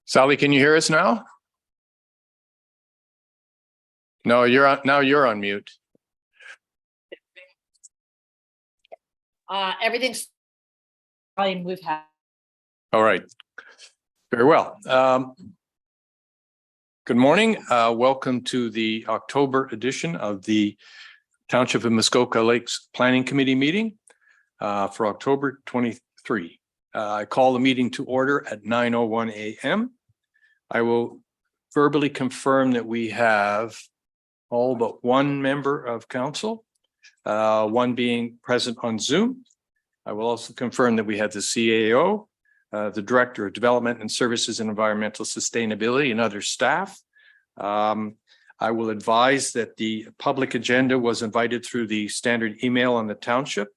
Sally, can you hear us now? No, you're on. Now you're on mute. Everything's fine. We've had. All right. Very well. Good morning. Welcome to the October edition of the Township of Muskoka Lakes Planning Committee meeting for October 23. I call the meeting to order at 9:01 a.m. I will verbally confirm that we have all but one member of council, one being present on Zoom. I will also confirm that we have the CAO, the Director of Development and Services and Environmental Sustainability, and other staff. I will advise that the public agenda was invited through the standard email on the township.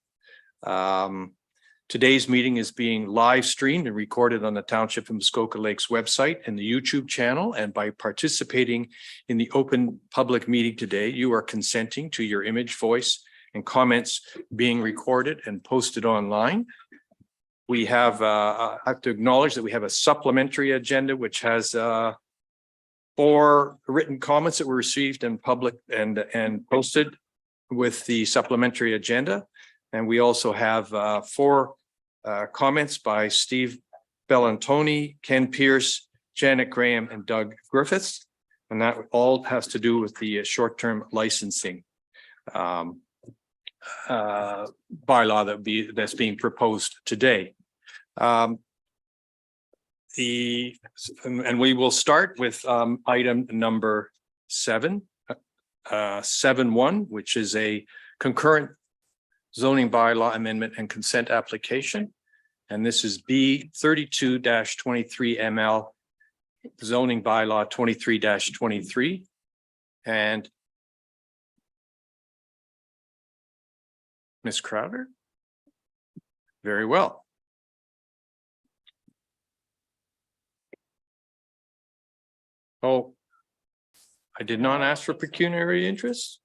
Today's meeting is being live streamed and recorded on the Township of Muskoka Lakes website and the YouTube channel. And by participating in the open public meeting today, you are consenting to your image, voice, and comments being recorded and posted online. We have, I have to acknowledge that we have a supplementary agenda, which has 4 written comments that were received in public and posted with the supplementary agenda. And we also have 4 comments by Steve Bellantoni, Ken Pierce, Janet Graham, and Doug Griffiths. And that all has to do with the short-term licensing bylaw that's being proposed today. And we will start with item number 7.1, which is a concurrent zoning bylaw amendment and consent application. And this is B 32-23 ML zoning bylaw 23-23. And Ms. Crowder. Very well. Oh, I did not ask for pecuniary interest.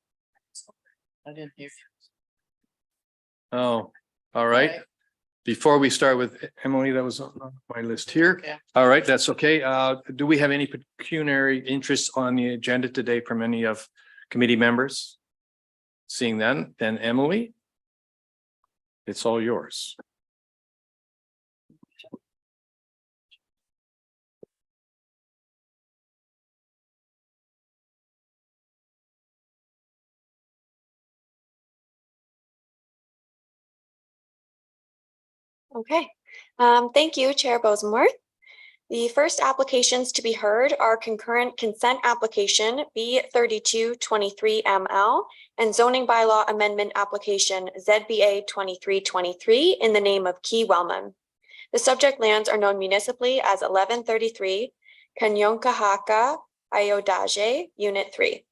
I didn't hear you. Oh, all right. Before we start with Emily, that was on my list here. Okay. All right, that's okay. Do we have any pecuniary interest on the agenda today from any of committee members? Seeing then Emily, it's all yours. Okay, thank you, Chair Bosenworth. The first applications to be heard are concurrent consent application B 32-23 ML and zoning bylaw amendment application ZBA 23-23 in the name of Key Wellman. The subject lands are known municipally as 1133 Kanyonkahaka Iodaje, Unit 3.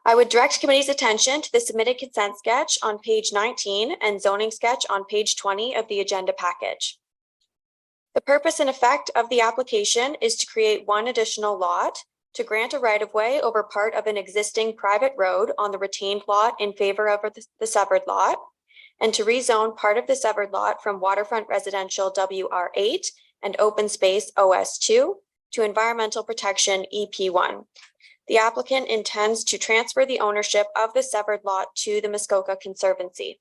I would direct committee's attention to the submitted consent sketch on page 19 and zoning sketch on page 20 of the agenda package. The purpose and effect of the application is to create one additional lot, to grant a right-of-way over part of an existing private road on the retained lot in favor of the severed lot, and to rezone part of the severed lot from waterfront residential WR8 and open space OS2 to environmental protection EP1. The applicant intends to transfer the ownership of the severed lot to the Muskoka Conservancy.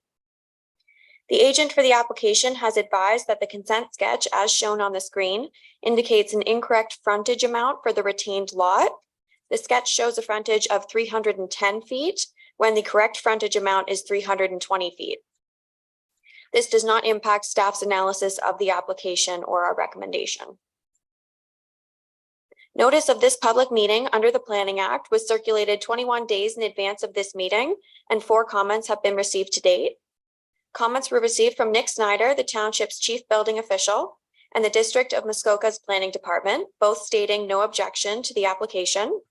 The agent for the application has advised that the consent sketch, as shown on the screen, indicates an incorrect frontage amount for the retained lot. The sketch shows a frontage of 310 feet when the correct frontage amount is 320 feet. This does not impact staff's analysis of the application or our recommendation. Notice of this public meeting under the Planning Act was circulated 21 days in advance of this meeting, and 4 comments have been received to date. Comments were received from Nick Snyder, the township's chief building official, and the District of Muskoka's Planning Department, both stating no objection to the application.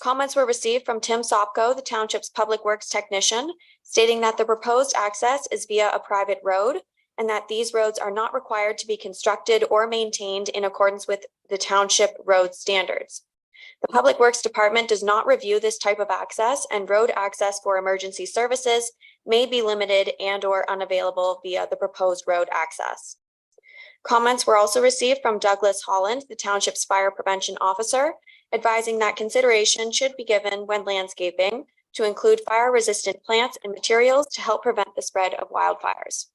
Comments were received from Tim Sopko, the township's public works technician, stating that the proposed access is via a private road and that these roads are not required to be constructed or maintained in accordance with the township road standards. The Public Works Department does not review this type of access, and road access for emergency services may be limited and or unavailable via the proposed road access. Comments were also received from Douglas Holland, the township's fire prevention officer, advising that consideration should be given when landscaping to include fire-resistant plants and materials to help prevent the spread of wildfires.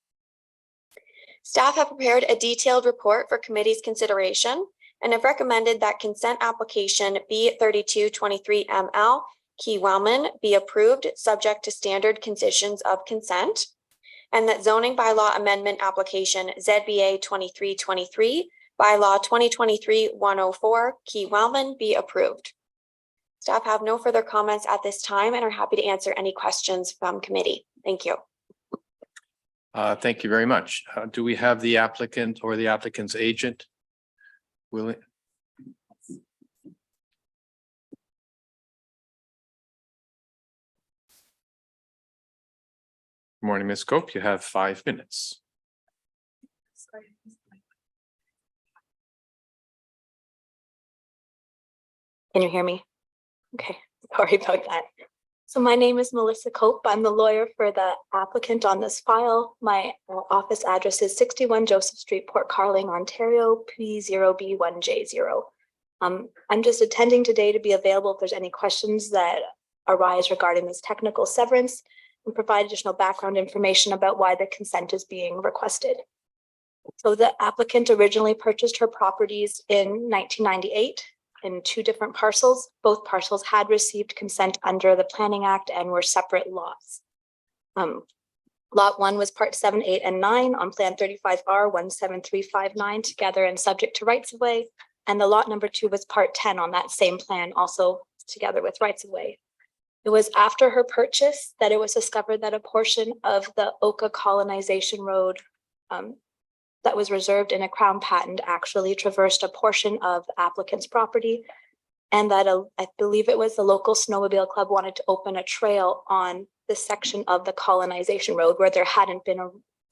Staff have prepared a detailed report for committee's consideration and have recommended that consent application B3223ML Key Wellman be approved subject to standard conditions of consent, and that zoning bylaw amendment application ZBA 2323 bylaw 2023-104 Key Wellman be approved. Staff have no further comments at this time and are happy to answer any questions from committee. Thank you. Thank you very much. Do we have the applicant or the applicant's agent? Will Good morning, Ms. Cope. You have 5 minutes. Can you hear me? Okay, sorry about that. So my name is Melissa Cope. I'm the lawyer for the applicant on this file. My office address is 61 Joseph Street, Port Carling, Ontario, P0B1J0. I'm just attending today to be available if there's any questions that arise regarding this technical severance and provide additional background information about why the consent is being requested. So the applicant originally purchased her properties in 1998 in 2 different parcels. Both parcels had received consent under the Planning Act and were separate lots. Lot 1 was part 7, 8, and 9 on Plan 35R 17359 together and subject to rights of way. And the lot number 2 was part 10 on that same plan, also together with rights of way. It was after her purchase that it was discovered that a portion of the Oka colonization road that was reserved in a Crown patent actually traversed a portion of the applicant's property, and that I believe it was the local snowmobile club wanted to open a trail on this section of the colonization road where there hadn't been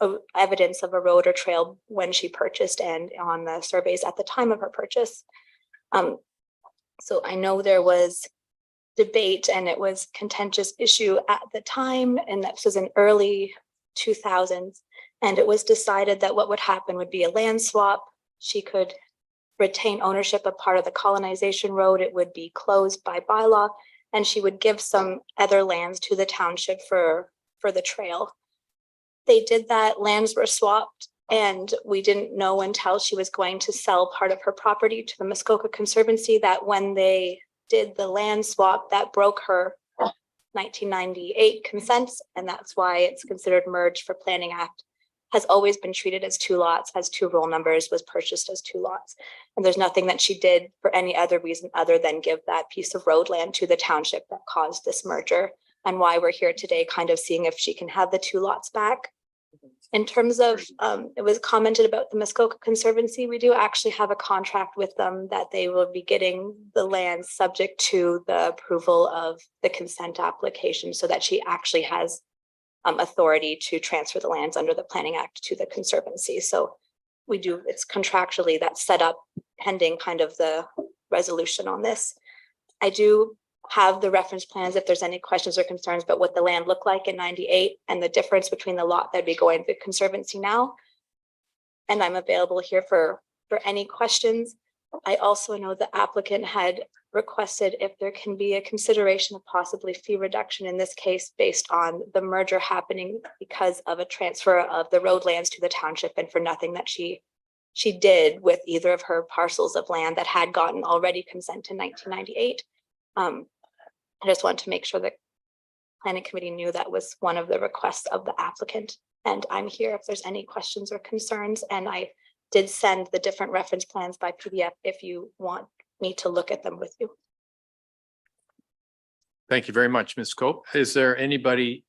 a evidence of a road or trail when she purchased and on the surveys at the time of her purchase. So I know there was debate and it was contentious issue at the time, and that was in early 2000s. And it was decided that what would happen would be a land swap. She could retain ownership of part of the colonization road. It would be closed by bylaw, and she would give some other lands to the township for the trail. They did that, lands were swapped, and we didn't know until she was going to sell part of her property to the Muskoka Conservancy that when they did the land swap, that broke her 1998 consents, and that's why it's considered merged for Planning Act. Has always been treated as 2 lots, has 2 roll numbers, was purchased as 2 lots. And there's nothing that she did for any other reason other than give that piece of road land to the township that caused this merger, and why we're here today kind of seeing if she can have the 2 lots back. In terms of, it was commented about the Muskoka Conservancy, we do actually have a contract with them that they will be getting the land subject to the approval of the consent application so that she actually has authority to transfer the lands under the Planning Act to the Conservancy. So we do, it's contractually that's set up pending kind of the resolution on this. I do have the reference plans if there's any questions or concerns about what the land looked like in 98 and the difference between the lot that'd be going to the Conservancy now. And I'm available here for any questions. I also know the applicant had requested if there can be a consideration of possibly fee reduction in this case based on the merger happening because of a transfer of the road lands to the township and for nothing that she did with either of her parcels of land that had gotten already consent in 1998. I just want to make sure that Planning Committee knew that was one of the requests of the applicant. And I'm here if there's any questions or concerns. And I did send the different reference plans by PDF if you want me to look at them with you. Thank you very much, Ms. Cope. Is there anybody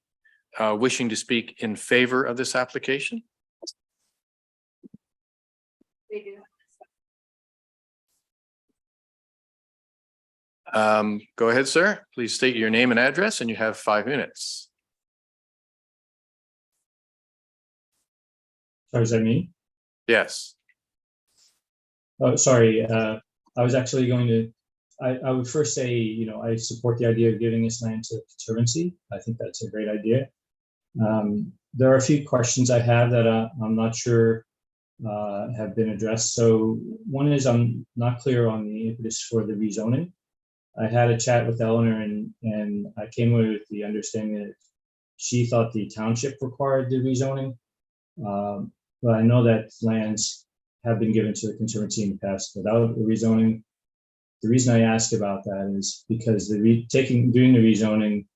wishing to speak in favor of this application? Go ahead, sir. Please state your name and address, and you have 5 minutes. Sorry, is that me? Yes. Oh, sorry. I was actually going to, I would first say, you know, I support the idea of giving this land to the Conservancy. I think that's a great idea. There are a few questions I have that I'm not sure have been addressed. So one is I'm not clear on the impetus for the rezoning. I had a chat with Eleanor and I came away with the understanding that she thought the township required the rezoning. But I know that lands have been given to the Conservancy in the past without a rezoning. The reason I ask about that is because doing the rezoning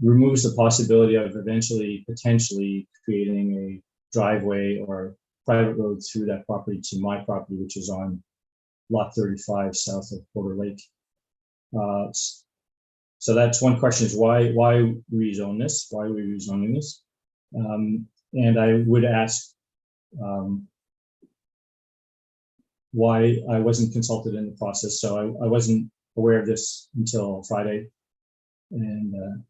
removes the possibility of eventually potentially creating a driveway or private road through that property to my property, which is on lot 35 south of Porter Lake. So that's one question, is why rezone this? Why are we rezoning this? And I would ask why I wasn't consulted in the process. So I wasn't aware of this until Friday, and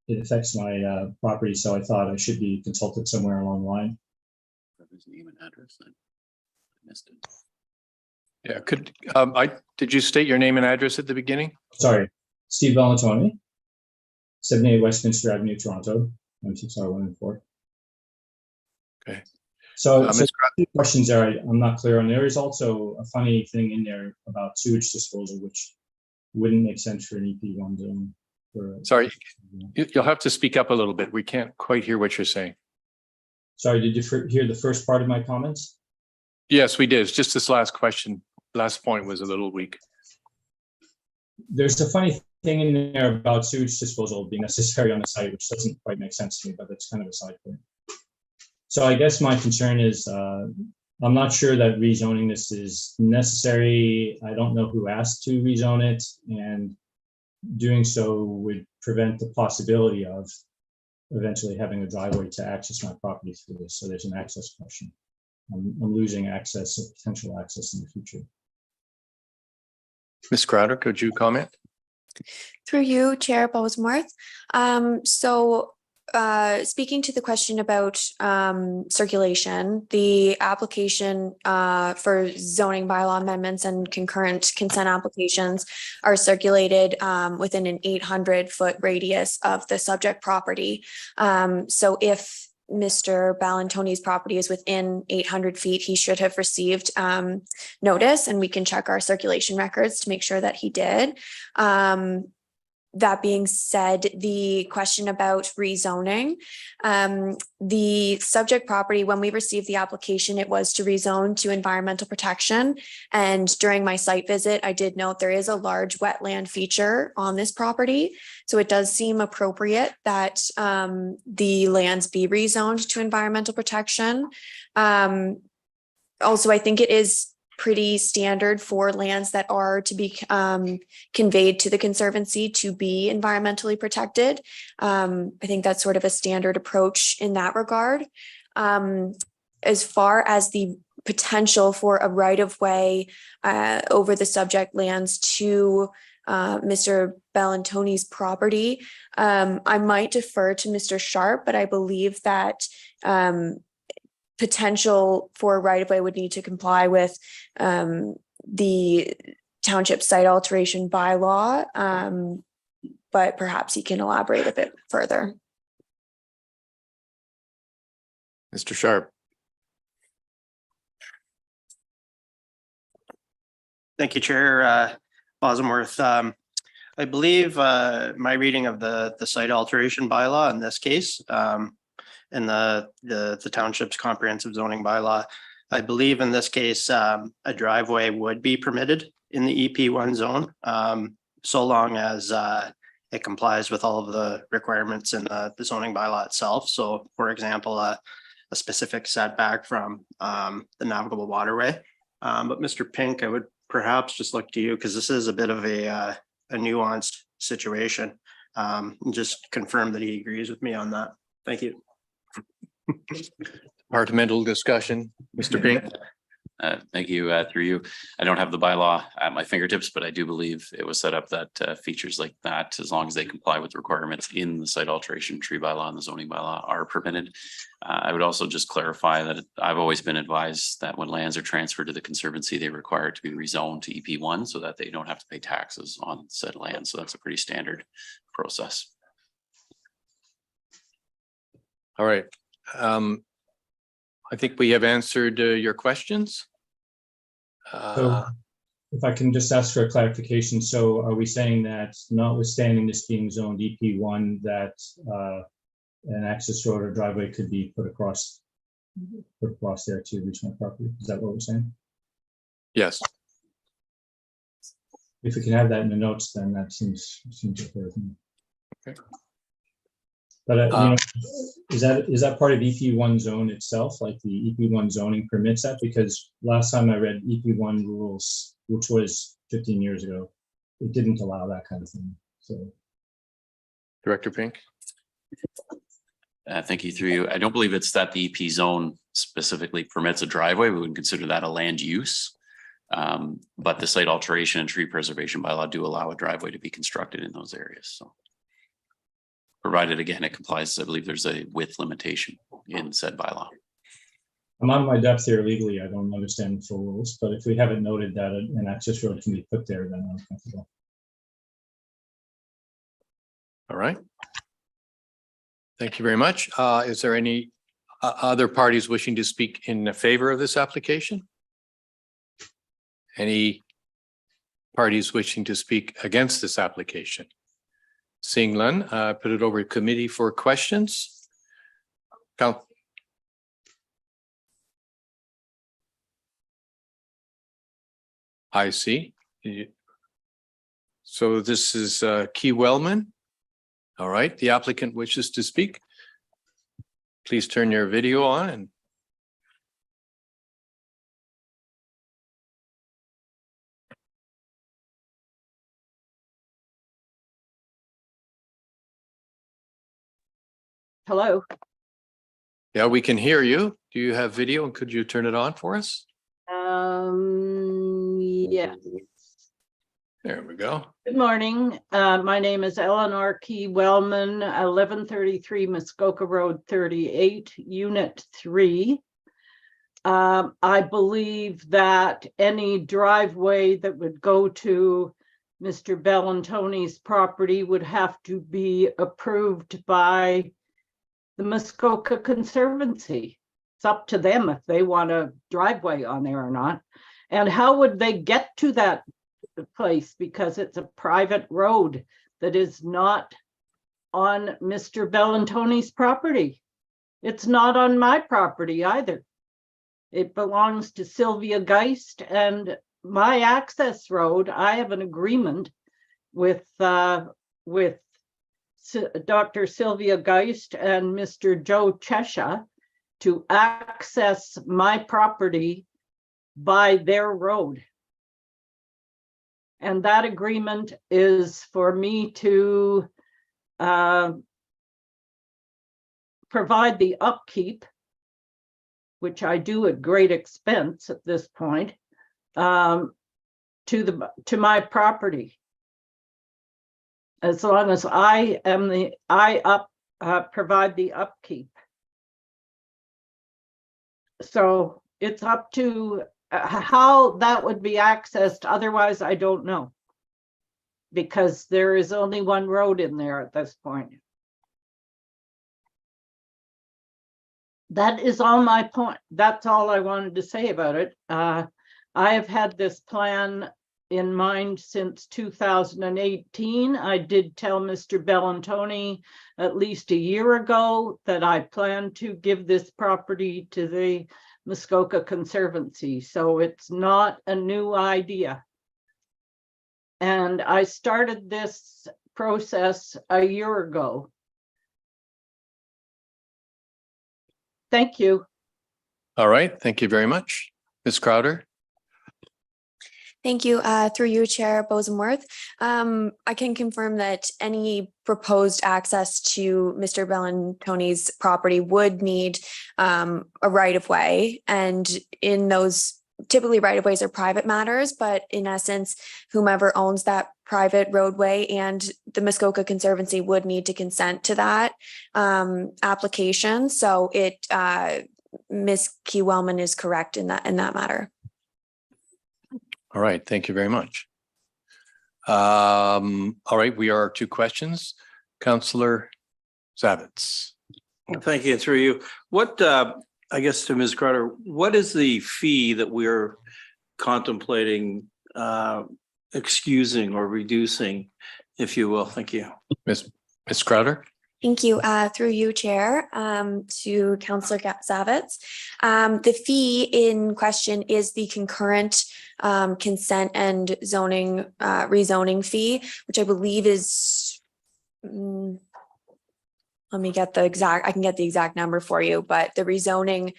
it affects my property. So I thought I should be consulted somewhere along the line. His name and address. I missed it. Yeah, did you state your name and address at the beginning? Sorry, Steve Valentoni, 78 Westminster Avenue, Toronto, 96014. Okay. So, Ms. two questions there I'm not clear on. There is also a funny thing in there about sewage disposal, which wouldn't make sense for an EP1 zone. Sorry, you'll have to speak up a little bit. We can't quite hear what you're saying. Sorry, did you hear the first part of my comments? Yes, we did. It's just this last point was a little weak. There's a funny thing in there about sewage disposal being necessary on the site, which doesn't quite make sense to me, but that's kind of a side point. So I guess my concern is I'm not sure that rezoning this is necessary. I don't know who asked to rezone it, and doing so would prevent the possibility of eventually having a driveway to access my property through this. So there's an access question. I'm losing access, or potential access in the future. Ms. Crowder, could you comment? Through you, Chair Bosworth. Speaking to the question about circulation, the application for zoning bylaw amendments and concurrent consent applications are circulated within an 800-foot radius of the subject property. So if Mr. Ballantoni's property is within 800 feet, he should have received notice, and we can check our circulation records to make sure that he did. That being said, the question about rezoning, the subject property, when we received the application, it was to rezone to environmental protection. And during my site visit, I did note there is a large wetland feature on this property. So it does seem appropriate that the lands be rezoned to environmental protection. Also, I think it is pretty standard for lands that are to be conveyed to the Conservancy to be environmentally protected. I think that's sort of a standard approach in that regard. As far as the potential for a right-of-way over the subject lands to Mr. Ballantoni's property, I might defer to Mr. Sharp, but I believe that potential for right-of-way would need to comply with the township site alteration bylaw, but perhaps he can elaborate a bit further. Mr. Sharp. Thank you, Chair Bosworth. I believe my reading of the site alteration bylaw in this case, in the township's comprehensive zoning bylaw, I believe in this case, a driveway would be permitted in the EP1 zone, so long as it complies with all of the requirements in the zoning bylaw itself. So, for example, a specific setback from the navigable waterway. But Mr. Pink, I would perhaps just look to you, because this is a bit of a nuanced situation. And just confirm that he agrees with me on that. Thank you. Departmental discussion, Mr. Pink. Thank you. Through you, I don't have the bylaw at my fingertips, but I do believe it was set up that features like that, as long as they comply with requirements in the site alteration tree bylaw and the zoning bylaw, are permitted. I would also just clarify that I've always been advised that when lands are transferred to the Conservancy, they require it to be rezoned to EP1 so that they don't have to pay taxes on said land. So that's a pretty standard process. All right. I think we have answered your questions. So if I can just ask for a clarification, so are we saying that notwithstanding this being zoned EP1, that an access road or driveway could be put across there to reach my property? Is that what we're saying? Yes. If we can have that in the notes, then that seems okay with me. Okay. But you know, is that part of EP1 zone itself? Like the EP1 zoning permits that? Because last time I read EP1 rules, which was 15 years ago, it didn't allow that kind of thing. So, Director Pink. Thank you through you. I don't believe it's that the EP zone specifically permits a driveway. We would consider that a land use. But the site alteration and tree preservation bylaw do allow a driveway to be constructed in those areas. So provided again, it complies, I believe there's a width limitation in said bylaw. I'm on my depth here legally. I don't understand the full rules, but if we haven't noted that an access road can be put there, then I'm comfortable. All right. Thank you very much. Is there any other parties wishing to speak in favor of this application? Any parties wishing to speak against this application? Seeing none, put it over to committee for questions. I see. So this is Key Wellman. All right, the applicant wishes to speak. Please turn your video on and Hello. yeah, we can hear you. Do you have video and could you turn it on for us? Yeah. There we go. Good morning. My name is Eleanor Key Wellman, 1133 Muskoka Road 38, Unit 3. I believe that any driveway that would go to Mr. Bellantoni's property would have to be approved by the Muskoka Conservancy. It's up to them if they want a driveway on there or not. And how would they get to that place? Because it's a private road that is not on Mr. Bellantoni's property. It's not on my property either. It belongs to Sylvia Geist, and my access road, I have an agreement with Dr. Sylvia Geist and Mr. Joe Chesha to access my property by their road. And that agreement is for me to provide the upkeep, which I do at great expense at this point, to my property. As long as I provide the upkeep. So it's up to how that would be accessed. Otherwise, I don't know. Because there is only one road in there at this point. That is all my point. That's all I wanted to say about it. I have had this plan in mind since 2018. I did tell Mr. Bellantoni at least a year ago that I plan to give this property to the Muskoka Conservancy. So it's not a new idea. And I started this process a year ago. Thank you. All right, thank you very much. Ms. Crowder. Thank you. Through you, Chair Bosenworth. I can confirm that any proposed access to Mr. Bellantoni's property would need a right-of-way. And in those, typically right-of-ways are private matters, but in essence, whomever owns that private roadway and the Muskoka Conservancy would need to consent to that application. So Ms. Key Wellman is correct in that matter. All right, thank you very much. All right, we are to questions. Councillor Zavitz. Thank you. Through you. What I guess to Ms. Crowder, what is the fee that we're contemplating excusing or reducing, if you will? Thank you. Ms. Crowder? Thank you. Through you, Chair, to Councillor Zavitz. The fee in question is the concurrent consent and zoning rezoning fee, which I believe is, let me get the exact, I can get the exact number for you, but the rezoning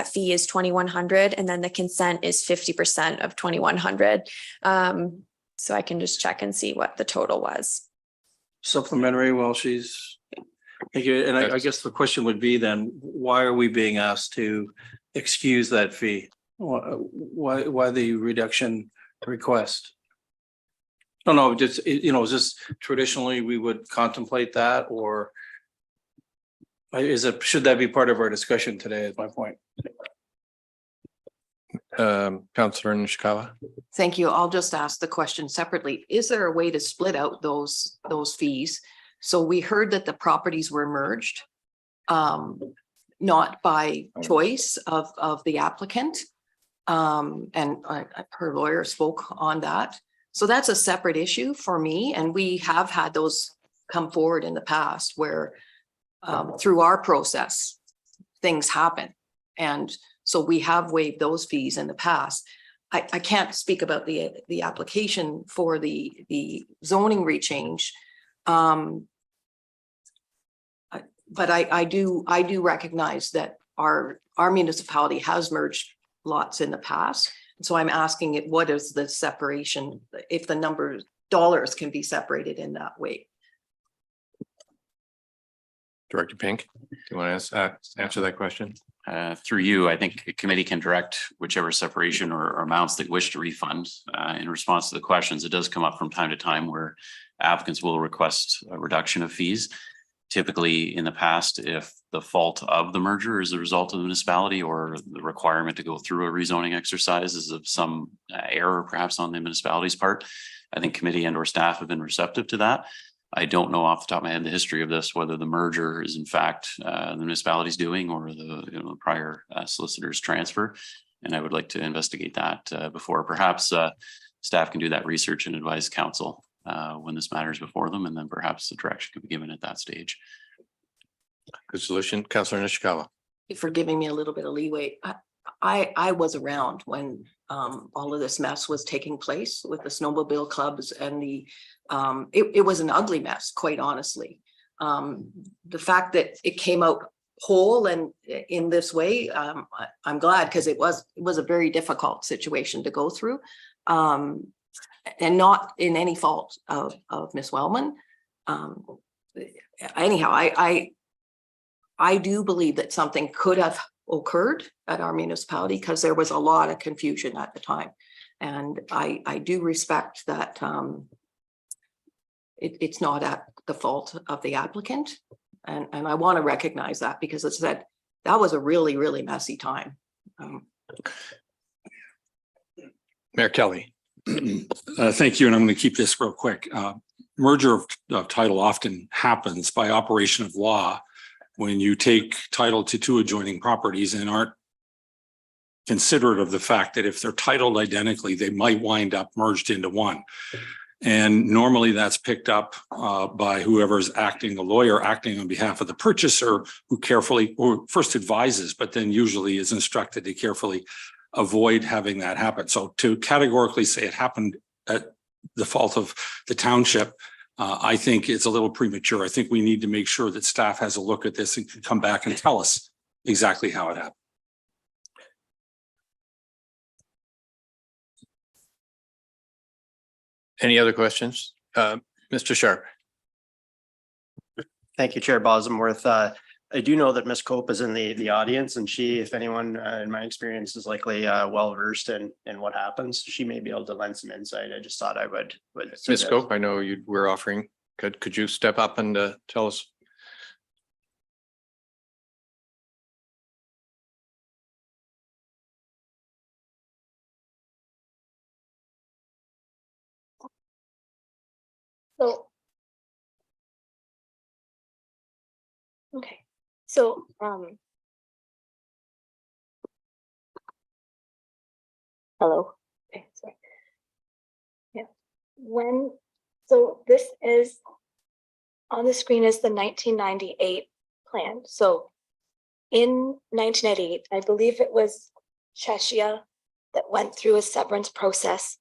fee is $2,100 and then the consent is 50% of $2,100. So I can just check and see what the total was. Supplementary while she's, thank you. And I guess the question would be then, why are we being asked to excuse that fee? Why the reduction request? No, just, you know, is this traditionally we would contemplate that, or is it, should that be part of our discussion today is my point. Councillor Nishikawa. Thank you. I'll just ask the question separately. Is there a way to split out those fees? So we heard that the properties were merged, not by choice of the applicant. And her lawyer spoke on that. So that's a separate issue for me. And we have had those come forward in the past where through our process, things happen. And so we have waived those fees in the past. I can't speak about the application for the zoning rechange. But I do recognize that our municipality has merged lots in the past. So I'm asking it, what is the separation, if the number of dollars can be separated in that way? Director Pink, do you want to answer that question? Through you, I think a committee can direct whichever separation or amounts they wish to refund. In response to the questions, it does come up from time to time where applicants will request a reduction of fees. Typically in the past, if the fault of the merger is the result of the municipality or the requirement to go through a rezoning exercise is of some error perhaps on the municipality's part, I think committee and or staff have been receptive to that. I don't know off the top of my head the history of this, whether the merger is in fact the municipality's doing or the prior solicitor's transfer. And I would like to investigate that before perhaps staff can do that research and advise council when this matters before them, and then perhaps the direction could be given at that stage. Good solution. Councillor Nishikawa. Thank you for giving me a little bit of leeway. I was around when all of this mess was taking place with the snowmobile clubs and the it was an ugly mess, quite honestly. The fact that it came out whole and in this way, I'm glad, because it was a very difficult situation to go through, and not in any fault of Miss Wellman. Anyhow, I do believe that something could have occurred at our municipality because there was a lot of confusion at the time, and I do respect that. It's not at the fault of the applicant. And I want to recognize that because it's that was a really, really messy time. Mayor Kelly. Thank you. And I'm going to keep this real quick. Merger of title often happens by operation of law when you take title to two adjoining properties and aren't considerate of the fact that if they're titled identically, they might wind up merged into one. And normally that's picked up by whoever's acting, the lawyer acting on behalf of the purchaser, who carefully or first advises, but then usually is instructed to carefully avoid having that happen. So to categorically say it happened at the fault of the township, I think it's a little premature. I think we need to make sure that staff has a look at this and can come back and tell us exactly how it happened. Any other questions? Mr. Sharp. Thank you, Chair Bosworth. I do know that Ms. Cope is in the audience, and she, if anyone in my experience, is likely well versed in what happens. She may be able to lend some insight. I just thought I would. Ms. Cope, I know you were offering. Could you step up and tell us? So, okay, so Hello. Okay, sorry. Yeah. So this is on the screen is the 1998 plan. So in 1998, I believe it was Cheshire that went through a severance process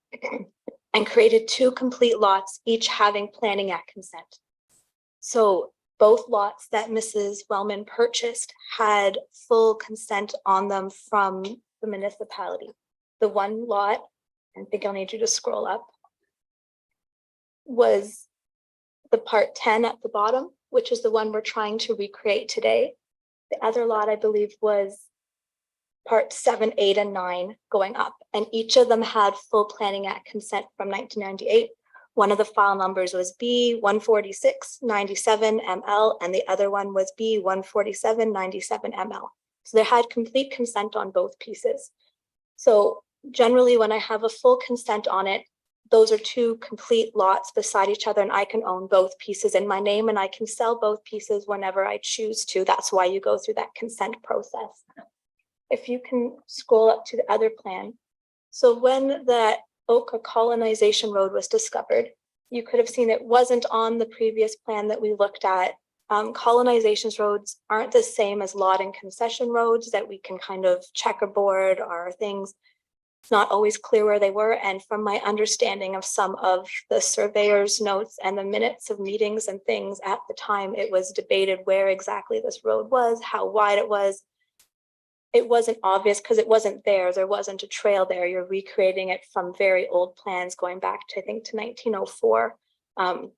and created 2 complete lots, each having planning at consent. So both lots that Mrs. Wellman purchased had full consent on them from the municipality. The one lot, I think I'll need you to scroll up, was the part 10 at the bottom, which is the one we're trying to recreate today. The other lot, I believe, was part 7, 8, and 9 going up, and each of them had full planning at consent from 1998. One of the file numbers was B14697ML, and the other one was B14797ML. So they had complete consent on both pieces. So generally, when I have a full consent on it, those are 2 complete lots beside each other, and I can own both pieces in my name, and I can sell both pieces whenever I choose to. That's why you go through that consent process. If you can scroll up to the other plan. So when that Oka colonization road was discovered, you could have seen it wasn't on the previous plan that we looked at. Colonizations roads aren't the same as lot and concession roads that we can kind of checkerboard or things. It's not always clear where they were. And from my understanding of some of the surveyor's notes and the minutes of meetings and things at the time, it was debated where exactly this road was, how wide it was. It wasn't obvious because it wasn't there. There wasn't a trail there. You're recreating it from very old plans going back to, I think, to 1904. I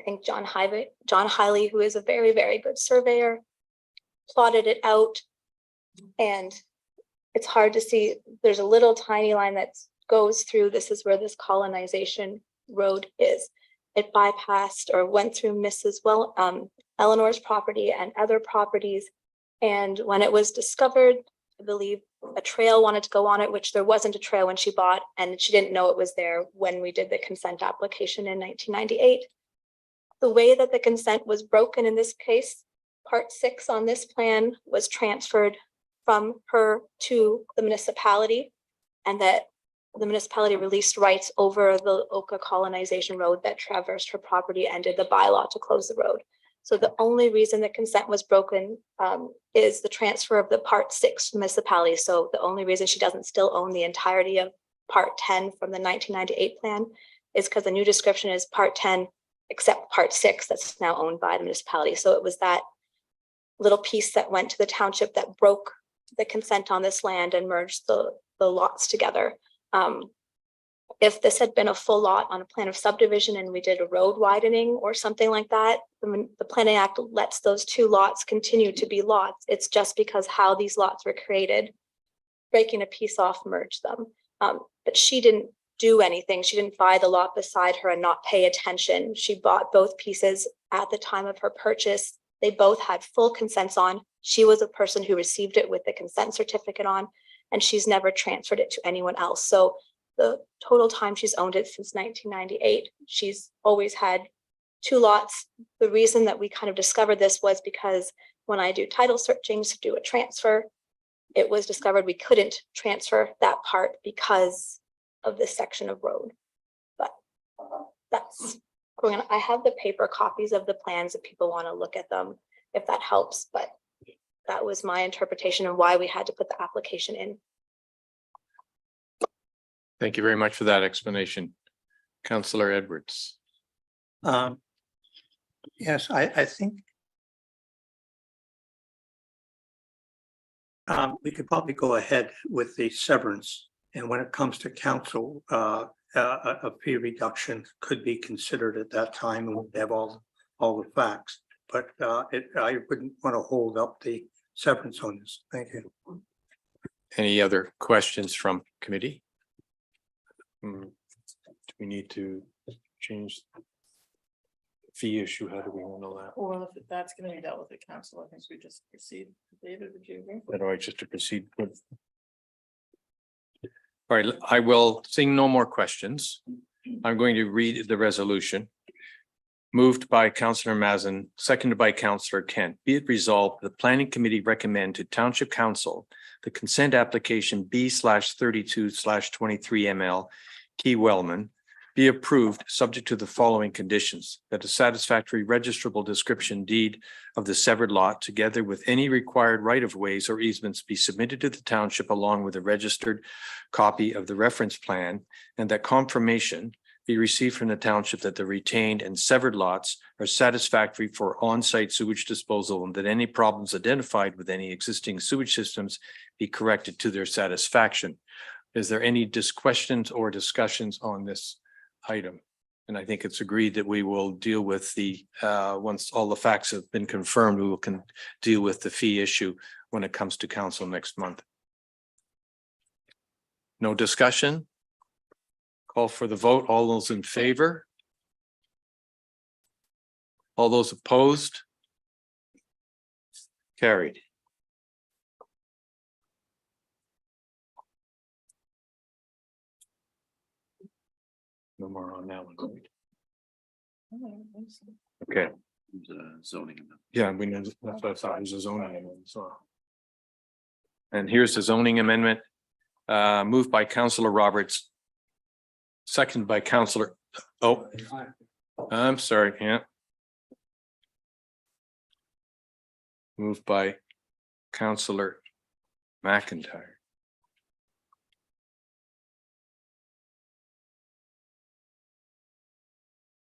think John Hiley, who is a very, very good surveyor, plotted it out. And it's hard to see. There's a little tiny line that goes through. This is where this colonization road is. It bypassed or went through Mrs. Eleanor's property and other properties. And when it was discovered, I believe a trail wanted to go on it, which there wasn't a trail when she bought, and she didn't know it was there when we did the consent application in 1998. The way that the consent was broken in this case, part 6 on this plan was transferred from her to the municipality, and that the municipality released rights over the Oka colonization road that traversed her property and did the bylaw to close the road. So the only reason the consent was broken is the transfer of the part 6 municipality. So the only reason she doesn't still own the entirety of part 10 from the 1998 plan is because the new description is part 10, except part 6 that's now owned by the municipality. So it was that little piece that went to the township that broke the consent on this land and merged the lots together. If this had been a full lot on a plan of subdivision and we did a road widening or something like that, the Planning Act lets those 2 lots continue to be lots. It's just because how these lots were created, breaking a piece off merged them. But she didn't do anything. She didn't buy the lot beside her and not pay attention. She bought both pieces at the time of her purchase. They both had full consents on. She was a person who received it with the consent certificate on, and she's never transferred it to anyone else. So the total time she's owned it since 1998, she's always had 2 lots. The reason that we kind of discovered this was because when I do title searching to do a transfer, it was discovered we couldn't transfer that part because of this section of road. But that's going on. I have the paper copies of the plans if people want to look at them, if that helps. But that was my interpretation of why we had to put the application in. Thank you very much for that explanation. Councillor Edwards. Yes, I think we could probably go ahead with the severance. And when it comes to council, a fee reduction could be considered at that time, and we'll have all the facts. But I wouldn't want to hold up the severance on this. Thank you. Any other questions from committee? Do we need to change the fee issue? How do we handle that? Well, if that's going to be dealt with the council, I think we just proceed. David, would you agree? How do I just to proceed with? All right, I will, seeing no more questions, I'm going to read the resolution. Moved by Councillor Mazin, seconded by Councillor Kent. Be it resolved, the Planning Committee recommend to Township Council the consent application B/32/23 ML Key Wellman be approved, subject to the following conditions: that a satisfactory registrable description deed of the severed lot, together with any required right-of-ways or easements, be submitted to the township along with a registered copy of the reference plan, and that confirmation be received from the township that the retained and severed lots are satisfactory for on-site sewage disposal, and that any problems identified with any existing sewage systems be corrected to their satisfaction. Is there any questions or discussions on this item? And I think it's agreed that we will deal with the, once all the facts have been confirmed, we will deal with the fee issue when it comes to council next month. No discussion? Call for the vote. All those in favor? All those opposed? Carried. No more on that one, right? Okay, Zoning. amendment. yeah, we know, that's what I thought, it was a zoning amendment, so. And here's the zoning amendment, moved by Councillor Roberts. Second by Councillor, oh, I'm sorry, yeah. Moved by Councillor McIntyre.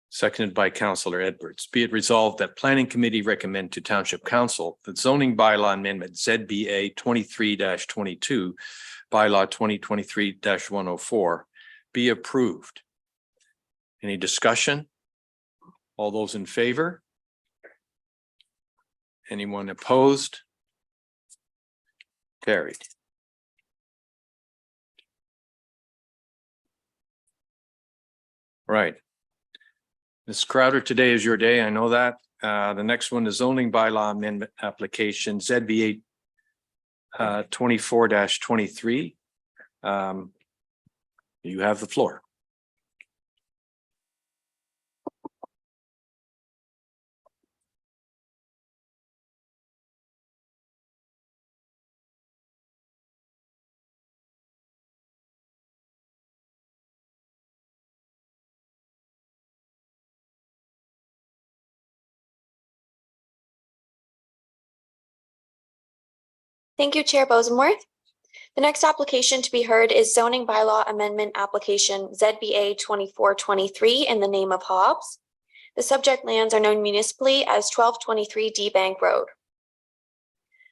Seconded by Councillor Edwards. Be it resolved that Planning Committee recommend to Township Council that zoning bylaw amendment ZBA 23-22, bylaw 2023-104 be approved. Any discussion? All those in favor? Anyone opposed? Carried. Right. Ms. Crowder, today is your day. I know that. The next one is zoning bylaw amendment application ZBA 24-23. You have the floor. Thank you, Chair Bosenworth. The next application to be heard is zoning bylaw amendment application ZBA 2423 in the name of Hobbs. The subject lands are known municipally as 1223 D Bank Road.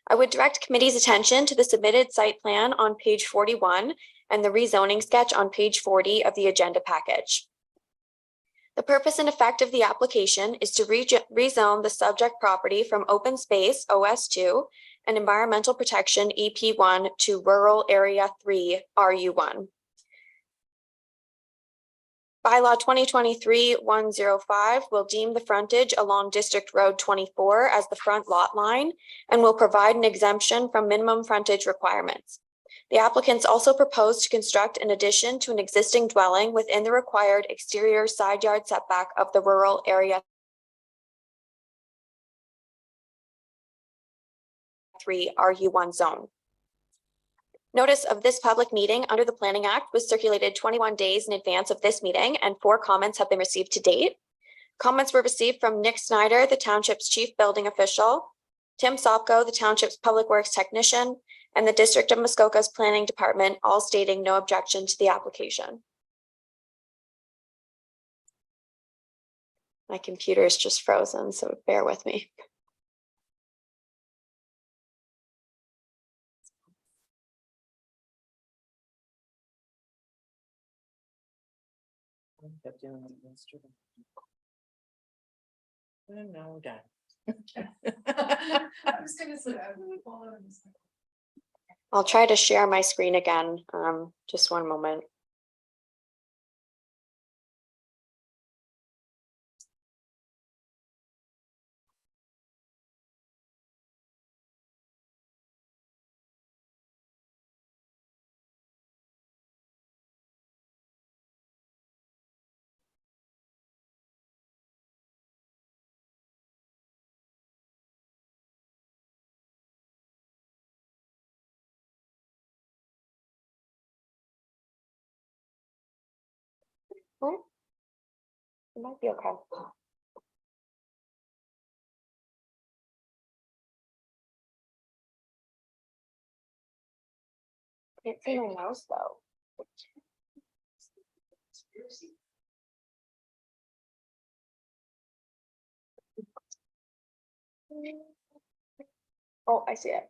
I would direct committee's attention to the submitted site plan on page 41 and the rezoning sketch on page 40 of the agenda package. The purpose and effect of the application is to rezone the subject property from open space OS2 and environmental protection EP1 to rural area 3 RU1. Bylaw 2023-105 will deem the frontage along District Road 24 as the front lot line and will provide an exemption from minimum frontage requirements. The applicants also propose to construct an addition to an existing dwelling within the required exterior side yard setback of the rural area 3 RU1 zone. Notice of this public meeting under the Planning Act was circulated 21 days in advance of this meeting, and 4 comments have been received to date. Comments were received from Nick Snyder, the Township's Chief Building Official, Tim Sopko, the Township's Public Works Technician, and the District of Muskoka's Planning Department, all stating no objection to the application. My computer is just frozen, so bear with me. Kept doing it yesterday. And now we're done. I was gonna say, I'll try to share my screen again. Just one moment. Oh, it might be okay. Can't see my mouse though. Oh, I see it.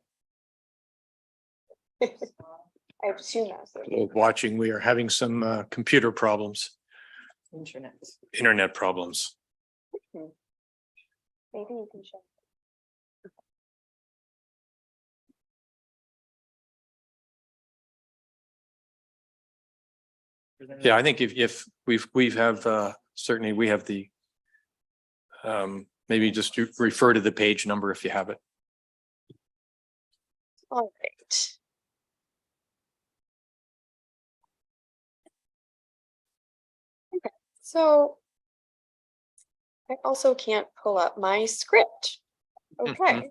I have two mouses. Watching, we are having some computer problems, Internet. internet problems. Maybe you can show. Yeah, I think if we've have certainly we have the maybe just refer to the page number if you have it. All right. Okay, so I also can't pull up my script. Okay.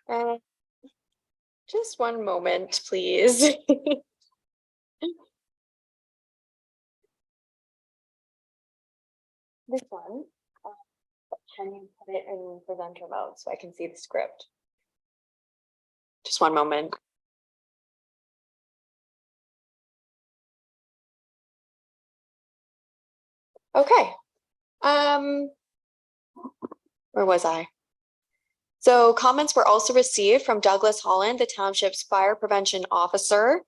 Uh, just one moment, please. This one, but can you put it in presenter mode so I can see the script? Just one moment. Okay. Where was I? So comments were also received from Douglas Holland, the township's fire prevention officer,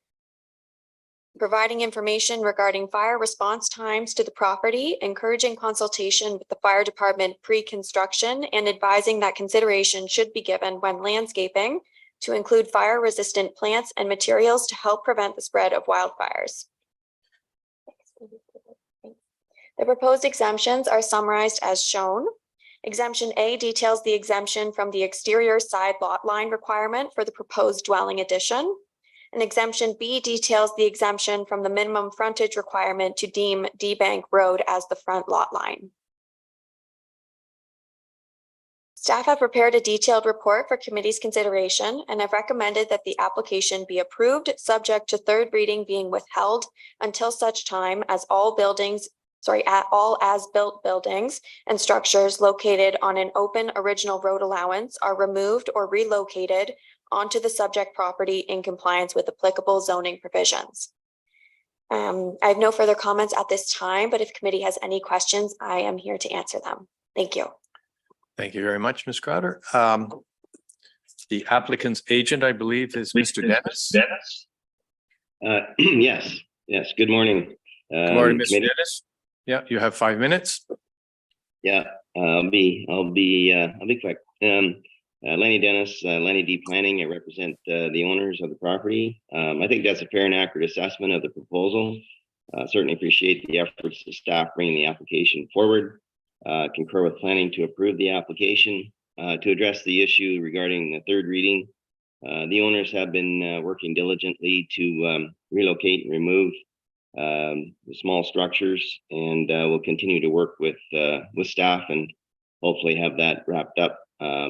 providing information regarding fire response times to the property, encouraging consultation with the fire department pre-construction, and advising that consideration should be given when landscaping to include fire-resistant plants and materials to help prevent the spread of wildfires. The proposed exemptions are summarized as shown. Exemption A details the exemption from the exterior side lot line requirement for the proposed dwelling addition. And exemption B details the exemption from the minimum frontage requirement to deem D-Bank Road as the front lot line. Staff have prepared a detailed report for committee's consideration and have recommended that the application be approved, subject to third reading being withheld until such time as all as-built buildings and structures located on an open original road allowance are removed or relocated onto the subject property in compliance with applicable zoning provisions. I have no further comments at this time, but if committee has any questions, I am here to answer them. Thank you. Thank you very much, Ms. Crowder. The applicant's agent, I believe, is Mr. Dennis. Yes. Good morning. Good morning, Mr. committee. Dennis. Yeah, you have 5 minutes. Yeah, I'll be quick. Lenny Dennis, Lenny D Planning. I represent the owners of the property. I think that's a fair and accurate assessment of the proposal. Certainly appreciate the efforts of staff bringing the application forward. Concur with planning to approve the application. To address the issue regarding the third reading, the owners have been working diligently to relocate and remove the small structures, and we'll continue to work with staff and hopefully have that wrapped up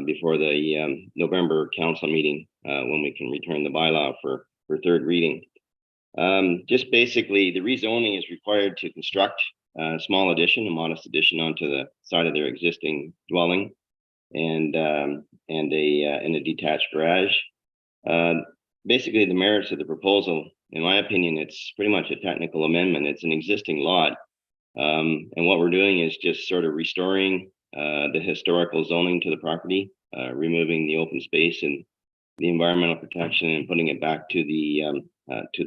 before the November council meeting when we can return the bylaw for third reading. Just basically, the rezoning is required to construct a small addition, a modest addition onto the side of their existing dwelling, and a detached garage. Basically, the merits of the proposal, in my opinion, it's pretty much a technical amendment. It's an existing lot, and what we're doing is just sort of restoring the historical zoning to the property, removing the open space and the environmental protection and putting it back to the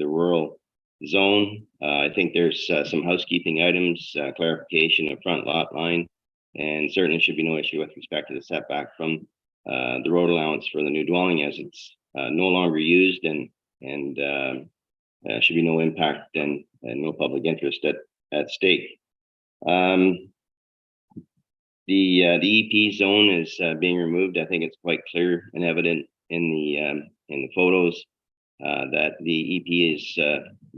rural zone. I think there's some housekeeping items, clarification of front lot line, and certainly should be no issue with respect to the setback from the road allowance for the new dwelling, as it's no longer used, and should be no impact and no public interest at stake. The EP zone is being removed. I think it's quite clear and evident in the photos that the EP is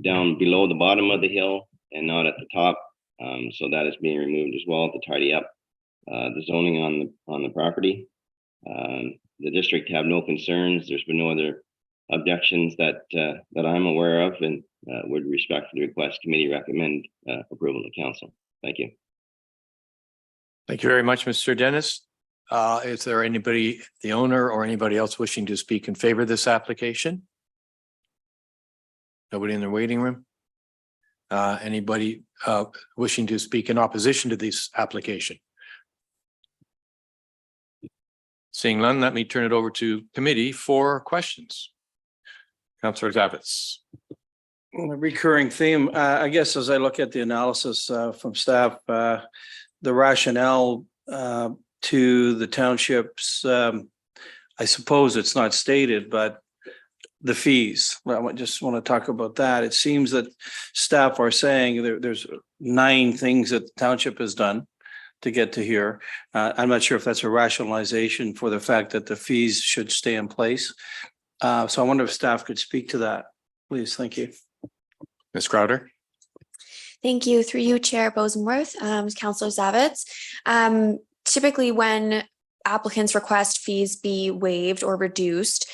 down below the bottom of the hill and not at the top. So that is being removed as well to tidy up the zoning on the property. The district have no concerns. There's been no other objections that I'm aware of, and would respectfully request committee recommend approval to council. Thank you. Thank you very much, Mr. Dennis. Is there anybody, the owner or anybody else wishing to speak in favor of this application? Nobody in the waiting room? Anybody wishing to speak in opposition to this application? Seeing none, let me turn it over to committee for questions. Councillor Zavitz. A recurring theme, I guess, as I look at the analysis from staff, the rationale to the townships, I suppose it's not stated, but the fees, well, I just want to talk about that. It seems that staff are saying there's 9 things that the township has done to get to here. I'm not sure if that's a rationalization for the fact that the fees should stay in place. So I wonder if staff could speak to that, please. Thank you. Ms. Crowder. Thank you. Through you, Chair Bosenworth, Councillor Zavitz. Typically, when applicants request fees be waived or reduced,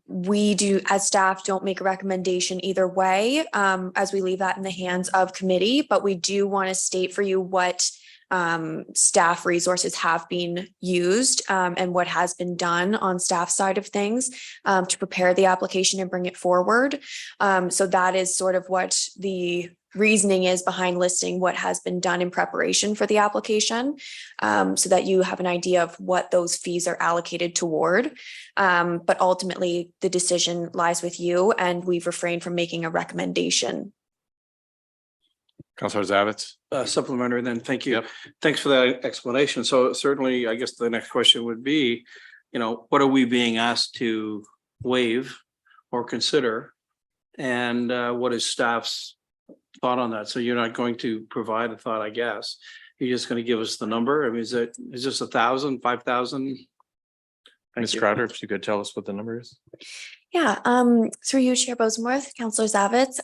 we do, as staff, don't make a recommendation either way, as we leave that in the hands of committee, but we do want to state for you what staff resources have been used and what has been done on staff side of things to prepare the application and bring it forward. So that is sort of what the reasoning is behind listing what has been done in preparation for the application, so that you have an idea of what those fees are allocated toward. But ultimately, the decision lies with you, and we've refrained from making a recommendation. Councillor Zavitz. Supplementary then, thank you. Yep. Thanks for that explanation. So certainly, I guess the next question would be, what are we being asked to waive or consider? And what is staff's thought on that? So you're not going to provide a thought, I guess. You're just going to give us the number. I mean, is this 1,000, 5,000? Ms. Crowder, if you could tell us what the number is. Yeah, through you, Chair Bosenworth, Councillor Zavitz.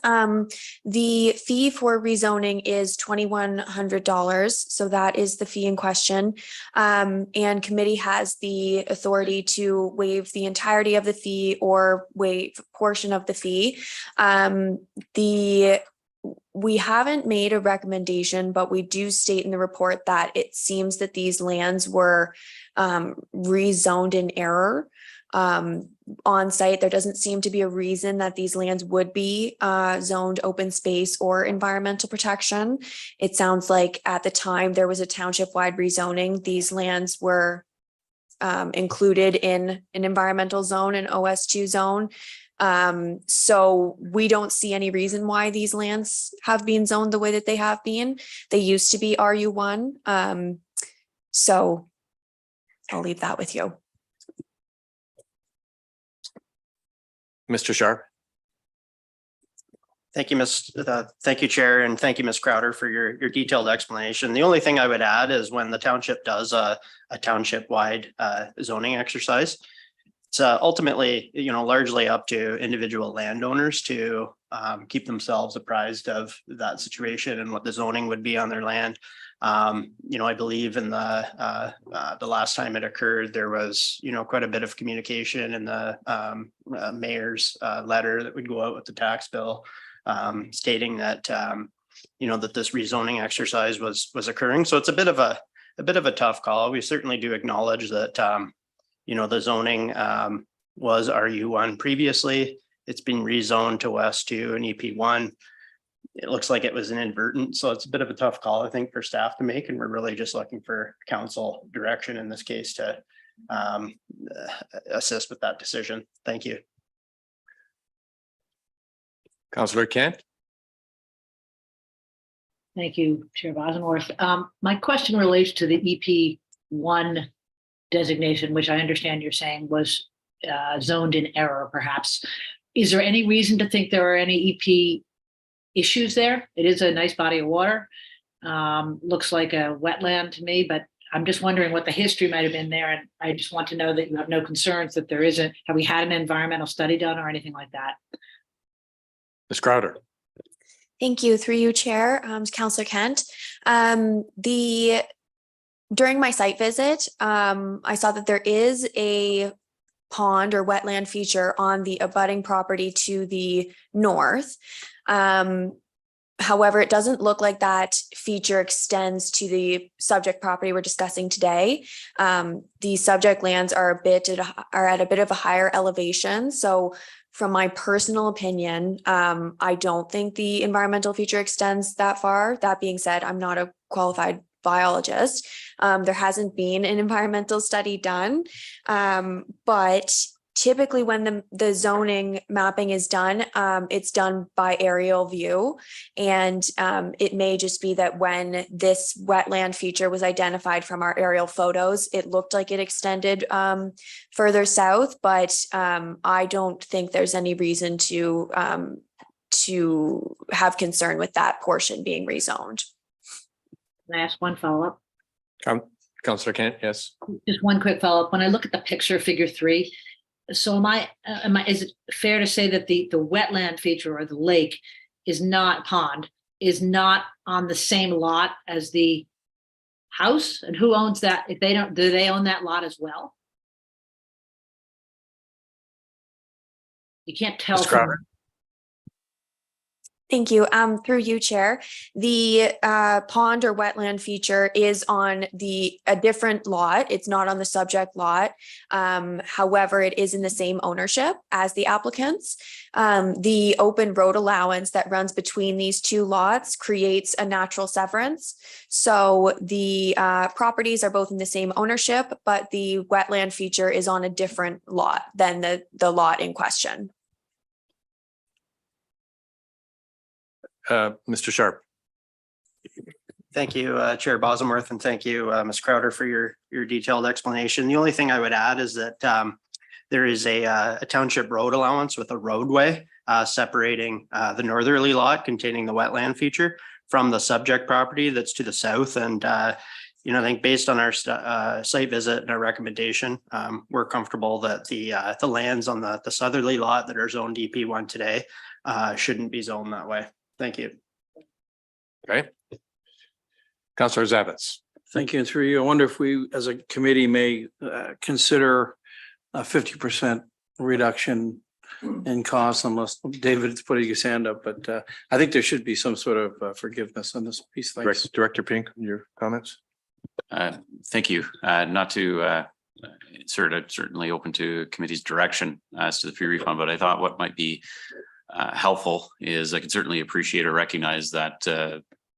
The fee for rezoning is $2,100. So that is the fee in question. And committee has the authority to waive the entirety of the fee or waive a portion of the fee. We haven't made a recommendation, but we do state in the report that it seems that these lands were rezoned in error on site. There doesn't seem to be a reason that these lands would be zoned open space or environmental protection. It sounds like at the time there was a township-wide rezoning. These lands were included in an environmental zone, an OS2 zone. So we don't see any reason why these lands have been zoned the way that they have been. They used to be RU1. So I'll leave that with you. Mr. Sharp. Thank you, thank you, Chair, and thank you, Ms. Crowder, for your detailed explanation. The only thing I would add is when the township does a township-wide zoning exercise, it's ultimately, largely up to individual landowners to keep themselves apprised of that situation and what the zoning would be on their land. I believe in the last time it occurred, there was, quite a bit of communication in the mayor's letter that would go out with the tax bill, stating that, that this rezoning exercise was occurring. So it's a bit of a tough call. We certainly do acknowledge that, the zoning was RU1 previously. It's been rezoned to S2 and EP1. It looks like it was inadvertent, so it's a bit of a tough call, I think, for staff to make, and we're really just looking for council direction in this case to assist with that decision. Thank you. Councillor Kent. Thank you, Chair Bosenworth. My question relates to the EP1 designation, which I understand you're saying was zoned in error, perhaps. Is there any reason to think there are any EP issues there? It is a nice body of water. Looks like a wetland to me, but I'm just wondering what the history might have been there. And I just want to know that you have no concerns that there isn't. Have we had an environmental study done or anything like that? Ms. Crowder. Thank you. Through you, Chair, Councillor Kent. During my site visit, I saw that there is a pond or wetland feature on the abutting property to the north. However, it doesn't look like that feature extends to the subject property we're discussing today. The subject lands are at a bit of a higher elevation. So from my personal opinion, I don't think the environmental feature extends that far. That being said, I'm not a qualified biologist. There hasn't been an environmental study done, but typically when the zoning mapping is done, it's done by aerial view. And it may just be that when this wetland feature was identified from our aerial photos, it looked like it extended further south, but I don't think there's any reason to have concern with that portion being rezoned. Can I ask one follow-up? Councillor Kent, yes. Just one quick follow-up. When I look at the picture, figure 3, so is it fair to say that the wetland feature or the lake is not is not on the same lot as the house? And who owns that? If they don't, do they own that lot as well? You can't tell. Ms. Crowder. Thank you. Through you, Chair. The pond or wetland feature is on a different lot. It's not on the subject lot. However, it is in the same ownership as the applicants. The open road allowance that runs between these two lots creates a natural severance. So the properties are both in the same ownership, but the wetland feature is on a different lot than the lot in question. Mr. Sharp. Thank you, Chair Bosworth, and thank you, Ms. Crowder, for your detailed explanation. The only thing I would add is that there is a township road allowance with a roadway separating the northerly lot containing the wetland feature from the subject property that's to the south. And I think based on our site visit and our recommendation, we're comfortable that the lands on the southerly lot that are zoned DP1 today shouldn't be zoned that way. Thank you. Okay. Councillor Zavitz. Thank you. And through you, I wonder if we, as a committee, may consider a 50% reduction in costs, unless David's putting his hand up, but I think there should be some sort of forgiveness on this piece. Thanks. Director Pink, your comments? Thank you. Not to certainly open to committee's direction as to the fee refund, but I thought what might be helpful is I can certainly appreciate or recognize that,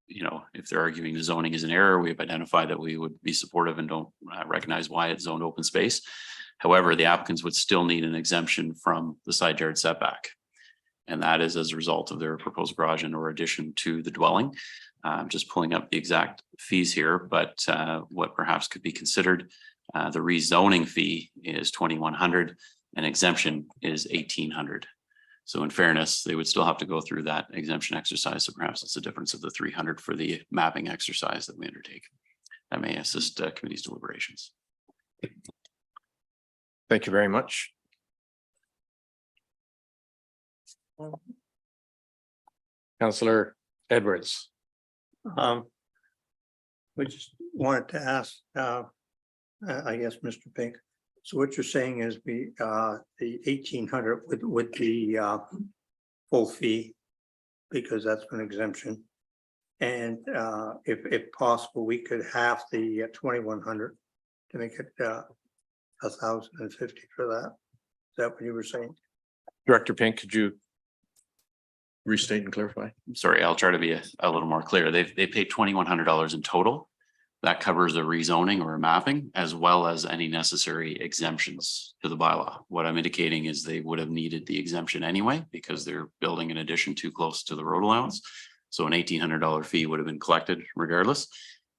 if they're arguing the zoning is an error, we've identified that we would be supportive and don't recognize why it's zoned open space. However, the applicants would still need an exemption from the side yard setback. And that is as a result of their proposed garage and or addition to the dwelling. I'm just pulling up the exact fees here, but what perhaps could be considered, the rezoning fee is $2,100 and exemption is $1,800. So in fairness, they would still have to go through that exemption exercise. So perhaps it's a difference of the $300 for the mapping exercise that we undertake. That may assist committee's deliberations. Thank you very much. Councillor Edwards. We just wanted to ask, I guess, Mr. Pink. So what you're saying is the 1,800 with the full fee, because that's an exemption. And if possible, we could have the 2,100 to make it 1,050 for that. Is that what you were saying? Director Pink, could you restate and clarify? Sorry, I'll try to be a little more clear. They paid $2,100 in total. That covers the rezoning or mapping, as well as any necessary exemptions to the bylaw. What I'm indicating is they would have needed the exemption anyway, because they're building an addition too close to the road allowance. So an $1,800 fee would have been collected regardless.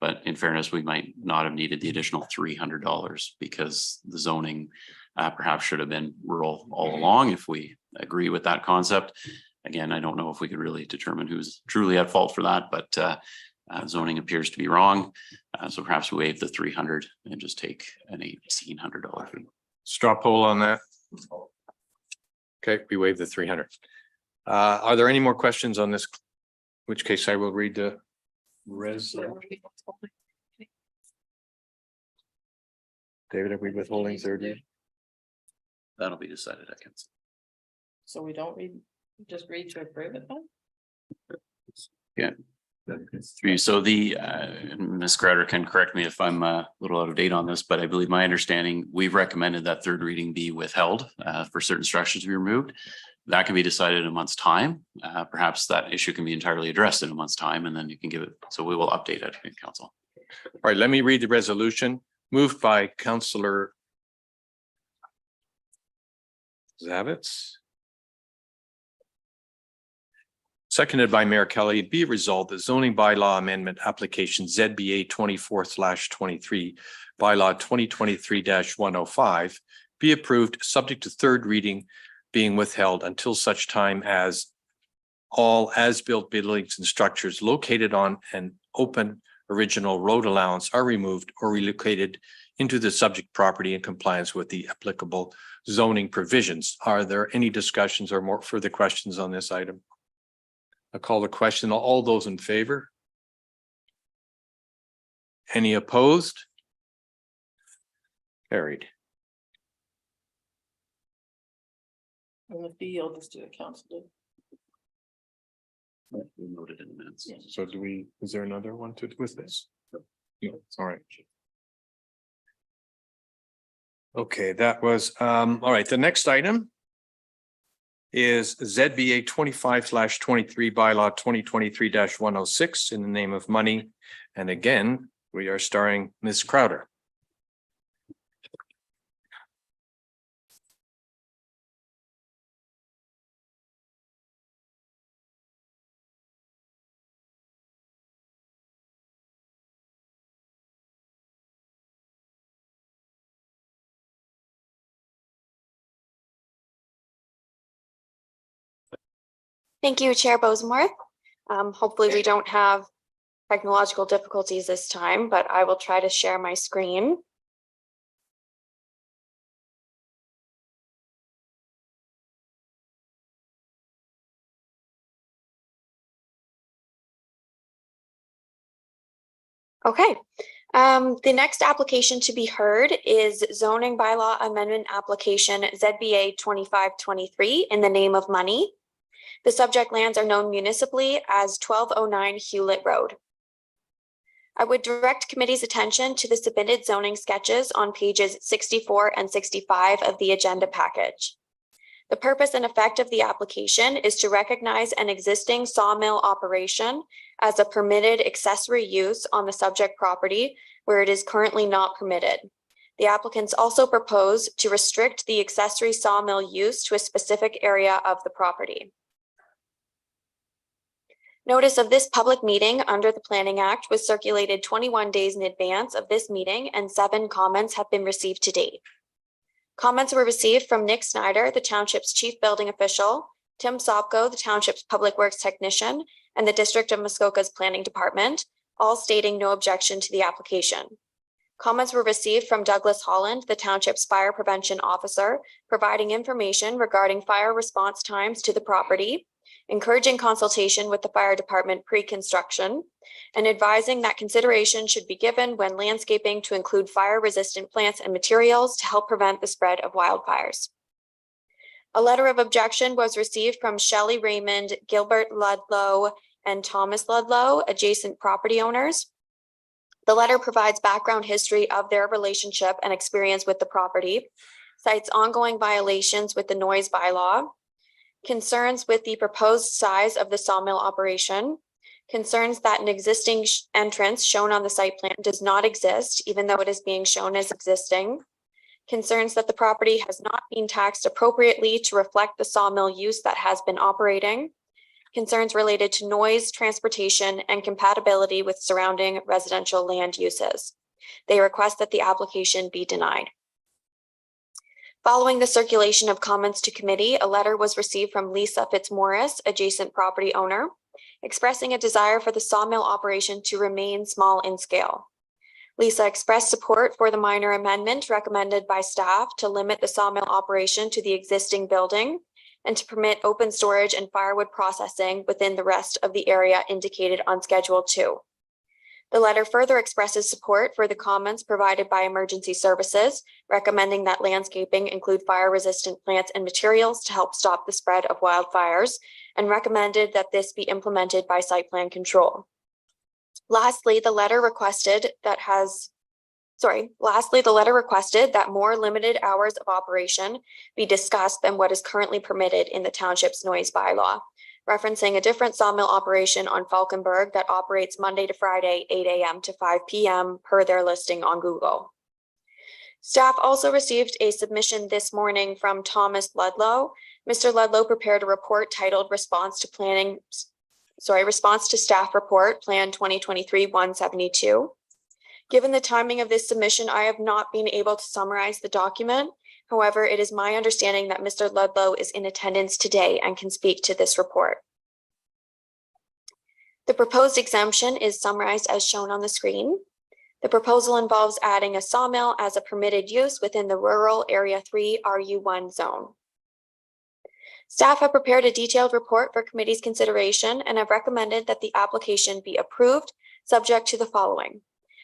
But in fairness, we might not have needed the additional $300 because the zoning perhaps should have been rural all along, if we agree with that concept. Again, I don't know if we could really determine who's truly at fault for that, but zoning appears to be wrong. So perhaps we waive the $300 and just take an $1,800 fee. Straw poll on that. Okay, we waive the 300. Are there any more questions on this? In which case I will read the res. David, are we withholding third? That'll be decided at council. So we don't just read to approve it then? Yeah. So the, Ms. Crowder can correct me if I'm a little out of date on this, but I believe my understanding, we've recommended that third reading be withheld for certain structures to be removed. That can be decided in a month's time. Perhaps that issue can be entirely addressed in a month's time, and then you can give it. So we will update it in council. All right, let me read the resolution moved by Councillor Zavitz. Seconded by Mayor Kelly. Be resolved that zoning bylaw amendment application ZBA 24/23 bylaw 2023-105 be approved subject to third reading being withheld until such time as all as-built buildings and structures located on an open original road allowance are removed or relocated into the subject property in compliance with the applicable zoning provisions. Are there any discussions or more further questions on this item? I call the question. All those in favor? Any opposed? Carried. And the fee, you'll just do a council. We noted in the minutes. Yeah. So is there another one with this? No, all right. Okay, that was, all right, the next item is ZBA 25/23 bylaw 2023-106 in the name of money. And again, we are starring Ms. Crowder. Thank you, Chair Bosemore. Hopefully we don't have technological difficulties this time, but I will try to share my screen. Okay. The next application to be heard is zoning bylaw amendment application ZBA 2523 in the name of money. The subject lands are known municipally as 1209 Hewlett Road. I would direct committee's attention to the submitted zoning sketches on pages 64 and 65 of the agenda package. The purpose and effect of the application is to recognize an existing sawmill operation as a permitted accessory use on the subject property where it is currently not permitted. The applicants also propose to restrict the accessory sawmill use to a specific area of the property. Notice of this public meeting under the Planning Act was circulated 21 days in advance of this meeting, and 7 comments have been received to date. Comments were received from Nick Snyder, the Township's Chief Building Official, Tim Sopko, the Township's Public Works Technician, and the District of Muskoka's Planning Department, all stating no objection to the application. Comments were received from Douglas Holland, the Township's Fire Prevention Officer, providing information regarding fire response times to the property, encouraging consultation with the fire department pre-construction, and advising that consideration should be given when landscaping to include fire-resistant plants and materials to help prevent the spread of wildfires. A letter of objection was received from Shelley Raymond, Gilbert Ludlow, and Thomas Ludlow, adjacent property owners. The letter provides background history of their relationship and experience with the property, cites ongoing violations with the noise bylaw, concerns with the proposed size of the sawmill operation, concerns that an existing entrance shown on the site plan does not exist, even though it is being shown as existing, concerns that the property has not been taxed appropriately to reflect the sawmill use that has been operating, concerns related to noise, transportation, and compatibility with surrounding residential land uses. They request that the application be denied. Following the circulation of comments to committee, a letter was received from Lisa Fitzmaurice, adjacent property owner, expressing a desire for the sawmill operation to remain small in scale. Lisa expressed support for the minor amendment recommended by staff to limit the sawmill operation to the existing building and to permit open storage and firewood processing within the rest of the area indicated on Schedule 2. The letter further expresses support for the comments provided by emergency services, recommending that landscaping include fire-resistant plants and materials to help stop the spread of wildfires, and recommended that this be implemented by site plan control. Lastly, the letter requested that more limited hours of operation be discussed than what is currently permitted in the township's noise bylaw, referencing a different sawmill operation on Falkenberg that operates Monday to Friday, 8 a.m. to 5 p.m. per their listing on Google. Staff also received a submission this morning from Thomas Ludlow. Mr. Ludlow prepared a report titled Response to Staff Report, Plan 2023-172. Given the timing of this submission, I have not been able to summarize the document. However, it is my understanding that Mr. Ludlow is in attendance today and can speak to this report. The proposed exemption is summarized as shown on the screen. The proposal involves adding a sawmill as a permitted use within the rural Area 3 RU1 zone. Staff have prepared a detailed report for committee's consideration and have recommended that the application be approved, subject to the following: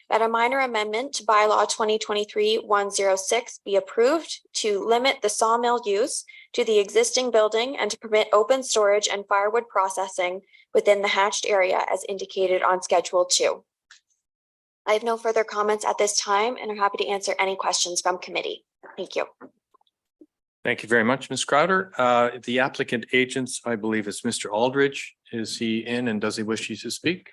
that a minor amendment to bylaw 2023-106 be approved to limit the sawmill use to the existing building and to permit open storage and firewood processing within the hatched area as indicated on Schedule 2. I have no further comments at this time and I'm happy to answer any questions from committee. Thank you. Thank you very much, Ms. Crowder. The applicant agents, I believe, is Mr. Aldridge. Is he in and does he wish you to speak?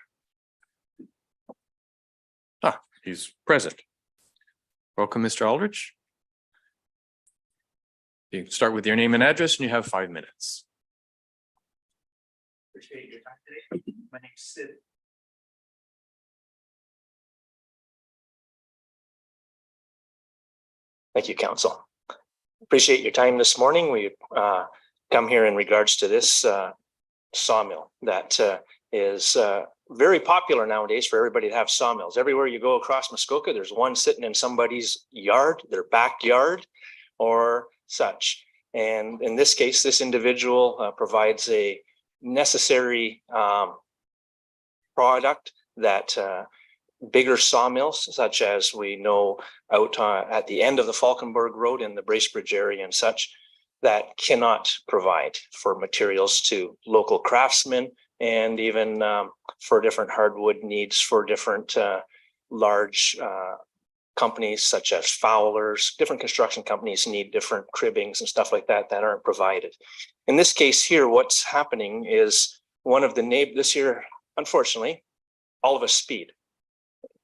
He's present. Welcome, Mr. Aldridge. You can start with your name and address and you have 5 minutes. Appreciate your time today. My name's Sid. Thank you, Council. Appreciate your time this morning. We come here in regards to this sawmill that is very popular nowadays for everybody to have sawmills. Everywhere you go across Muskoka, there's one sitting in somebody's yard, their backyard or such. And in this case, this individual provides a necessary product that bigger sawmills, such as we know out at the end of the Falkenberg Road in the Bracebridge area and such, that cannot provide for materials to local craftsmen and even for different hardwood needs for different large companies such as Fowler's. Different construction companies need different cribbings and stuff like that that aren't provided. In this case here, what's happening is one of the neighbors this year, unfortunately, all of us speed.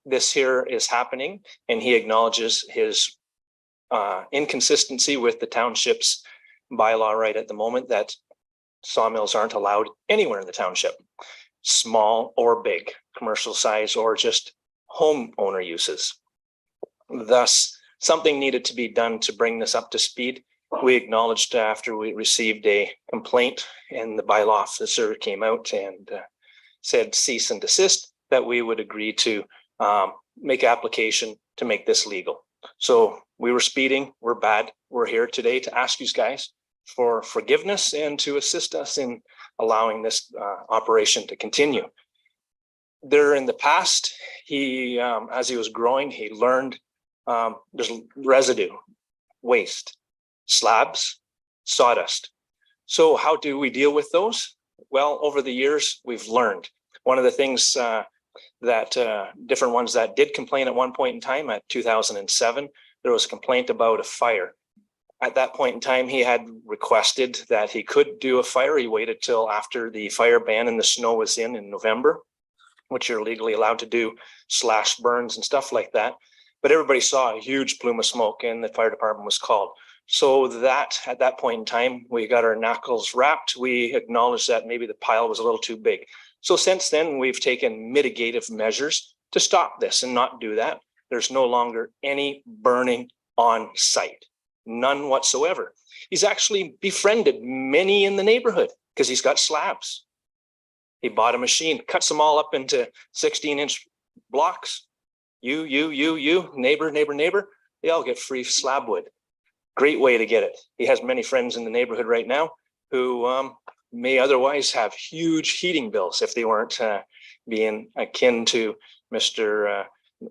This here is happening, and he acknowledges his inconsistency with the township's bylaw right at the moment that sawmills aren't allowed anywhere in the township, small or big, commercial size or just homeowner uses. Thus, something needed to be done to bring this up to speed. We acknowledged after we received a complaint and the bylaw officer came out and said cease and desist, that we would agree to make application to make this legal. So we were speeding, we're bad. We're here today to ask you guys for forgiveness and to assist us in allowing this operation to continue. There in the past, he, as he was growing, he learned there's residue, waste, slabs, sawdust. So how do we deal with those? Well, over the years, we've learned. One of the things that different ones that did complain at one point in time at 2007, there was a complaint about a fire. At that point in time, he had requested that he could do a fire. He waited till after the fire ban and the snow was in November, which you're legally allowed to do slash burns and stuff like that. But everybody saw a huge plume of smoke and the fire department was called. So that at that point in time, we got our knuckles wrapped. We acknowledged that maybe the pile was a little too big. So since then, we've taken mitigative measures to stop this and not do that. There's no longer any burning on site, none whatsoever. He's actually befriended many in the neighborhood because he's got slabs. He bought a machine, cuts them all up into 16-inch blocks. You, neighbor, they all get free slab wood. Great way to get it. He has many friends in the neighborhood right now who may otherwise have huge heating bills if they weren't being akin to Mr.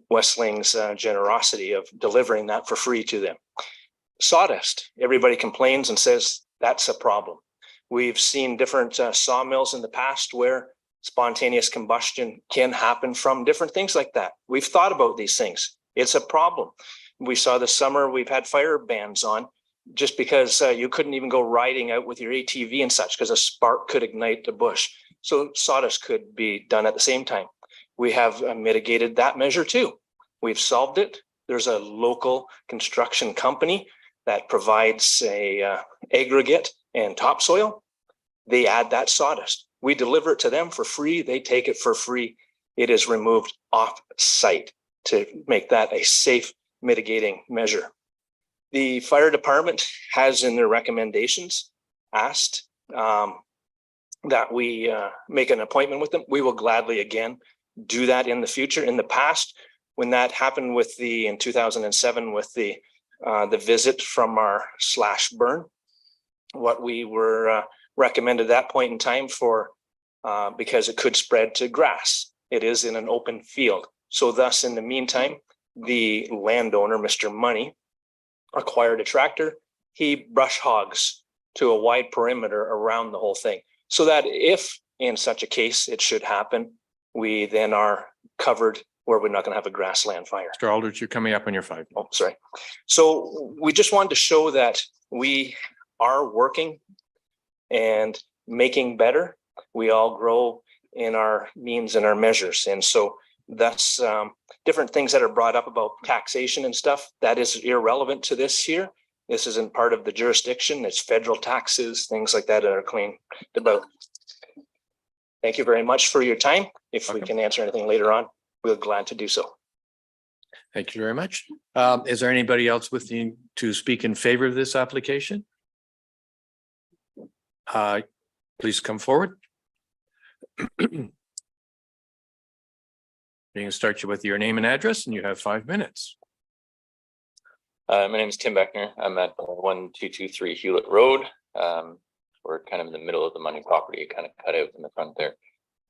Westling's generosity of delivering that for free to them. Sawdust, everybody complains and says that's a problem. We've seen different sawmills in the past where spontaneous combustion can happen from different things like that. We've thought about these things. It's a problem. We saw this summer, we've had fire bans on just because you couldn't even go riding out with your ATV and such because a spark could ignite the bush. So sawdust could be done at the same time. We have mitigated that measure too. We've solved it. There's a local construction company that provides a aggregate and topsoil. They add that sawdust. We deliver it to them for free. They take it for free. It is removed off site to make that a safe mitigating measure. The fire department has in their recommendations asked that we make an appointment with them. We will gladly again do that in the future. In the past, when that happened with in 2007 with the visit from our slash burn, what we were recommended at that point in time for, because it could spread to grass. It is in an open field. So thus, in the meantime, the landowner, Mr. Money, acquired a tractor. He brush hogs to a wide perimeter around the whole thing, so that if in such a case it should happen, we then are covered where we're not going to have a grassland fire. Mr. Aldrich, you're coming up on your 5 minutes. Oh, sorry. So we just wanted to show that we are working and making better. We all grow in our means and our measures. And so that's different things that are brought up about taxation and stuff. That is irrelevant to this here. This isn't part of the jurisdiction. It's federal taxes, things like that are clean about. Thank you very much for your time. If we can answer anything later on, we're glad to do so. Thank you very much. Is there anybody else wishing to speak in favor of this application? Please come forward. You can start with your name and address, and you have 5 minutes. My name is Tim Beckner. I'm at 1223 Hewlett Road. We're kind of in the middle of the Money property, kind of cut out in the front there.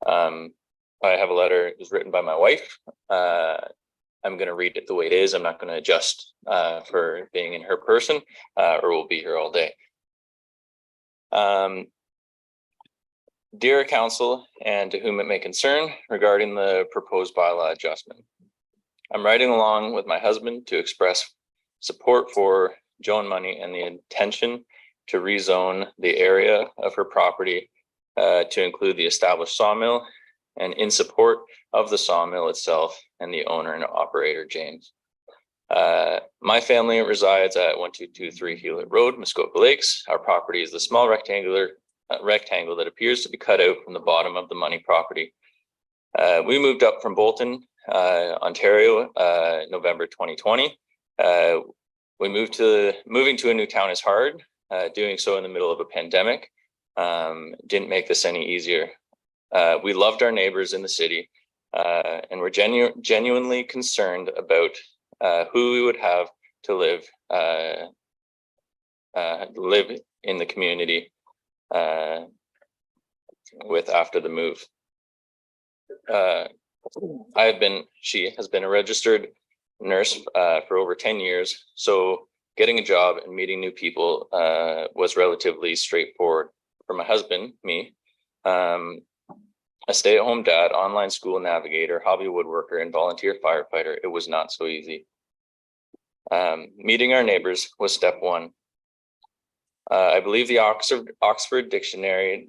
I have a letter. It was written by my wife. I'm going to read it the way it is. I'm not going to adjust for being in her person, or we'll be here all day. Dear Council, and to whom it may concern, regarding the proposed bylaw adjustment. I'm writing along with my husband to express support for Joan Money and the intention to rezone the area of her property to include the established sawmill, and in support of the sawmill itself and the owner and operator, James. My family resides at 1223 Hewlett Road, Muskoka Lakes. Our property is the small rectangle that appears to be cut out from the bottom of the Money property. We moved up from Bolton, Ontario, November 2020. Moving to a new town is hard. Doing so in the middle of a pandemic didn't make this any easier. We loved our neighbors in the city, and we're genuinely concerned about who we would have to live in the community with after the move. She has been a registered nurse for over 10 years, so getting a job and meeting new people was relatively straightforward. For my husband, me, a stay-at-home dad, online school navigator, hobby woodworker, and volunteer firefighter, it was not so easy. Meeting our neighbors was step one. I believe the Oxford Dictionary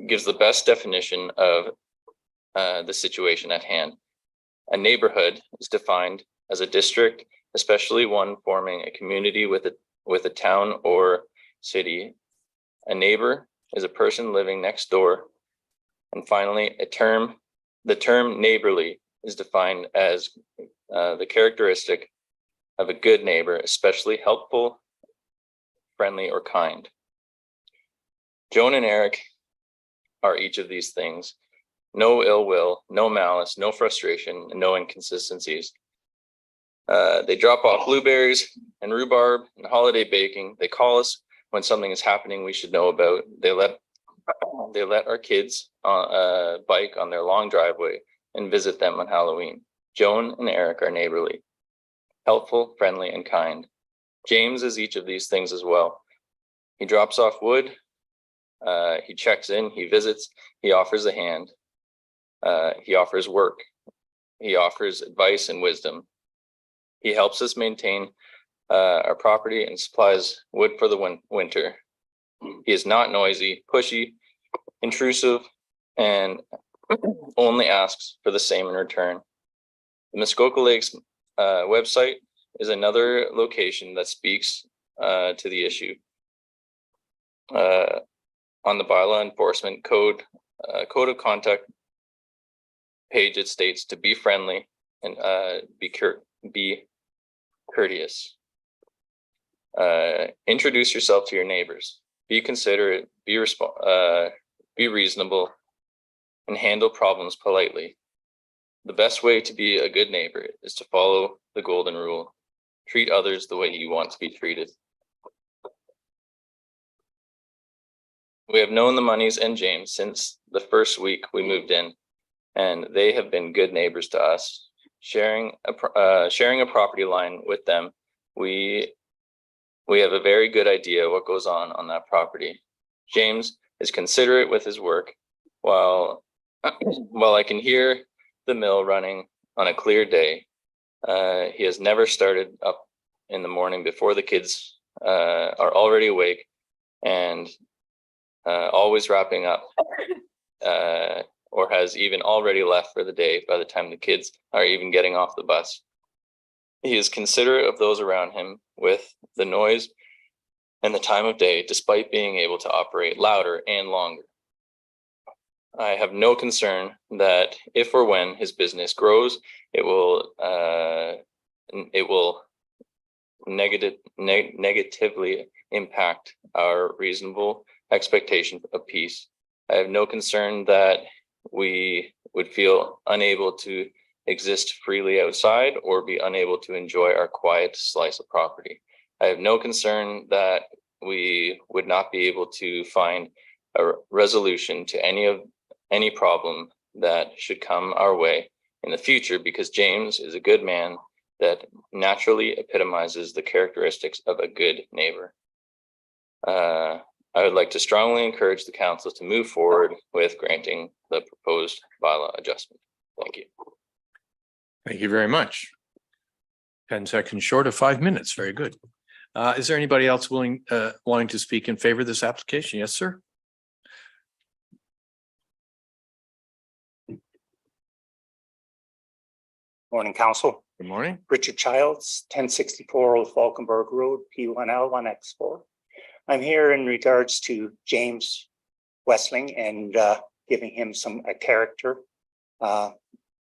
gives the best definition of the situation at hand. A neighborhood is defined as a district, especially one forming a community with a town or city. A neighbor is a person living next door. And finally, the term neighborly is defined as the characteristic of a good neighbor, especially helpful, friendly, or kind. Joan and Eric are each of these things. No ill will, no malice, no frustration, and no inconsistencies. They drop off blueberries and rhubarb and holiday baking. They call us when something is happening we should know about. They let our kids bike on their long driveway and visit them on Halloween. Joan and Eric are neighborly, helpful, friendly, and kind. James is each of these things as well. He drops off wood, he checks in, he visits, he offers a hand, he offers work, he offers advice and wisdom. He helps us maintain our property and supplies wood for the winter. He is not noisy, pushy, intrusive, and only asks for the same in return. The Muskoka Lakes website is another location that speaks to the issue. On the bylaw enforcement code of conduct page, it states to be friendly and be courteous. Introduce yourself to your neighbors. Be considerate. Be reasonable, and handle problems politely. The best way to be a good neighbor is to follow the golden rule. Treat others the way you want to be treated. We have known the Moneys and James since the first week we moved in, and they have been good neighbors to us. Sharing a property line with them, we have a very good idea what goes on that property. James is considerate with his work, while I can hear the mill running on a clear day. He has never started up in the morning before the kids are already awake, and always wrapping up, or has even already left for the day by the time the kids are even getting off the bus. He is considerate of those around him with the noise and the time of day, despite being able to operate louder and longer. I have no concern that if or when his business grows, it will negatively impact our reasonable expectation of peace. I have no concern that we would feel unable to exist freely outside or be unable to enjoy our quiet slice of property. I have no concern that we would not be able to find a resolution to any problem that should come our way in the future, because James is a good man that naturally epitomizes the characteristics of a good neighbor. I would like to strongly encourage the council to move forward with granting the proposed bylaw adjustment. Thank you. Thank you very much. 10 seconds short of 5 minutes. Very good. Is there anybody else wanting to speak in favor of this application? Yes, sir. Morning, Council. Good morning. Richard Childs, 1064 Old Falkenberg Road, P1L 1X4. I'm here in regards to James Westling and giving him some character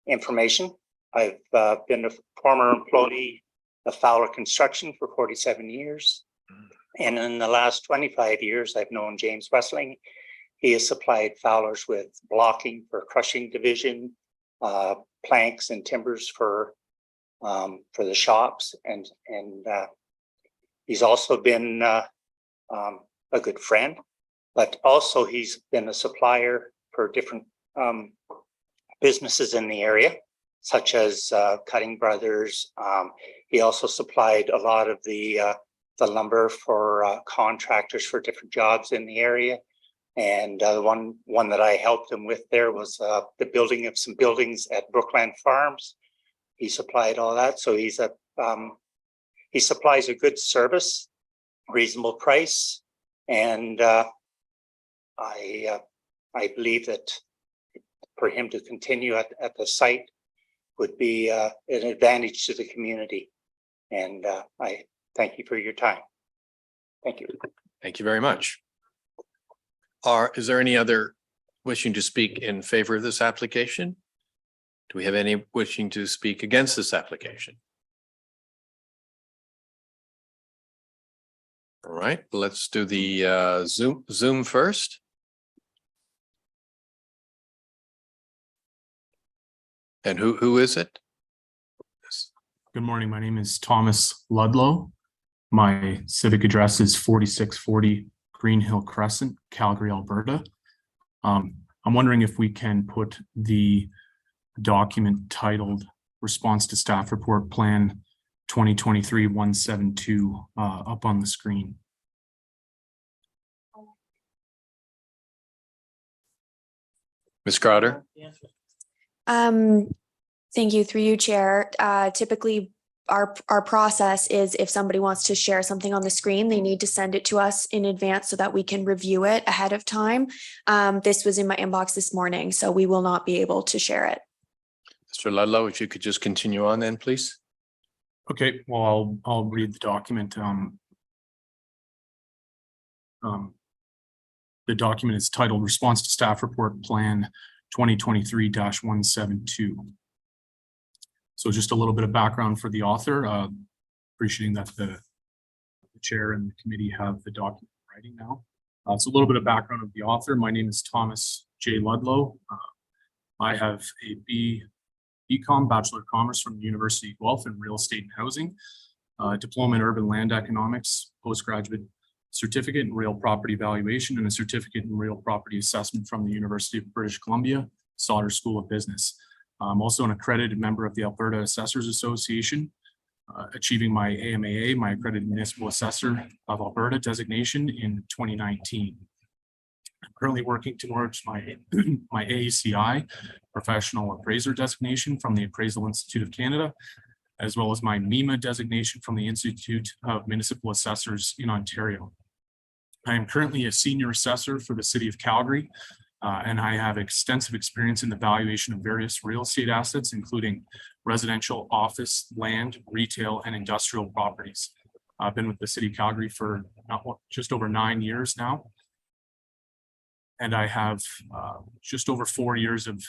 information. I've been a former employee of Fowler Construction for 47 years. And in the last 25 years, I've known James Westling. He has supplied Fowler's with blocking for crushing division, planks and timbers for the shops, and he's also been a good friend, but also he's been a supplier for different businesses in the area, such as Cutting Brothers. He also supplied a lot of the lumber for contractors for different jobs in the area. And one that I helped him with there was the building of some buildings at Brookland Farms. He supplied all that, so he supplies a good service, reasonable price, and I believe that for him to continue at the site would be an advantage to the community. And I thank you for your time. Thank you. Thank you very much. Is there any other wishing to speak in favor of this application? Do we have any wishing to speak against this application? All right, let's do the Zoom first. And who is it? Good morning. My name is Thomas Ludlow. My civic address is 4640 Green Hill Crescent, Calgary, Alberta. I'm wondering if we can put the document titled Response to Staff Report Plan 2023-172 up on the screen. Ms. Crowder? Thank you, through you, Chair. Typically, our process is if somebody wants to share something on the screen, they need to send it to us in advance so that we can review it ahead of time. This was in my inbox this morning, so we will not be able to share it. Mr. Ludlow, if you could just continue on then, please. Okay, well, I'll read the document. The document is titled Response to Staff Report Plan 2023-172. So just a little bit of background for the author, appreciating that the chair and the committee have the document in writing now. So a little bit of background of the author. My name is Thomas J. Ludlow. I have a BCom, Bachelor of Commerce from the University of Guelph in Real Estate and Housing, Diploma in Urban Land Economics, postgraduate certificate in Real Property Valuation, and a certificate in Real Property Assessment from the University of British Columbia, Sauder School of Business. I'm also an accredited member of the Alberta Assessors Association, achieving my AMAA, my Accredited Municipal Assessor of Alberta designation in 2019. I'm currently working towards my AACI, Professional Appraiser designation from the Appraisal Institute of Canada, as well as my MEMA designation from the Institute of Municipal Assessors in Ontario. I am currently a senior assessor for the City of Calgary, and I have extensive experience in the valuation of various real estate assets, including residential, office, land, retail, and industrial properties. I've been with the City of Calgary for just over 9 years now. And I have just over 4 years of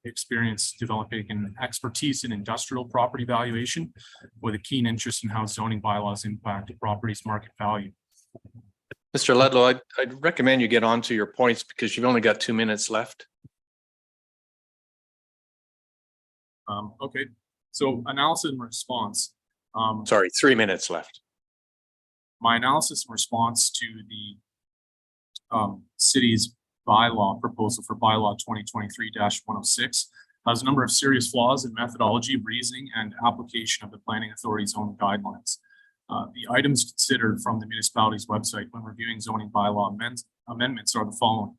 experience developing an expertise in industrial property valuation with a keen interest in how zoning bylaws impact a property's market value. Mr. Ludlow, I'd recommend you get on to your points because you've only got 2 minutes left. Okay, so analysis and response. Sorry, 3 minutes left. My analysis and response to the city's bylaw proposal for bylaw 2023-106 has a number of serious flaws in methodology, reasoning, and application of the planning authority's own guidelines. The items considered from the municipality's website when reviewing zoning bylaw amendments are the following: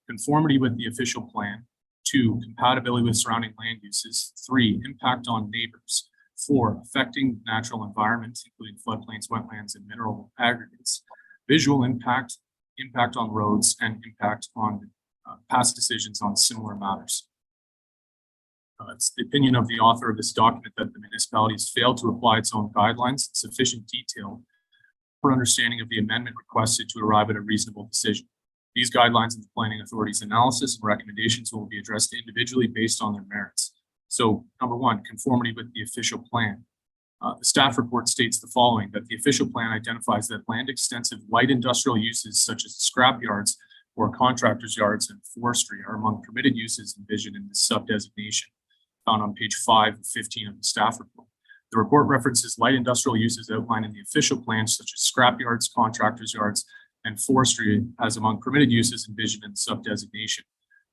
conformity with the official plan; 2, compatibility with surrounding land uses; 3, impact on neighbors; 4, affecting natural environment, including floodplains, wetlands, and mineral aggregates; visual impact, impact on roads, and impact on past decisions on similar matters. It's the opinion of the author of this document that the municipality has failed to apply its own guidelines in sufficient detail for understanding of the amendment requested to arrive at a reasonable decision. These guidelines and the planning authority's analysis and recommendations will be addressed individually based on their merits. So, number 1, conformity with the official plan. The staff report states the following: that the official plan identifies that land-extensive light industrial uses such as scrap yards or contractors' yards and forestry are among permitted uses envisioned in this sub-designation, found on page 5 of 15 of the staff report. The report references light industrial uses outlined in the official plan, such as scrap yards, contractors' yards, and forestry as among permitted uses envisioned in the sub-designation.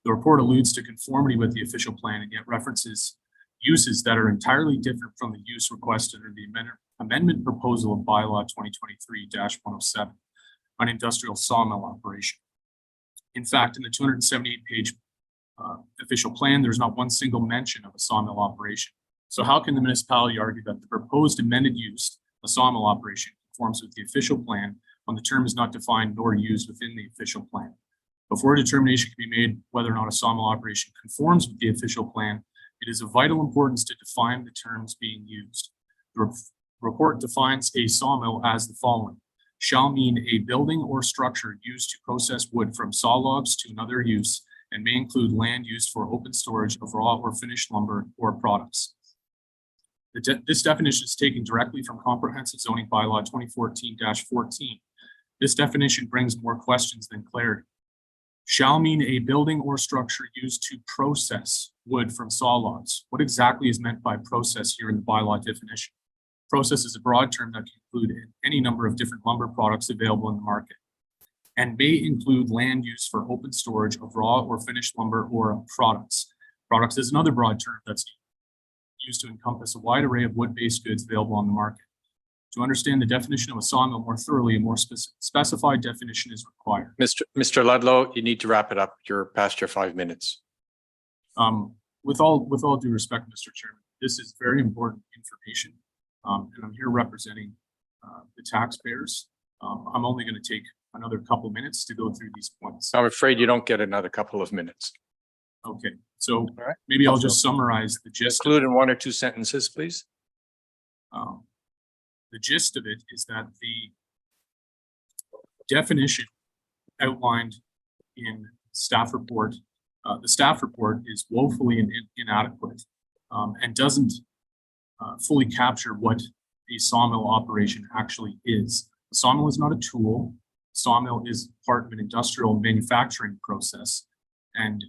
The report alludes to conformity with the official plan and yet references uses that are entirely different from the use requested under the amendment proposal of bylaw 2023-107, an industrial sawmill operation. In fact, in the 278-page official plan, there's not one single mention of a sawmill operation. So how can the municipality argue that the proposed amended use, a sawmill operation, conforms with the official plan when the term is not defined nor used within the official plan? Before a determination can be made whether or not a sawmill operation conforms with the official plan, it is of vital importance to define the terms being used. The report defines a sawmill as the following: shall mean a building or structure used to process wood from saw logs to another use, and may include land used for open storage of raw or finished lumber or products. This definition is taken directly from Comprehensive Zoning Bylaw 2014-14. This definition brings more questions than clarity. Shall mean a building or structure used to process wood from saw logs. What exactly is meant by process here in the bylaw definition? Process is a broad term that can include any number of different lumber products available in the market and may include land use for open storage of raw or finished lumber or products. Products is another broad term that's used to encompass a wide array of wood-based goods available on the market. To understand the definition of a sawmill more thoroughly, a more specified definition is required. Mr. Ludlow, you need to wrap it up. You're past your 5 minutes. With all due respect, Mr. Chairman, this is very important information. And I'm here representing the taxpayers. I'm only going to take another couple minutes to go through these points. I'm afraid you don't get another couple of minutes. Okay, so maybe I'll just summarize the gist. Include in 1 or 2 sentences, please. The gist of it is that the definition outlined in staff report, the staff report is woefully inadequate and doesn't fully capture what a sawmill operation actually is. A sawmill is not a tool. Sawmill is part of an industrial manufacturing process, and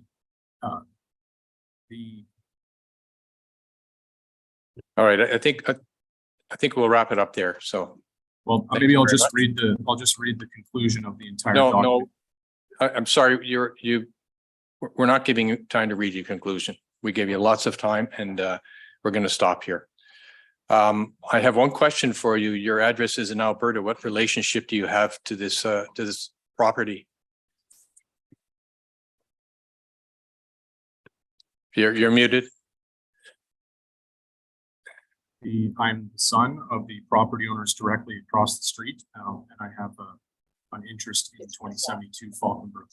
All right, I think we'll wrap it up there. So, well, maybe I'll just read the conclusion of the entire document. I'm sorry, we're not giving you time to read your conclusion. We gave you lots of time, and we're going to stop here. I have one question for you. Your address is in Alberta. What relationship do you have to this property? You're muted. I'm the son of the property owners directly across the street, and I have an interest in 2072 Falkenberg.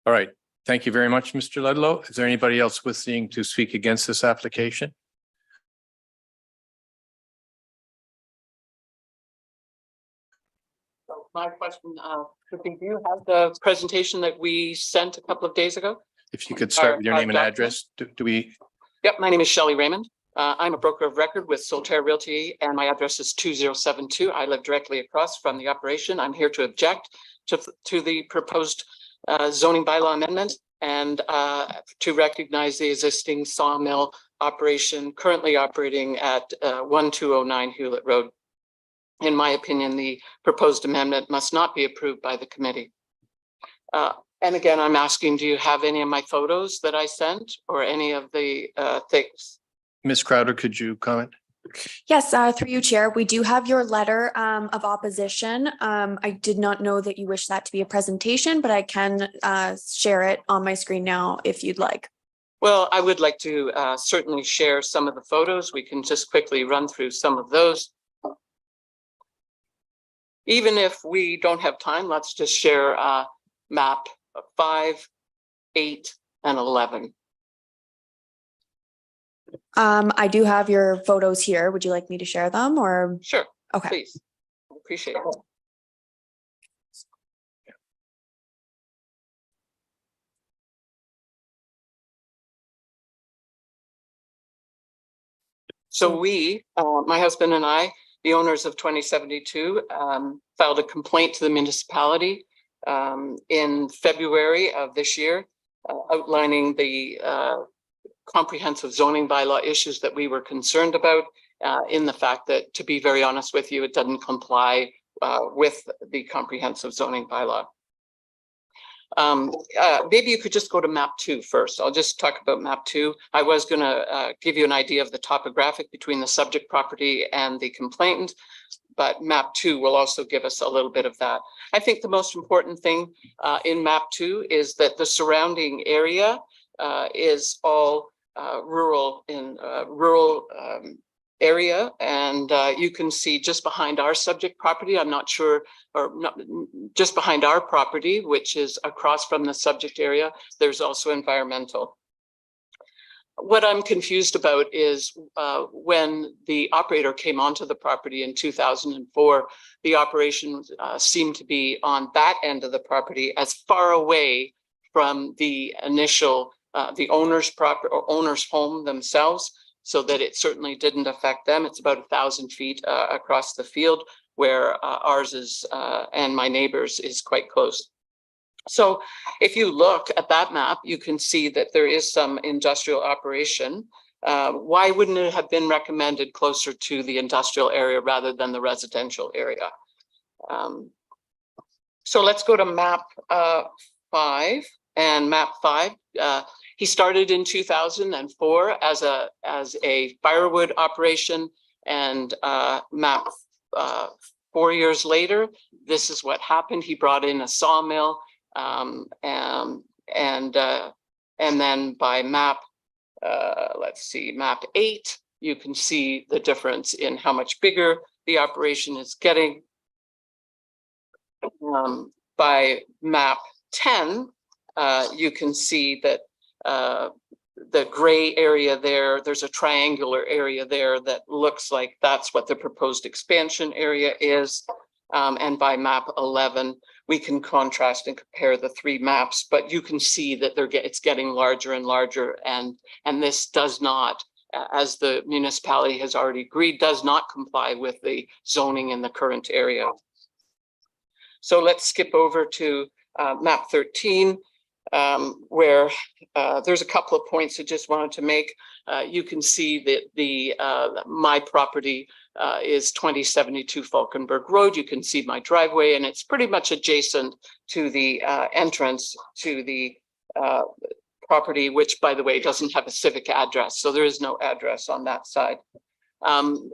All right. Thank you very much, Mr. Ludlow. Is there anybody else wishing to speak against this application? So my question, do you have the presentation that we sent a couple of days ago? If you could start with your name and address, do we? Yep, my name is Shelley Raymond. I'm a broker of record with Soltaire Realty, and my address is 2072. I live directly across from the operation. I'm here to object to the proposed zoning bylaw amendment and to recognize the existing sawmill operation currently operating at 1209 Hewlett Road. In my opinion, the proposed amendment must not be approved by the committee. And again, I'm asking, do you have any of my photos that I sent or any of the things? Ms. Crowder, could you comment? Yes, through you, Chair. We do have your letter of opposition. I did not know that you wish that to be a presentation, but I can share it on my screen now if you'd like. Well, I would like to certainly share some of the photos. We can just quickly run through some of those. Even if we don't have time, let's just share map 5, 8, and 11. I do have your photos here. Would you like me to share them or? Sure. Okay. Please. Appreciate it. So we, my husband and I, the owners of 2072, filed a complaint to the municipality in February of this year, outlining the comprehensive zoning bylaw issues that we were concerned about, in the fact that, to be very honest with you, it doesn't comply with the comprehensive zoning bylaw. Maybe you could just go to map 2 first. I'll just talk about map 2. I was going to give you an idea of the topographic between the subject property and the complainant, but map 2 will also give us a little bit of that. I think the most important thing in map 2 is that the surrounding area is all rural area, and you can see just behind our subject property, I'm not sure, or not, just behind our property, which is across from the subject area, there's also environmental. What I'm confused about is when the operator came onto the property in 2004, the operation seemed to be on that end of the property, as far away from the initial the owner's property or owner's home themselves, so that it certainly didn't affect them. It's about 1,000 feet across the field, where ours is and my neighbor's is quite close. So if you look at that map, you can see that there is some industrial operation. Why wouldn't it have been recommended closer to the industrial area rather than the residential area? So let's go to map 5. And map 5, he started in 2004 as a firewood operation, and map 4 years later, this is what happened. He brought in a sawmill, and then by map, let's see, map 8, you can see the difference in how much bigger the operation is getting. By map 10, you can see that the gray area there's a triangular area there that looks like that's what the proposed expansion area is. And by map 11, we can contrast and compare the 3 maps, but you can see that it's getting larger and larger, and this does not, as the municipality has already agreed, does not comply with the zoning in the current area. So let's skip over to map 13, where there's a couple of points I just wanted to make. You can see that my property is 2072 Falkenberg Road. You can see my driveway, and it's pretty much adjacent to the entrance to the property, which, by the way, doesn't have a civic address. So there is no address on that side.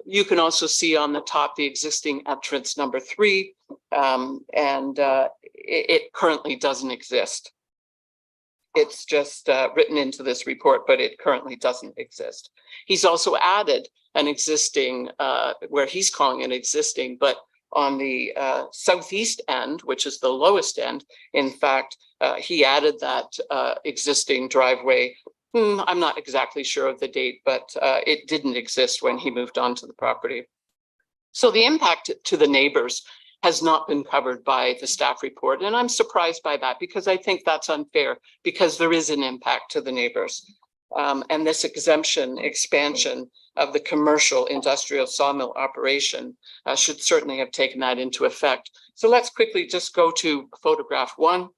You can also see on the top the existing entrance number 3, and it currently doesn't exist. It's just written into this report, but it currently doesn't exist. He's also added an existing, where he's calling it existing, but on the southeast end, which is the lowest end, in fact, he added that existing driveway. I'm not exactly sure of the date, but it didn't exist when he moved onto the property. So the impact to the neighbors has not been covered by the staff report. And I'm surprised by that, because I think that's unfair, because there is an impact to the neighbors. And this exemption expansion of the commercial industrial sawmill operation should certainly have taken that into effect. So let's quickly just go to photograph 1.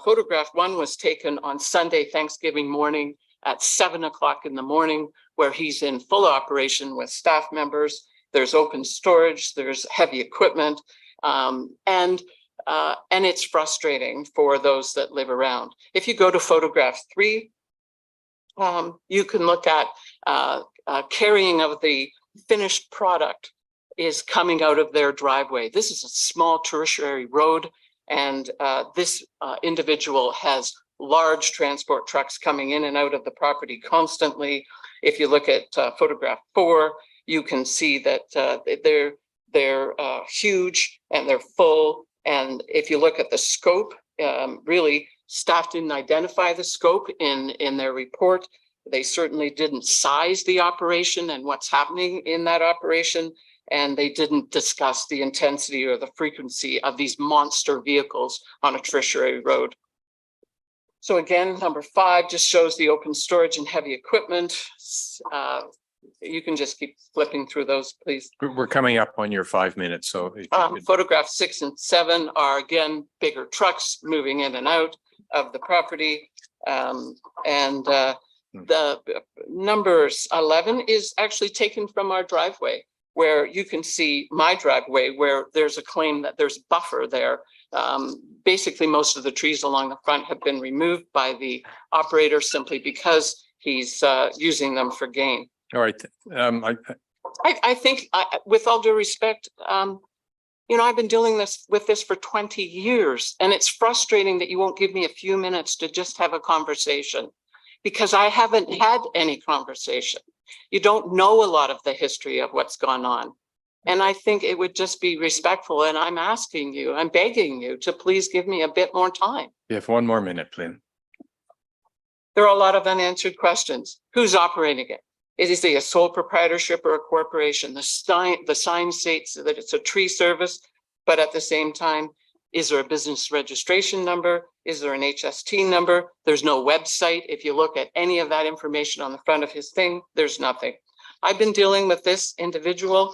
Photograph 1 was taken on Sunday, Thanksgiving morning at 7 o'clock in the morning, where he's in full operation with staff members. There's open storage, there's heavy equipment, and it's frustrating for those that live around. If you go to photograph 3, you can look at carrying of the finished product is coming out of their driveway. This is a small tertiary road, and this individual has large transport trucks coming in and out of the property constantly. If you look at photograph 4, you can see that they're huge and they're full. And if you look at the scope, really, staff didn't identify the scope in their report. They certainly didn't size the operation and what's happening in that operation. And they didn't discuss the intensity or the frequency of these monster vehicles on a tertiary road. So again, number 5 just shows the open storage and heavy equipment. You can just keep flipping through those, please. We're coming up on your 5 minutes, so. If you could... Photographs 6 and 7 are again bigger trucks moving in and out of the property. The numbers 11 is actually taken from our driveway, where you can see my driveway, where there's a claim that there's buffer there. Basically, most of the trees along the front have been removed by the operator simply because he's using them for gain. All right. I think, with all due respect, I've been dealing with this for 20 years, and it's frustrating that you won't give me a few minutes to just have a conversation, because I haven't had any conversation. You don't know a lot of the history of what's gone on. And I think it would just be respectful. And I'm asking you, I'm begging you to please give me a bit more time. You have 1 more minute, please. There are a lot of unanswered questions. Who's operating it? Is it a sole proprietorship or a corporation? The sign states that it's a tree service, but at the same time, is there a business registration number? Is there an HST number? There's no website. If you look at any of that information on the front of his thing, there's nothing. I've been dealing with this individual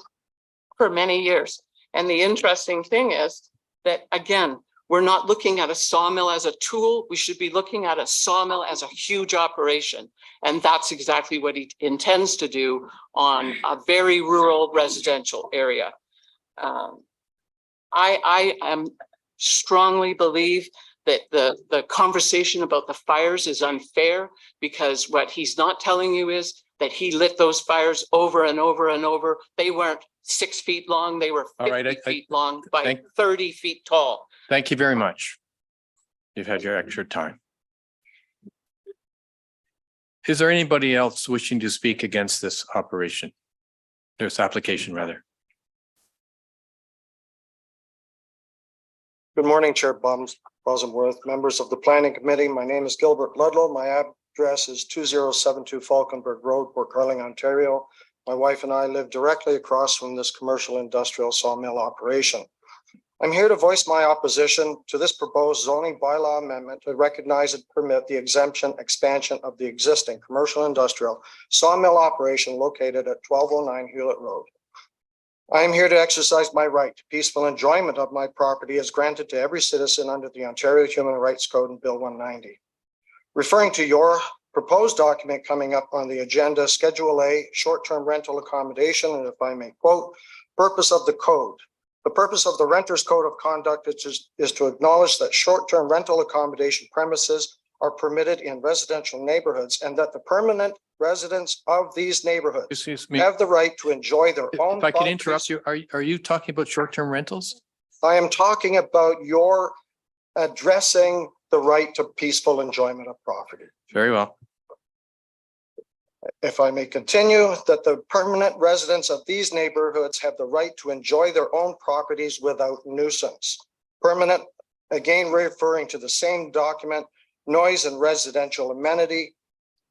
for many years. And the interesting thing is that, again, We're not looking at a sawmill as a tool. We should be looking at a sawmill as a huge operation. And that's exactly what he intends to do on a very rural residential area. I am strongly believe that the conversation about the fires is unfair, because what he's not telling you is that he lit those fires over and over and over. They weren't 6 feet long. They were 50 feet long by 30 feet tall. Thank you very much. You've had your extra time. Is there anybody else wishing to speak against this operation? This application, rather. Good morning, Chair Bosworth, members of the Planning Committee. My name is Gilbert Ludlow. My address is 2072 Falkenberg Road, Port Carling, Ontario. My wife and I live directly across from this commercial industrial sawmill operation. I'm here to voice my opposition to this proposed zoning bylaw amendment to recognize and permit the exemption expansion of the existing commercial industrial sawmill operation located at 1209 Hewlett Road. I am here to exercise my right to peaceful enjoyment of my property as granted to every citizen under the Ontario Human Rights Code and Bill 190. Referring to your proposed document coming up on the agenda, Schedule A, short-term rental accommodation, and if I may quote, purpose of the code. The purpose of the Renters Code of Conduct is to acknowledge that short-term rental accommodation premises are permitted in residential neighborhoods and that the permanent residents of these neighborhoods have the right to enjoy their own. If I could interrupt you, are you talking about short-term rentals? I am talking about your addressing the right to peaceful enjoyment of property. Very well. If I may continue, that the permanent residents of these neighborhoods have the right to enjoy their own properties without nuisance. Permanent, again referring to the same document, noise and residential amenity.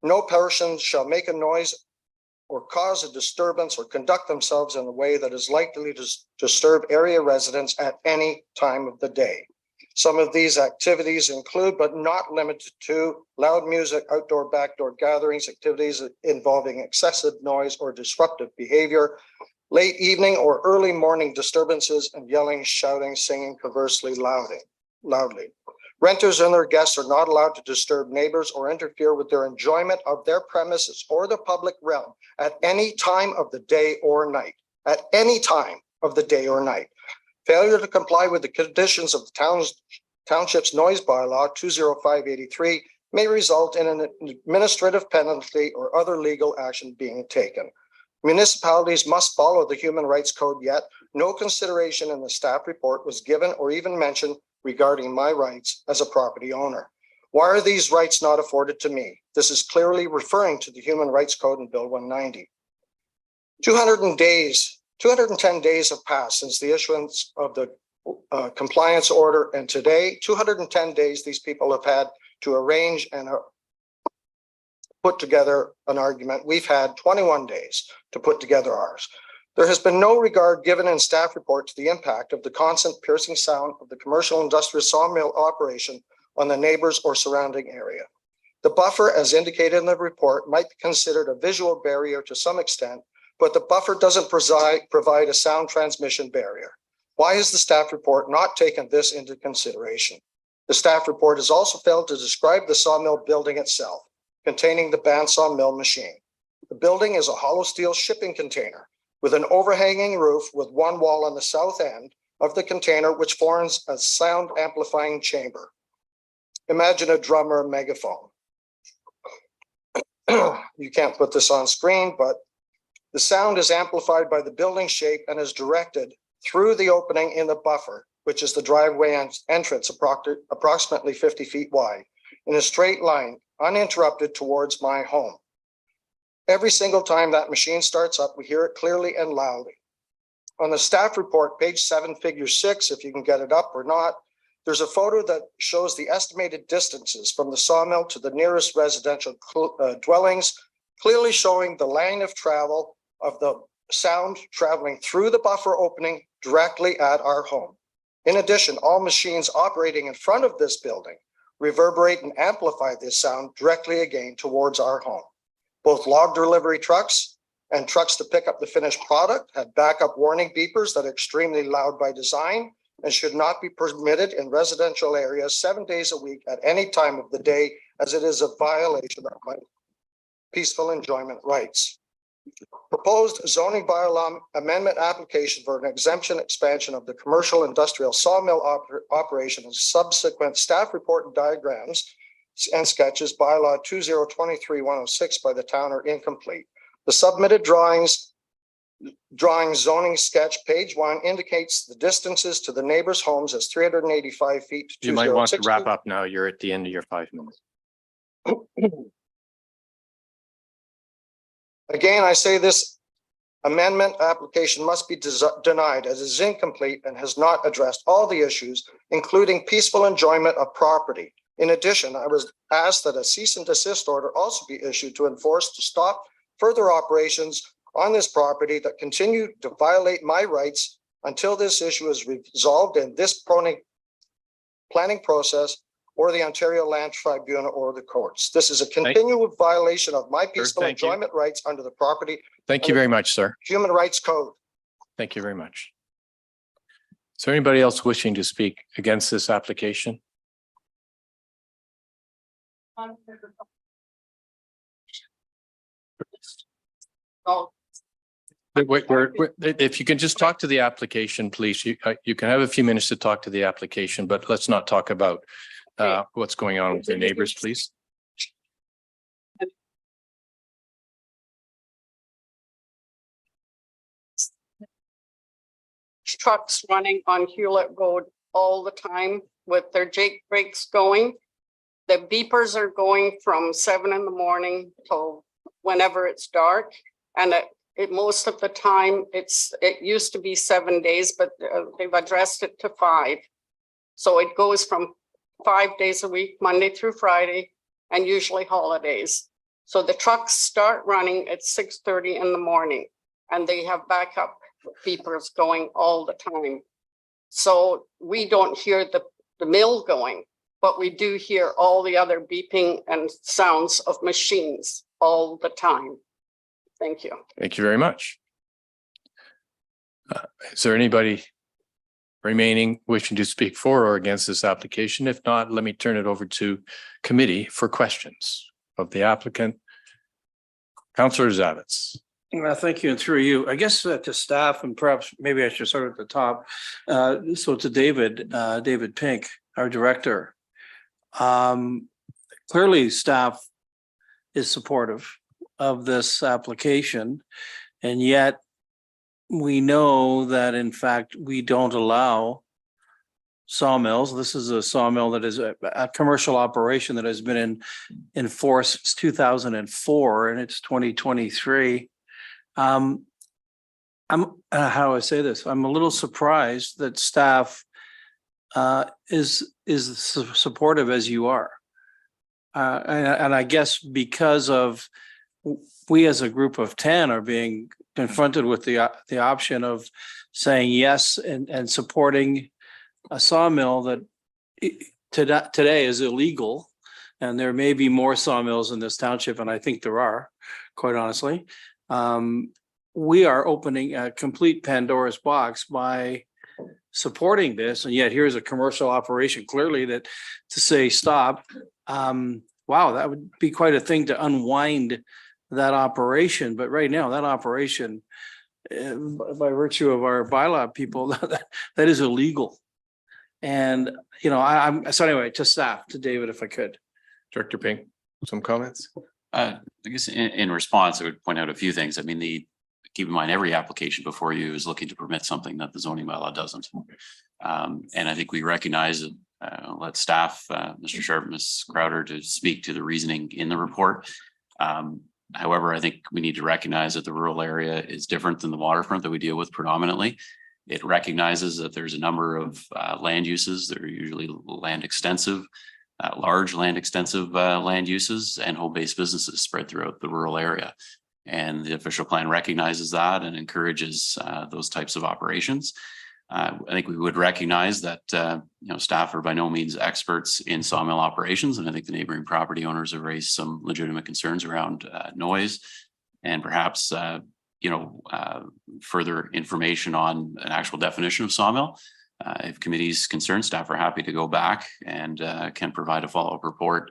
No person shall make a noise or cause a disturbance or conduct themselves in a way that is likely to disturb area residents at any time of the day. Some of these activities include, but not limited to, loud music, outdoor, backdoor gatherings, activities involving excessive noise or disruptive behavior, late evening or early morning disturbances, and yelling, shouting, singing perversely loudly. Renters and their guests are not allowed to disturb neighbors or interfere with their enjoyment of their premises or the public realm at any time of the day or night. At any time of the day or night. Failure to comply with the conditions of the township's noise bylaw 20583 may result in an administrative penalty or other legal action being taken. Municipalities must follow the Human Rights Code, yet no consideration in the staff report was given or even mentioned regarding my rights as a property owner. Why are these rights not afforded to me? This is clearly referring to the Human Rights Code and Bill 190. 210 days have passed since the issuance of the compliance order, and today, 210 days these people have had to arrange and put together an argument. We've had 21 days to put together ours. There has been no regard given in staff report to the impact of the constant piercing sound of the commercial industrial sawmill operation on the neighbors or surrounding area. The buffer, as indicated in the report, might be considered a visual barrier to some extent, but the buffer doesn't provide a sound transmission barrier. Why has the staff report not taken this into consideration? The staff report has also failed to describe the sawmill building itself, containing the bandsaw mill machine. The building is a hollow steel shipping container with an overhanging roof with one wall on the south end of the container, which forms a sound amplifying chamber. Imagine a drum or a megaphone. You can't put this on screen, but the sound is amplified by the building shape and is directed through the opening in the buffer, which is the driveway entrance approximately 50 feet wide, in a straight line, uninterrupted towards my home. Every single time that machine starts up, we hear it clearly and loudly. On the staff report, page 7, figure 6, if you can get it up or not, there's a photo that shows the estimated distances from the sawmill to the nearest residential dwellings, clearly showing the line of travel of the sound traveling through the buffer opening directly at our home. In addition, all machines operating in front of this building reverberate and amplify this sound directly again towards our home. Both log delivery trucks and trucks to pick up the finished product have backup warning beepers that are extremely loud by design, and should not be permitted in residential areas 7 days a week at any time of the day, as it is a violation of my peaceful enjoyment rights. Proposed zoning bylaw amendment application for an exemption expansion of the commercial industrial sawmill operation and subsequent staff report and diagrams and sketches bylaw 2023-106 by the town are incomplete. The submitted drawing zoning sketch page 1 indicates the distances to the neighbors' homes as 385 feet. You might want to wrap up now. You're at the end of your 5 minutes. Again, I say this amendment application must be denied as it is incomplete and has not addressed all the issues, including peaceful enjoyment of property. In addition, I was asked that a cease and desist order also be issued to enforce to stop further operations on this property that continue to violate my rights until this issue is resolved in this planning process or the Ontario Land Tribunal or the courts. This is a continual violation of my peaceful enjoyment rights under the property. Thank you very much, sir. Human Rights Code. Thank you very much. Is there anybody else wishing to speak against this application? If you can just talk to the application, please. You can have a few minutes to talk to the application, but let's not talk about what's going on with your neighbors, please. Trucks running on Hewlett Road all the time with their Jake brakes going. The beepers are going from 7 in the morning till whenever it's dark. And it most of the time it used to be 7 days, but they've addressed it to 5. So it goes from 5 days a week, Monday through Friday, and usually holidays. So the trucks start running at 6:30 in the morning and they have backup beepers going all the time. So we don't hear the mill going, but we do hear all the other beeping and sounds of machines all the time. Thank you. Thank you very much. Is there anybody remaining wishing to speak for or against this application? If not, let me turn it over to committee for questions of the applicant. Councillor Zavitz. Thank you, and through you, I guess to staff, and perhaps maybe I should start at the top. So to David Pink, our director. Clearly, staff is supportive of this application, and yet we know that in fact we don't allow sawmills. This is a sawmill that is a commercial operation that has been in force since 2004, and it's 2023. I'm how do I say this? I'm a little surprised that staff is supportive as you are, and I guess because of we as a group of 10 are being confronted with the option of saying yes and supporting a sawmill that today is illegal, and there may be more sawmills in this township, and I think there are, quite honestly. We are opening a complete Pandora's box by supporting this, and yet here's a commercial operation clearly that to say stop. Wow, that would be quite a thing to unwind that operation. But right now, that operation, by virtue of our bylaw people, that is illegal. And so anyway, to staff, to David, if I could. Director Pink, some comments? I guess in response, I would point out a few things. I mean, keep in mind, every application before you is looking to permit something that the zoning bylaw doesn't. And I think we recognize it. Let staff, Mr. Sharp, Ms. Crowder, to speak to the reasoning in the report. However, I think we need to recognize that the rural area is different than the waterfront that we deal with predominantly. It recognizes that there's a number of land uses that are usually land extensive, large land extensive land uses and home-based businesses spread throughout the rural area. And the official plan recognizes that and encourages those types of operations. I think we would recognize that staff are by no means experts in sawmill operations, and I think the neighboring property owners have raised some legitimate concerns around noise and perhaps further information on an actual definition of sawmill. If committee's concerned, staff are happy to go back and can provide a follow-up report,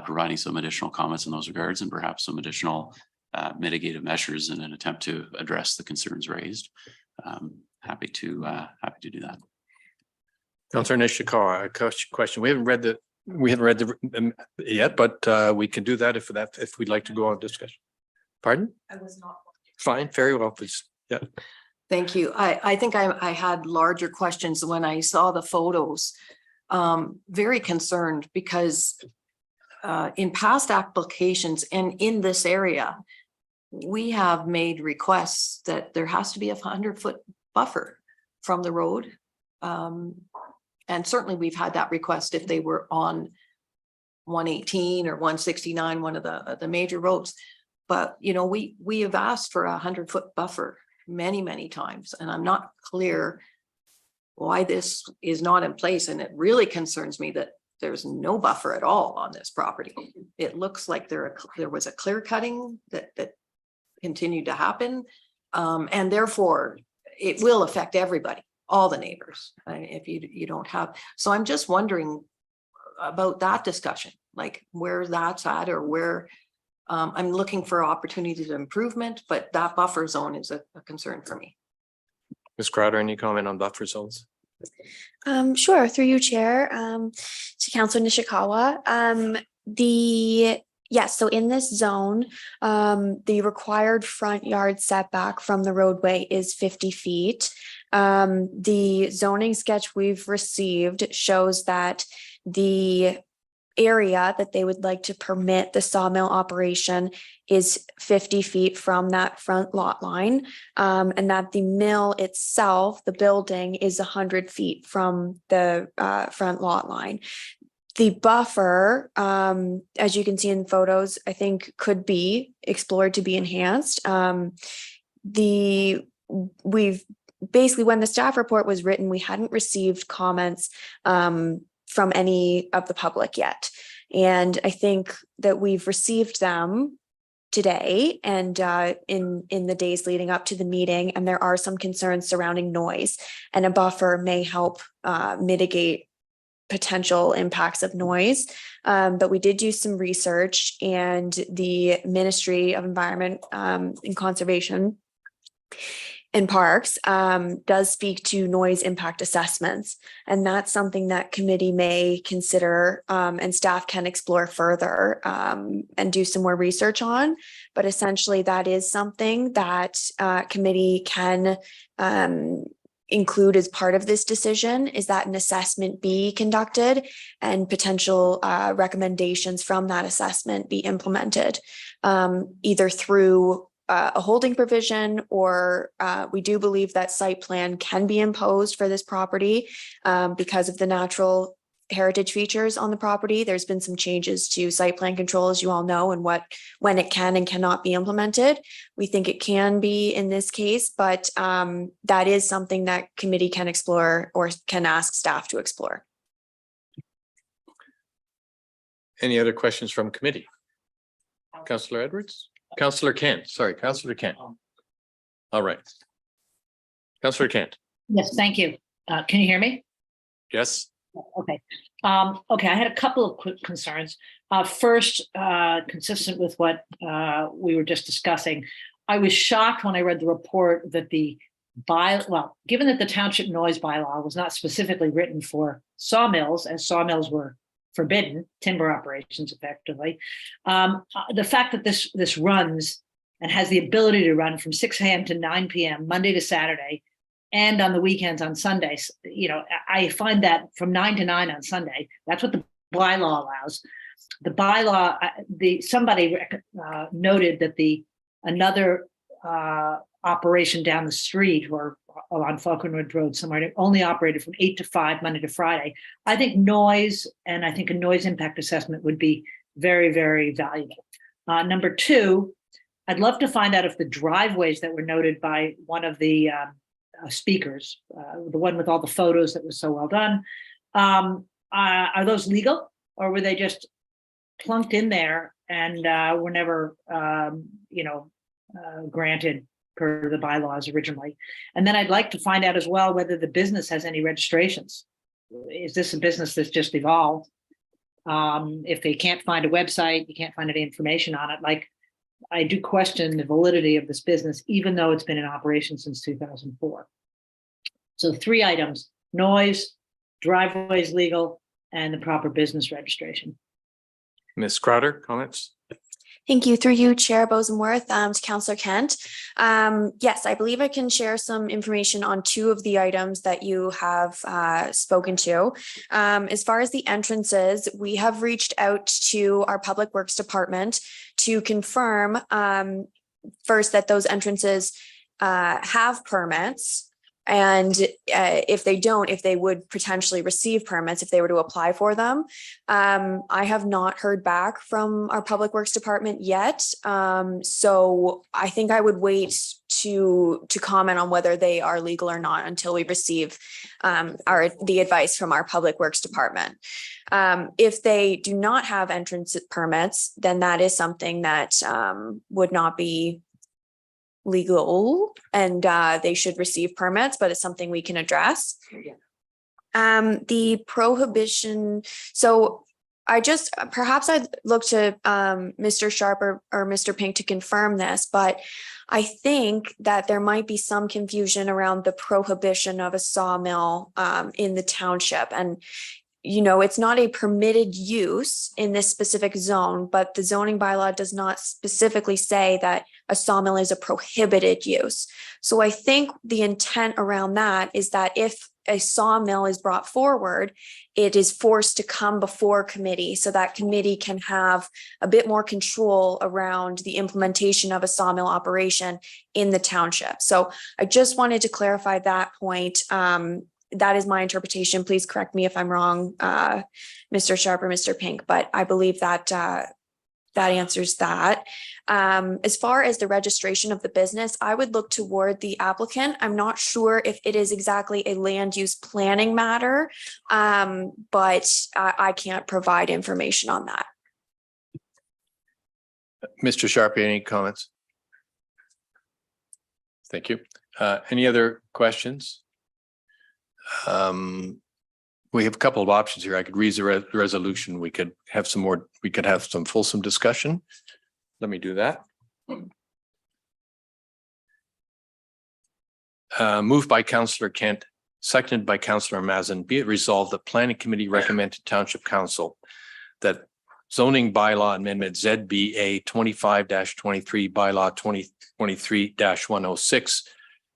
providing some additional comments in those regards and perhaps some additional mitigative measures in an attempt to address the concerns raised. Happy to do that. Councillor Nishikawa, a question. We haven't read the yet, but we can do that if we'd like to go on discussion. Pardon? I was not. Fine, very well, please. Yeah. Thank you. I think I had larger questions when I saw the photos. Very concerned because in past applications and in this area, we have made requests that there has to be 100-foot buffer from the road. And certainly we've had that request if they were on 118 or 169, one of the major roads. But, you know, we have asked for 100-foot buffer many times, and I'm not clear why this is not in place. And it really concerns me that there's no buffer at all on this property. It looks like there was a clear cutting that continued to happen. And therefore it will affect everybody, all the neighbors, if you don't have. So I'm just wondering about that discussion, like where that's at, or where I'm looking for opportunities of improvement, but that buffer zone is a concern for me. Ms. Crowder, any comment on buffer zones? Sure, through you, Chair, to Councilor Nishikawa. Yes, so in this zone, the required front yard setback from the roadway is 50 feet. The zoning sketch we've received shows that the area that they would like to permit the sawmill operation is 50 feet from that front lot line, and that the mill itself, the building, is 100 feet from the front lot line. The buffer, as you can see in photos, I think could be explored to be enhanced. We've basically, when the staff report was written, we hadn't received comments from any of the public yet. And I think that we've received them today and in the days leading up to the meeting, and there are some concerns surrounding noise, and a buffer may help mitigate potential impacts of noise. But we did do some research, and the Ministry of Environment and Conservation and Parks does speak to noise impact assessments. And that's something that committee may consider and staff can explore further and do some more research on. But essentially that is something that committee can include as part of this decision, is that an assessment be conducted and potential recommendations from that assessment be implemented, either through a holding provision, or we do believe that site plan can be imposed for this property because of the natural heritage features on the property. There's been some changes to site plan control, as you all know, and when it can and cannot be implemented. We think it can be in this case, but that is something that committee can explore or can ask staff to explore. Any other questions from committee? Councillor Edwards? Councillor Kent, sorry, Councillor Kent. All right. Councillor Kent. Yes, thank you. Can you hear me? Yes. Okay. Okay, I had a couple of quick concerns. First, consistent with what we were just discussing, I was shocked when I read the report that given that the township noise bylaw was not specifically written for sawmills, as sawmills were forbidden, timber operations effectively, the fact that this runs and has the ability to run from 6 a.m. to 9 p.m. Monday to Saturday, and on the weekends on Sundays, you know, I find that from 9 to 9 on Sunday, that's what the bylaw allows. The bylaw, somebody noted that another operation down the street or on Falconwood Road somewhere only operated from 8 to 5 Monday to Friday. I think noise, and I think a noise impact assessment would be very, very valuable. Number two, I'd love to find out if the driveways that were noted by one of the speakers, the one with all the photos that was so well done, are those legal, or were they just plunked in there and were never, granted per the bylaws originally. And then I'd like to find out as well whether the business has any registrations. Is this a business that's just evolved? If they can't find a website, you can't find any information on it. Like, I do question the validity of this business, even though it's been in operation since 2004. So 3 items: noise, driveways legal, and the proper business registration. Ms. Crowder, comments? Thank you. Through you, Chair Bosenworth, to Councillor Kent. Yes, I believe I can share some information on 2 of the items that you have spoken to. As far as the entrances, we have reached out to our Public Works Department to confirm first that those entrances have permits. And if they don't, if they would potentially receive permits if they were to apply for them. I have not heard back from our Public Works Department yet. So I think I would wait to comment on whether they are legal or not until we receive the advice from our Public Works Department. If they do not have entrance permits, then that is something that would not be legal, and they should receive permits, but it's something we can address. The prohibition, so perhaps I'd look to Mr. Sharp or Mr. Pink to confirm this, but I think that there might be some confusion around the prohibition of a sawmill in the township. And it's not a permitted use in this specific zone, but the zoning bylaw does not specifically say that a sawmill is a prohibited use. So I think the intent around that is that if a sawmill is brought forward, it is forced to come before committee so that committee can have a bit more control around the implementation of a sawmill operation in the township. So I just wanted to clarify that point. That is my interpretation. Please correct me if I'm wrong, Mr. Sharp or Mr. Pink, but I believe that that answers that. As far as the registration of the business, I would look toward the applicant. I'm not sure if it is exactly a land use planning matter, but I can't provide information on that. Mr. Sharp, any comments? Thank you. Any other questions? We have a couple of options here. I could read the resolution. We could have some fulsome discussion. Let me do that. Moved by Councillor Kent, seconded by Councillor Mazin. Be it resolved that Planning Committee recommend to Township Council that zoning bylaw amendment ZBA 25-23 bylaw 2023-106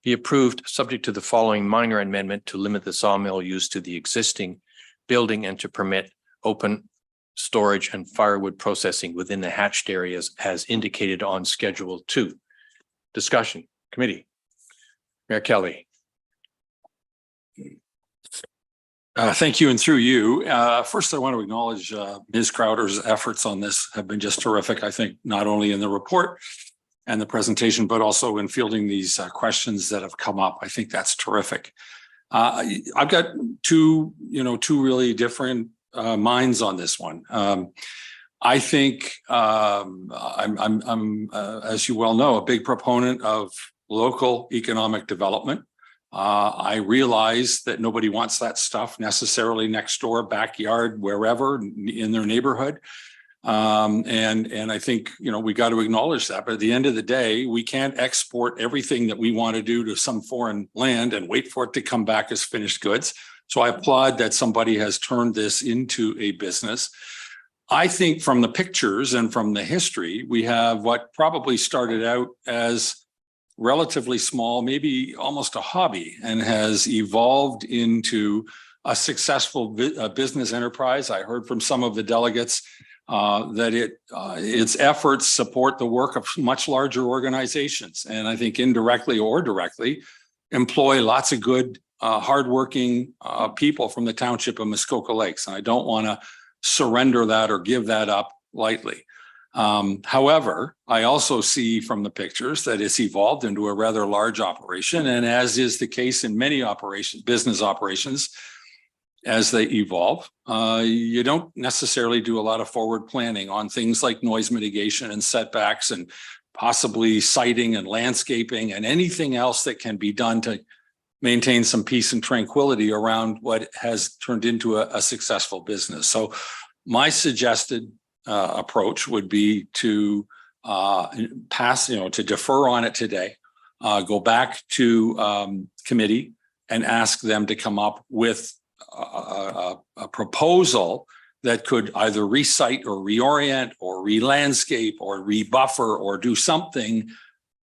be approved, subject to the following minor amendment to limit the sawmill use to the existing building and to permit open storage and firewood processing within the hatched areas as indicated on Schedule 2. Discussion, committee. Mayor Kelly. Thank you, and through you. First, I want to acknowledge Ms. Crowder's efforts on this have been just terrific. I think not only in the report and the presentation, but also in fielding these questions that have come up. I think that's terrific. I've got two really different minds on this one. I think I'm, as you well know, a big proponent of local economic development. I realize that nobody wants that stuff necessarily next door, backyard, wherever in their neighborhood. And I think, we got to acknowledge that. But at the end of the day, we can't export everything that we want to do to some foreign land and wait for it to come back as finished goods. So I applaud that somebody has turned this into a business. I think from the pictures and from the history, we have what probably started out as relatively small, maybe almost a hobby, and has evolved into a successful business enterprise. I heard from some of the delegates that its efforts support the work of much larger organizations, and I think indirectly or directly employ lots of good, hardworking people from the township of Muskoka Lakes. And I don't want to surrender that or give that up lightly. However, I also see from the pictures that it's evolved into a rather large operation, and as is the case in many business operations, as they evolve, you don't necessarily do a lot of forward planning on things like noise mitigation and setbacks and possibly siting and landscaping and anything else that can be done to maintain some peace and tranquility around what has turned into a successful business. So my suggested approach would be to pass, to defer on it today, go back to committee and ask them to come up with a proposal that could either recite or reorient or re-landscape or rebuffer or do something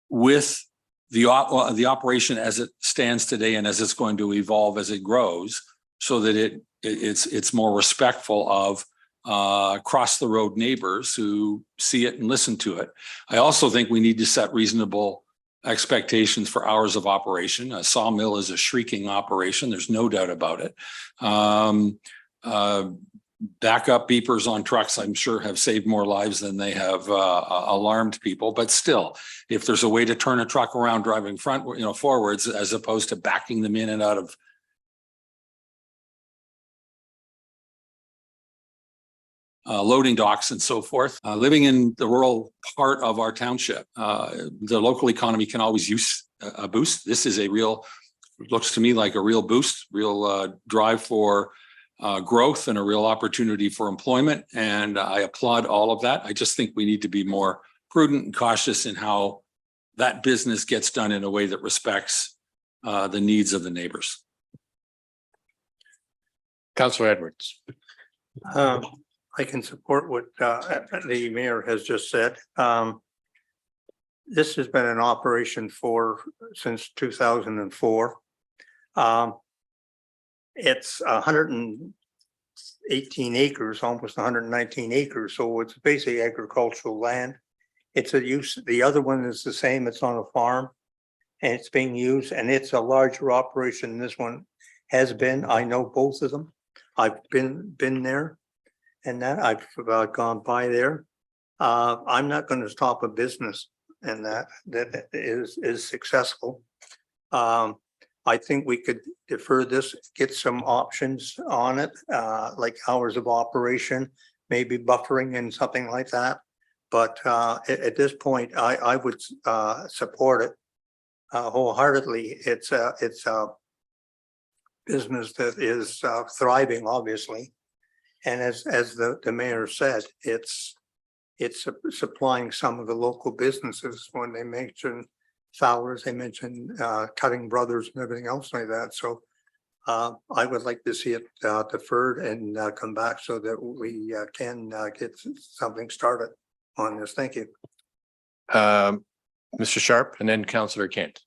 with the operation as it stands today and as it's going to evolve as it grows, so that it's more respectful of across the road neighbors who see it and listen to it. I also think we need to set reasonable expectations for hours of operation. A sawmill is a shrieking operation. There's no doubt about it. Backup beepers on trucks, I'm sure, have saved more lives than they have alarmed people. But still, if there's a way to turn a truck around driving forwards, as opposed to backing them in and out of loading docks and so forth. Living in the rural part of our township, the local economy can always use a boost. This is looks to me like a real boost, real drive for growth and a real opportunity for employment. And I applaud all of that. I just think we need to be more prudent and cautious in how that business gets done in a way that respects the needs of the neighbors. Councillor Edwards. I can support what the mayor has just said. This has been in operation since 2004. It's 118 acres, almost 119 acres. So it's basically agricultural land. It's a use. The other one is the same. It's on a farm and it's being used, and it's a larger operation. This one has been. I know both of them. I've been there. And that I've gone by there. I'm not going to stop a business and that is successful. I think we could defer this, get some options on it, like hours of operation, maybe buffering and something like that. But at this point, I would support it wholeheartedly. It's a business that is thriving, obviously. And as the mayor said, it's supplying some of the local businesses. When they mention Fowler's, they mention Cutting Brothers and everything else like that. So I would like to see it deferred and come back so that we can get something started on this. Thank you. Mr. Sharp and then Councillor Kent.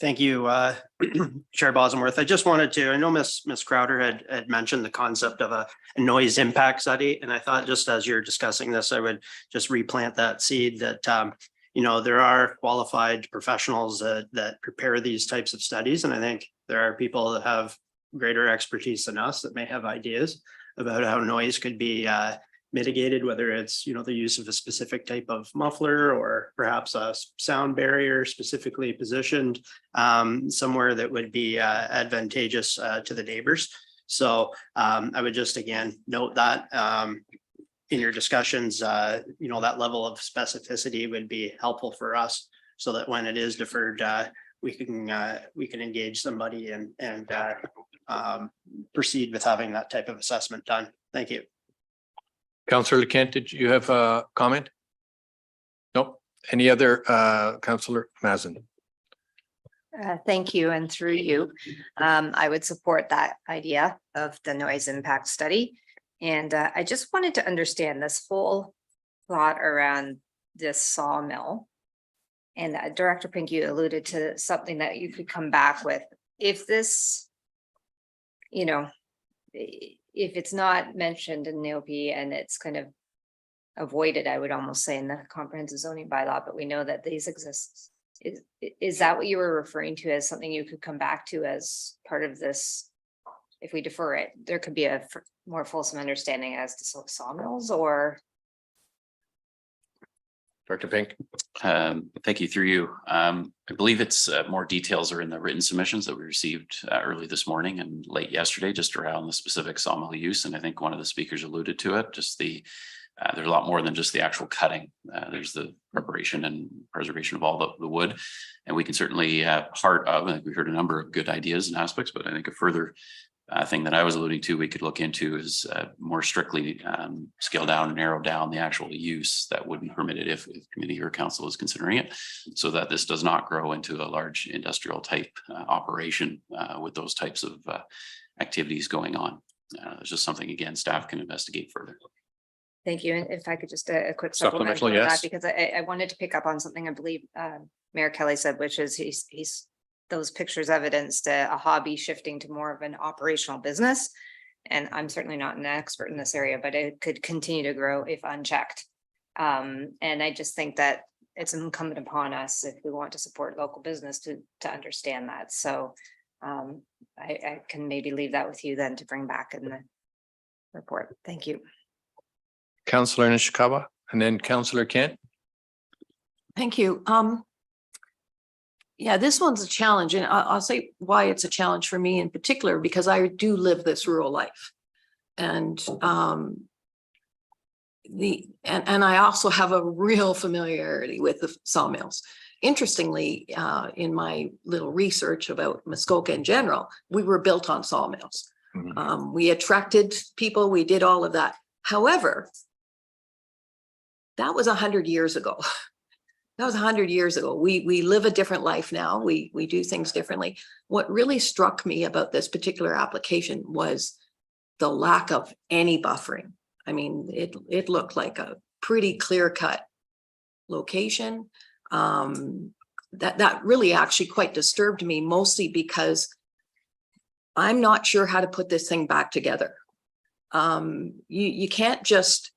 Thank you, Chair Bosworth. I just wanted to, I know Ms. Crowder had mentioned the concept of a noise impact study. And I thought, just as you're discussing this, I would just replant that seed that, there are qualified professionals that prepare these types of studies. And I think there are people that have greater expertise than us that may have ideas about how noise could be mitigated, whether it's, the use of a specific type of muffler or perhaps a sound barrier specifically positioned somewhere that would be advantageous to the neighbors. So I would just again note that in your discussions, that level of specificity would be helpful for us, so that when it is deferred, we can engage somebody and proceed with having that type of assessment done. Thank you. Councillor Kent, did you have a comment? Nope. Any other Councillor Mazin? Thank you. And through you, I would support that idea of the noise impact study. And I just wanted to understand this whole thought around this sawmill. And Director Pink, you alluded to something that you could come back with. If this, if it's not mentioned in the OP and it's kind of avoided, I would almost say, in the comprehensive zoning bylaw, but we know that these exist. Is that what you were referring to as something you could come back to as part of this? If we defer it, there could be a more fulsome understanding as to sawmills, or? Director Pink. Thank you. Through you. I believe it's more details are in the written submissions that we received early this morning and late yesterday, just around the specific sawmill use. And I think one of the speakers alluded to it, just the there's a lot more than just the actual cutting. There's the preparation and preservation of all the wood. And we can certainly part of, I think we heard a number of good ideas and aspects, but I think a further thing that I was alluding to, we could look into is more strictly scale down and narrow down the actual use that would be permitted if committee or council is considering it, so that this does not grow into a large industrial type operation with those types of activities going on. It's just something, again, staff can investigate further. Thank you. And if I could just a quick Supplemental, supplemental on that, yes. because I wanted to pick up on something I believe Mayor Kelly said, which is he's those pictures evidenced a hobby shifting to more of an operational business. And I'm certainly not an expert in this area, but it could continue to grow if unchecked. And I just think that it's incumbent upon us, if we want to support local business, to understand that. So I can maybe leave that with you then to bring back in the report. Thank you. Councillor Nishikawa, and then Councillor Kent. Thank you. Yeah, this one's a challenge, and I'll say why it's a challenge for me in particular, because I do live this rural life. And I also have a real familiarity with the sawmills. Interestingly, in my little research about Muskoka in general, we were built on sawmills. We attracted people, we did all of that. However, that was 100 years ago. That was 100 years ago. We live a different life now. We do things differently. What really struck me about this particular application was the lack of any buffering. I mean, it looked like a pretty clear-cut location. That really actually quite disturbed me, mostly because I'm not sure how to put this thing back together. You can't just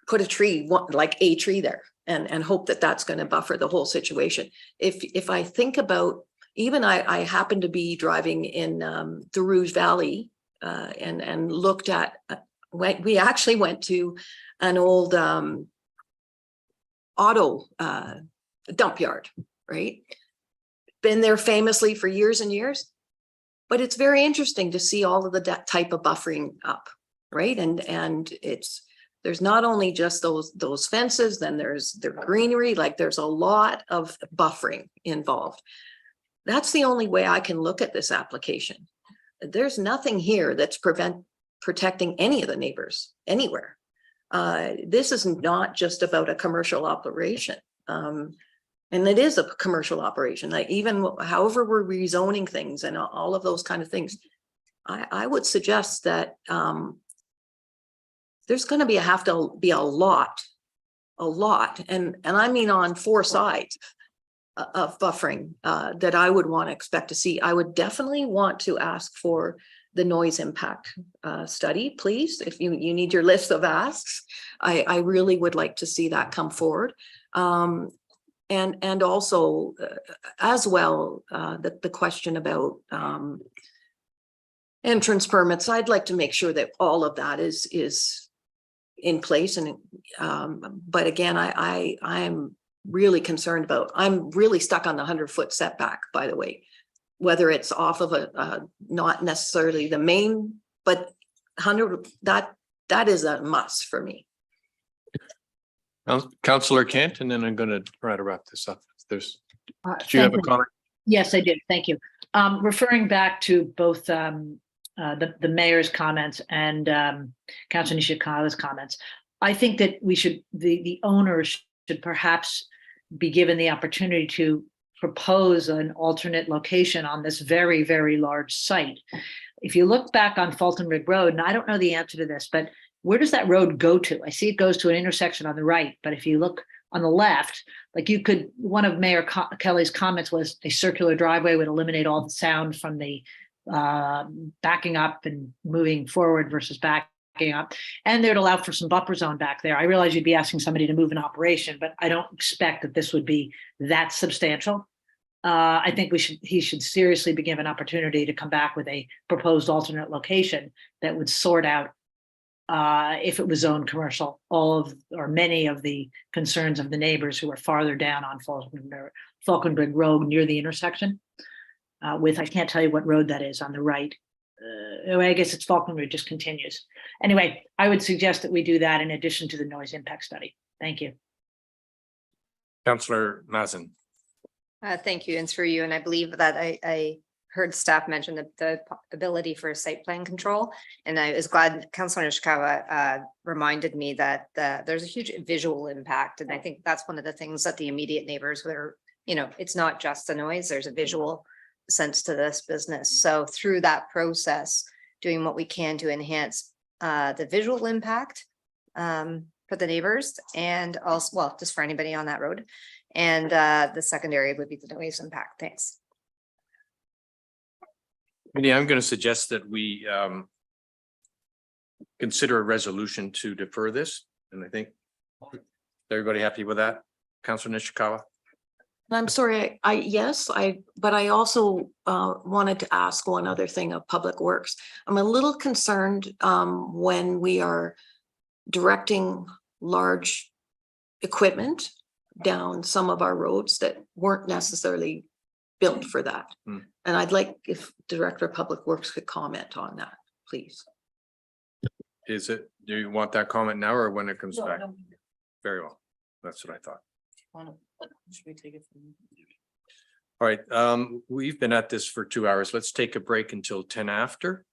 put a tree, like a tree there, and hope that that's going to buffer the whole situation. If I think about, even I happened to be driving in the Rouge Valley and looked at, we actually went to an old auto dump yard, right? Been there famously for years and years, but it's very interesting to see all of the type of buffering up, right? And there's not only just those fences, then there's the greenery, like there's a lot of buffering involved. That's the only way I can look at this application. There's nothing here that's protecting any of the neighbors anywhere. This is not just about a commercial operation. And it is a commercial operation. Like, even however we're rezoning things and all of those kind of things, I would suggest that there's going to have to be a lot, and I mean on 4 sides of buffering that I would want to expect to see. I would definitely want to ask for the noise impact study, please. If you need your list of asks, I really would like to see that come forward. And also as well, the question about entrance permits, I'd like to make sure that all of that is in place. And but again, I am really concerned about, I'm really stuck on the 100-foot setback, by the way, whether it's off of a not necessarily the main, but 100, that is a must for me. Councillor Kent, and then I'm going to try to wrap this up. Do you have a comment? Yes, I did. Thank you. Referring back to both the mayor's comments and Councilor Nishikawa's comments, I think that the owners should perhaps be given the opportunity to propose an alternate location on this very, very large site. If you look back on Fulton Ridge Road, and I don't know the answer to this, but where does that road go to? I see it goes to an intersection on the right, but if you look on the left, like one of Mayor Kelly's comments was a circular driveway would eliminate all the sound from the backing up and moving forward versus backing up. And they'd allow for some buffer zone back there. I realize you'd be asking somebody to move an operation, but I don't expect that this would be that substantial. I think he should seriously be given an opportunity to come back with a proposed alternate location that would sort out, if it was zoned commercial, many of the concerns of the neighbors who are farther down on Falconbridge Road near the intersection. I can't tell you what road that is on the right. I guess it's Falconbridge just continues. Anyway, I would suggest that we do that in addition to the noise impact study. Thank you. Councillor Mazin. Thank you, and through you, and I believe that I heard staff mention the ability for site plan control, and I was glad Councillor Nishikawa reminded me that there's a huge visual impact, and I think that's one of the things that the immediate neighbors were, you know, it's not just the noise, there's a visual sense to this business. So through that process, doing what we can to enhance the visual impact for the neighbors, and also, well, just for anybody on that road. And the secondary would be the noise impact. Thanks. I'm going to suggest that we consider a resolution to defer this. And I think, is everybody happy with that? Councillor Nishikawa? I'm sorry, but I also wanted to ask one other thing of Public Works. I'm a little concerned when we are directing large equipment down some of our roads that weren't necessarily built for that. And I'd like if Director of Public Works could comment on that, please. Do you want that comment now or when it comes back? No. Very well. That's what I thought. Should we take it from? All right, we've been at this for 2 hours. Let's take a break until 10 after.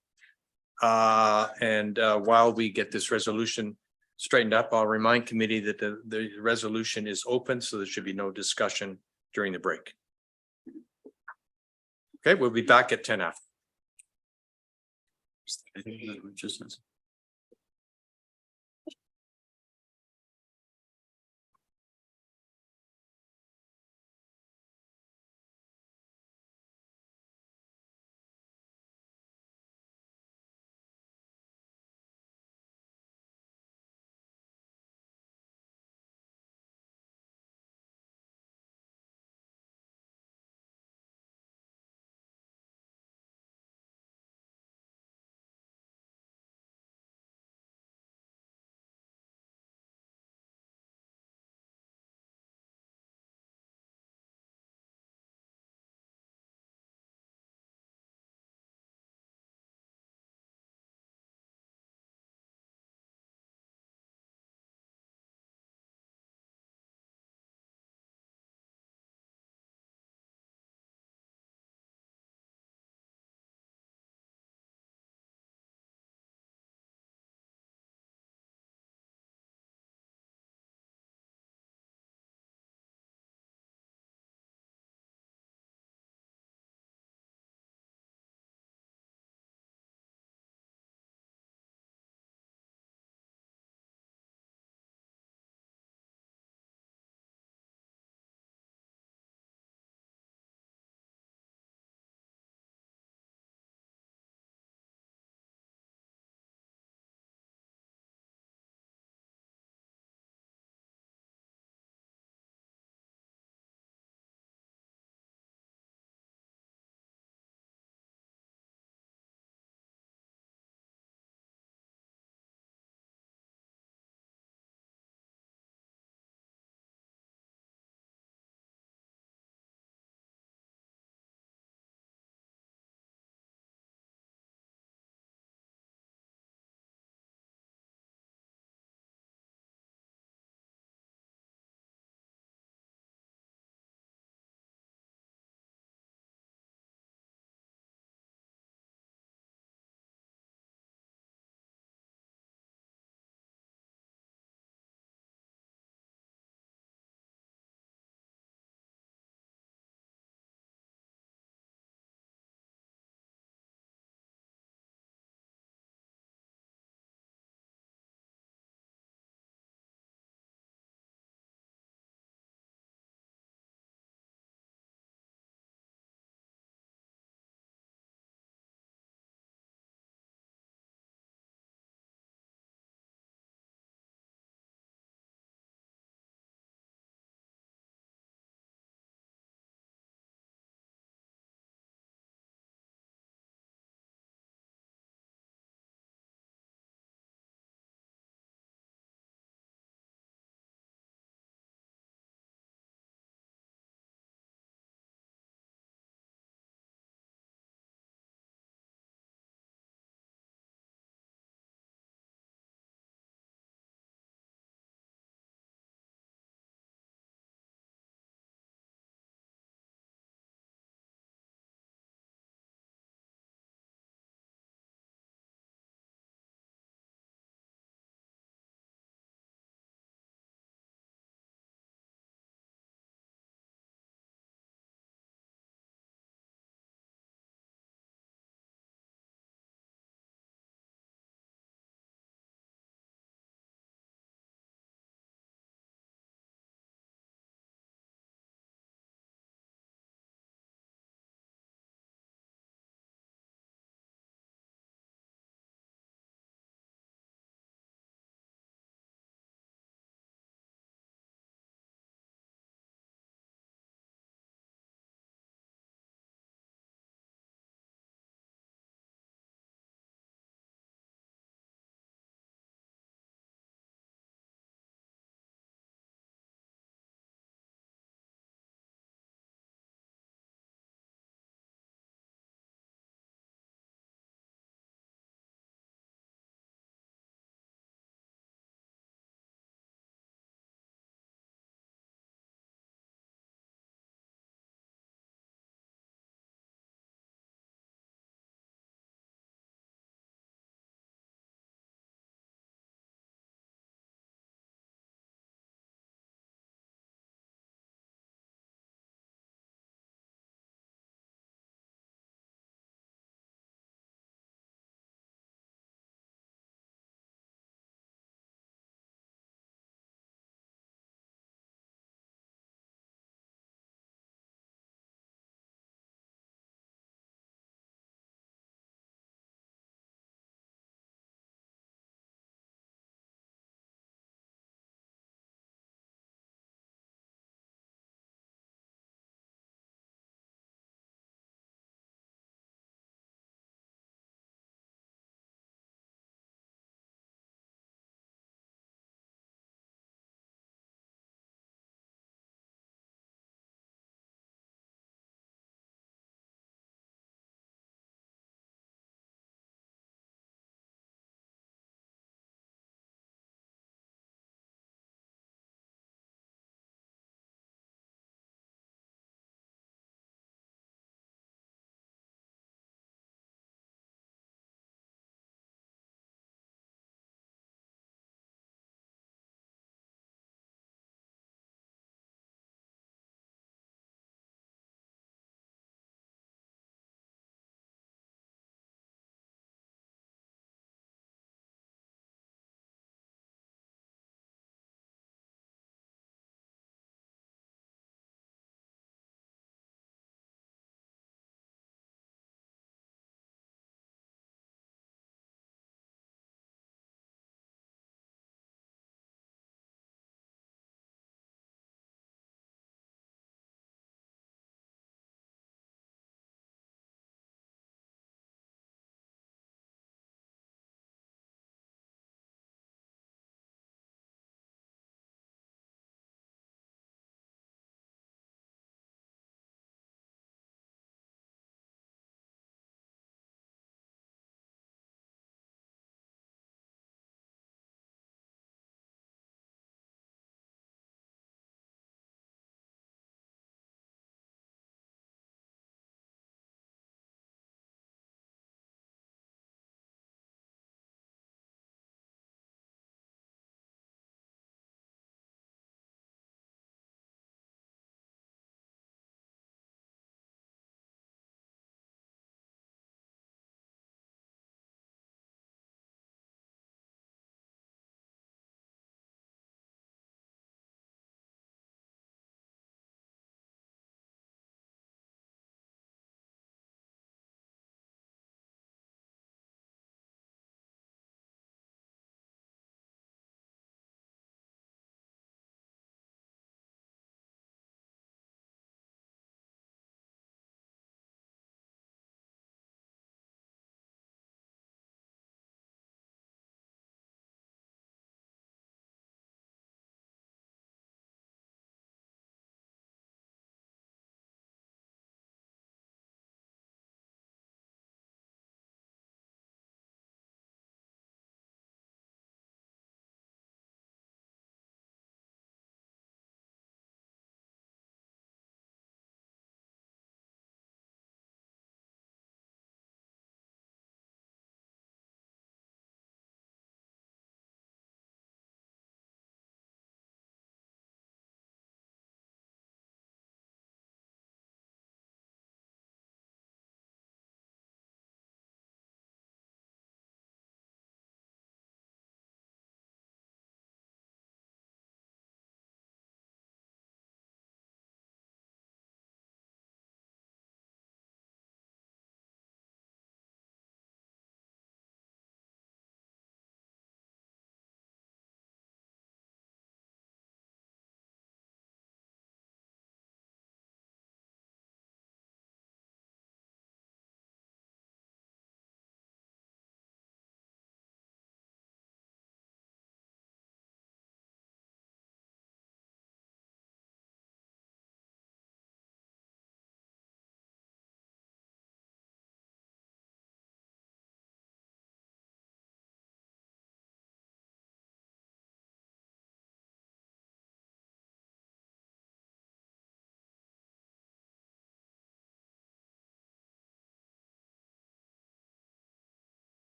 And while we get this resolution straightened up, I'll remind committee that the resolution is open, so there should be no discussion during the break. Okay, we'll be back at 10 after.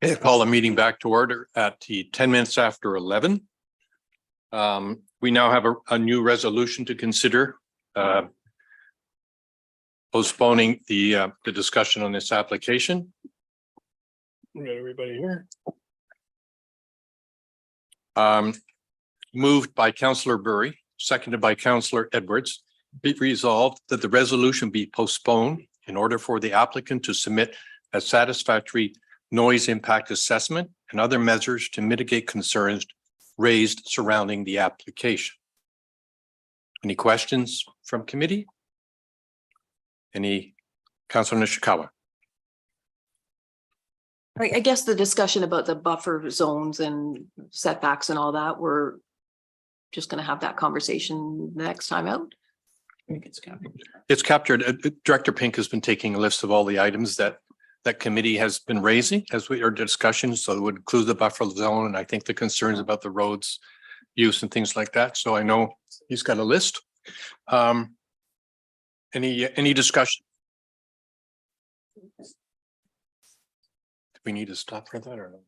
Okay, call the meeting back to order at the 10 minutes after 11. We now have a new resolution to consider. Postponing the discussion on this application. We got everybody here. Moved by Councillor Burry, seconded by Councillor Edwards. Be resolved that the resolution be postponed in order for the applicant to submit a satisfactory noise impact assessment and other measures to mitigate concerns raised surrounding the application. Any questions from committee? Any, Councillor Nishikawa? I guess the discussion about the buffer zones and setbacks and all that, we're just going to have that conversation next time out. I think it's captured. Director Pink has been taking a list of all the items that committee has been raising as we are discussion. So it would include the buffer zone and I think the concerns about the roads use and things like that. So I know he's got a list. Any discussion? Do we need to stop for that or no?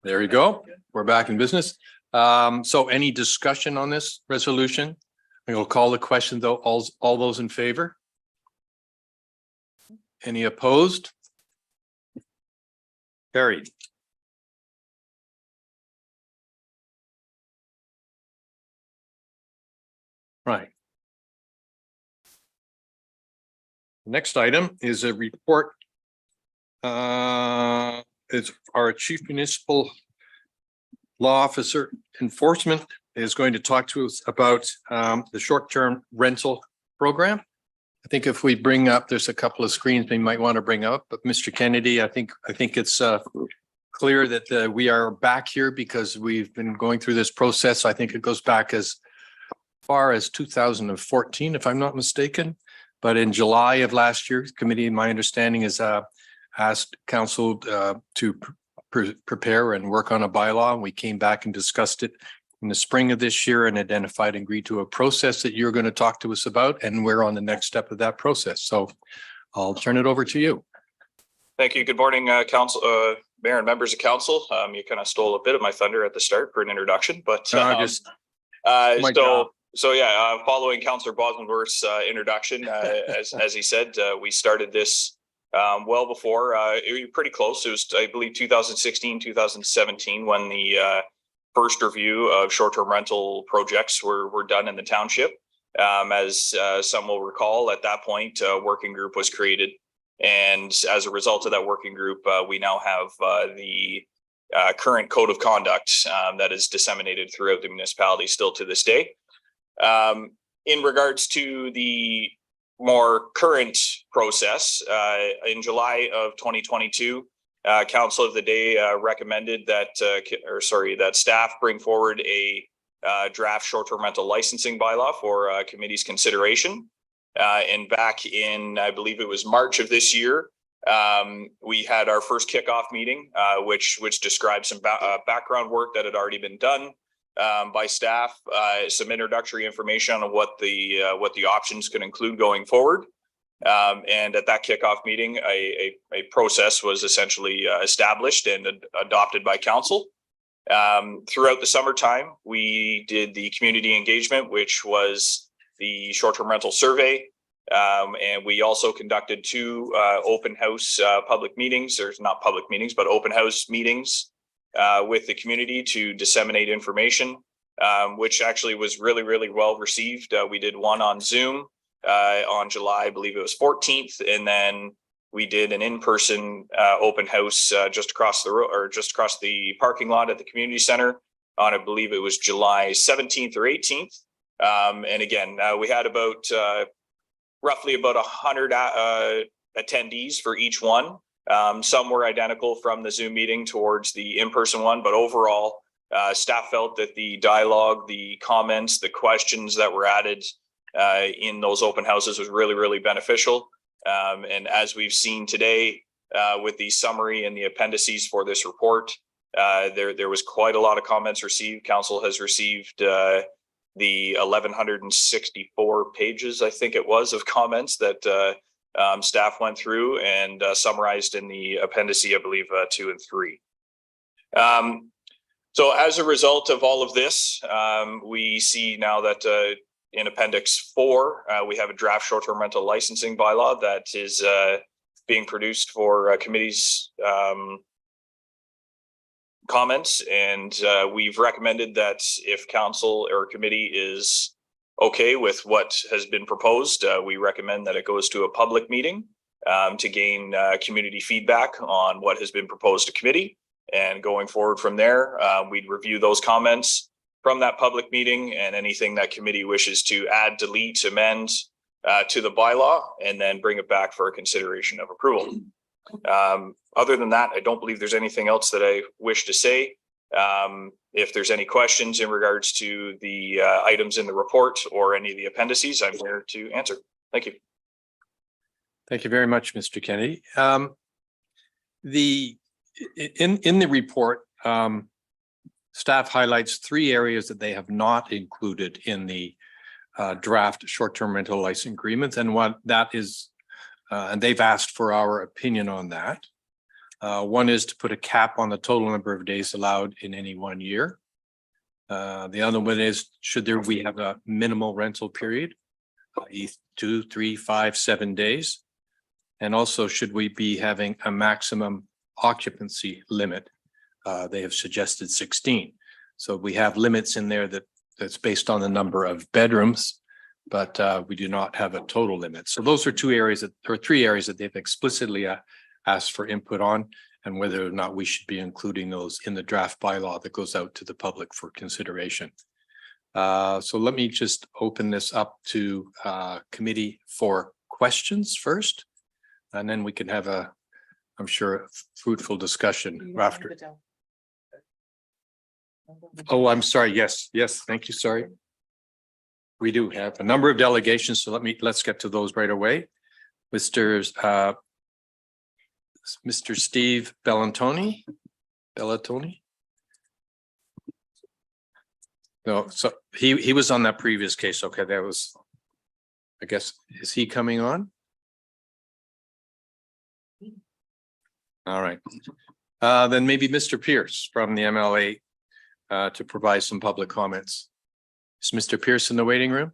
There you go. We're back in business. So any discussion on this resolution? We'll call the question though. All those in favor? Any opposed? Carried. Right. Next item is a report. It's our Chief Municipal Law Officer Enforcement is going to talk to us about the short-term rental program. I think if we bring up, there's a couple of screens we might want to bring up, but Mr. Kennedy, I think it's clear that we are back here because we've been going through this process. I think it goes back as far as 2014, if I'm not mistaken. But in July of last year, committee, my understanding is asked council to prepare and work on a bylaw. And we came back and discussed it in the spring of this year and identified and agreed to a process that you're going to talk to us about. And we're on the next step of that process. So I'll turn it over to you. Thank you. Good morning, council, mayor and members of council. You kind of stole a bit of my thunder at the start for an introduction, but following Councillor Bosmanworth's introduction, as he said, we started this well before, it was pretty close. It was, I believe, 2016, 2017 when the first review of short-term rental projects were done in the township. As some will recall, at that point, a working group was created. And as a result of that working group, we now have the current code of conduct that is disseminated throughout the municipality still to this day. In regards to the more current process, in July of 2022, Council of the Day recommended that, that staff bring forward a draft short-term rental licensing bylaw for committee's consideration. And back in, I believe it was March of this year, we had our first kickoff meeting, which described some background work that had already been done by staff, some introductory information on what the options could include going forward. And at that kickoff meeting, a process was essentially established and adopted by council. Throughout the summertime, we did the community engagement, which was the short-term rental survey. And we also conducted two open house public meetings. There's not public meetings, but open house meetings with the community to disseminate information, which actually was really, really well received. We did one on Zoom on July, I believe it was 14th. And then we did an in-person open house just across the road or just across the parking lot at the community center on, I believe it was July 17th or 18th. And again, we had about roughly about 100 attendees for each one. Some were identical from the Zoom meeting towards the in-person one, but overall, staff felt that the dialogue, the comments, the questions that were added in those open houses was really, really beneficial. And as we've seen today with the summary and the appendices for this report, there was quite a lot of comments received. Council has received the 1,164 pages, I think it was, of comments that staff went through and summarized in the appendice, I believe, 2 and 3. So as a result of all of this, we see now that in Appendix 4, we have a draft short-term rental licensing bylaw that is being produced for committee's comments. And we've recommended that if council or committee is okay with what has been proposed, we recommend that it goes to a public meeting to gain community feedback on what has been proposed to committee. And going forward from there, we'd review those comments from that public meeting and anything that committee wishes to add, delete, amend to the bylaw, and then bring it back for a consideration of approval. Other than that, I don't believe there's anything else that I wish to say. If there's any questions in regards to the items in the report or any of the appendices, I'm here to answer. Thank you. Thank you very much, Mr. Kennedy. In the report, staff highlights 3 areas that they have not included in the draft short-term rental license agreements, and what that is, and they've asked for our opinion on that. One is to put a cap on the total number of days allowed in any 1 year. The other one is, we have a minimal rental period, 2, 3, 5, 7 days? And also, should we be having a maximum occupancy limit? They have suggested 16. So we have limits in there that's based on the number of bedrooms, but we do not have a total limit. So those are 3 areas that they've explicitly asked for input on, and whether or not we should be including those in the draft bylaw that goes out to the public for consideration. So let me just open this up to committee for questions first, and then we can have I'm sure, fruitful discussion after. Oh, I'm sorry. Yes, thank you. Sorry. We do have a number of delegations, so let's get to those right away. Mr. Steve Bellantoni. No, so he was on that previous case. Okay, that was, I guess, is he coming on? All right. Then maybe Mr. Pierce from the MLA to provide some public comments. Is Mr. Pierce in the waiting room?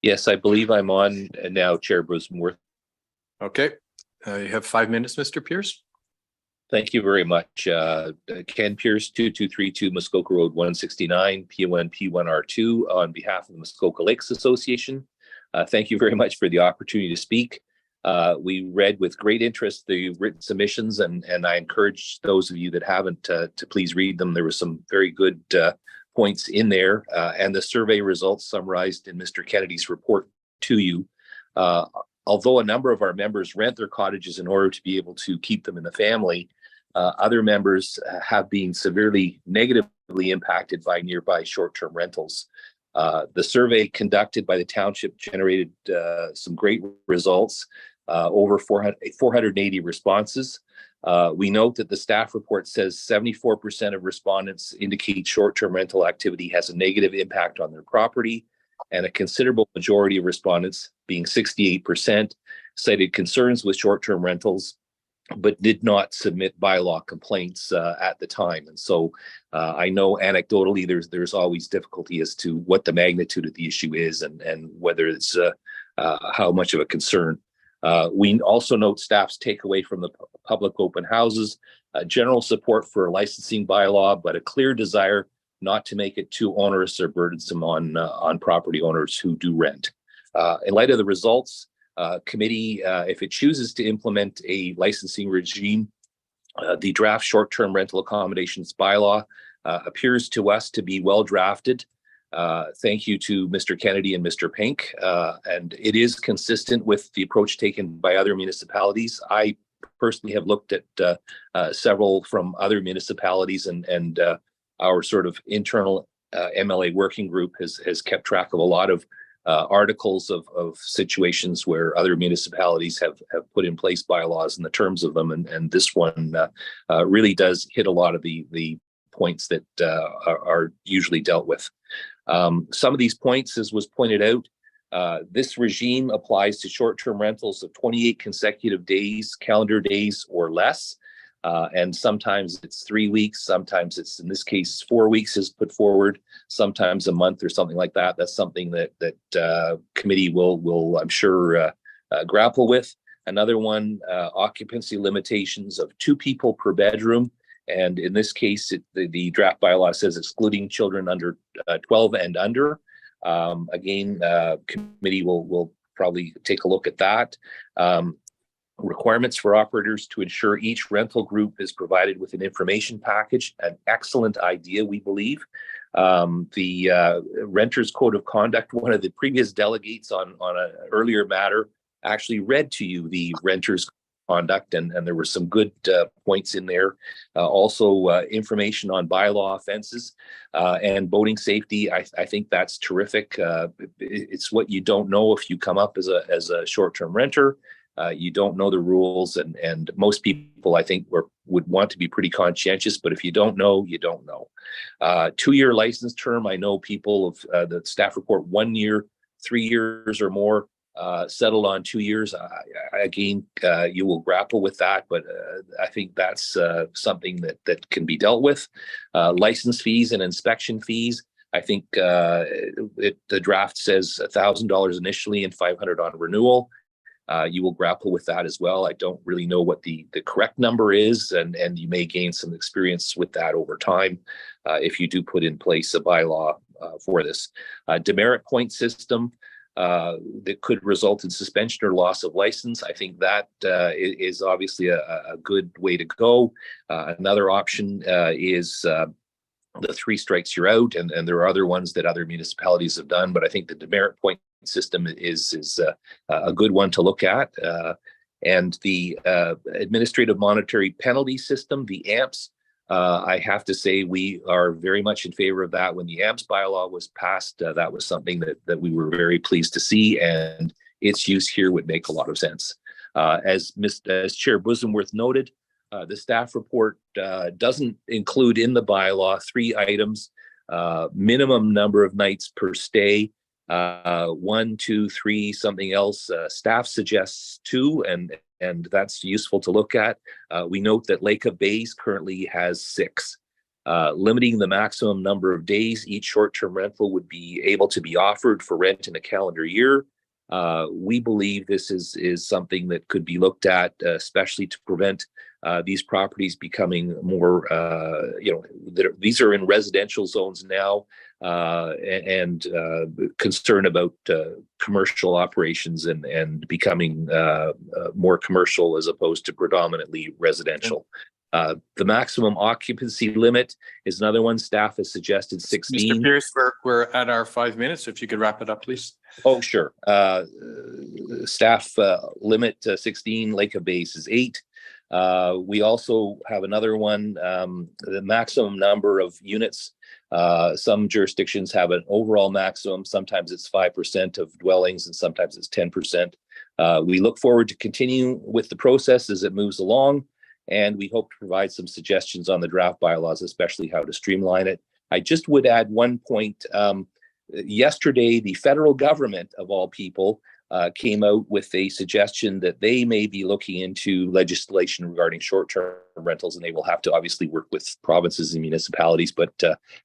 Yes, I believe I'm on now, Chair Bosworth. Okay. You have 5 minutes, Mr. Pierce. Thank you very much. Ken Pierce, 2232 Muskoka Road 169, PON P1R2 on behalf of the Muskoka Lakes Association. Thank you very much for the opportunity to speak. We read with great interest the written submissions, and I encourage those of you that haven't to please read them. There were some very good points in there, and the survey results summarized in Mr. Kennedy's report to you. Although a number of our members rent their cottages in order to be able to keep them in the family, other members have been severely negatively impacted by nearby short-term rentals. The survey conducted by the township generated some great results, over 480 responses. We note that the staff report says 74% of respondents indicate short-term rental activity has a negative impact on their property, and a considerable majority of respondents, being 68%, cited concerns with short-term rentals, but did not submit bylaw complaints at the time. And so I know anecdotally there's always difficulty as to what the magnitude of the issue is and whether it's how much of a concern. We also note staff's takeaway from the public open houses, general support for a licensing bylaw, but a clear desire not to make it too onerous or burdensome on property owners who do rent. In light of the results, committee, if it chooses to implement a licensing regime, the draft short-term rental accommodations bylaw appears to us to be well drafted. Thank you to Mr. Kennedy and Mr. Pink, and it is consistent with the approach taken by other municipalities. I personally have looked at several from other municipalities, and our sort of internal MLA working group has kept track of a lot of articles of situations where other municipalities have put in place bylaws and the terms of them, and this one really does hit a lot of the points that are usually dealt with. Some of these points, as was pointed out, This regime applies to short-term rentals of 28 consecutive days, calendar days or less. And sometimes it's 3 weeks, sometimes it's, in this case, 4 weeks is put forward, sometimes a month or something like that. That's something that committee will I'm sure grapple with. Another one, occupancy limitations of 2 people per bedroom. And in this case, the draft bylaw says excluding children under 12 and under. Again, committee will probably take a look at that. Requirements for operators to ensure each rental group is provided with an information package, an excellent idea, we believe. The Renters Code of Conduct, one of the previous delegates on an earlier matter, actually read to you the Renters Conduct, and there were some good points in there. Also, information on bylaw offenses and boating safety. I think that's terrific. It's what you don't know if you come up as a short-term renter. You don't know the rules, and most people, I think, would want to be pretty conscientious. But if you don't know, you don't know. 2-year license term. I know people of the staff report 1 year, 3 years or more. Settled on 2 years. Again, you will grapple with that, but I think that's something that can be dealt with. License fees and inspection fees. I think the draft says $1,000 initially and $500 on renewal. You will grapple with that as well. I don't really know what the correct number is, and you may gain some experience with that over time if you do put in place a bylaw for this. Demerit point system that could result in suspension or loss of license. I think that is obviously a good way to go. Another option is the 3 strikes you're out, and there are other ones that other municipalities have done, but I think the demerit point system is a good one to look at. And the administrative monetary penalty system, the AMPS, I have to say we are very much in favor of that. When the AMPS bylaw was passed, that was something that we were very pleased to see, and its use here would make a lot of sense. As Chair Bosamworth noted, the staff report doesn't include in the bylaw 3 items: minimum number of nights per stay, 1, 2, 3, something else. Staff suggests 2, and that's useful to look at. We note that Lake of Bays currently has 6. Limiting the maximum number of days each short-term rental would be able to be offered for rent in a calendar year. We believe this is something that could be looked at, especially to prevent these properties becoming more, these are in residential zones now, and concern about commercial operations and becoming more commercial as opposed to predominantly residential. The maximum occupancy limit is another one. Staff has suggested 16. Mr. Pierce, we're at our 5 minutes. If you could wrap it up, please. Oh, sure. Staff limit 16. Lake of Bays is 8. We also have another one, the maximum number of units. Some jurisdictions have an overall maximum. Sometimes it's 5% of dwellings and sometimes it's 10%. We look forward to continuing with the process as it moves along, and we hope to provide some suggestions on the draft bylaws, especially how to streamline it. I just would add one point. Yesterday, the federal government, of all people, came out with a suggestion that they may be looking into legislation regarding short-term rentals, and they will have to obviously work with provinces and municipalities. But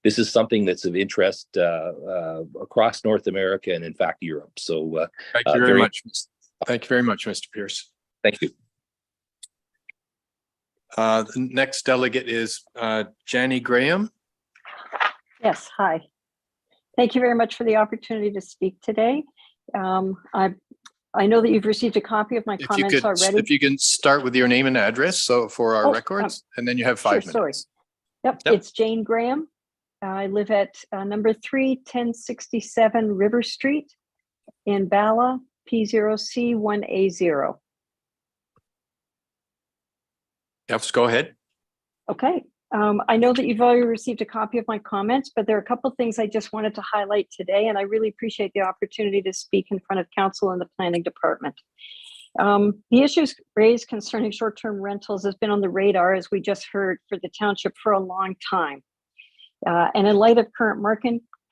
this is something that's of interest across North America and, in fact, Europe. So thank you very much. Thank you very much, Mr. Pierce. Thank you. The next delegate is Janie Graham. Yes, hi. Thank you very much for the opportunity to speak today. I know that you've received a copy of my comments already. If you can start with your name and address, so for our records, and then you have 5 minutes. Sorry. Yep, it's Jane Graham. I live at number 31067 River Street in Bala, P0C1A0. Yes, go ahead. Okay. I know that you've already received a copy of my comments, but there are a couple of things I just wanted to highlight today, and I really appreciate the opportunity to speak in front of council and the planning department. The issues raised concerning short-term rentals has been on the radar, as we just heard, for the township for a long time. And in light of current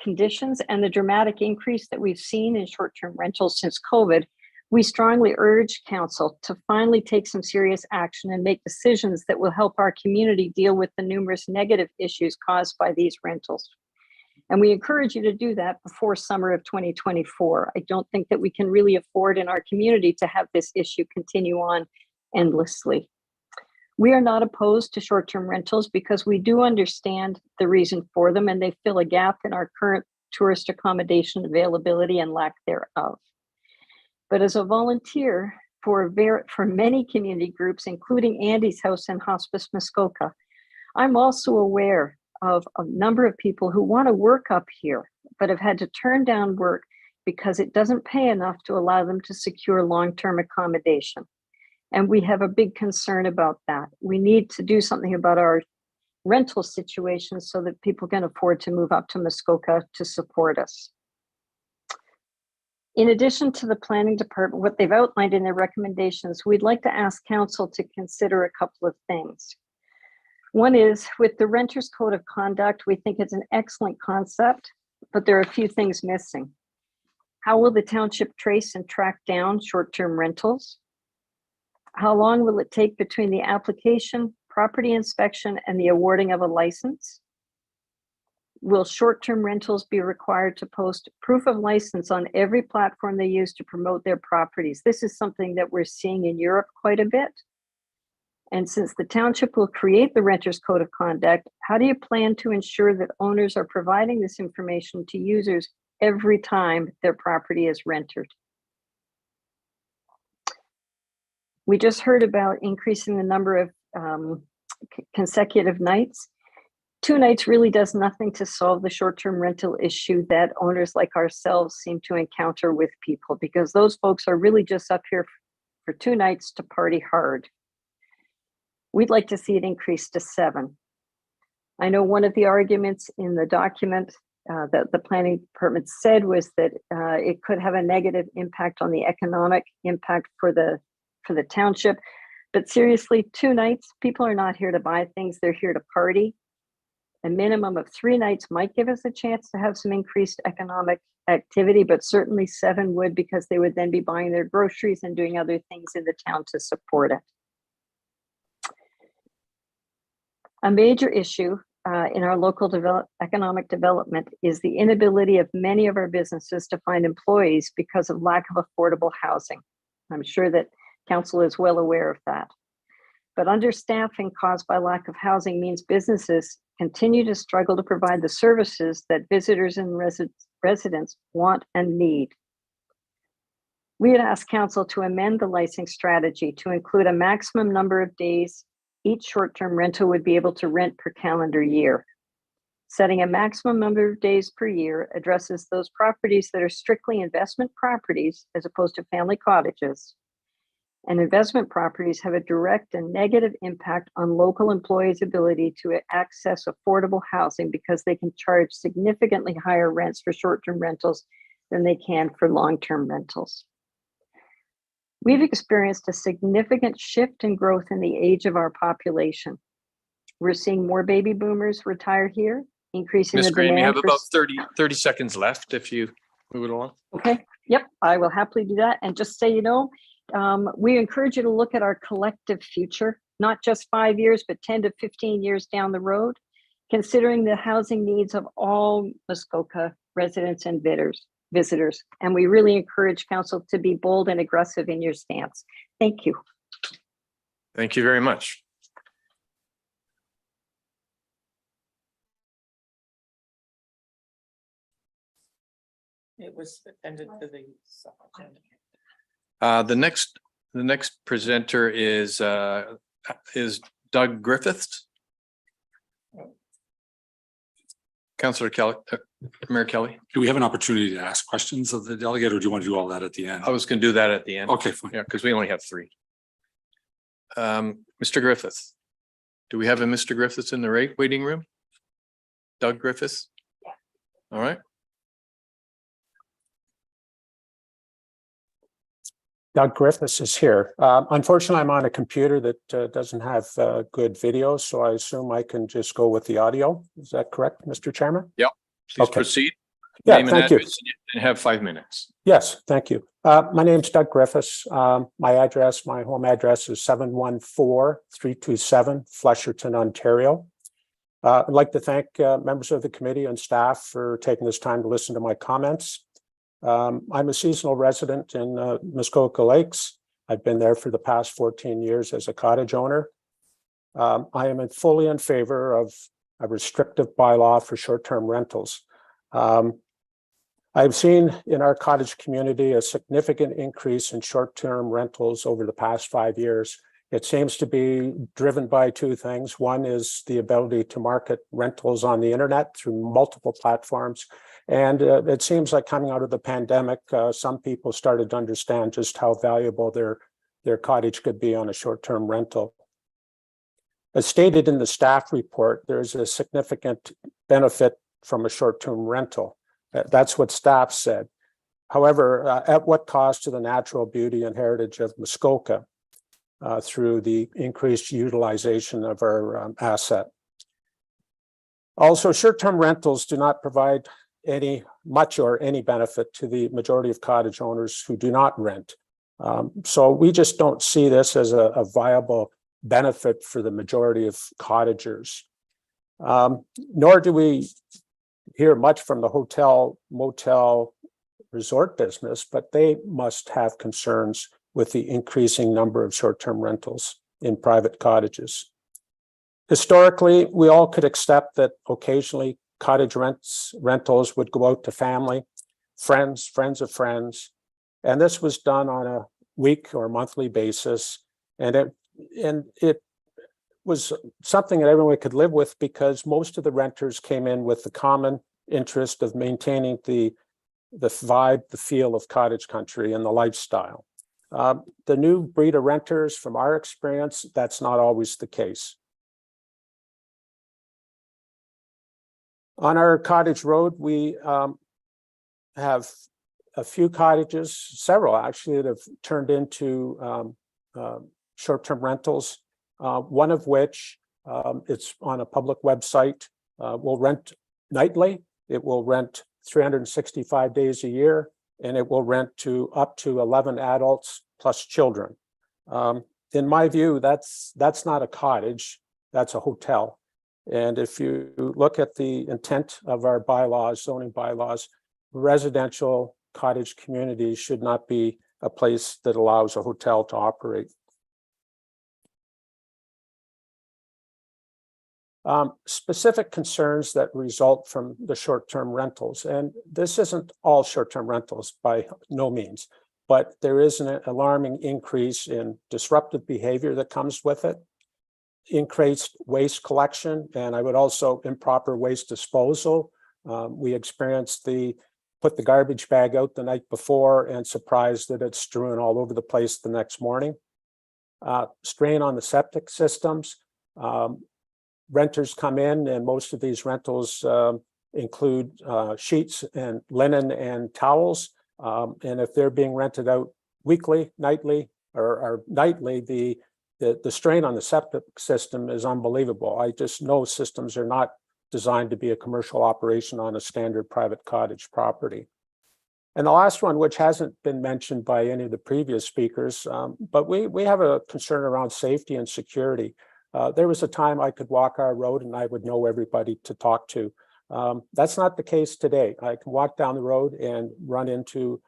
conditions and the dramatic increase that we've seen in short-term rentals since COVID, we strongly urge council to finally take some serious action and make decisions that will help our community deal with the numerous negative issues caused by these rentals. And we encourage you to do that before summer of 2024. I don't think that we can really afford in our community to have this issue continue on endlessly. We are not opposed to short-term rentals because we do understand the reason for them, and they fill a gap in our current tourist accommodation availability and lack thereof. But as a volunteer for many community groups, including Andy's House and Hospice Muskoka, I'm also aware of a number of people who want to work up here, but have had to turn down work because it doesn't pay enough to allow them to secure long-term accommodation. And we have a big concern about that. We need to do something about our rental situation so that people can afford to move up to Muskoka to support us. In addition to the planning department, what they've outlined in their recommendations, we'd like to ask council to consider a couple of things. One is, with the Renters Code of Conduct, we think it's an excellent concept, but there are a few things missing. How will the township trace and track down short-term rentals? How long will it take between the application, property inspection, and the awarding of a license? Will short-term rentals be required to post proof of license on every platform they use to promote their properties? This is something that we're seeing in Europe quite a bit. And since the township will create the Renters Code of Conduct, how do you plan to ensure that owners are providing this information to users every time their property is rented? We just heard about increasing the number of consecutive nights. 2 nights really does nothing to solve the short-term rental issue that owners like ourselves seem to encounter with people, because those folks are really just up here for 2 nights to party hard. We'd like to see it increase to 7. I know one of the arguments in the document that the planning department said was that it could have a negative impact on the economic impact for the township. But seriously, 2 nights, people are not here to buy things, they're here to party. A minimum of 3 nights might give us a chance to have some increased economic activity, but certainly 7 would, because they would then be buying their groceries and doing other things in the town to support it. A major issue in our local economic development is the inability of many of our businesses to find employees because of lack of affordable housing. I'm sure that council is well aware of that. But understaffing caused by lack of housing means businesses continue to struggle to provide the services that visitors and residents want and need. We had asked council to amend the licensing strategy to include a maximum number of days each short-term rental would be able to rent per calendar year. Setting a maximum number of days per year addresses those properties that are strictly investment properties as opposed to family cottages. And investment properties have a direct and negative impact on local employees' ability to access affordable housing because they can charge significantly higher rents for short-term rentals than they can for long-term rentals. We've experienced a significant shift in growth in the age of our population. We're seeing more baby boomers retire here, increasing Ms. the Graham, you demand have about 30 seconds left if you move it along. Okay, yep, I will happily do that. And just so you know, we encourage you to look at our collective future, not just 5 years, but 10 to 15 years down the road, considering the housing needs of all Muskoka residents and visitors. And we really encourage council to be bold and aggressive in your stance. Thank you. Thank you very much. It was appended to the agenda. The next presenter is Doug Griffiths. Councillor Kelly, Mayor Kelly. Do we have an opportunity to ask questions of the delegate, or do you want to do all that at the end? I was going to do that at the end. Okay, fine. Yeah, because we only have 3. Mr. Griffiths. Do we have a Mr. Griffiths in the waiting room? Doug Griffiths? Yeah. All right. Doug Griffiths is here. Unfortunately, I'm on a computer that doesn't have good video, so I assume I can just go with the audio. Is that correct, Mr. Chairman? Yep. Please Okay. proceed. Yeah, Name and thank you. address and have 5 minutes. Yes, thank you. My name's Doug Griffiths. My home address is 714-327 Flesherton, Ontario. I'd like to thank members of the committee and staff for taking this time to listen to my comments. I'm a seasonal resident in Muskoka Lakes. I've been there for the past 14 years as a cottage owner. I am fully in favor of a restrictive bylaw for short-term rentals. I've seen in our cottage community a significant increase in short-term rentals over the past 5 years. It seems to be driven by two things. One is the ability to market rentals on the internet through multiple platforms. And it seems like coming out of the pandemic, some people started to understand just how valuable their cottage could be on a short-term rental. As stated in the staff report, there's a significant benefit from a short-term rental. That's what staff said. However, at what cost to the natural beauty and heritage of Muskoka through the increased utilization of our asset? Also, short-term rentals do not provide much or any benefit to the majority of cottage owners who do not rent. So we just don't see this as a viable benefit for the majority of cottagers. Nor do we hear much from the hotel, motel, resort business, but they must have concerns with the increasing number of short-term rentals in private cottages. Historically, we all could accept that occasionally cottage rentals would go out to family, friends of friends, and this was done on a week or monthly basis. And it was something that everyone could live with because most of the renters came in with the common interest of maintaining the vibe, the feel of cottage country and the lifestyle. The new breed of renters, from our experience, that's not always the case. On our cottage road, we have a few cottages, several actually, that have turned into short-term rentals. One of which it's on a public website, will rent nightly. It will rent 365 days a year, and it will rent to up to 11 adults plus children. In my view, that's not a cottage, that's a hotel. And if you look at the intent of our bylaws, zoning bylaws, residential cottage communities should not be a place that allows a hotel to operate. Specific concerns that result from the short-term rentals, and this isn't all short-term rentals by no means, but there is an alarming increase in disruptive behavior that comes with it, increased waste collection, and I would also improper waste disposal. We experienced put the garbage bag out the night before and surprised that it's strewn all over the place the next morning. Strain on the septic systems. Renters come in, and most of these rentals include sheets and linen and towels. And if they're being rented out weekly, nightly, or nightly, the strain on the septic system is unbelievable. I just know systems are not designed to be a commercial operation on a standard private cottage property. And the last one, which hasn't been mentioned by any of the previous speakers, but we have a concern around safety and security. There was a time I could walk our road and I would know everybody to talk to. That's not the case today. I can walk down the road and run into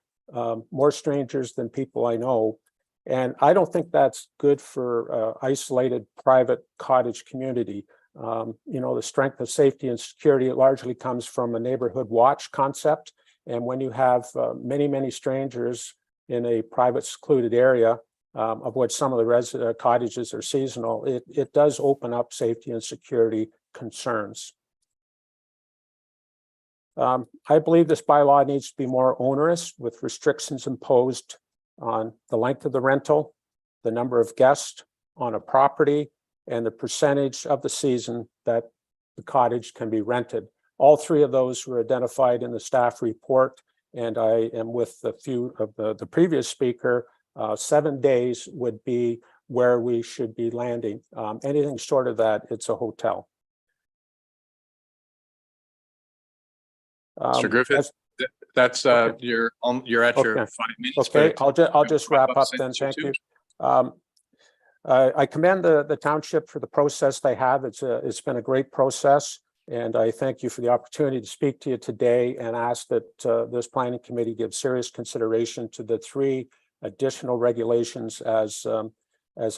more strangers than people I know. And I don't think that's good for isolated private cottage community. The strength of safety and security largely comes from a neighborhood watch concept. And when you have many, many strangers in a private secluded area, of which some of the cottages are seasonal, it does open up safety and security concerns. I believe this bylaw needs to be more onerous, with restrictions imposed on the length of the rental, the number of guests on a property, and the percentage of the season that the cottage can be rented. All three of those were identified in the staff report, and I am with a few of the previous speaker. 7 days would be where we should be landing. Anything short of that, it's a hotel. Mr. Griffith, that's you're at your Okay. 5 minutes. Okay, but I'll just wrap up then. sentence or Thank two. you. I commend the township for the process they have. It's been a great process. And I thank you for the opportunity to speak to you today and ask that this planning committee give serious consideration to the 3 additional regulations as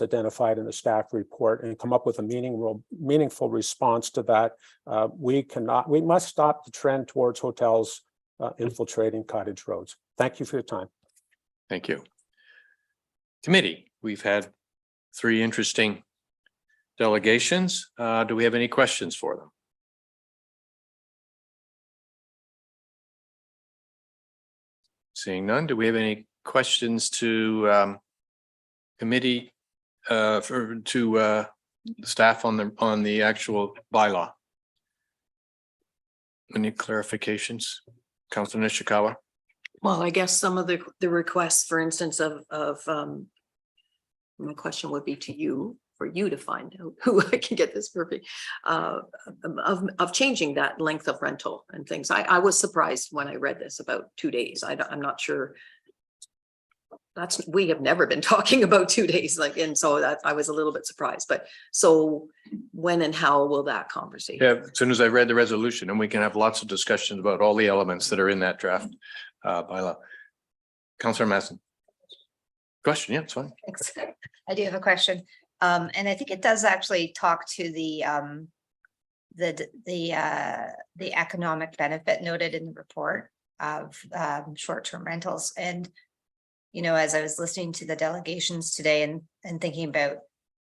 identified in the staff report and come up with a meaningful response to that. We must stop the trend towards hotels infiltrating cottage roads. Thank you for your time. Thank you. Committee, we've had 3 interesting delegations. Do we have any questions for them? Seeing none, do we have any questions to committee to staff on the actual bylaw? Any clarifications? Councilor Nishikawa? Well, I guess some of the requests, for instance, of my question would be to you, for you to find out who I can get this perfect, of changing that length of rental and things. I was surprised when I read this about 2 days. I'm not sure. We have never been talking about 2 days, and so that I was a little bit surprised. But so when and how will that conversation? Yeah, as soon as I read the resolution, and we can have lots of discussions about all the elements that are in that draft bylaw. Councilor Masson. Question, yeah, it's fine. Thanks. I do have a question. And I think it does actually talk to the economic benefit noted in the report of short-term rentals. And, you know, as I was listening to the delegations today and thinking about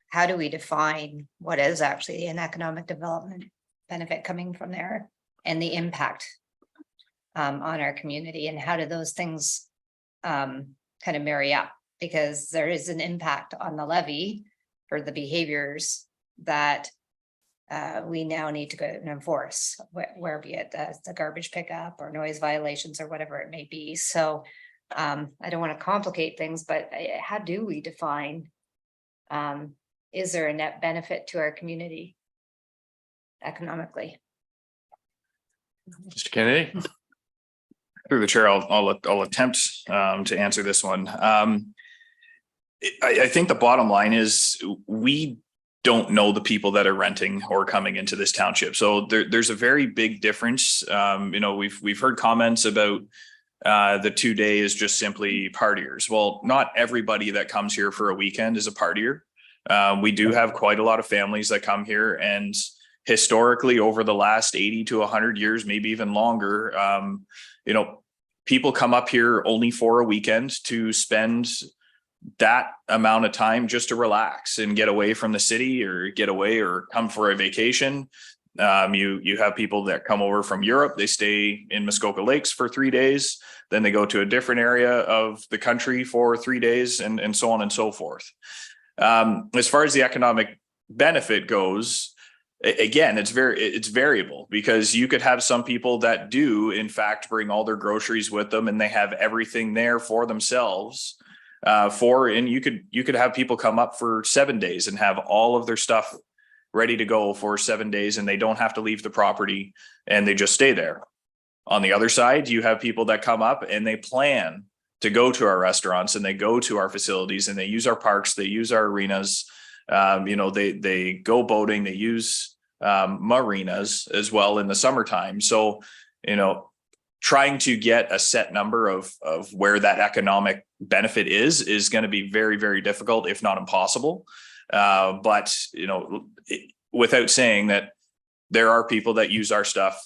how do we define what is actually an economic development benefit coming from there and the impact on our community, and how do those things kind of marry up? Because there is an impact on the levy for the behaviors that we now need to go and enforce, where be it the garbage pickup or noise violations or whatever it may be. So I don't want to complicate things, but how do we define, is there a net benefit to our community economically? Mr. Kennedy. Through the chair, I'll attempt to answer this one. I think the bottom line is we don't know the people that are renting or coming into this township. So there's a very big difference. You know, we've heard comments about the 2 days just simply partiers. Well, not everybody that comes here for a weekend is a partier. We do have quite a lot of families that come here, and historically over the last 80 to 100 years, maybe even longer, you know, people come up here only for a weekend to spend that amount of time just to relax and get away from the city or get away or come for a vacation. You have people that come over from Europe, they stay in Muskoka Lakes for 3 days, then they go to a different area of the country for 3 days, and so on and so forth. As far as the economic benefit goes, again, it's variable, because you could have some people that do in fact bring all their groceries with them and they have everything there for themselves. And you could have people come up for 7 days and have all of their stuff ready to go for 7 days, and they don't have to leave the property and they just stay there. On the other side, you have people that come up and they plan to go to our restaurants and they go to our facilities and they use our parks, they use our arenas. You know, they go boating, they use marinas as well in the summertime. So, you know, trying to get a set number of where that economic benefit is going to be very, very difficult, if not impossible. But, you know, without saying that there are people that use our stuff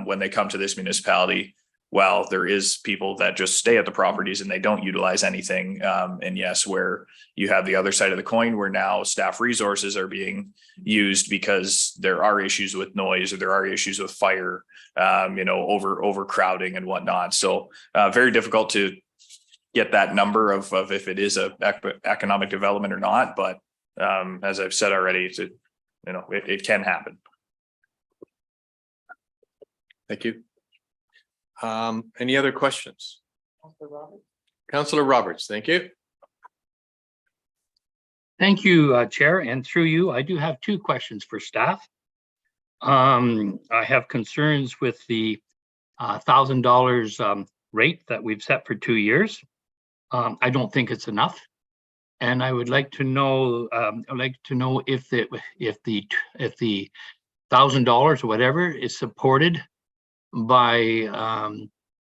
when they come to this municipality, well, there is people that just stay at the properties and they don't utilize anything. And yes, where you have the other side of the coin, where now staff resources are being used because there are issues with noise or there are issues with fire, you know, overcrowding and whatnot. So very difficult to get that number of if it is a economic development or not. But as I've said already, you know, it can happen. Thank you. Any other questions? Councillor Roberts, thank you. Thank you, Chair, and through you, I do have 2 questions for staff. I have concerns with the $1,000 rate that we've set for 2 years. I don't think it's enough. And I would like to know, if the $1,000 or whatever is supported by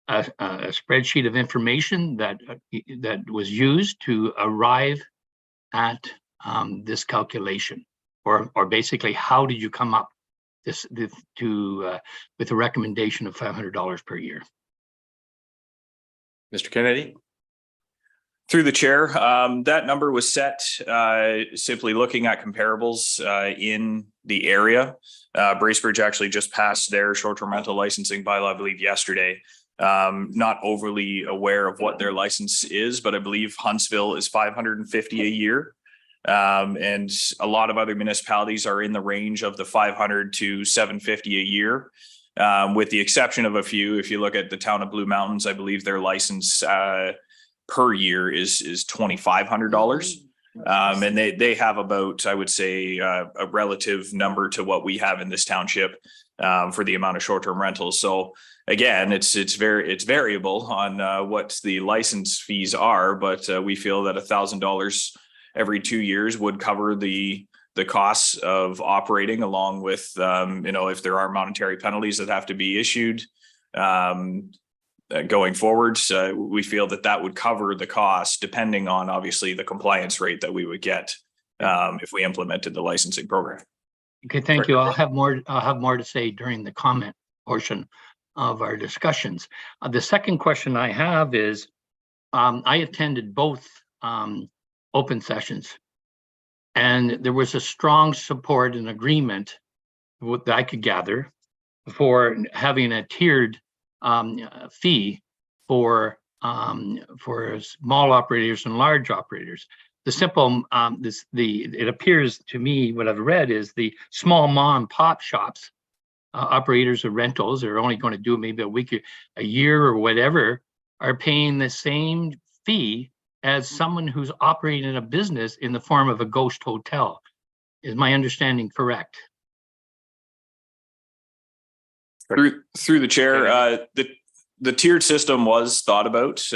a spreadsheet of information that was used to arrive at this calculation, or basically, how did you come up with a recommendation of $500 per year? Mr. Kennedy? Through the chair, that number was set simply looking at comparables in the area. Bracebridge actually just passed their short-term rental licensing bylaw, I believe, yesterday. Not overly aware of what their license is, but I believe Huntsville is $550 a year. And a lot of other municipalities are in the range of the $500 to $750 a year. With the exception of a few. If you look at the town of Blue Mountains, I believe their license per year is $2,500. And they have about, I would say, a relative number to what we have in this township for the amount of short-term rentals. So again, it's variable on what the license fees are, but we feel that $1,000 every 2 years would cover the costs of operating, along with if there are monetary penalties that have to be issued going forward. We feel that would cover the cost, depending on obviously the compliance rate that we would get if we implemented the licensing program. Okay, thank you. I'll have more to say during the comment portion of our discussions. The second question I have is, I attended both open sessions, and there was a strong support and agreement, what I could gather, for having a tiered fee for small operators and large operators. The simple, it appears to me, what I've read is the small mom and pop shops, operators of rentals, are only going to do maybe a week, a year or whatever, are paying the same fee as someone who's operating a business in the form of a ghost hotel. Is my understanding correct? Through the chair, the tiered system was thought about.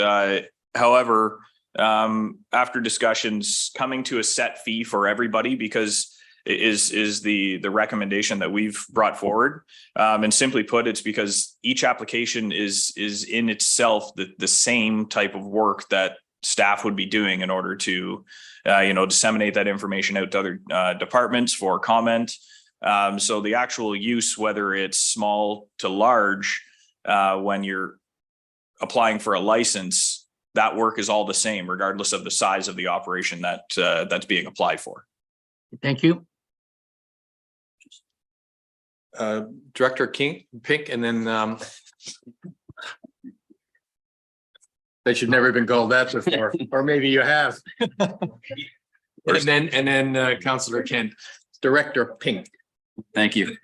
However, after discussions, coming to a set fee for everybody, because it is the recommendation that we've brought forward. And simply put, it's because each application is in itself the same type of work that staff would be doing in order to disseminate that information out to other departments for comment. So the actual use, whether it's small to large, when you're applying for a license, that work is all the same, regardless of the size of the operation that's being applied for. Thank you. Director Pink, and then they should never have been called that before, or maybe you have. and then Councillor Kent, Director Pink. Thank you.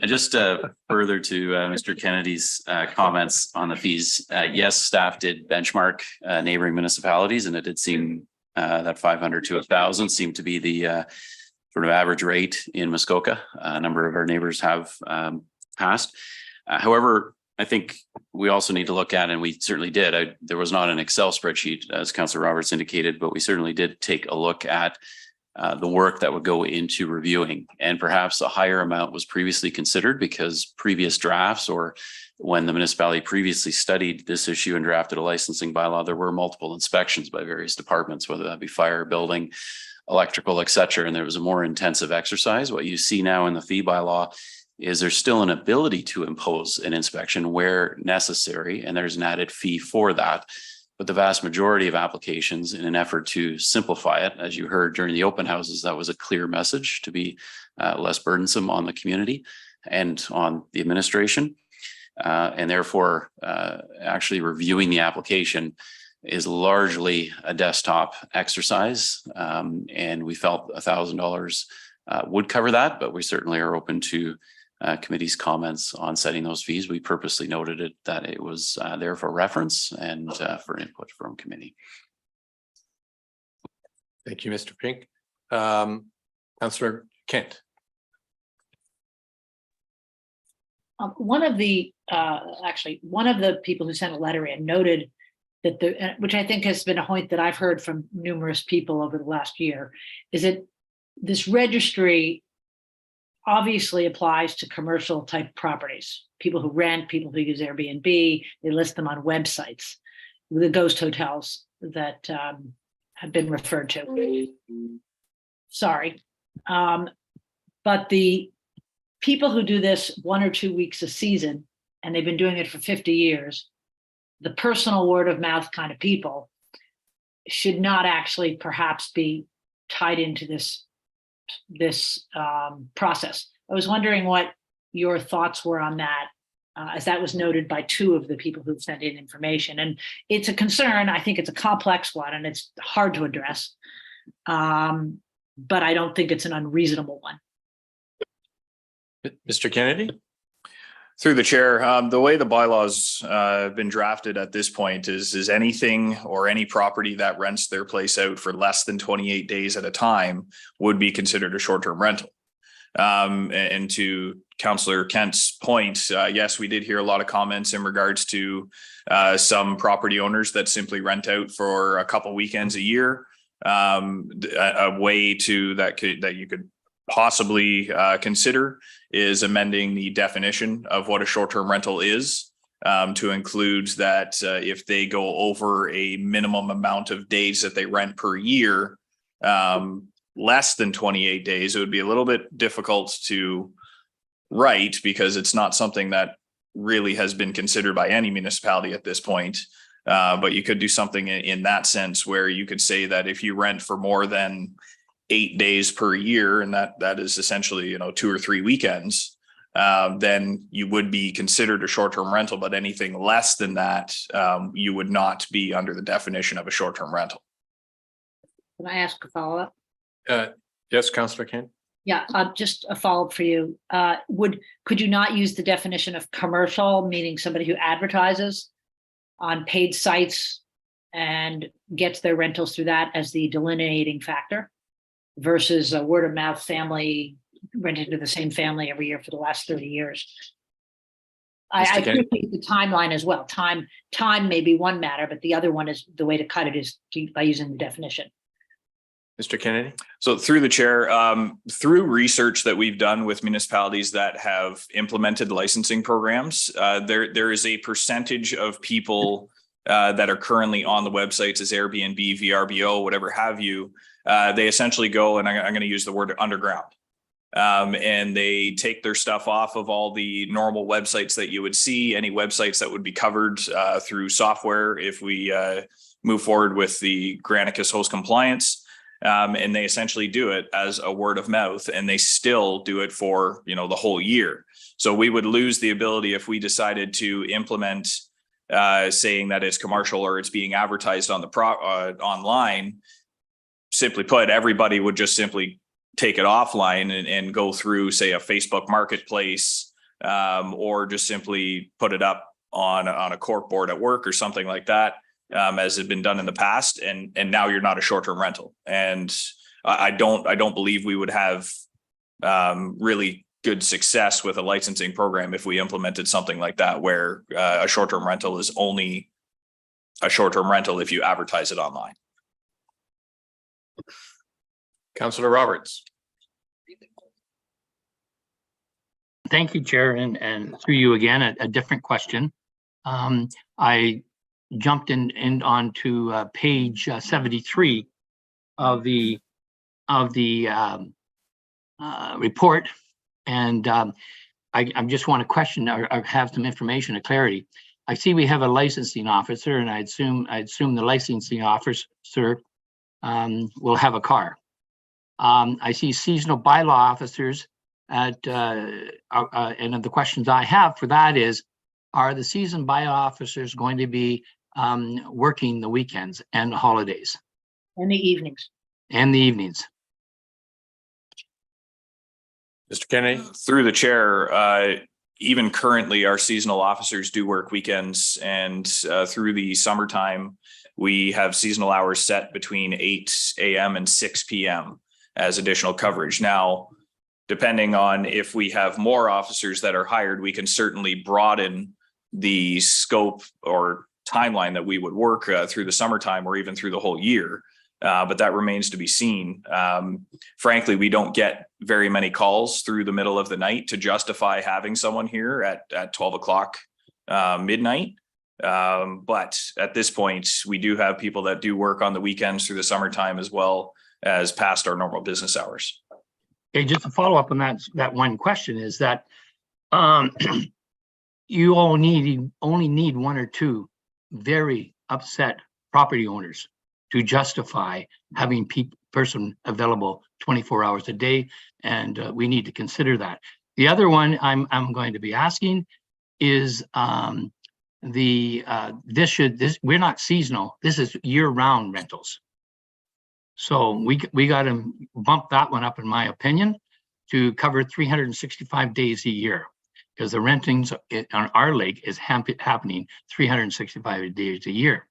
Just further to Mr. Kennedy's comments on the fees. Yes, staff did benchmark neighboring municipalities, and it did seem that 500 to 1,000 seemed to be the sort of average rate in Muskoka. A number of our neighbors have passed. However, I think we also need to look at, and we certainly did, there was not an Excel spreadsheet, as Councillor Roberts indicated, but we certainly did take a look at the work that would go into reviewing, and perhaps a higher amount was previously considered because previous drafts, or when the municipality previously studied this issue and drafted a licensing bylaw, there were multiple inspections by various departments, whether that be fire, building, electrical, etc. And there was a more intensive exercise. What you see now in the fee bylaw is there's still an ability to impose an inspection where necessary, and there's an added fee for that. But the vast majority of applications, in an effort to simplify it, as you heard during the open houses, that was a clear message to be less burdensome on the community and on the administration. And therefore, actually reviewing the application is largely a desktop exercise. And we felt $1,000 would cover that, but we certainly are open to committee's comments on setting those fees. We purposely noted it that it was there for reference and for input from committee. Thank you, Mr. Pink. Councillor Kent. One of the people who sent a letter in noted that which I think has been a point that I've heard from numerous people over the last year, is that this registry obviously applies to commercial type properties, people who rent, people who use Airbnb, they list them on websites, the ghost hotels that have been referred to. Sorry. But the people who do this 1 or 2 weeks a season, and they've been doing it for 50 years, the personal word of mouth kind of people should not actually perhaps be tied into this process. I was wondering what your thoughts were on that, as that was noted by 2 of the people who've sent in information. And it's a concern. I think it's a complex one and it's hard to address, but I don't think it's an unreasonable one. Mr. Kennedy? Through the chair, the way the bylaws have been drafted at this point is anything or any property that rents their place out for less than 28 days at a time would be considered a short-term rental. And to Councillor Kent's point, yes, we did hear a lot of comments in regards to some property owners that simply rent out for a couple weekends a year. A way to that you could possibly consider is amending the definition of what a short-term rental is to include that if they go over a minimum amount of days that they rent per year, less than 28 days, it would be a little bit difficult to write because it's not something that really has been considered by any municipality at this point. But you could do something in that sense where you could say that if you rent for more than 8 days per year, and that is essentially 2 or 3 weekends, then you would be considered a short-term rental. But anything less than that, you would not be under the definition of a short-term rental. Can I ask a follow-up? Yes, Councillor Kent. Yeah, just a follow-up for you. Could you not use the definition of commercial, meaning somebody who advertises on paid sites and gets their rentals through that as the delineating factor, versus a word of mouth family rented to the same family every year for the last 30 years? I appreciate the timeline as well. Time may be one matter, but the other one is the way to cut it is by using the definition. Mr. Kennedy? So through the chair, through research that we've done with municipalities that have implemented licensing programs, there is a percentage of people that are currently on the websites as Airbnb, VRBO, whatever have you. They essentially go, and I'm going to use the word underground, and they take their stuff off of all the normal websites that you would see, any websites that would be covered through software if we move forward with the Granicus host compliance. And they essentially do it as a word of mouth, and they still do it for the whole year. So we would lose the ability if we decided to implement saying that it's commercial or it's being advertised on the online. Simply put, everybody would just simply take it offline and go through, say, a Facebook marketplace, or just simply put it up on a cork board at work or something like that. As has been done in the past, and now you're not a short-term rental. And I don't believe we would have really good success with a licensing program if we implemented something like that, where a short-term rental is only a short-term rental if you advertise it online. Councillor Roberts. Thank you, Chair, and through you again, a different question. I jumped in onto page 73 of the report, and I just want to question or have some information or clarity. I see we have a licensing officer, and I assume the licensing officer will have a car. I see seasonal bylaw officers and the questions I have for that is, are the season bylaw officers going to be working the weekends and the holidays? And the evenings. And the evenings. Mr. Kennedy? Through the chair, even currently our seasonal officers do work weekends, and through the summertime, we have seasonal hours set between 8 a.m. and 6 p.m. as additional coverage. Now, depending on if we have more officers that are hired, we can certainly broaden the scope or timeline that we would work through the summertime or even through the whole year. But that remains to be seen. Frankly, we don't get very many calls through the middle of the night to justify having someone here at 12 o'clock midnight. But at this point, we do have people that do work on the weekends through the summertime as well as past our normal business hours. Okay, just to follow up on that one question is that you only need one or two very upset property owners to justify having person available 24 hours a day, and we need to consider that. The other one I'm going to be asking is we're not seasonal. This is year-round rentals. So we got to bump that one up, in my opinion, to cover 365 days a year, because the rentings on our lake is happening 365 days a year.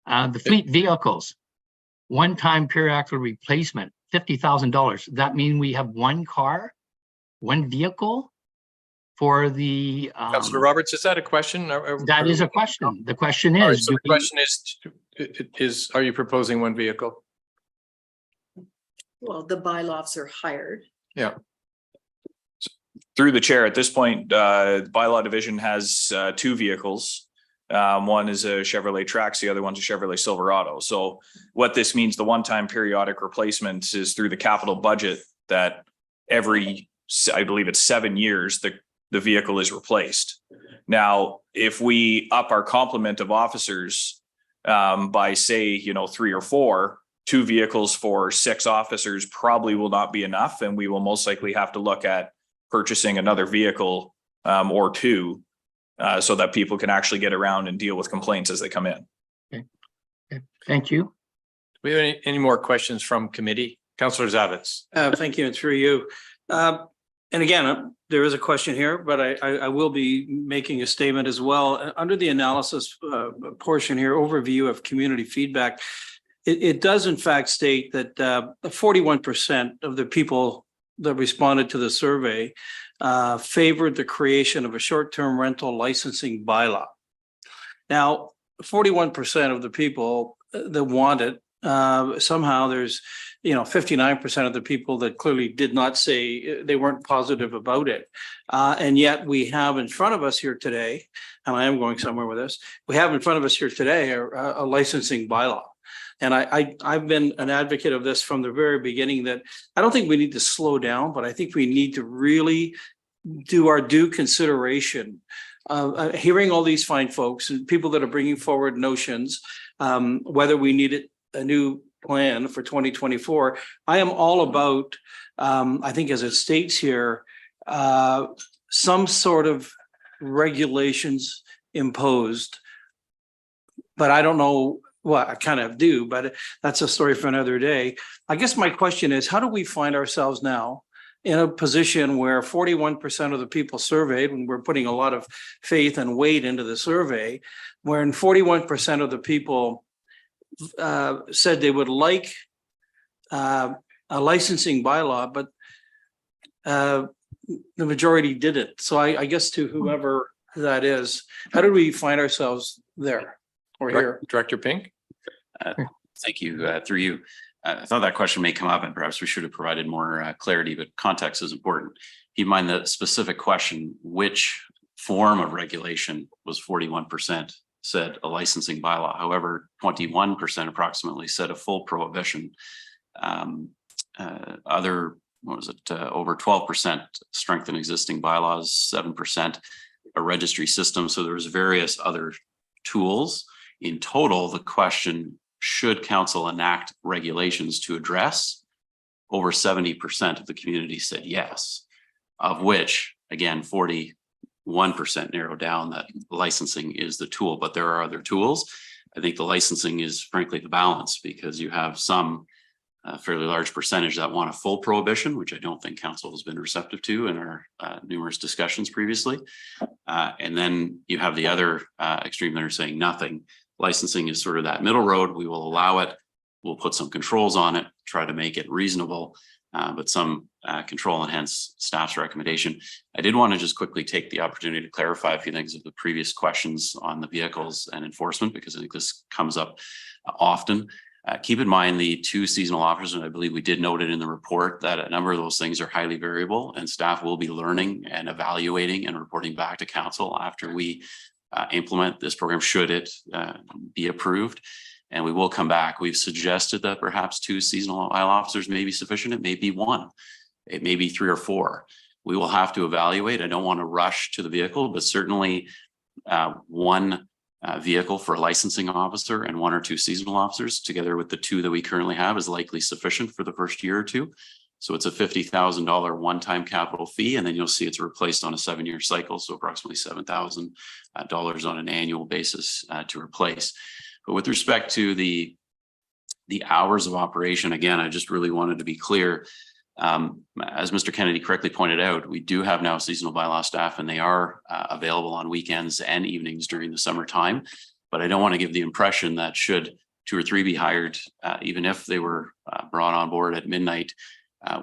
The fleet vehicles, one-time periodical replacement, $50,000. That means we have one car, one vehicle for the. Councillor Roberts, is that a question? That is a question. The question is. Right, so the question is, are you proposing one vehicle? Well, the bylaws are hired. Yeah. Through the chair, at this point, the bylaw division has two vehicles. One is a Chevrolet Trax, the other one's a Chevrolet Silverado. So what this means, the one-time periodic replacement is through the capital budget that every, I believe it's 7 years, the vehicle is replaced. Now, if we up our complement of officers by say, 3 or 4, 2 vehicles for 6 officers probably will not be enough. And we will most likely have to look at purchasing another vehicle or 2 so that people can actually get around and deal with complaints as they come in. Okay. Thank you. Do we have any more questions from committee? Councillor Zavitz. Thank you, and through you. And again, there is a question here, but I will be making a statement as well. Under the analysis portion here, overview of community feedback, it does in fact state that 41% of the people that responded to the survey favored the creation of a short-term rental licensing bylaw. Now, 41% of the people that want it, somehow there's 59% of the people that clearly did not say they weren't positive about it. And yet we have in front of us here today, and I am going somewhere with this, we have in front of us here today a licensing bylaw. And I've been an advocate of this from the very beginning, that I don't think we need to slow down, but I think we need to really do our due consideration. Hearing all these fine folks and people that are bringing forward notions, whether we need a new plan for 2024. I am all about, I think as it states here, some sort of regulations imposed, but I don't know. Well, I kind of do, but that's a story for another day. I guess my question is, how do we find ourselves now in a position where 41% of the people surveyed, when we're putting a lot of faith and weight into the survey, wherein 41% of the people said they would like a licensing bylaw, but the majority didn't. So I guess to whoever that is, how do we find ourselves there? Director Pink. Thank you. Through you. I thought that question may come up, and perhaps we should have provided more clarity, but context is important. Keep in mind the specific question, which form of regulation was 41% said a licensing bylaw. However, 21% approximately said a full prohibition. Over 12% strengthen existing bylaws, 7% a registry system. So there's various other tools. In total, the question, should council enact regulations to address? Over 70% of the community said yes, of which, again, 41% narrow down that licensing is the tool, but there are other tools. I think the licensing is frankly the balance, because you have some fairly large percentage that want a full prohibition, which I don't think council has been receptive to in our numerous discussions previously. And then you have the other extreme that are saying nothing. Licensing is sort of that middle road. We will allow it. We'll put some controls on it, try to make it reasonable, but some control, and hence staff's recommendation. I did want to just quickly take the opportunity to clarify a few things of the previous questions on the vehicles and enforcement, because I think this comes up often. Keep in mind the 2 seasonal officers, and I believe we did note it in the report that a number of those things are highly variable, and staff will be learning and evaluating and reporting back to council after we implement this program, should it be approved. And we will come back. We've suggested that perhaps 2 seasonal bylaw officers may be sufficient. It may be 1, it may be 3 or 4. We will have to evaluate. I don't want to rush to the vehicle, but certainly 1 vehicle for a licensing officer and 1 or 2 seasonal officers, together with the 2 that we currently have, is likely sufficient for the first year or 2. So it's a $50,000 one-time capital fee, and then you'll see it's replaced on a 7-year cycle, so approximately $7,000 on an annual basis to replace. But with respect to the hours of operation, again, I just really wanted to be clear. As Mr. Kennedy correctly pointed out, we do have now seasonal bylaw staff, and they are available on weekends and evenings during the summertime. But I don't want to give the impression that should 2 or 3 be hired, even if they were brought on board at midnight,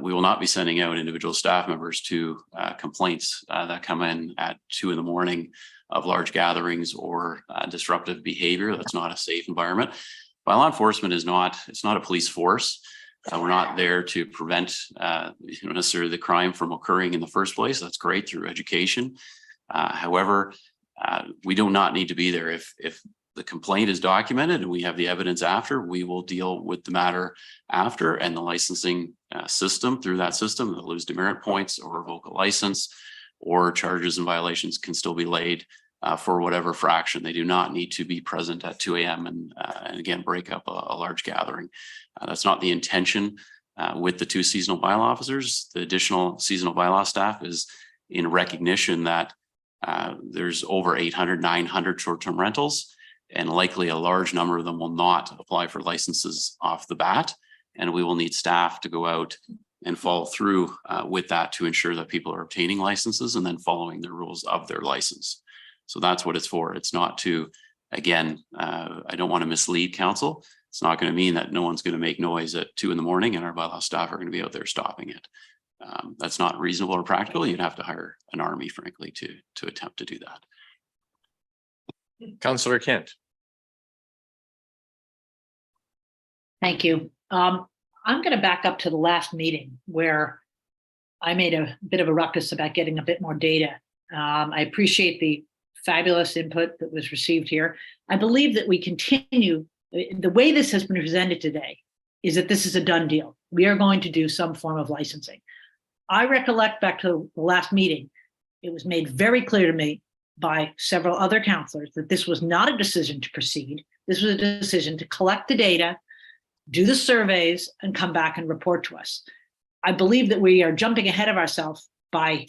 we will not be sending out individual staff members to complaints that come in at 2 in the morning of large gatherings or disruptive behavior. That's not a safe environment. Bylaw enforcement is not, it's not a police force. We're not there to prevent necessarily the crime from occurring in the first place. That's great through education. However, we do not need to be there. If the complaint is documented and we have the evidence after, we will deal with the matter after, and the licensing system, through that system, they'll lose demerit points or revoke a license, or charges and violations can still be laid for whatever fraction. They do not need to be present at 2 a.m. and again, break up a large gathering. That's not the intention with the 2 seasonal bylaw officers. The additional seasonal bylaw staff is in recognition that there's over 800, 900 short-term rentals, and likely a large number of them will not apply for licenses off the bat. And we will need staff to go out and follow through with that to ensure that people are obtaining licenses and then following the rules of their license. So that's what it's for. It's not to, again, I don't want to mislead council. It's not going to mean that no one's going to make noise at 2 in the morning and our bylaw staff are going to be out there stopping it. That's not reasonable or practical. You'd have to hire an army, frankly, to attempt to do that. Councillor Kent. Thank you. I'm going to back up to the last meeting where I made a bit of a ruckus about getting a bit more data. I appreciate the fabulous input that was received here. I believe that we continue, the way this has been presented today is that this is a done deal. We are going to do some form of licensing. I recollect back to the last meeting, it was made very clear to me by several other councillors that this was not a decision to proceed. This was a decision to collect the data, do the surveys, and come back and report to us. I believe that we are jumping ahead of ourselves by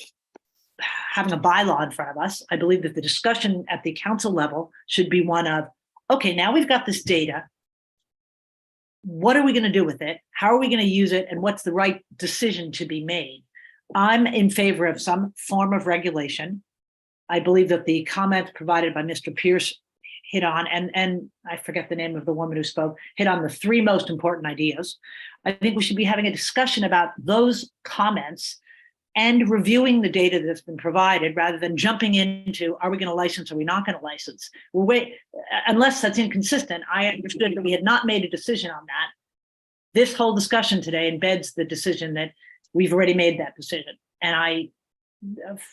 having a bylaw in front of us. I believe that the discussion at the council level should be one of, okay, now we've got this data. What are we going to do with it? How are we going to use it? And what's the right decision to be made? I'm in favor of some form of regulation. I believe that the comments provided by Mr. Pierce hit on, and I forget the name of the woman who spoke, hit on the 3 most important ideas. I think we should be having a discussion about those comments and reviewing the data that's been provided rather than jumping into, are we going to license or are we not going to license? Well, wait, unless that's inconsistent. I understood that we had not made a decision on that. This whole discussion today embeds the decision that we've already made that decision. And I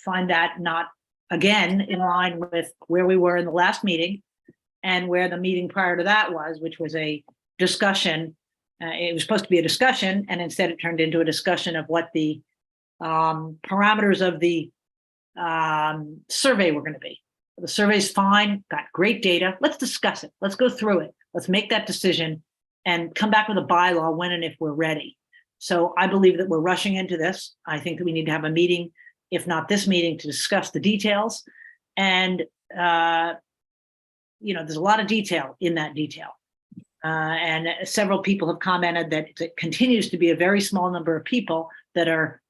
find that not, again, in line with where we were in the last meeting and where the meeting prior to that was, which was a discussion. It was supposed to be a discussion, and instead it turned into a discussion of what the parameters of the survey were going to be. The survey's fine, got great data. Let's discuss it. Let's go through it. Let's make that decision and come back with a bylaw when and if we're ready. So I believe that we're rushing into this. I think that we need to have a meeting, if not this meeting, to discuss the details. And, there's a lot of detail in that detail. And several people have commented that it continues to be a very small number of people that are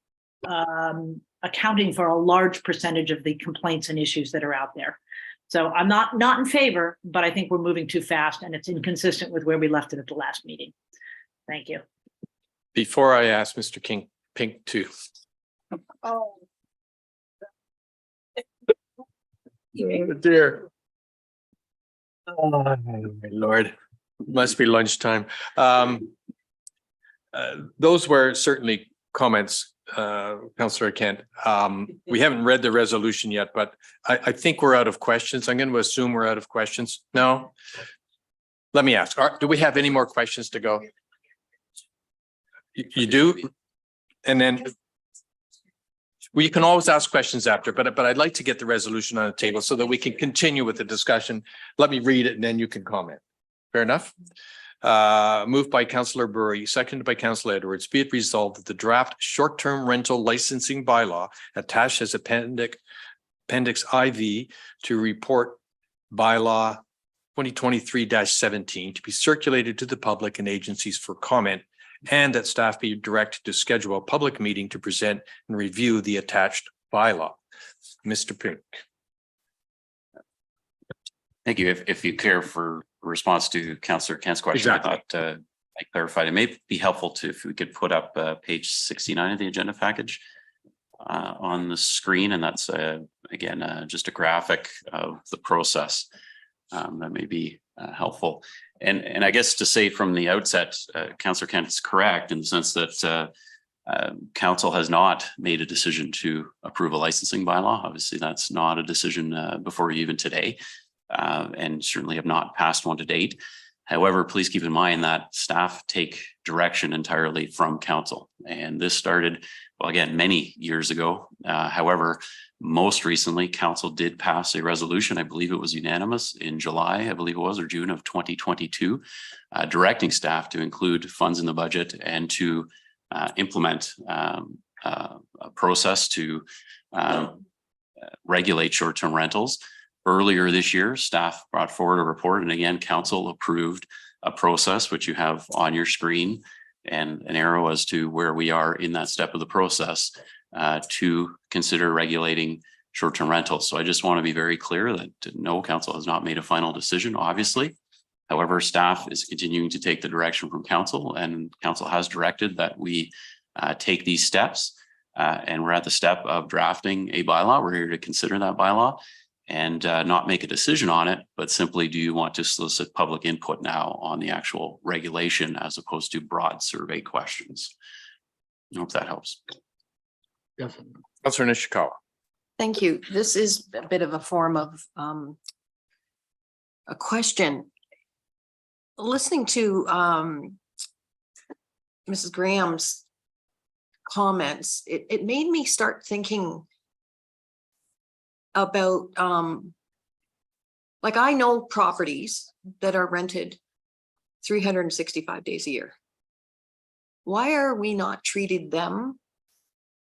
accounting for a large percentage of the complaints and issues that are out there. So I'm not in favor, but I think we're moving too fast and it's inconsistent with where we left it at the last meeting. Thank you. Before I ask Mr. Pink to. Oh. Dear. Oh, my Lord, must be lunchtime. Those were certainly comments, Councillor Kent. We haven't read the resolution yet, but I think we're out of questions. I'm going to assume we're out of questions. No? Let me ask, do we have any more questions to go? You do? And then well, you can always ask questions after, but I'd like to get the resolution on the table so that we can continue with the discussion. Let me read it and then you can comment. Fair enough? Moved by Councillor Burry, seconded by Councillor Edwards. Be it resolved that the draft short-term rental licensing bylaw attached as appendix IV to report bylaw 2023-17 to be circulated to the public and agencies for comment, and that staff be directed to schedule a public meeting to present and review the attached bylaw. Mr. Pink. Thank you. If you care for response to Councillor Kent's question, Exactly. I thought I clarified. It may be helpful to if we could put up page 69 of the agenda package on the screen, and that's again just a graphic of the process that may be helpful. And I guess to say from the outset, Councillor Kent is correct in the sense that council has not made a decision to approve a licensing bylaw. Obviously, that's not a decision before you even today, and certainly have not passed one to date. However, please keep in mind that staff take direction entirely from council. And this started, well, again, many years ago. However, most recently, council did pass a resolution, I believe it was unanimous in July, I believe it was, or June of 2022, directing staff to include funds in the budget and to implement a process to regulate short-term rentals. Earlier this year, staff brought forward a report, and again, council approved a process which you have on your screen and an arrow as to where we are in that step of the process to consider regulating short-term rentals. So I just want to be very clear that no, council has not made a final decision, obviously. However, staff is continuing to take the direction from council, and council has directed that we take these steps, and we're at the step of drafting a bylaw. We're here to consider that bylaw and not make a decision on it, but simply, do you want to solicit public input now on the actual regulation as opposed to broad survey questions? I hope that helps. Yes. Councillor Nishikawa. Thank you. This is a bit of a form of a question. Listening to Mrs. Graham's comments, it made me start thinking about like I know properties that are rented 365 days a year. Why are we not treating them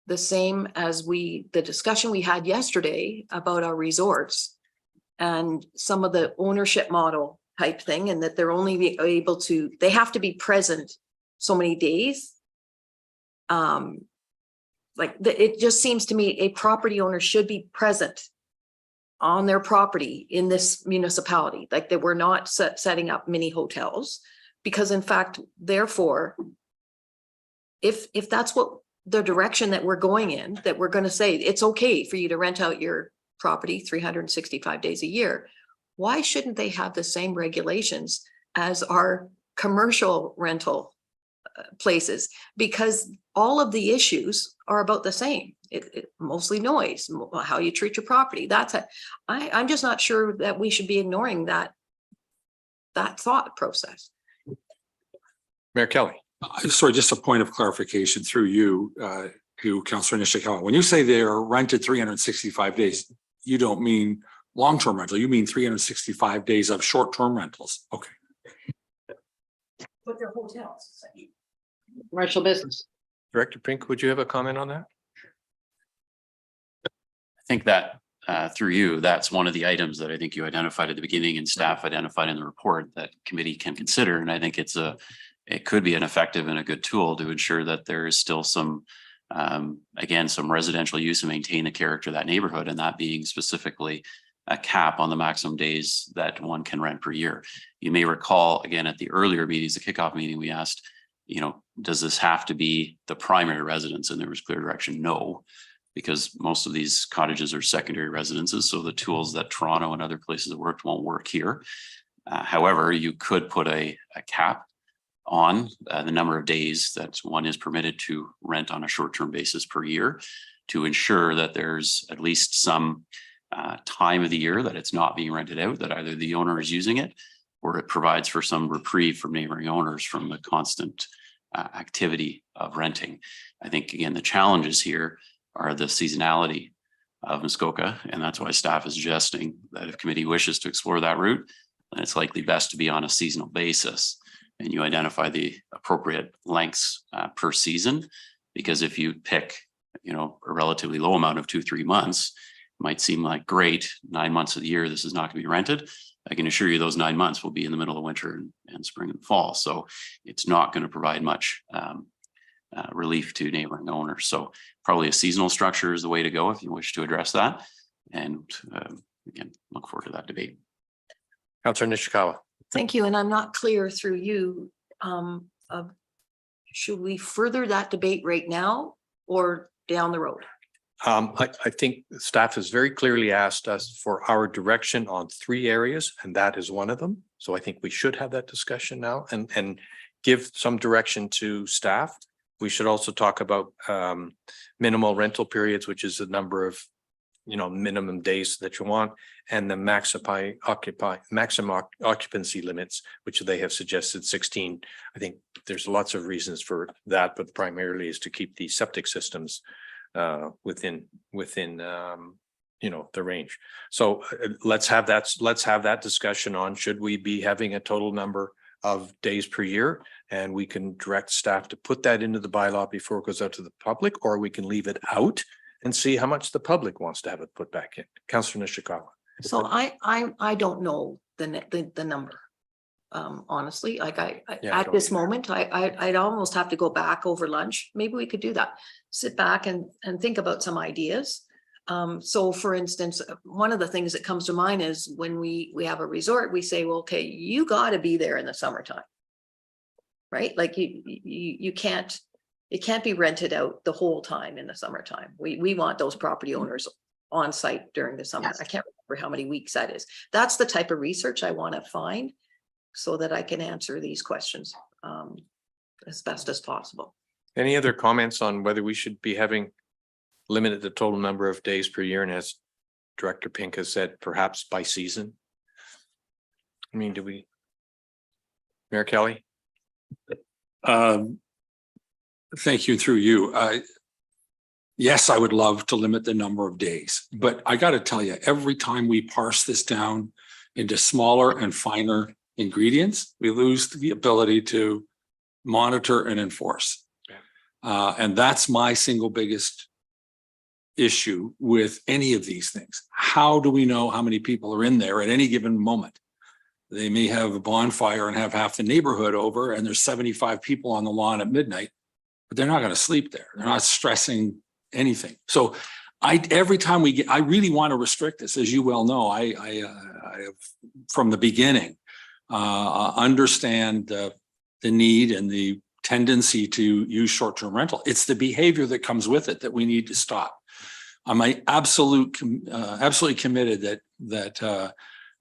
the same as the discussion we had yesterday about our resorts and some of the ownership model type thing, and that they're only able to, they have to be present so many days. It just seems to me a property owner should be present on their property in this municipality, like that we're not setting up mini hotels, because in fact, therefore, if that's what the direction that we're going in, that we're going to say it's okay for you to rent out your property 365 days a year, why shouldn't they have the same regulations as our commercial rental places? Because all of the issues are about the same. It mostly noise, how you treat your property. I'm just not sure that we should be ignoring that thought process. Mayor Kelly. Sorry, just a point of clarification through you to Councillor Nishikawa. When you say they are rented 365 days, you don't mean long-term rental, you mean 365 days of short-term rentals. Okay. But they're hotels. Commercial business. Director Pink, would you have a comment on that? I think that through you, that's one of the items that I think you identified at the beginning and staff identified in the report that committee can consider. And I think it could be an effective and a good tool to ensure that there is still some, again, some residential use and maintain the character of that neighborhood, and that being specifically a cap on the maximum days that one can rent per year. You may recall, again, at the earlier meetings, the kickoff meeting, we asked does this have to be the primary residence? And there was clear direction, no, because most of these cottages are secondary residences. So the tools that Toronto and other places have worked won't work here. However, you could put a cap on the number of days that one is permitted to rent on a short-term basis per year to ensure that there's at least some time of the year that it's not being rented out, that either the owner is using it or it provides for some reprieve from neighboring owners from the constant activity of renting. I think, again, the challenges here are the seasonality of Muskoka, and that's why staff is suggesting that if committee wishes to explore that route, then it's likely best to be on a seasonal basis, and you identify the appropriate lengths per season. Because if you pick, a relatively low amount of 2-3 months, it might seem like great, 9 months of the year this is not going to be rented. I can assure you those 9 months will be in the middle of winter and spring and fall, so it's not going to provide much relief to neighboring owners. So probably a seasonal structure is the way to go if you wish to address that. And again, look forward to that debate. Councillor Nishikawa. Thank you. And I'm not clear through you. Should we further that debate right now or down the road? I think staff has very clearly asked us for our direction on 3 areas, and that is one of them. So I think we should have that discussion now and give some direction to staff. We should also talk about minimal rental periods, which is the number of, minimum days that you want, and the maximum occupancy limits, which they have suggested 16. I think there's lots of reasons for that, but primarily is to keep the septic systems within the range. So let's have that discussion on, should we be having a total number of days per year, and we can direct staff to put that into the bylaw before it goes out to the public, or we can leave it out and see how much the public wants to have it put back in. Councillor Nishikawa. So I don't know the number. Honestly, like at this moment, I'd almost have to go back over lunch. Maybe we could do that. Sit back and think about some ideas. So for instance, one of the things that comes to mind is when we have a resort, we say, well, okay, you got to be there in the summertime, right? Like it can't be rented out the whole time in the summertime. We want those property owners on site during the summer. Yes. I can't remember how many weeks that is. That's the type of research I want to find so that I can answer these questions as best as possible. Any other comments on whether we should be having limited the total number of days per year, and as Director Pink has said, perhaps by season? I mean, do we? Mayor Kelly? Thank you, through you. Yes, I would love to limit the number of days, but I got to tell you, every time we parse this down into smaller and finer ingredients, we lose the ability to monitor and enforce. And that's my single biggest issue with any of these things. How do we know how many people are in there at any given moment? They may have a bonfire and have half the neighborhood over, and there's 75 people on the lawn at midnight, but they're not going to sleep there. They're not stressing anything. So every time I really want to restrict this, as you well know, I have from the beginning understand the need and the tendency to use short-term rental. It's the behavior that comes with it that we need to stop. I'm absolutely committed that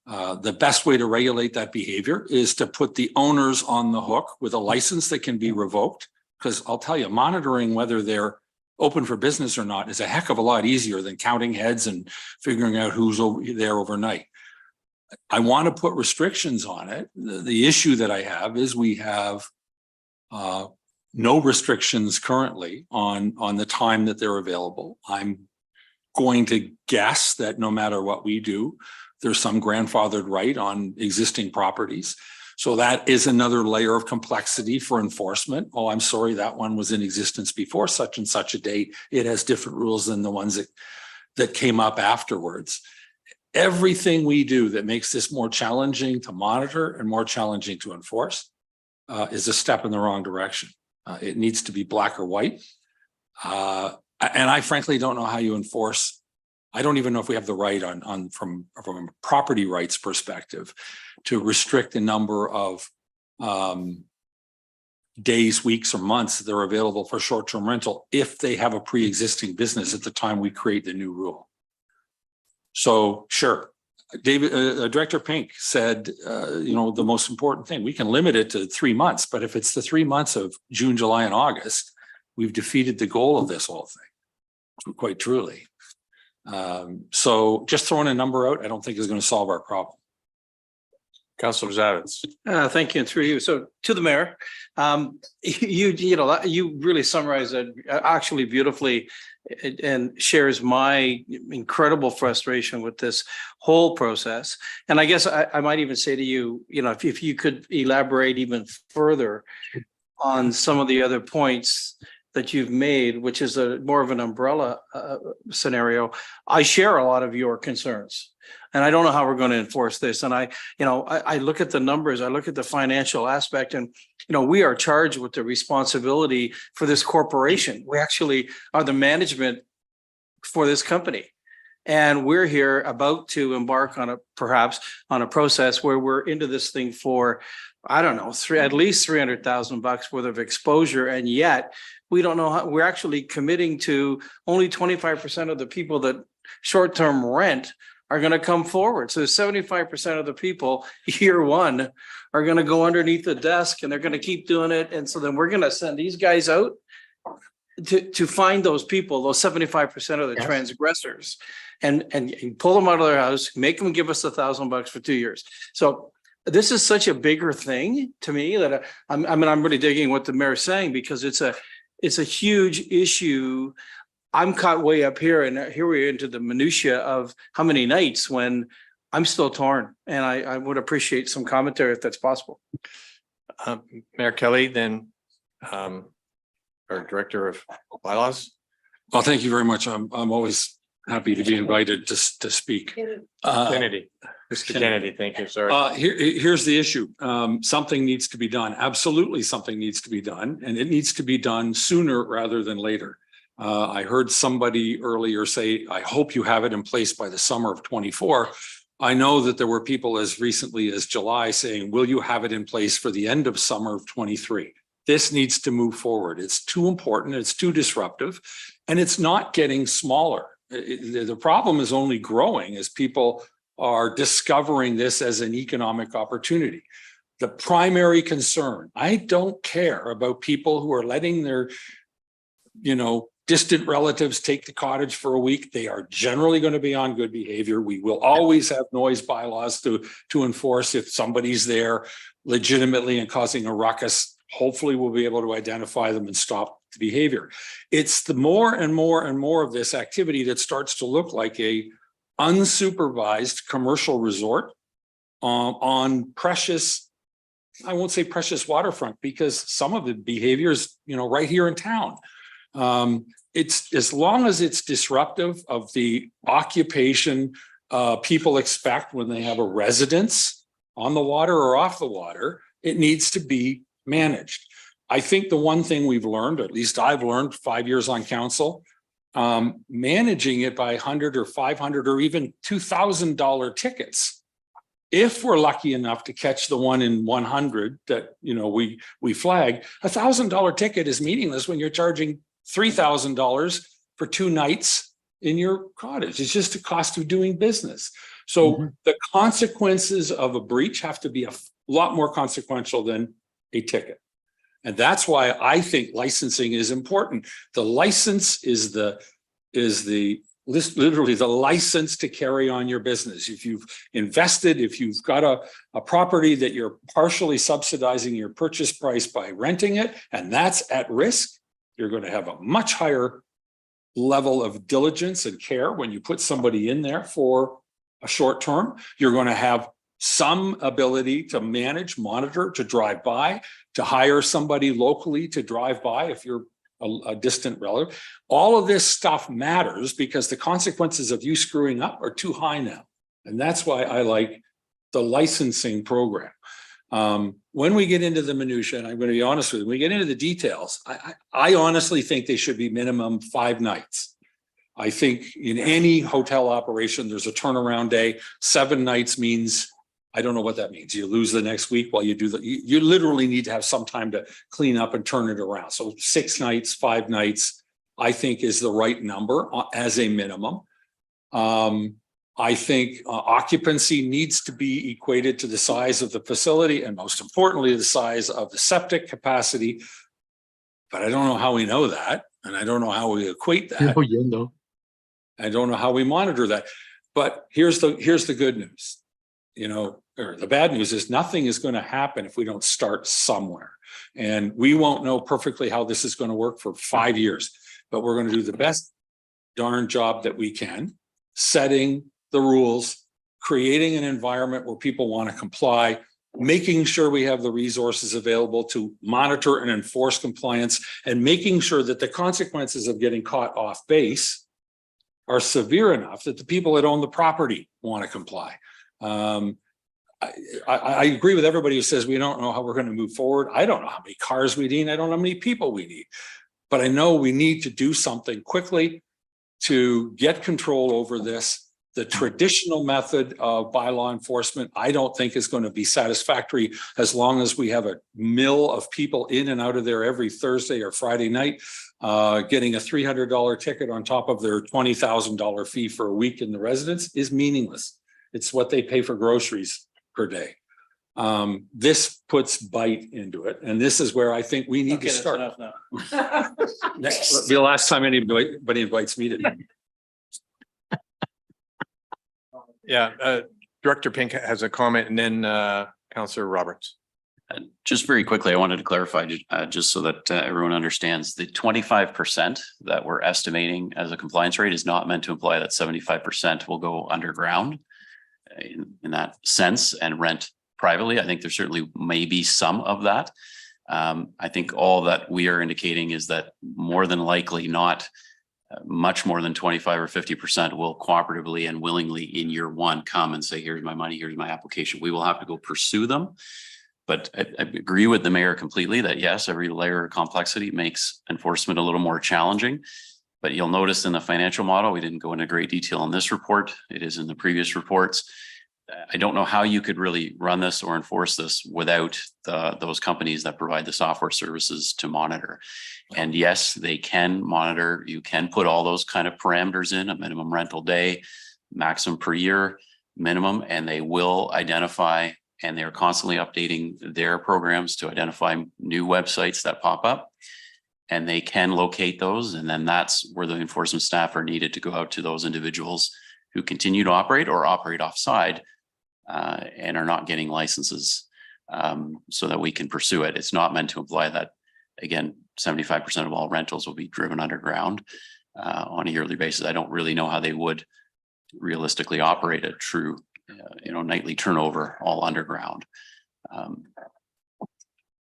the best way to regulate that behavior is to put the owners on the hook with a license that can be revoked. Because I'll tell you, monitoring whether they're open for business or not is a heck of a lot easier than counting heads and figuring out who's there overnight. I want to put restrictions on it. The issue that I have is we have no restrictions currently on the time that they're available. I'm going to guess that no matter what we do, there's some grandfathered right on existing properties. So that is another layer of complexity for enforcement. Oh, I'm sorry, that one was in existence before such and such a date. It has different rules than the ones that came up afterwards. Everything we do that makes this more challenging to monitor and more challenging to enforce is a step in the wrong direction. It needs to be black or white. And I frankly don't know how you enforce. I don't even know if we have the right from a property rights perspective to restrict the number of days, weeks, or months that they're available for short-term rental if they have a pre-existing business at the time we create the new rule. So sure, David, Director Pink said, the most important thing, we can limit it to 3 months, but if it's the 3 months of June, July, and August, we've defeated the goal of this whole thing, quite truly. So just throwing a number out, I don't think is going to solve our problem. Councillor Zavitz. Thank you, and through you. So to the mayor, you really summarized it actually beautifully, and shares my incredible frustration with this whole process. And I guess I might even say to you, if you could elaborate even further on some of the other points that you've made, which is more of an umbrella scenario. I share a lot of your concerns, and I don't know how we're going to enforce this. And I look at the numbers, I look at the financial aspect, and we are charged with the responsibility for this corporation. We actually are the management for this company. And we're here about to embark on perhaps on a process where we're into this thing for, I don't know, at least $300,000 worth of exposure. And yet we don't know how. We're actually committing to only 25% of the people that short-term rent are going to come forward. So 75% of the people year one are going to go underneath the desk, and they're going to keep doing it. And so then we're going to send these guys out to find those people, those 75% of the transgressors, and pull them out of their house, make them give us $1,000 for 2 years. So this is such a bigger thing to me that I'm really digging what the mayor's saying, because it's a huge issue. I'm caught way up here, and here we're into the minutia of how many nights, when I'm still torn, and I would appreciate some commentary if that's possible. Mayor Kelly, then our Director of Bylaws. Well, thank you very much. I'm always happy to be invited to speak. Kennedy. Mr. Kennedy, thank you. Sorry. Here's the issue. Something needs to be done. Absolutely, something needs to be done, and it needs to be done sooner rather than later. I heard somebody earlier say, I hope you have it in place by the summer of 24. I know that there were people as recently as July saying, will you have it in place for the end of summer of 23? This needs to move forward. It's too important. It's too disruptive, and it's not getting smaller. The problem is only growing as people are discovering this as an economic opportunity. The primary concern, I don't care about people who are letting their, distant relatives take the cottage for a week. They are generally going to be on good behavior. We will always have noise bylaws to enforce if somebody's there legitimately and causing a ruckus. Hopefully we'll be able to identify them and stop the behavior. It's the more and more and more of this activity that starts to look like a unsupervised commercial resort on precious, I won't say precious waterfront, because some of the behaviors, right here in town. It's as long as it's disruptive of the occupation people expect when they have a residence on the water or off the water, it needs to be managed. I think the one thing we've learned, or at least I've learned 5 years on council, managing it by $100 or $500 or even $2,000 tickets. If we're lucky enough to catch the one in 100 that we flag, $1,000 ticket is meaningless when you're charging $3,000 for 2 nights in your cottage. It's just a cost of doing business. So the consequences of a breach have to be a lot more consequential than a ticket. And that's why I think licensing is important. The license is literally the license to carry on your business. If you've invested, if you've got a property that you're partially subsidizing your purchase price by renting it, and that's at risk, you're going to have a much higher level of diligence and care when you put somebody in there for a short term. You're going to have some ability to manage, monitor, to drive by, to hire somebody locally to drive by if you're a distant relative. All of this stuff matters because the consequences of you screwing up are too high now. And that's why I like the licensing program. When we get into the minutia, and I'm going to be honest with you, when we get into the details, I honestly think they should be minimum 5 nights. I think in any hotel operation, there's a turnaround day. 7 nights means I don't know what that means. You lose the next week while you do you literally need to have some time to clean up and turn it around. So 6 nights, 5 nights, I think is the right number as a minimum. I think occupancy needs to be equated to the size of the facility and most importantly, the size of the septic capacity. But I don't know how we know that. And I don't know how we equate that. Oh, you know. I don't know how we monitor that. But here's the good news. Or the bad news is nothing is going to happen if we don't start somewhere. And we won't know perfectly how this is going to work for 5 years, but we're going to do the best darn job that we can, setting the rules, creating an environment where people want to comply, making sure we have the resources available to monitor and enforce compliance, and making sure that the consequences of getting caught off base are severe enough that the people that own the property want to comply. I agree with everybody who says we don't know how we're going to move forward. I don't know how many cars we need. I don't know how many people we need, but I know we need to do something quickly to get control over this. The traditional method of bylaw enforcement, I don't think is going to be satisfactory as long as we have a mill of people in and out of there every Thursday or Friday night, getting a $300 ticket on top of their $20,000 fee for a week in the residence is meaningless. It's what they pay for groceries per day. This puts bite into it. And this is where I think we need to start. Next, will be the last time anybody invites me to. Yeah, Director Pink has a comment and then Councillor Roberts. Just very quickly, I wanted to clarify just so that everyone understands the 25% that we're estimating as a compliance rate is not meant to imply that 75% will go underground in that sense and rent privately. I think there certainly may be some of that. I think all that we are indicating is that more than likely not much more than 25 or 50% will cooperatively and willingly in year one come and say, here's my money, here's my application. We will have to go pursue them. But I agree with the mayor completely that yes, every layer of complexity makes enforcement a little more challenging. But you'll notice in the financial model, we didn't go into great detail in this report. It is in the previous reports. I don't know how you could really run this or enforce this without those companies that provide the software services to monitor. And yes, they can monitor. You can put all those kind of parameters in, a minimum rental day, maximum per year minimum, and they will identify, and they're constantly updating their programs to identify new websites that pop up. And they can locate those. And then that's where the enforcement staff are needed to go out to those individuals who continue to operate or operate offside and are not getting licenses so that we can pursue it. It's not meant to imply that, again, 75% of all rentals will be driven underground on a yearly basis. I don't really know how they would realistically operate a true, nightly turnover all underground.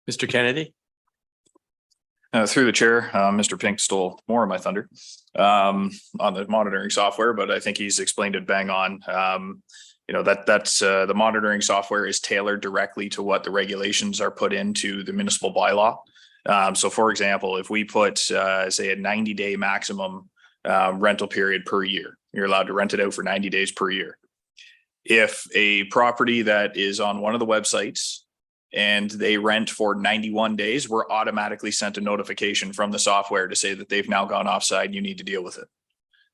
Mr. Kennedy. Through the chair, Mr. Pink stole more of my thunder on the monitoring software, but I think he's explained it bang on. That's the monitoring software is tailored directly to what the regulations are put into the municipal bylaw. So for example, if we put say a 90-day maximum rental period per year, you're allowed to rent it out for 90 days per year. If a property that is on one of the websites and they rent for 91 days, we're automatically sent a notification from the software to say that they've now gone offside, you need to deal with it.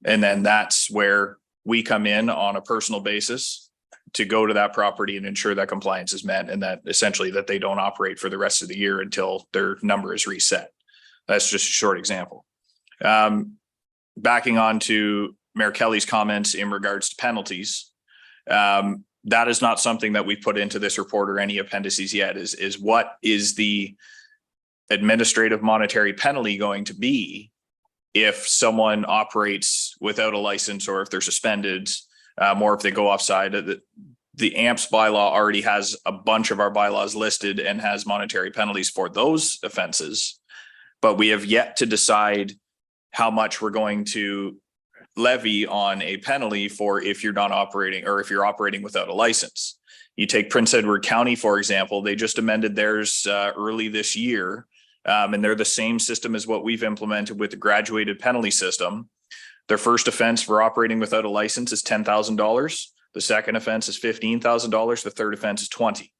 And then that's where we come in on a personal basis to go to that property and ensure that compliance is met and that essentially that they don't operate for the rest of the year until their number is reset. That's just a short example. Backing on to Mayor Kelly's comments in regards to penalties, that is not something that we've put into this report or any appendices yet, is what is the administrative monetary penalty going to be if someone operates without a license or if they're suspended, or if they go offside. The AMPS bylaw already has a bunch of our bylaws listed and has monetary penalties for those offenses, but we have yet to decide how much we're going to levy on a penalty for if you're not operating or if you're operating without a license. You take Prince Edward County, for example, they just amended theirs early this year, and they're the same system as what we've implemented with the graduated penalty system. Their first offense for operating without a license is $10,000. The second offense is $15,000. The third offense is 20.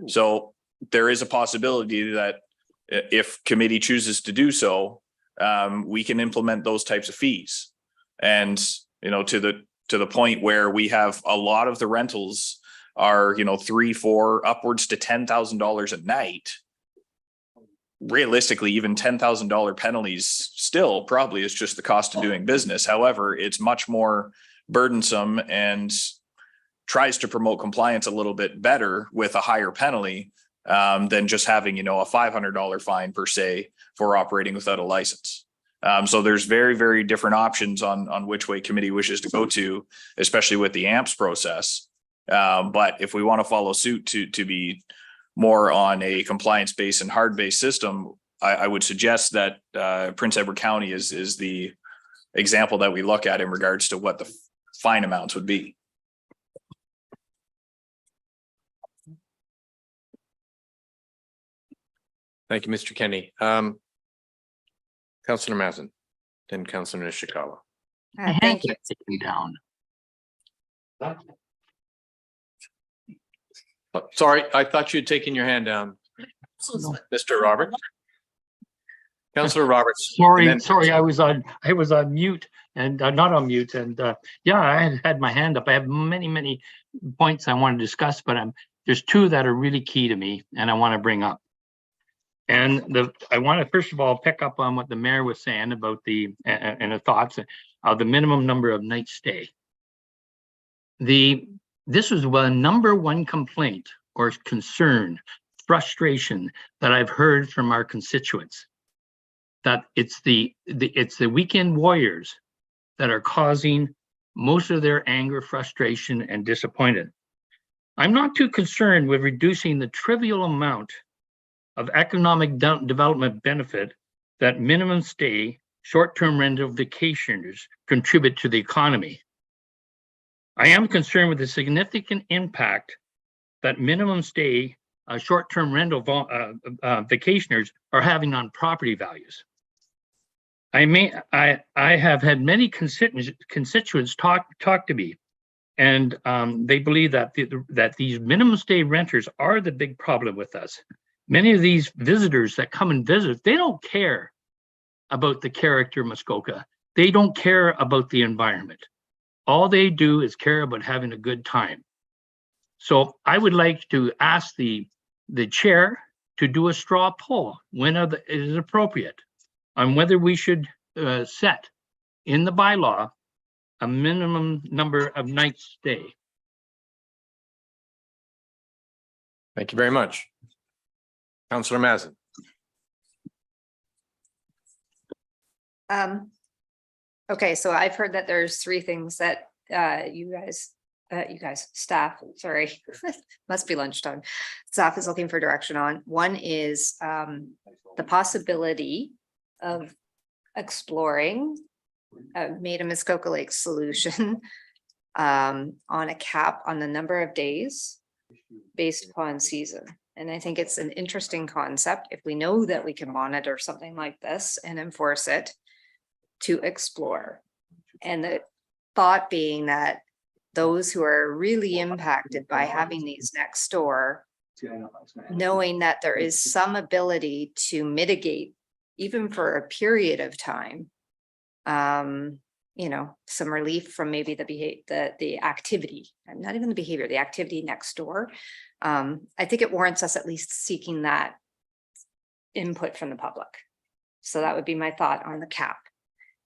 So there is a possibility that if committee chooses to do so, we can implement those types of fees. And, to the point where we have a lot of the rentals are, $3,000, $4,000, upwards to $10,000 a night. Realistically, even $10,000 penalties still probably is just the cost of doing business. However, it's much more burdensome and tries to promote compliance a little bit better with a higher penalty than just having, a $500 fine per se for operating without a license. So there's very, very different options on which way committee wishes to go to, especially with the AMPS process. But if we want to follow suit to be more on a compliance-based and hard-based system, I would suggest that Prince Edward County is the example that we look at in regards to what the fine amounts would be. Thank you, Mr. Kenny. Councillor Mazin, then Councillor Nishikawa. Thank you. Down. Sorry, I thought you'd taken your hand down. Mr. Roberts. Councillor Roberts. Sorry, I was on mute and not on mute. And yeah, I had my hand up. I have many points I want to discuss, but there's two that are really key to me and I want to bring up. And I want to first of all pick up on what the mayor was saying about the thoughts of the minimum number of nights stay. This was the number one complaint or concern, frustration that I've heard from our constituents, that it's the weekend warriors that are causing most of their anger, frustration, and disappointment. I'm not too concerned with reducing the trivial amount of economic development benefit that minimum stay, short-term rental vacationers contribute to the economy. I am concerned with the significant impact that minimum stay, short-term rental vacationers are having on property values. I have had many constituents talk to me, and they believe that that these minimum stay renters are the big problem with us. Many of these visitors that come and visit, they don't care about the character of Muskoka. They don't care about the environment. All they do is care about having a good time. So I would like to ask the chair to do a straw poll when it is appropriate on whether we should set in the bylaw a minimum number of nights stay. Thank you very much. Councillor Mazin. Okay, so I've heard that there's three things that staff, sorry, must be lunchtime. Staff is looking for direction on. One is the possibility of exploring made a Muskoka Lake solution on a cap on the number of days based upon season. And I think it's an interesting concept if we know that we can monitor something like this and enforce it, to explore. And the thought being that those who are really impacted by having these next door, knowing that there is some ability to mitigate, even for a period of time, some relief from maybe the activity, not even the behavior, the activity next door. I think it warrants us at least seeking that input from the public. So that would be my thought on the cap.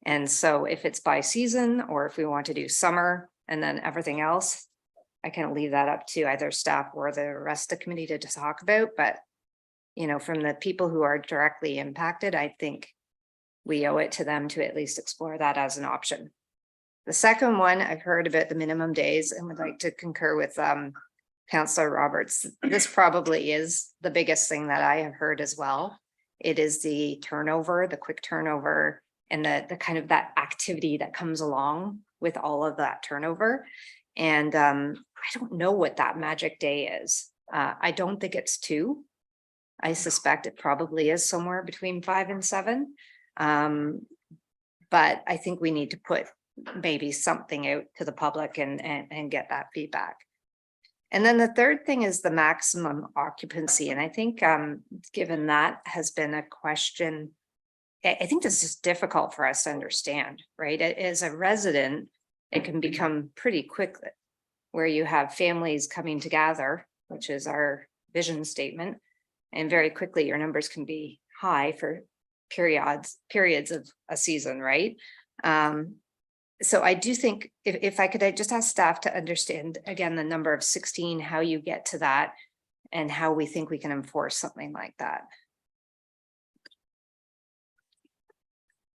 And so if it's by season, or if we want to do summer and then everything else, I kind of leave that up to either staff or the rest of the committee to talk about. But, from the people who are directly impacted, I think we owe it to them to at least explore that as an option. The second one, I've heard about the minimum days and would like to concur with Councillor Roberts. This probably is the biggest thing that I have heard as well. It is the turnover, the quick turnover, and the kind of that activity that comes along with all of that turnover. And I don't know what that magic day is. I don't think it's 2. I suspect it probably is somewhere between 5 and 7. But I think we need to put maybe something out to the public and get that feedback. And then the third thing is the maximum occupancy. And I think given that has been a question, I think this is difficult for us to understand, right? As a resident, it can become pretty quick where you have families coming together, which is our vision statement. And very quickly your numbers can be high for periods of a season, right? So I do think if I could, I just ask staff to understand again, the number of 16, how you get to that and how we think we can enforce something like that.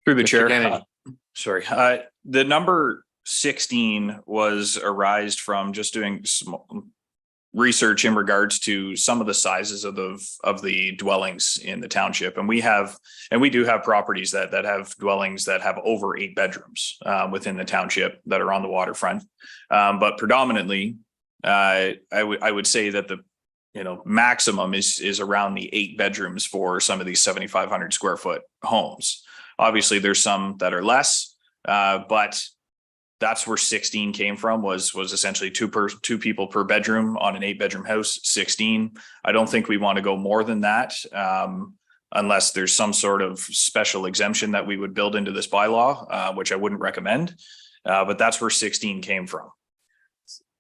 Through the Mr. chair. Kennedy. Sorry, the number 16 was arised from just doing some research in regards to some of the sizes of the dwellings in the township. And we do have properties that have dwellings that have over 8 bedrooms within the township that are on the waterfront. But predominantly, I would say that the maximum is around the 8 bedrooms for some of these 7,500 square foot homes. Obviously, there's some that are less, but that's where 16 came from, was essentially two people per bedroom on an 8-bedroom house, 16. I don't think we want to go more than that, unless there's some sort of special exemption that we would build into this bylaw, which I wouldn't recommend. But that's where 16 came from.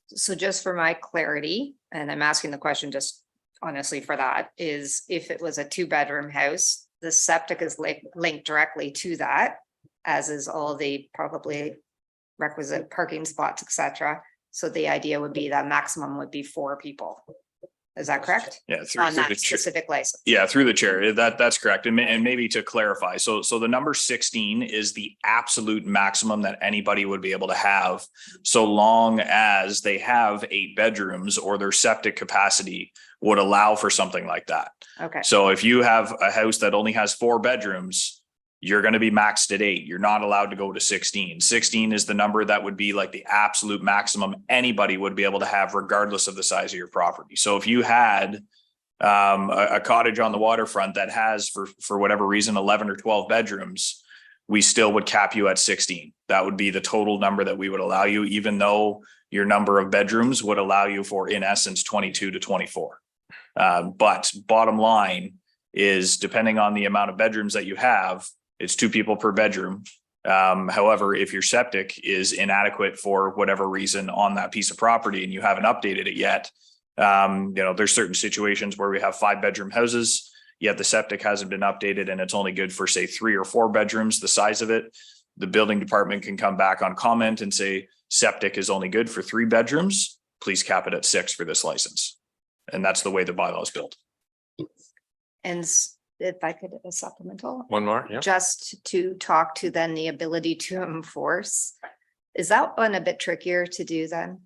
So just for my clarity, and I'm asking the question just honestly for that, is if it was a 2-bedroom house, the septic is linked directly to that, as is all the probably requisite parking spots, etc. So the idea would be that maximum would be 4 people. Is that correct? Yeah, on that specific license. Yeah, through the chair. That's correct. And maybe to clarify, so the number 16 is the absolute maximum that anybody would be able to have, so long as they have 8 bedrooms or their septic capacity would allow for something like that. Okay. So if you have a house that only has 4 bedrooms, you're going to be maxed at 8. You're not allowed to go to 16. 16 is the number that would be like the absolute maximum anybody would be able to have, regardless of the size of your property. So if you had a cottage on the waterfront that has, for whatever reason, 11 or 12 bedrooms, we still would cap you at 16. That would be the total number that we would allow you, even though your number of bedrooms would allow you for, in essence, 22 to 24. But bottom line is, depending on the amount of bedrooms that you have, it's 2 people per bedroom. However, if your septic is inadequate for whatever reason on that piece of property and you haven't updated it yet, there's certain situations where we have 5-bedroom houses, yet the septic hasn't been updated and it's only good for, say, 3 or 4 bedrooms, the size of it. The building department can come back on comment and say, septic is only good for 3 bedrooms. Please cap it at 6 for this license. And that's the way the bylaw is built. And if I could, a supplemental. One more, yeah. Just to talk to then the ability to enforce. Is that one a bit trickier to do then?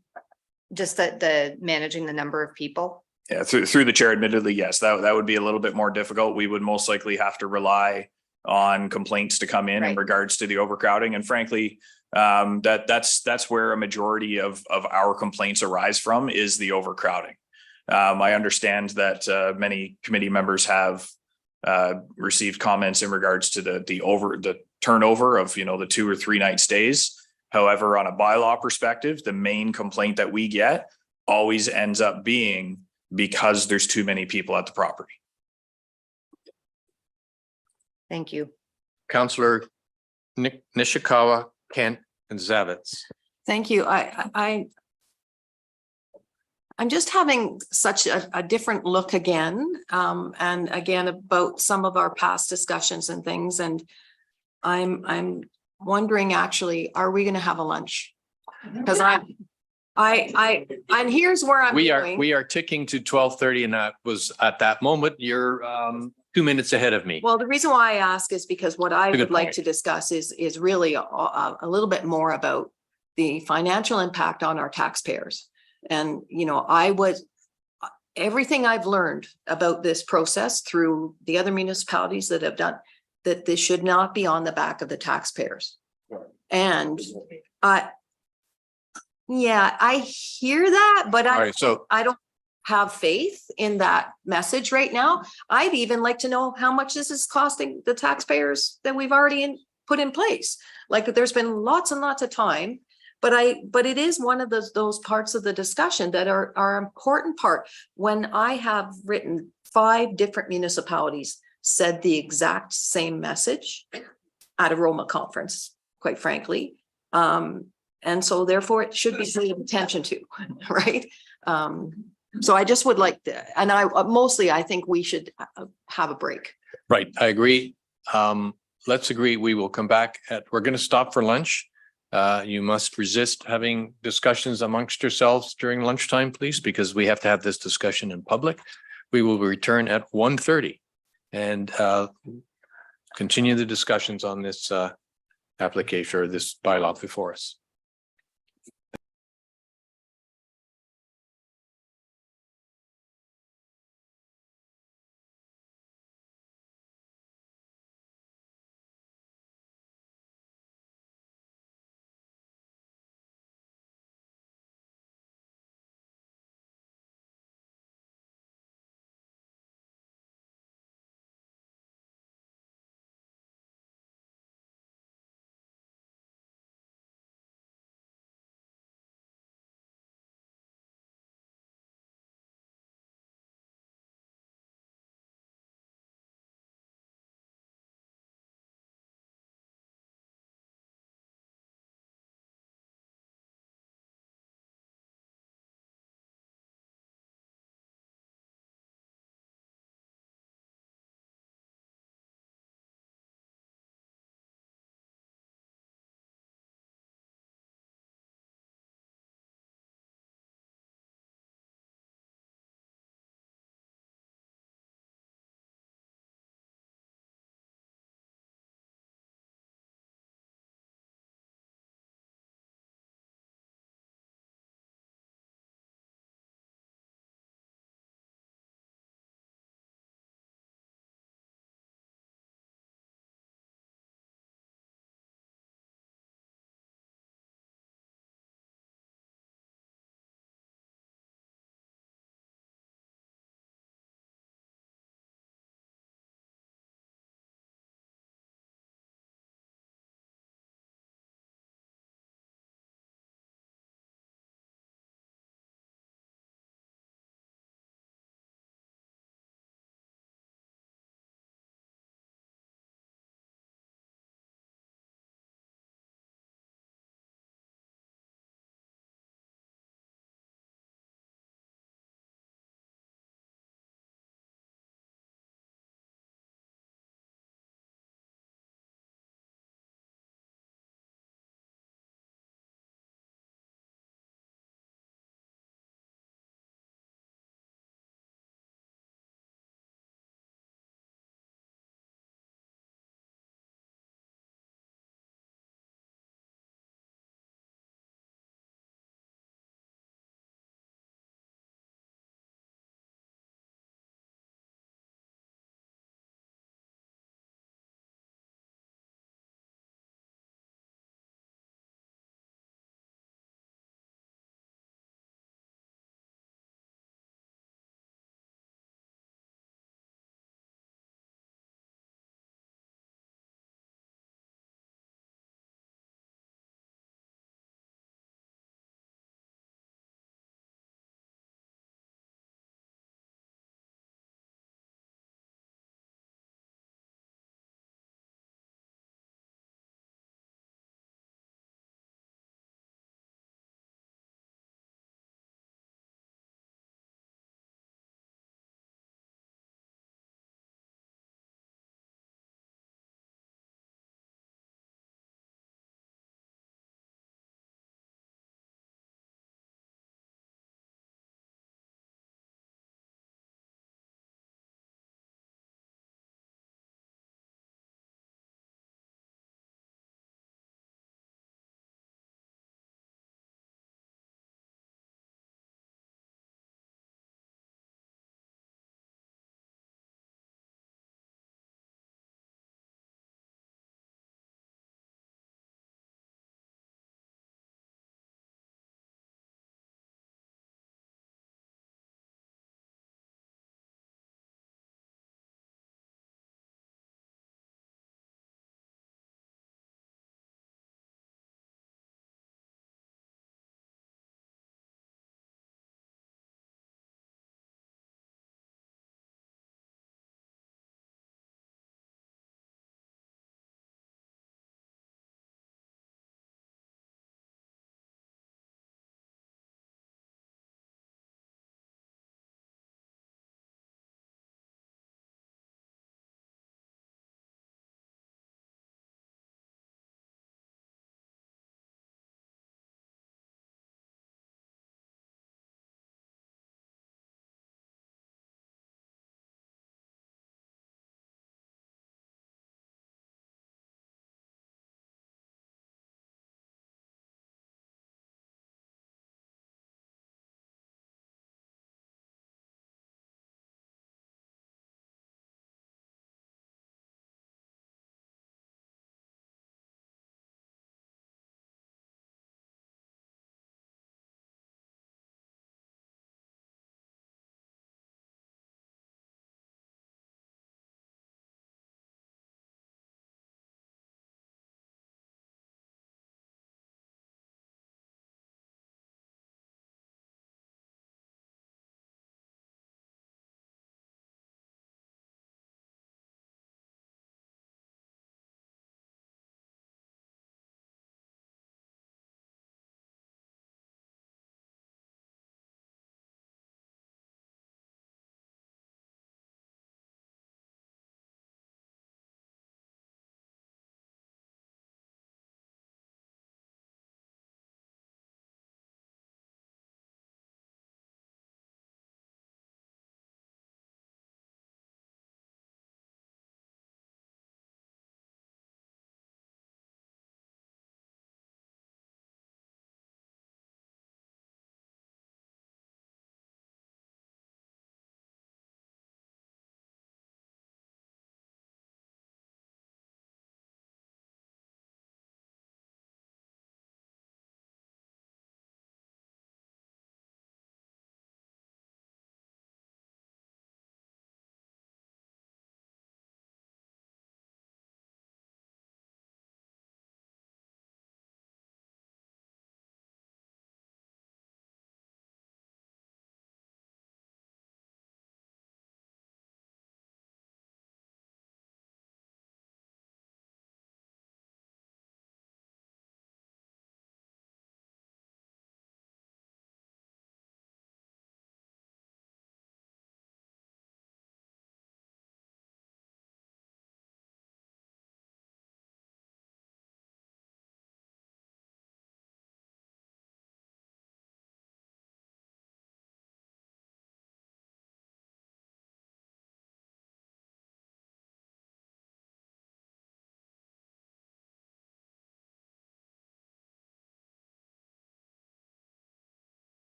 Just the managing the number of people? Yeah, through the chair, admittedly, yes, that would be a little bit more difficult. We would most likely have to rely on complaints to come in regards to the overcrowding. And frankly, that's where a majority of our complaints arise from, is the overcrowding. I understand that many committee members have received comments in regards to the turnover of the 2 or 3 night stays. However, on a bylaw perspective, the main complaint that we get always ends up being because there's too many people at the property. Thank you. Councillor Nishikawa, Kent, and Zavitz. Thank you. I'm just having such a different look again, and again about some of our past discussions and things. And I'm wondering, actually, are we going to have a lunch? Because and here's where I'm going. We are ticking to 12:30, and that was at that moment. You're 2 minutes ahead of me. Well, the reason why I ask is because what I would like to discuss is really a little bit more about the financial impact on our taxpayers. And, everything I've learned about this process through the other municipalities that have done, that this should not be on the back of the taxpayers. And I hear that, but I don't have faith in that message right now. I'd even like to know how much this is costing the taxpayers that we've already put in place. Like there's been lots and lots of time, but it is one of those parts of the discussion that are important part. When I have written 5 different municipalities said the exact same message at a Roma conference, quite frankly. And so therefore it should be paid attention to, right? So I just would like to, and I think we should have a break. Right, I agree. Let's agree, we will come back we're going to stop for lunch. You must resist having discussions amongst yourselves during lunchtime, please, because we have to have this discussion in public. We will return at 1:30 and continue the discussions on this application or this bylaw before us.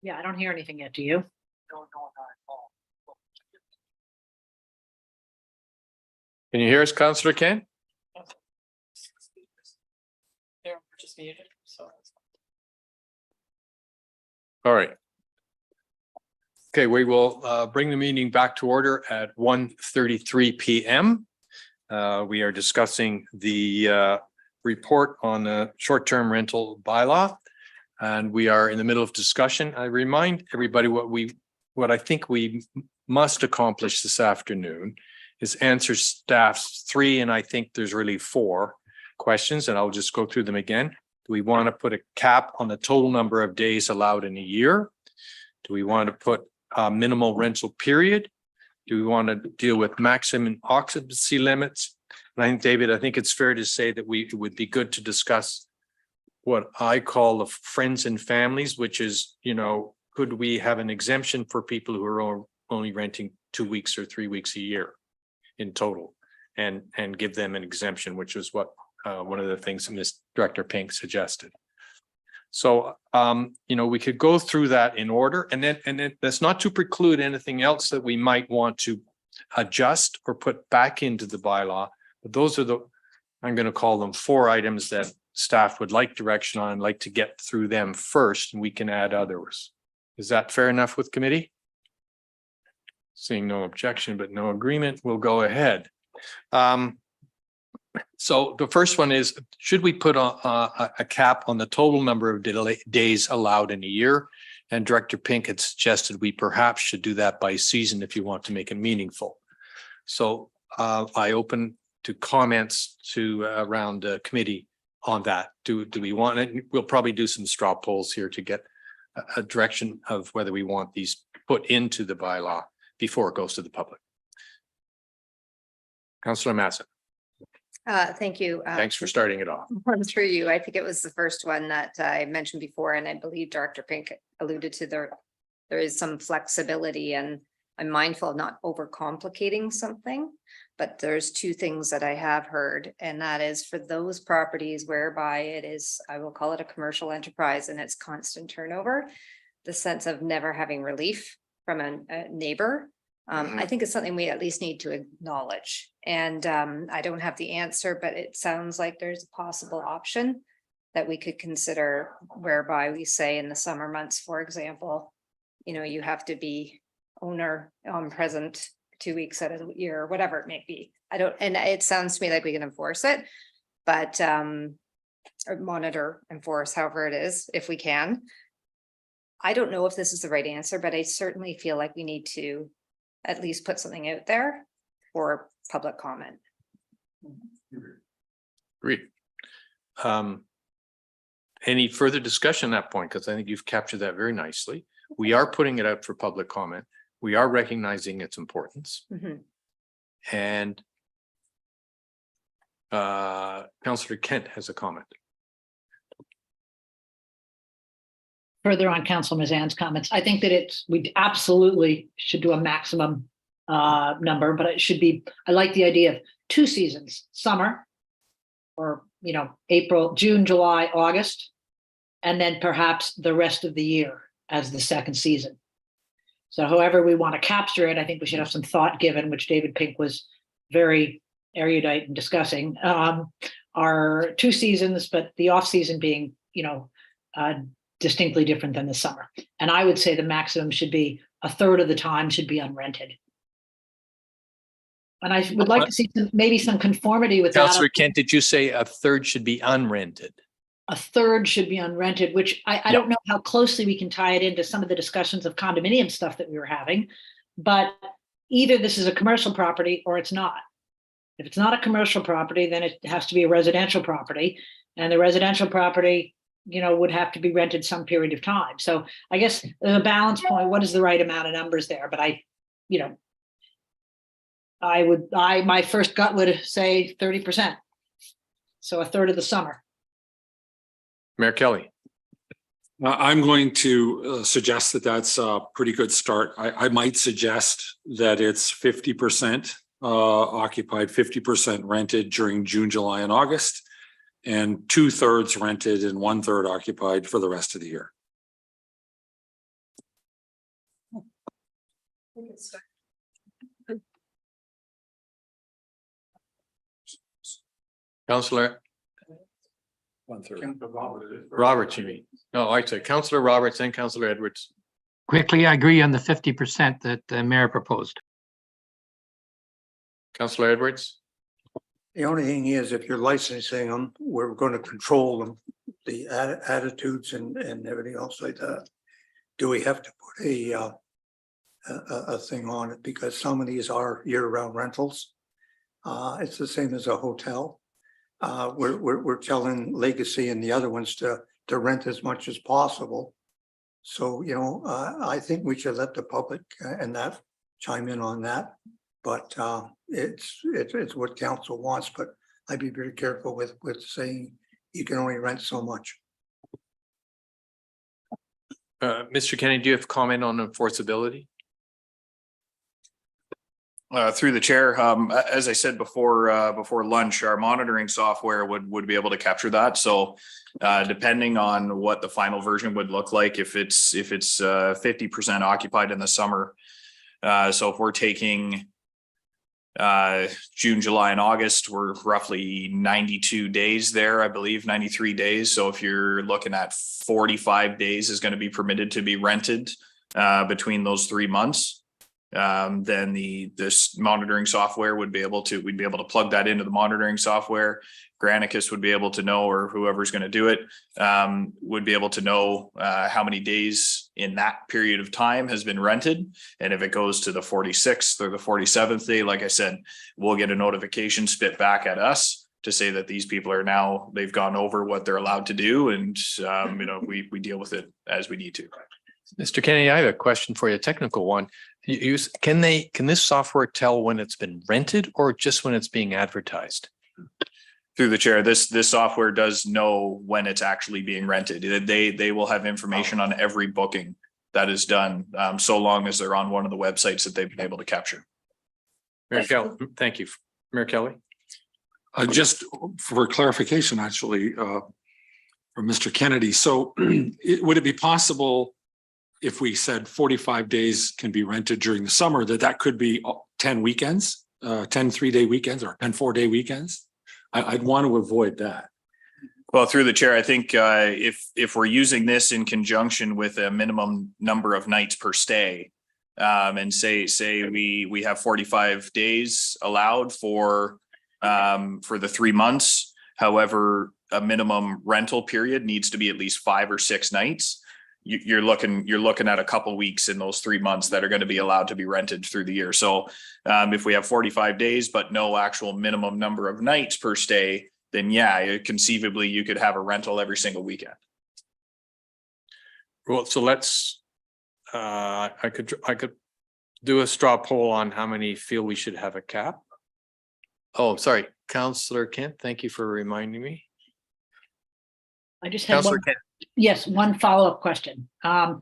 Yeah, I don't hear anything yet. Do you? Can you hear us, Councillor Ken? They're just muted, so. All right. Okay, we will bring the meeting back to order at 1:33 p.m. We are discussing the report on the short-term rental bylaw. And we are in the middle of discussion. I remind everybody what I think we must accomplish this afternoon is answer staff's 3, and I think there's really 4 questions, and I'll just go through them again. Do we want to put a cap on the total number of days allowed in a year? Do we want to put a minimal rental period? Do we want to deal with maximum occupancy limits? And I think, David, I think it's fair to say that it would be good to discuss what I call the friends and families, which is, could we have an exemption for people who are only renting 2 weeks or 3 weeks a year in total, and give them an exemption, which is what one of the things Ms. Director Pink suggested. So, we could go through that in order, and then that's not to preclude anything else that we might want to adjust or put back into the bylaw. But those are I'm going to call them 4 items that staff would like direction on and like to get through them first, and we can add others. Is that fair enough with committee? Seeing no objection, but no agreement, we'll go ahead. So the first one is, should we put a cap on the total number of days allowed in a year? And Director Pink had suggested we perhaps should do that by season if you want to make it meaningful. So I open to comments around the committee on that. Do we want it? We'll probably do some straw polls here to get a direction of whether we want these put into the bylaw before it goes to the public. Councillor Masson. Thank you. Thanks for starting it off. One through you. I think it was the first one that I mentioned before, and I believe Director Pink alluded to there is some flexibility, and I'm mindful of not overcomplicating something, but there's 2 things that I have heard, and that is for those properties whereby it is, I will call it a commercial enterprise and it's constant turnover, the sense of never having relief from a neighbor. I think it's something we at least need to acknowledge. And I don't have the answer, but it sounds like there's a possible option that we could consider whereby we say in the summer months, for example, you have to be owner present 2 weeks out of the year, or whatever it may be. And it sounds to me like we can enforce it, but or monitor, enforce, however it is, if we can. I don't know if this is the right answer, but I certainly feel like we need to at least put something out there for public comment. Great. Any further discussion on that point? Because I think you've captured that very nicely. We are putting it out for public comment. We are recognizing its importance. And Councillor Kent has a comment. Further on Council Mazan's comments, I think that we absolutely should do a maximum number, but it should be, I like the idea of 2 seasons, summer, or April, June, July, August, and then perhaps the rest of the year as the second season. So however we want to capture it, I think we should have some thought given, which David Pink was very erudite in discussing, are 2 seasons, but the off season being, distinctly different than the summer. And I would say the maximum should be 1/3 of the time should be unrented. And I would like to see maybe some conformity with that. Councillor Kent, did you say 1/3 should be unrented? 1/3 should be unrented, which I don't know how closely we can tie it into some of the discussions of condominium stuff that we were having, but either this is a commercial property or it's not. If it's not a commercial property, then it has to be a residential property, and the residential property would have to be rented some period of time. So I guess there's a balance point. What is the right amount of numbers there? But my first gut would say 30%. So 1/3 of the summer. Mayor Kelly. I'm going to suggest that that's a pretty good start. I might suggest that it's 50% occupied, 50% rented during June, July, and August, and 2/3 rented and 1/3 occupied for the rest of the year. Councillor Roberts, you mean? No, I said Councillor Roberts and Councillor Edwards. Quickly, I agree on the 50% that the mayor proposed. Councillor Edwards? The only thing is, if you're licensing them, we're going to control them, the attitudes and everything else like that. Do we have to put a thing on it? Because some of these are year-round rentals. It's the same as a hotel. We're telling Legacy and the other ones to rent as much as possible. So, you know, I think we should let the public and that chime in on that. But it's what council wants, but I'd be very careful with saying you can only rent so much. Mr. Kennedy, do you have comment on enforceability? Through the chair, as I said before lunch, our monitoring software would be able to capture that. So depending on what the final version would look like, if it's 50% occupied in the summer. So if we're taking June, July, and August, we're roughly 92 days there, I believe 93 days. So if you're looking at 45 days is going to be permitted to be rented between those 3 months. Then this monitoring software we'd be able to plug that into the monitoring software. Granicus would be able to know, or whoever's going to do it would be able to know how many days in that period of time has been rented. And if it goes to the 46th or the 47th day, like I said, we'll get a notification spit back at us to say that these people are now, they've gone over what they're allowed to do. And, you know, we deal with it as we need to. Mr. Kennedy, I have a question for you, a technical one. Can this software tell when it's been rented or just when it's being advertised? Through the chair, this software does know when it's actually being rented. They will have information on every booking that is done, so long as they're on one of the websites that they've been able to capture. Mayor Kelly, thank you. Mayor Kelly. Just for clarification, actually, from Mr. Kennedy. So would it be possible if we said 45 days can be rented during the summer, that could be 10 weekends, 10 3-day weekends or 10 4-day weekends? I'd want to avoid that. Well, through the chair, I think if we're using this in conjunction with a minimum number of nights per stay, and say we have 45 days allowed for the 3 months. However, a minimum rental period needs to be at least 5 or 6 nights. You're looking at a couple weeks in those 3 months that are going to be allowed to be rented through the year. So if we have 45 days, but no actual minimum number of nights per stay, then yeah, conceivably you could have a rental every single weekend. Well, so let's, I could do a straw poll on how many feel we should have a cap. Oh, sorry, Councillor Kent, thank you for reminding me. I just had one follow-up question. And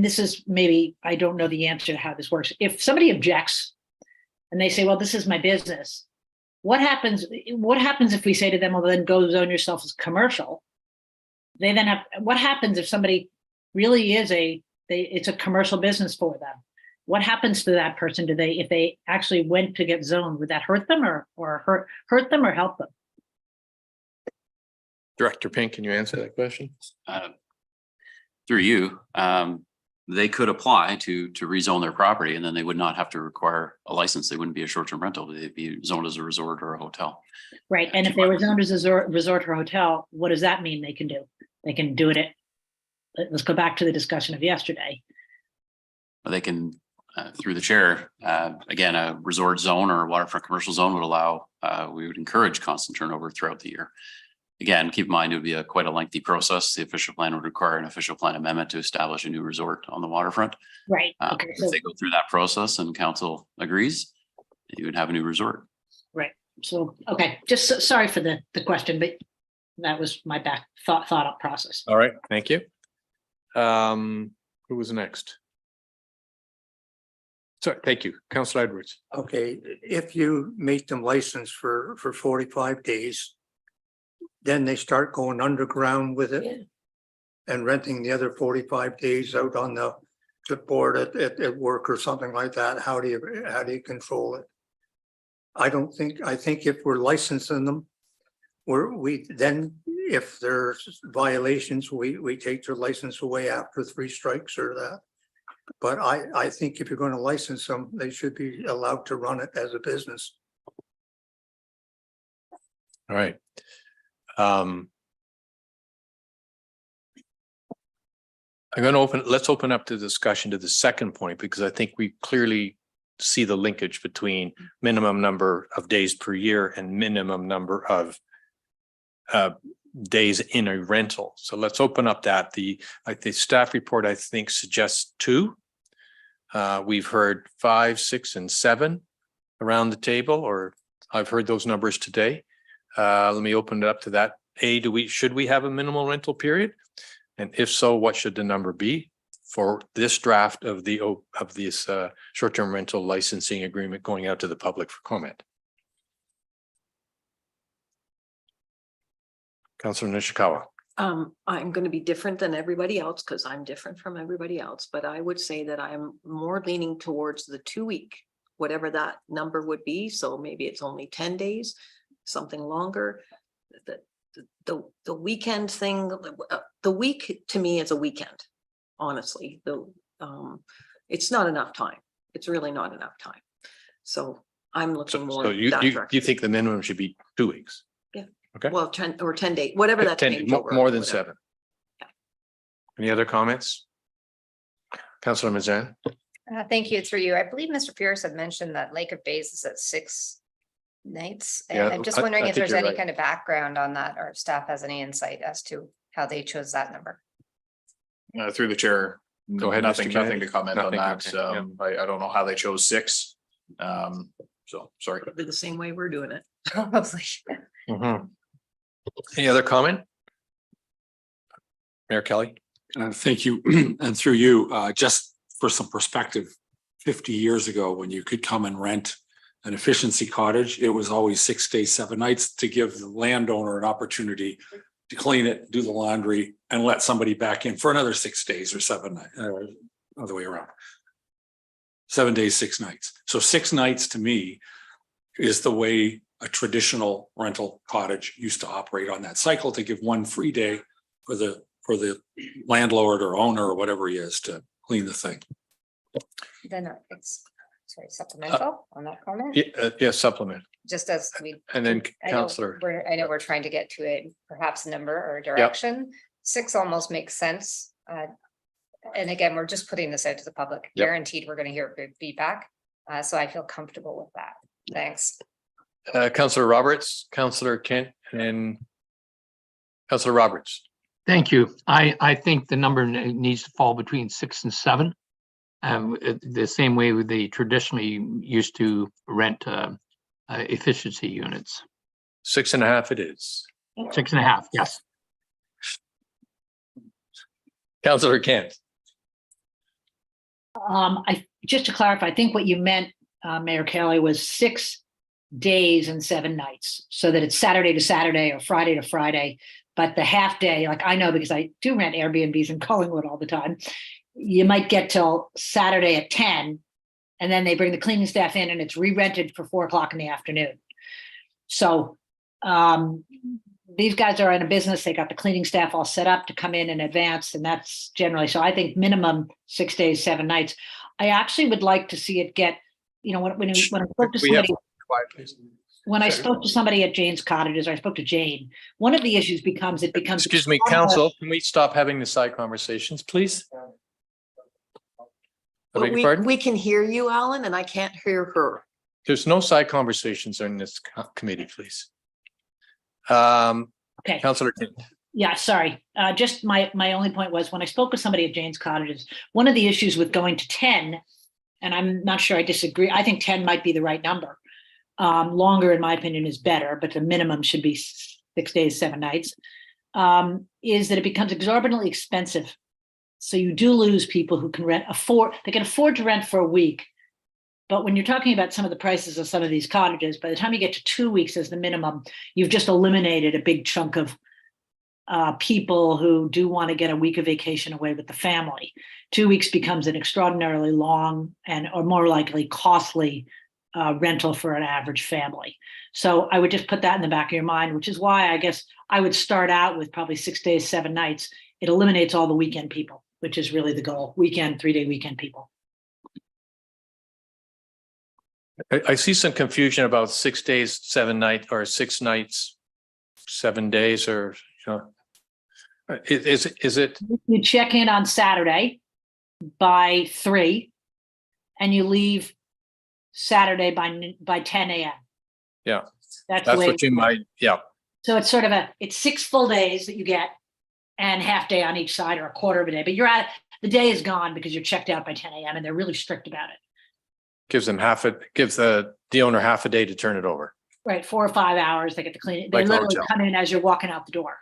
this is maybe, I don't know the answer to how this works. If somebody objects and they say, well, this is my business, what happens if we say to them, well, then go zone yourself as commercial? They then have, what happens if somebody really is it's a commercial business for them? What happens to that person? If they actually went to get zoned, would that hurt them or hurt them or help them? Director Pink, can you answer that question? Through you, they could apply to rezone their property, and then they would not have to require a license. They wouldn't be a short-term rental. They'd be zoned as a resort or a hotel. Right. And if they were zoned as a resort or hotel, what does that mean they can do? They can do it. Let's go back to the discussion of yesterday. They can, through the chair, again, a resort zone or a waterfront commercial zone would allow, we would encourage constant turnover throughout the year. Again, keep in mind, it would be quite a lengthy process. The official plan would require an official plan amendment to establish a new resort on the waterfront. Right. Okay. If they go through that process and council agrees, you would have a new resort. Right. So, okay, just sorry for the question, but that was my thought up process. All right, thank you. Who was next? Sorry, thank you, Councillor Edwards. Okay, if you make them licensed for 45 days, then they start going underground with it and renting the other 45 days out on the board at work or something like that, how do you control it? I think if we're licensing them, if there's violations, we take their license away after 3 strikes or that. But I think if you're going to license them, they should be allowed to run it as a business. All right. Let's open up the discussion to the second point, because I think we clearly see the linkage between minimum number of days per year and minimum number of days in a rental. So let's open up that. The staff report, I think, suggests 2. We've heard 5, 6, and 7 around the table, or I've heard those numbers today. Let me open it up to that. Should we have a minimal rental period? And if so, what should the number be for this draft of this short-term rental licensing agreement going out to the public for comment? Councilor Nishikawa. I'm going to be different than everybody else because I'm different from everybody else, but I would say that I'm more leaning towards the 2-week, whatever that number would be. So maybe it's only 10 days, something longer. The weekend thing, the week to me is a weekend, honestly. It's not enough time. It's really not enough time. So I'm looking more. So you think the minimum should be 2 weeks? Yeah. Okay. Well, 10 or 10 days, whatever that's 10, paid for, more than whatever. 7. Any other comments? Councilor Mazan. Thank you. Through you. I believe Mr. Pierce had mentioned that Lake of Bays is at 6 nights. And Yeah, I'm just I wondering if think there's you're any right. kind of background on that, or if staff has any insight as to how they chose that number. Through the chair. Go ahead, Nothing Mr. to Kennedy. comment on Nothing, that. okay, I don't know how they chose 6. So sorry. Probably the same way we're doing it. Probably. Mhm. Any other comment? Mayor Kelly. Thank you. And through you, just for some perspective, 50 years ago, when you could come and rent an efficiency cottage, it was always 6 days, 7 nights to give the landowner an opportunity to clean it, do the laundry, and let somebody back in for another 6 days or 7 nights, or other way around. 7 days, 6 nights. So 6 nights to me is the way a traditional rental cottage used to operate on that cycle, to give 1 free day for the landlord or owner or whatever he is to clean the thing. Then it's supplemental on that comment. Yeah, supplement. Just as we. And then I know Councillor. I know we're trying to get to a perhaps number or direction. 6 almost makes sense. And again, we're just putting this out to the public. Yep. Guaranteed, we're going to hear good feedback. So I feel comfortable with that. Thanks. Councillor Roberts, Councillor Kent, and Councillor Roberts. Thank you. I think the number needs to fall between 6 and 7. The same way they traditionally used to rent efficiency units. 6.5 it is. 6.5, yes. Councillor Kent. Just to clarify, I think what you meant, Mayor Kelly, was 6 days and 7 nights, so that it's Saturday to Saturday or Friday to Friday. But the half day, like I know because I do rent Airbnbs in Collingwood all the time, you might get till Saturday at 10, and then they bring the cleaning staff in and it's re-rented for 4 o'clock in the afternoon. So these guys are in a business, they got the cleaning staff all set up to come in advance, and that's generally, so I think minimum 6 days, 7 nights. I actually would like to see it get, when I spoke to somebody. When I spoke to somebody at Jane's Cottages, I spoke to Jane, one of the issues becomes. Excuse me, council, can we stop having the side conversations, please? I beg your pardon? We can hear you, Alan, and I can't hear her. There's no side conversations in this committee, please. Okay. Councillor Kent. Yeah, sorry. Just my only point was, when I spoke with somebody at Jane's Cottages, one of the issues with going to 10, and I'm not sure I disagree, I think 10 might be the right number. Longer, in my opinion, is better, but the minimum should be 6 days, 7 nights, is that it becomes exorbitantly expensive. So you do lose people who can they can afford to rent for a week. But when you're talking about some of the prices of some of these cottages, by the time you get to 2 weeks as the minimum, you've just eliminated a big chunk of people who do want to get a week of vacation away with the family. 2 weeks becomes an extraordinarily long and or more likely costly rental for an average family. So I would just put that in the back of your mind, which is why I guess I would start out with probably 6 days, 7 nights. It eliminates all the weekend people, which is really the goal. Weekend, 3-day weekend people. I see some confusion about 6 days, 7 nights, or 6 nights, 7 days, or, you know, is it? You check in on Saturday by 3 and you leave Saturday by 10 a.m. Yeah, That's what you might, yeah. So it's sort of it's 6 full days that you get and half day on each side or a quarter of a day, but the day is gone because you're checked out by 10 a.m. and they're really strict about it. Gives the owner half a day to turn it over. Right, 4 or 5 hours, they get to clean it. They Like a literally hotel. come in as you're walking out the door.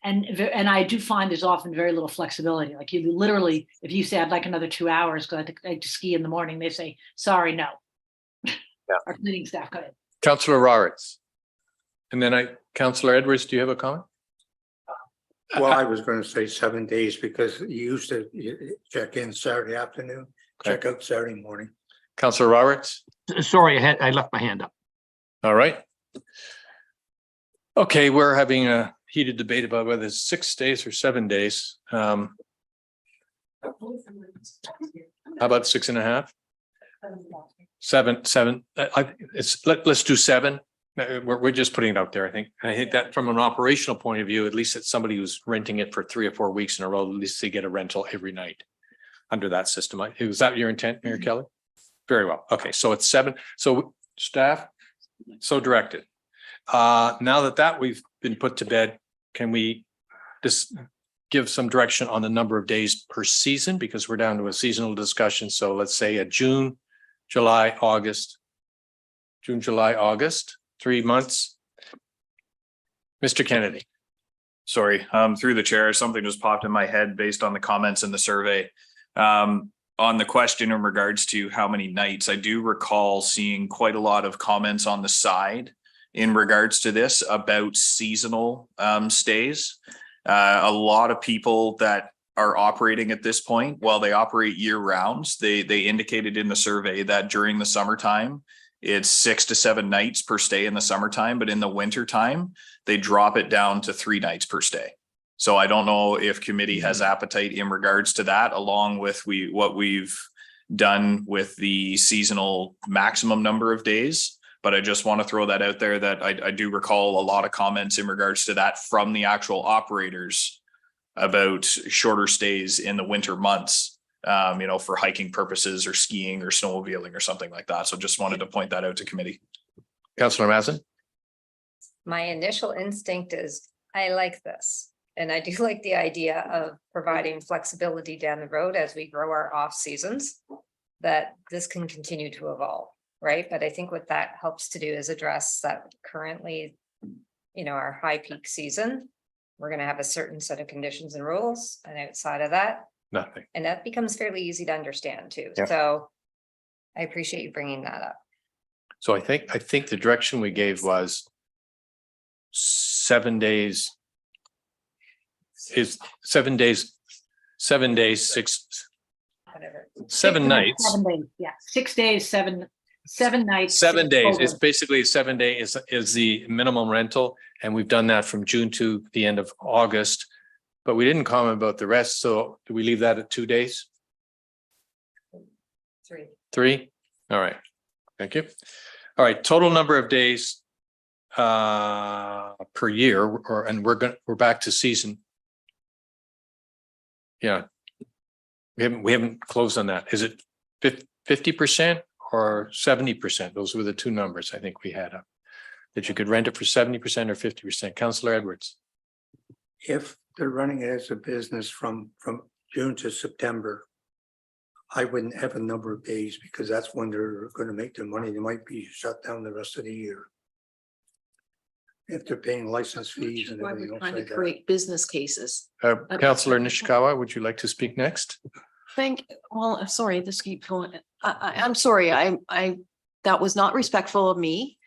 And I do find there's often very little flexibility. Like you literally, if you say, I'd like another 2 hours because I like to ski in the morning, they say, sorry, no. Yeah. Our cleaning staff, go ahead. Councillor Roberts. And then Councillor Edwards, do you have a comment? Well, I was going to say 7 days because you used to check in Saturday afternoon, check out Saturday morning. Councillor Roberts? Sorry, I left my hand up. All right. Okay, we're having a heated debate about whether it's 6 days or 7 days. How about 6.5? 7. Let's do 7. We're just putting it out there. I think that from an operational point of view, at least it's somebody who's renting it for 3 or 4 weeks in a row, at least they get a rental every night under that system. Was that your intent, Mayor Kelly? Very well. Okay, so it's 7. So staff, so directed. Now that we've been put to bed, can we just give some direction on the number of days per season? Because we're down to a seasonal discussion. So let's say a June, July, August, 3 months. Mr. Kennedy. Sorry, through the chair, something just popped in my head based on the comments in the survey. On the question in regards to how many nights, I do recall seeing quite a lot of comments on the side in regards to this about seasonal stays. A lot of people that are operating at this point, while they operate year round, they indicated in the survey that during the summertime, it's 6 to 7 nights per stay in the summertime, but in the winter time, they drop it down to 3 nights per stay. So I don't know if committee has appetite in regards to that, along with what we've done with the seasonal maximum number of days. But I just want to throw that out there that I do recall a lot of comments in regards to that from the actual operators about shorter stays in the winter months, for hiking purposes or skiing or snowmobiling or something like that. So just wanted to point that out to committee. Councillor Mazin? My initial instinct is, I like this. And I do like the idea of providing flexibility down the road as we grow our off seasons, that this can continue to evolve, right? But I think what that helps to do is address that currently, our high peak season, we're going to have a certain set of conditions and rules, and outside of that, nothing. And that becomes fairly easy to understand too. Yeah. So I appreciate you bringing that up. So I think the direction we gave was 7 days. Is 7 days, 7 days, 6, Whatever. 7 nights. 7 days, yeah, 6 days, 7 nights. 7 days. Over. It's basically 7 days is the minimum rental. And we've done that from June to the end of August. But we didn't comment about the rest. So do we leave that at 2 days? 3. 3? All right. Thank you. All right. Total number of days per year, we're back to season. Yeah. We haven't closed on that. Is it 50% or 70%? Those were the two numbers I think we had up. That you could rent it for 70% or 50%. Councillor Edwards. If they're running it as a business from June to September, I wouldn't have a number of days because that's when they're going to make their money. They might be shut down the rest of the year. If they're paying license fees and Why everything we're else trying to like that. create business cases. Councillor Nishikawa, would you like to speak next? Sorry, this keeps going. I'm sorry, that was not respectful of me.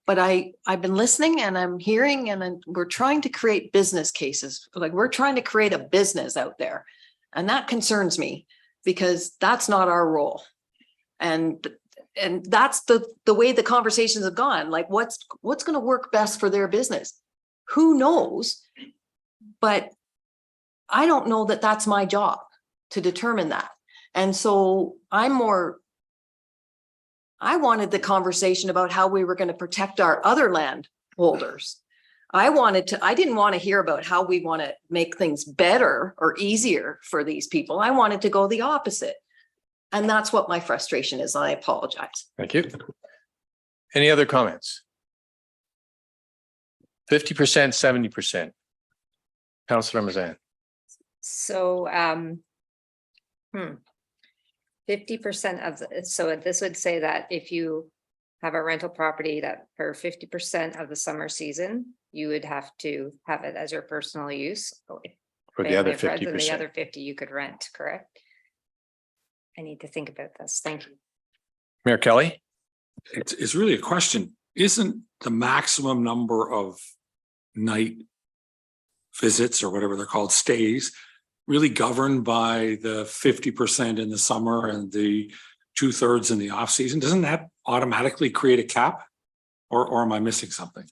But I've been listening and I'm hearing we're trying to create business cases. Like we're trying to create a business out there. And that concerns me because that's not our role. And that's the way the conversations have gone. Like what's going to work best for their business? Who knows? But I don't know that that's my job to determine that. And so I wanted the conversation about how we were going to protect our other landholders. I didn't want to hear about how we want to make things better or easier for these people. I wanted to go the opposite. And that's what my frustration is. I apologize. Thank you. Any other comments? 50%, 70%. Councillor Mazan. So 50% of so this would say that if you have a rental property that for 50% of the summer season, you would have to have it as your personal use. For the other And 50%. the other 50 you could rent, correct? I need to think about this. Thank you. Mayor Kelly. It's really a question. Isn't the maximum number of night visits or whatever they're called, stays, really governed by the 50% in the summer and the 2/3 in the off season? Doesn't that automatically create a cap? Or am I missing something?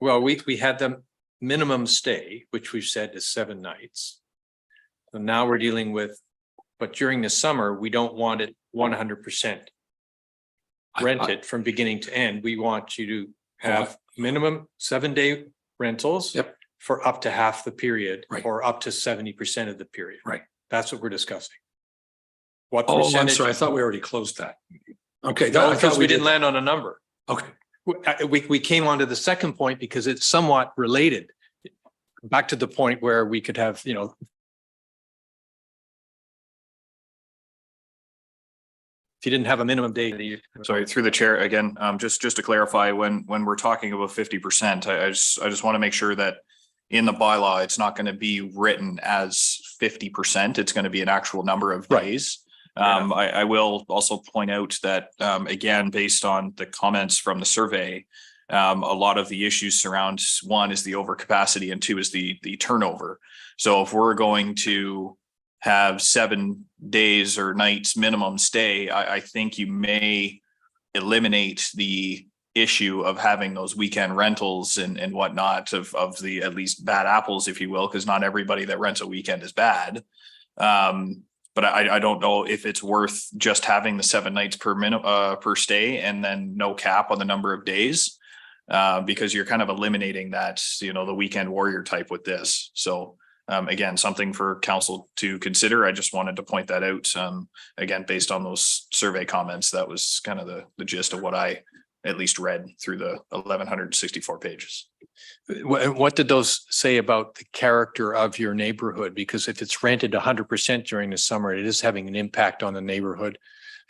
Well, we had the minimum stay, which we've said is 7 nights. So now we're dealing with, but during the summer, we don't want it 100% rented from beginning to end. We want you to have minimum 7-day rentals. Yep. For up to half the period, right, or up to 70% of the period. Right. That's what we're discussing. What I'm percentage? sorry. I thought we already closed that. Okay. No, I because thought we didn't land on a number. Okay. We came on to the second point because it's somewhat related. Back to the point where we could have, if you didn't have a minimum day. Sorry, through the chair again, just to clarify, when we're talking about 50%, I just want to make sure that in the bylaw, it's not going to be written as 50%. It's going to be an actual number of days. I will also point out that, again, based on the comments from the survey, a lot of the issues surround, one is the overcapacity and two is the turnover. So if we're going to have 7 days or nights minimum stay, I think you may eliminate the issue of having those weekend rentals and whatnot of the at least bad apples, if you will, because not everybody that rents a weekend is bad. But I don't know if it's worth just having the 7 nights per stay and then no cap on the number of days, because you're kind of eliminating that, the weekend warrior type with this. So again, something for council to consider. I just wanted to point that out. Again, based on those survey comments, that was kind of the gist of what I at least read through the 1,164 pages. What did those say about the character of your neighborhood? Because if it's rented 100% during the summer, it is having an impact on the neighborhood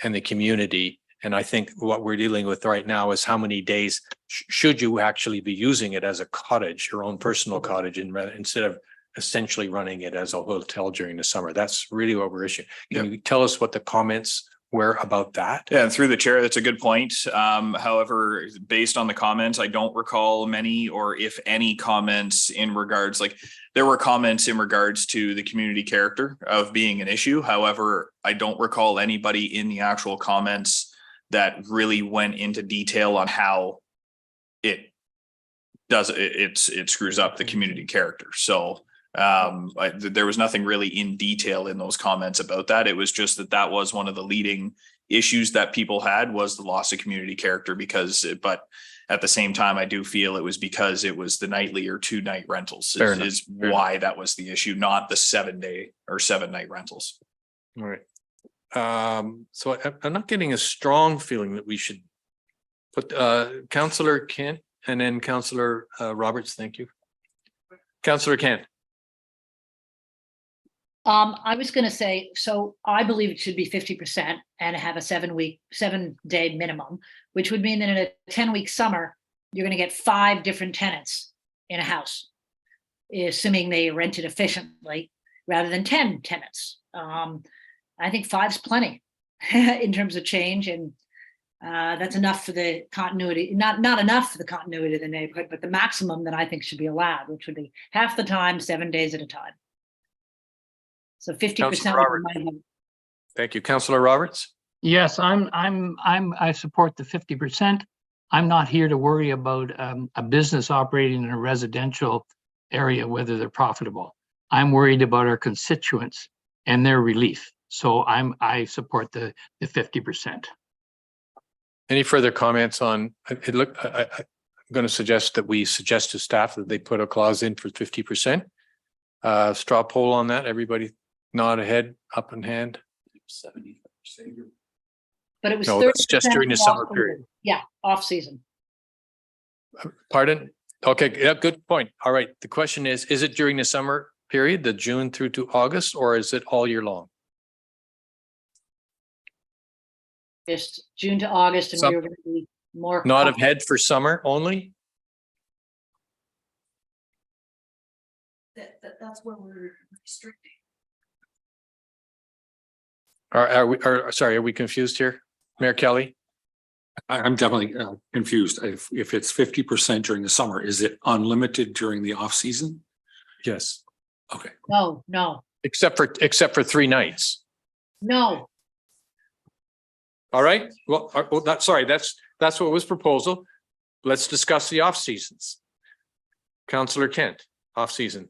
and the community. And I think what we're dealing with right now is how many days should you actually be using it as a cottage, your own personal cottage, instead of essentially running it as a hotel during the summer. That's really what we're issuing. Can you tell us what the comments were about that? Yeah, and through the chair, that's a good point. However, based on the comments, I don't recall many or if any comments in regards, like there were comments in regards to the community character of being an issue. However, I don't recall anybody in the actual comments that really went into detail on how it screws up the community character. So there was nothing really in detail in those comments about that. It was just that was one of the leading issues that people had, was the loss of community character but at the same time, I do feel it was because it was the nightly or 2-night rentals is why that was the issue, not the 7-day or 7-night rentals. All right. So I'm not getting a strong feeling that we should put Councillor Kent and then Councillor Roberts. Thank you. Councillor Kent. I was going to say, so I believe it should be 50% and have a 7-day minimum, which would mean that in a 10-week summer, you're going to get 5 different tenants in a house, assuming they rent it efficiently rather than 10 tenants. I think 5's plenty in terms of change. And That's enough for the continuity, not enough for the continuity of the neighborhood, but the maximum that I think should be allowed, which would be half the time, 7 days at a time. So 50%. Thank you. Councillor Roberts? Yes, I support the 50%. I'm not here to worry about a business operating in a residential area, whether they're profitable. I'm worried about our constituents and their relief. So I support the 50%. Any further comments on, I'm going to suggest that we suggest to staff that they put a clause in for 50%. Straw poll on that. Everybody nod ahead, up in hand. 70%. But it was No, that's just during the summer period. Yeah, off season. Pardon? Okay, yeah, good point. All right. The question is it during the summer period, the June through to August, or is it all year long? Just June to August, and we were going to be more. Nod of head for summer only? That's where we're restricting. Are we confused here? Mayor Kelly? I'm definitely confused. If it's 50% during the summer, is it unlimited during the off season? Yes. Okay. No. Except for 3 nights. No. All right. Well, that's what was proposal. Let's discuss the off seasons. Councillor Kent, off season.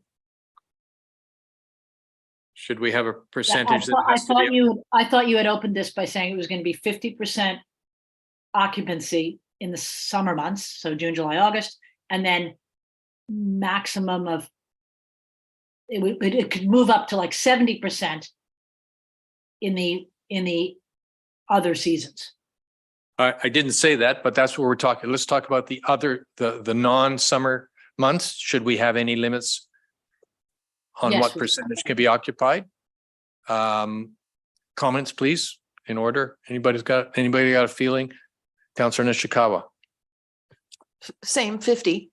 Should we have a percentage? I thought you had opened this by saying it was going to be 50% occupancy in the summer months, so June, July, August, and then maximum of it could move up to like 70% in the other seasons. I didn't say that, but that's what we're talking. Let's talk about the non-summer months. Should we have any limits on what percentage can be occupied? Comments, please, in order. Anybody got a feeling? Councillor Nishikawa. Same 50.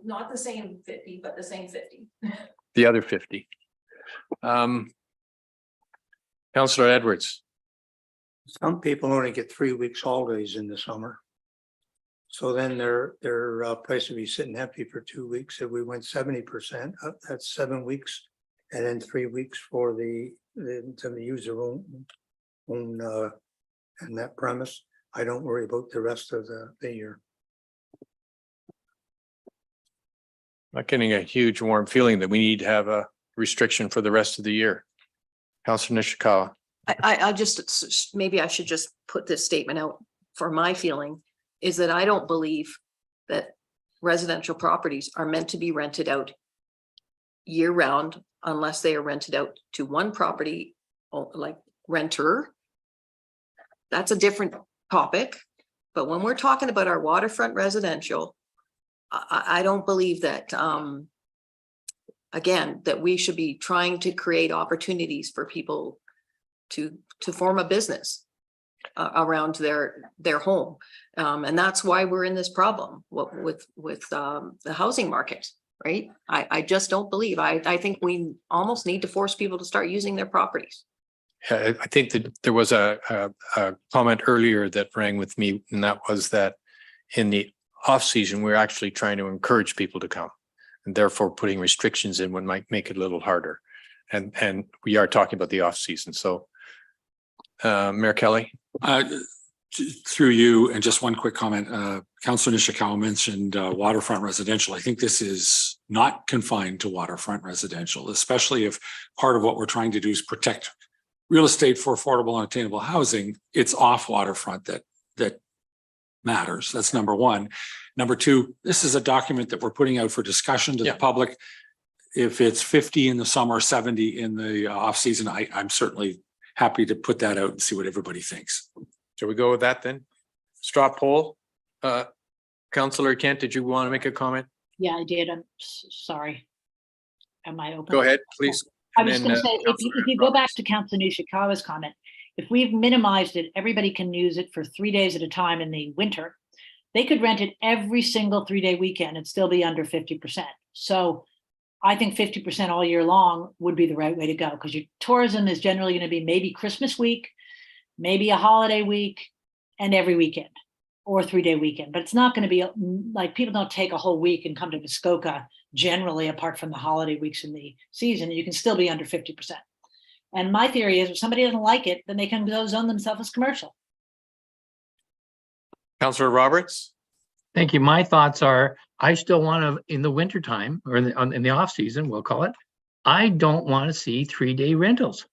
Not the same 50, but the same 50. The other 50. Councillor Edwards. Some people only get 3 weeks holidays in the summer. So then their place would be sitting empty for 2 weeks. If we went 70%, that's 7 weeks, and then 3 weeks for to use their own and that premise. I don't worry about the rest of the year. Not getting a huge warm feeling that we need to have a restriction for the rest of the year. Councillor Nishikawa. I just, maybe I should just put this statement out for my feeling is that I don't believe that residential properties are meant to be rented out year round unless they are rented out to one property, like renter. That's a different topic. But when we're talking about our waterfront residential, I don't believe that, again, that we should be trying to create opportunities for people to form a business around their home. And that's why we're in this problem with the housing market, right? I just don't believe, I think we almost need to force people to start using their properties. I think that there was a comment earlier that rang with me, and that was that in the off season, we're actually trying to encourage people to come, and therefore putting restrictions in might make it a little harder. And we are talking about the off season. So Mayor Kelly. Through you, and just one quick comment. Councillor Nishikawa mentioned waterfront residential. I think this is not confined to waterfront residential, especially if part of what we're trying to do is protect real estate for affordable and attainable housing. It's off waterfront that matters. That's number one. Number two, this is a document that we're putting out for discussion to the public. If it's 50 in the summer, 70 in the off season, I'm certainly happy to put that out and see what everybody thinks. Shall we go with that then? Straw poll. Councillor Kent, did you want to make a comment? Yeah, I did. I'm sorry. Am I open? Go ahead, please. I was going to say, if you go back to Councillor Nishikawa's comment, if we've minimized it, everybody can use it for 3 days at a time in the winter. They could rent it every single 3-day weekend and still be under 50%. So I think 50% all year long would be the right way to go, because your tourism is generally going to be maybe Christmas week, maybe a holiday week, and every weekend or 3-day weekend. But it's not going to be like people don't take a whole week and come to Muskoka generally, apart from the holiday weeks in the season. You can still be under 50%. And my theory is if somebody doesn't like it, then they can go zone themselves as commercial. Councillor Roberts? Thank you. My thoughts are, I still want to, in the wintertime or in the off season, we'll call it, I don't want to see 3-day rentals.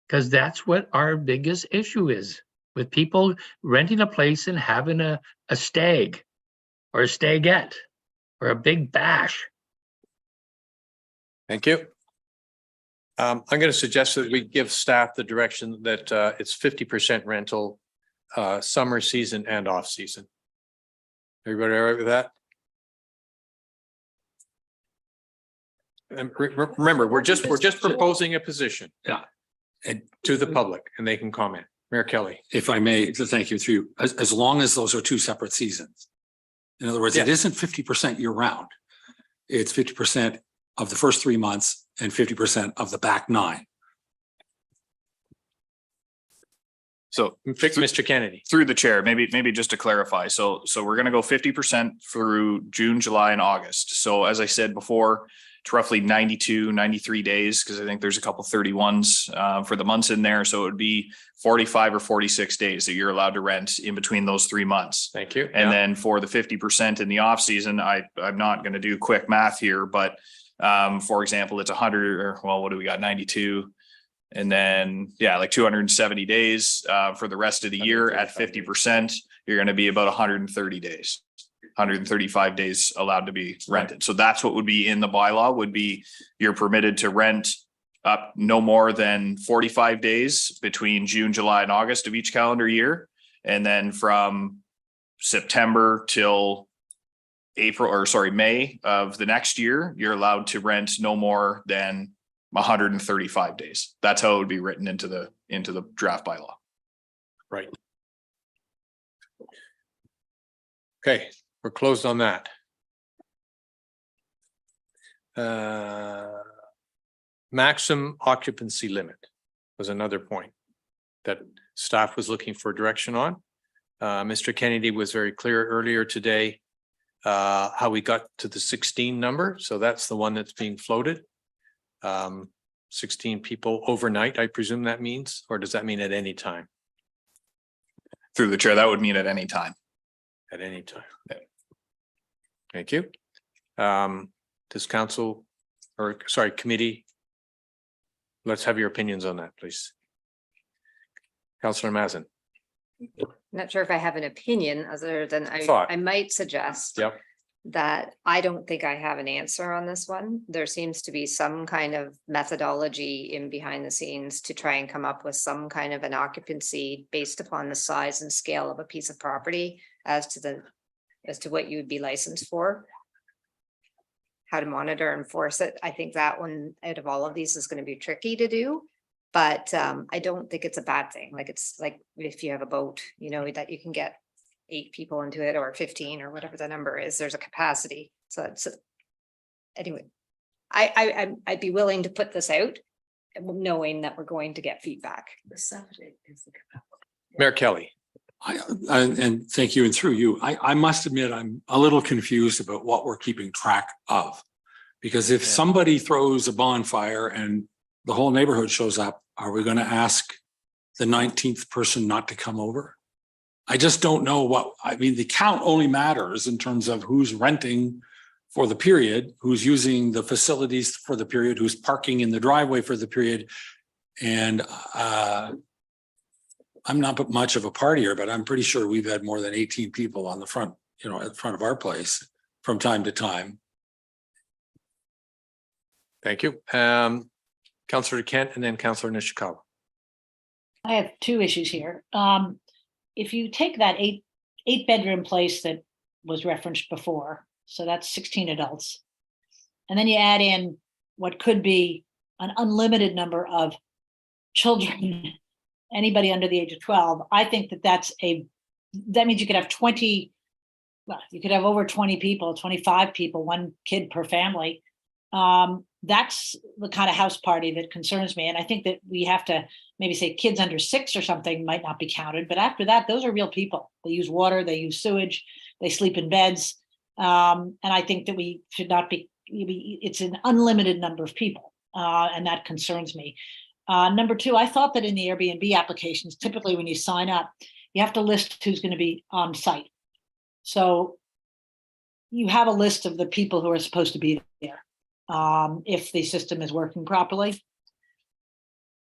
Because that's what our biggest issue is, with people renting a place and having a stag or a stagette or a big bash. Thank you. I'm going to suggest that we give staff the direction that it's 50% rental, summer season and off season. Everybody all right with that? And remember, we're just proposing a position. Yeah. And to the public, and they can comment. Mayor Kelly. If I may, to thank you through you, as long as those are 2 separate seasons. In other words, it isn't 50% year round. It's 50% of the first 3 months and 50% of the back 9. So Mr. Kennedy, through the chair, maybe just to clarify. So we're going to go 50% through June, July, and August. So as I said before, it's roughly 92, 93 days, because I think there's a couple 31s for the months in there. So it would be 45 or 46 days that you're allowed to rent in between those 3 months. Thank you. And then for the 50% in the off season, I'm not going to do quick math here, but for example, it's 100 or, well, what do we got? 92. And then, yeah, like 270 days for the rest of the year at 50%, you're going to be about 130 days, 135 days allowed to be rented. So that's what would be in the bylaw, would be you're permitted to rent up no more than 45 days between June, July, and August of each calendar year. And then from September till May of the next year, you're allowed to rent no more than 135 days. That's how it would be written into the draft bylaw. Right. Okay, we're closed on that. Maximum occupancy limit was another point that staff was looking for direction on. Mr. Kennedy was very clear earlier today how we got to the 16 number. So that's the one that's being floated. 16 people overnight, I presume that means, or does that mean at any time? Through the chair, that would mean at any time. At any time. Yeah. Thank you. Does council, or sorry, committee, let's have your opinions on that, please. Councillor Mazin. Not sure if I have an opinion other than I might suggest that I don't think I have an answer on this one. There seems to be some kind of methodology in behind the scenes to try and come up with some kind of an occupancy based upon the size and scale of a piece of property as to what you would be licensed for, how to monitor and enforce it. I think that one out of all of these is going to be tricky to do. But I don't think it's a bad thing. Like, it's like if you have a boat, you know, that you can get 8 people into it or 15 or whatever the number is, there's a capacity. So it's anyway, I'd be willing to put this out knowing that we're going to get feedback. Mayor Kelly. And thank you, and through you, I must admit I'm a little confused about what we're keeping track of. Because if somebody throws a bonfire and the whole neighborhood shows up, are we going to ask the 19th person not to come over? I just don't know what, I mean, the count only matters in terms of who's renting for the period, who's using the facilities for the period, who's parking in the driveway for the period. And I'm not much of a partier, but I'm pretty sure we've had more than 18 people on the front, you know, at front of our place from time to time. Thank you. Councillor Kent and then Councillor Nishikawa. I have 2 issues here. If you take that eight bedroom place that was referenced before, so that's 16 adults, and then you add in what could be an unlimited number of children, anybody under the age of 12, I think that means you could have 20, well, you could have over 20 people, 25 people, 1 kid per family. That's the kind of house party that concerns me. And I think that we have to maybe say kids under 6 or something might not be counted. But after that, those are real people. They use water, they use sewage, they sleep in beds. And I think that we should not be, it's an unlimited number of people. And that concerns me. Number 2, I thought that in the Airbnb applications, typically when you sign up, you have to list who's going to be on site. So you have a list of the people who are supposed to be there, if the system is working properly.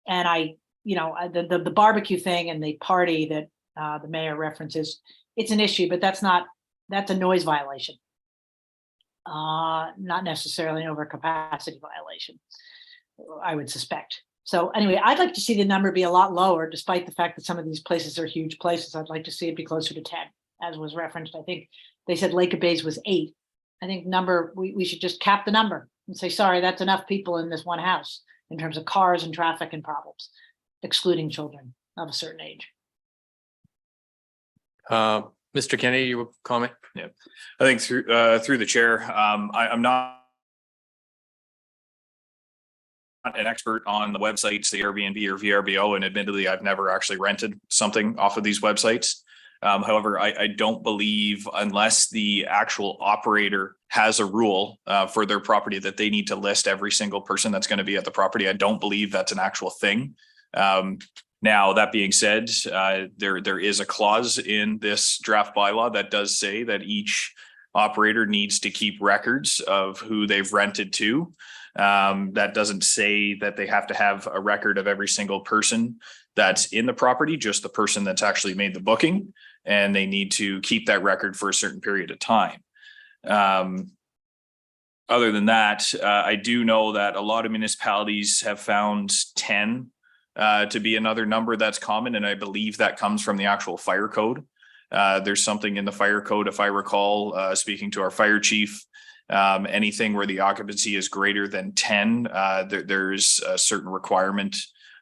And the barbecue thing and the party that the mayor references, it's an issue, but that's a noise violation, not necessarily an overcapacity violation, I would suspect. So anyway, I'd like to see the number be a lot lower, despite the fact that some of these places are huge places. I'd like to see it be closer to 10, as was referenced. I think they said Lake of Bays was 8. I think we should just cap the number and say, sorry, that's enough people in this one house in terms of cars and traffic and problems, excluding children of a certain age. Mr. Kennedy, you comment? Yeah, I think through the chair, I'm not an expert on the websites, the Airbnb or VRBO, and admittedly, I've never actually rented something off of these websites. However, I don't believe, unless the actual operator has a rule for their property that they need to list every single person that's going to be at the property, I don't believe that's an actual thing. Now, that being said, there is a clause in this draft bylaw that does say that each operator needs to keep records of who they've rented to. That doesn't say that they have to have a record of every single person that's in the property, just the person that's actually made the booking, and they need to keep that record for a certain period of time. Other than that, I do know that a lot of municipalities have found 10 to be another number that's common, and I believe that comes from the actual fire code. There's something in the fire code, if I recall, speaking to our fire chief, anything where the occupancy is greater than 10, there's a certain requirement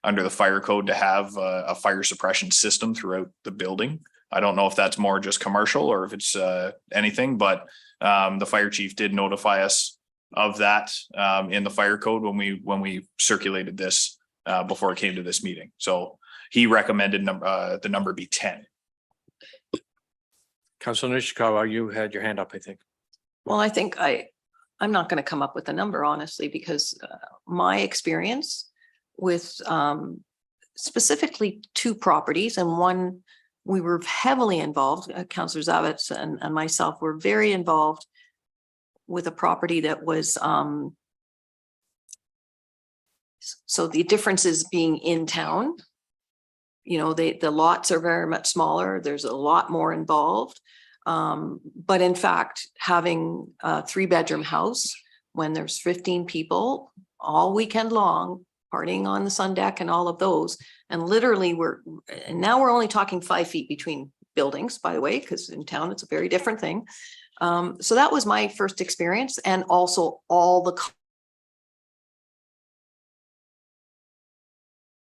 under the fire code to have a fire suppression system throughout the building. I don't know if that's more just commercial or if it's anything, but the fire chief did notify us of that in the fire code when we circulated this before it came to this meeting. So he recommended the number be 10. Councilor Nishikawa, you had your hand up, I think. Well, I think I'm not going to come up with a number, honestly, because my experience with specifically 2 properties, and one we were heavily involved, Councillor Zavitz and myself were very involved with a property that was, so the difference is being in town. You know, the lots are very much smaller. There's a lot more involved. But in fact, having a 3-bedroom house when there's 15 people all weekend long, partying on the sun deck and all of those, and literally now we're only talking 5 feet between buildings, by the way, because in town it's a very different thing. So that was my first experience, and also all the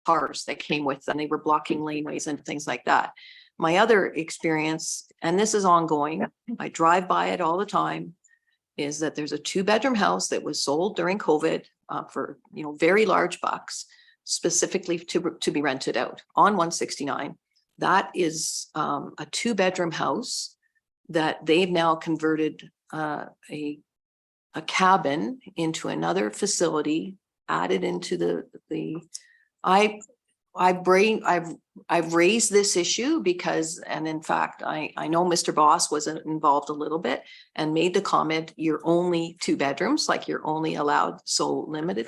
cars that came with them. They were blocking laneways and things like that. My other experience, and this is ongoing, I drive by it all the time, is that there's a 2-bedroom house that was sold during COVID for very large bucks, specifically to be rented out on 169. That is a 2-bedroom house that they've now converted a cabin into another facility, added into I've raised this issue because, and in fact, I know Mr. Boss was involved a little bit and made the comment, you're only 2 bedrooms, like you're only allowed so limited.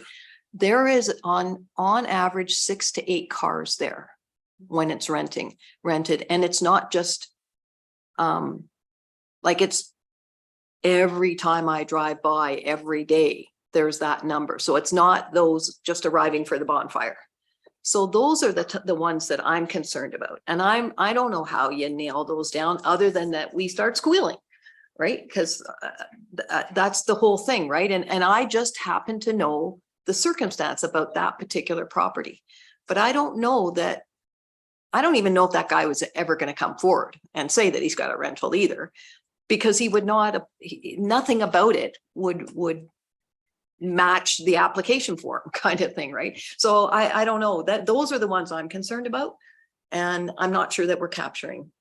There is on average 6 to 8 cars there when it's rented. And it's not just like it's every time I drive by every day, there's that number. So it's not those just arriving for the bonfire. So those are the ones that I'm concerned about. And I don't know how you nail those down other than that we start squealing, right? Because that's the whole thing, right? And I just happen to know the circumstance about that particular property. But I don't even know if that guy was ever going to come forward and say that he's got a rental either, because he would not, nothing about it would match the application form kind of thing, right? So I don't know, that those are the ones I'm concerned about. And I'm not sure that we're capturing.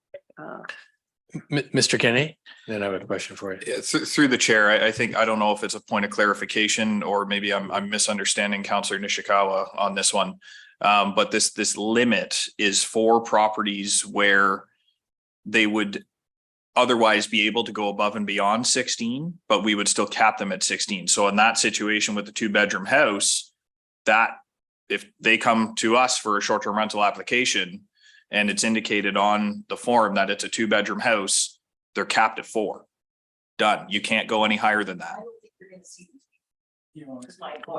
Mr. Kennedy, then I have a question for you. Yeah, through the chair, I think, I don't know if it's a point of clarification or maybe I'm misunderstanding Councillor Nishikawa on this one. But this limit is for properties where they would otherwise be able to go above and beyond 16, but we would still cap them at 16. So in that situation with the 2-bedroom house, that if they come to us for a short-term rental application and it's indicated on the form that it's a 2-bedroom house, they're capped at 4. Done. You can't go any higher than that.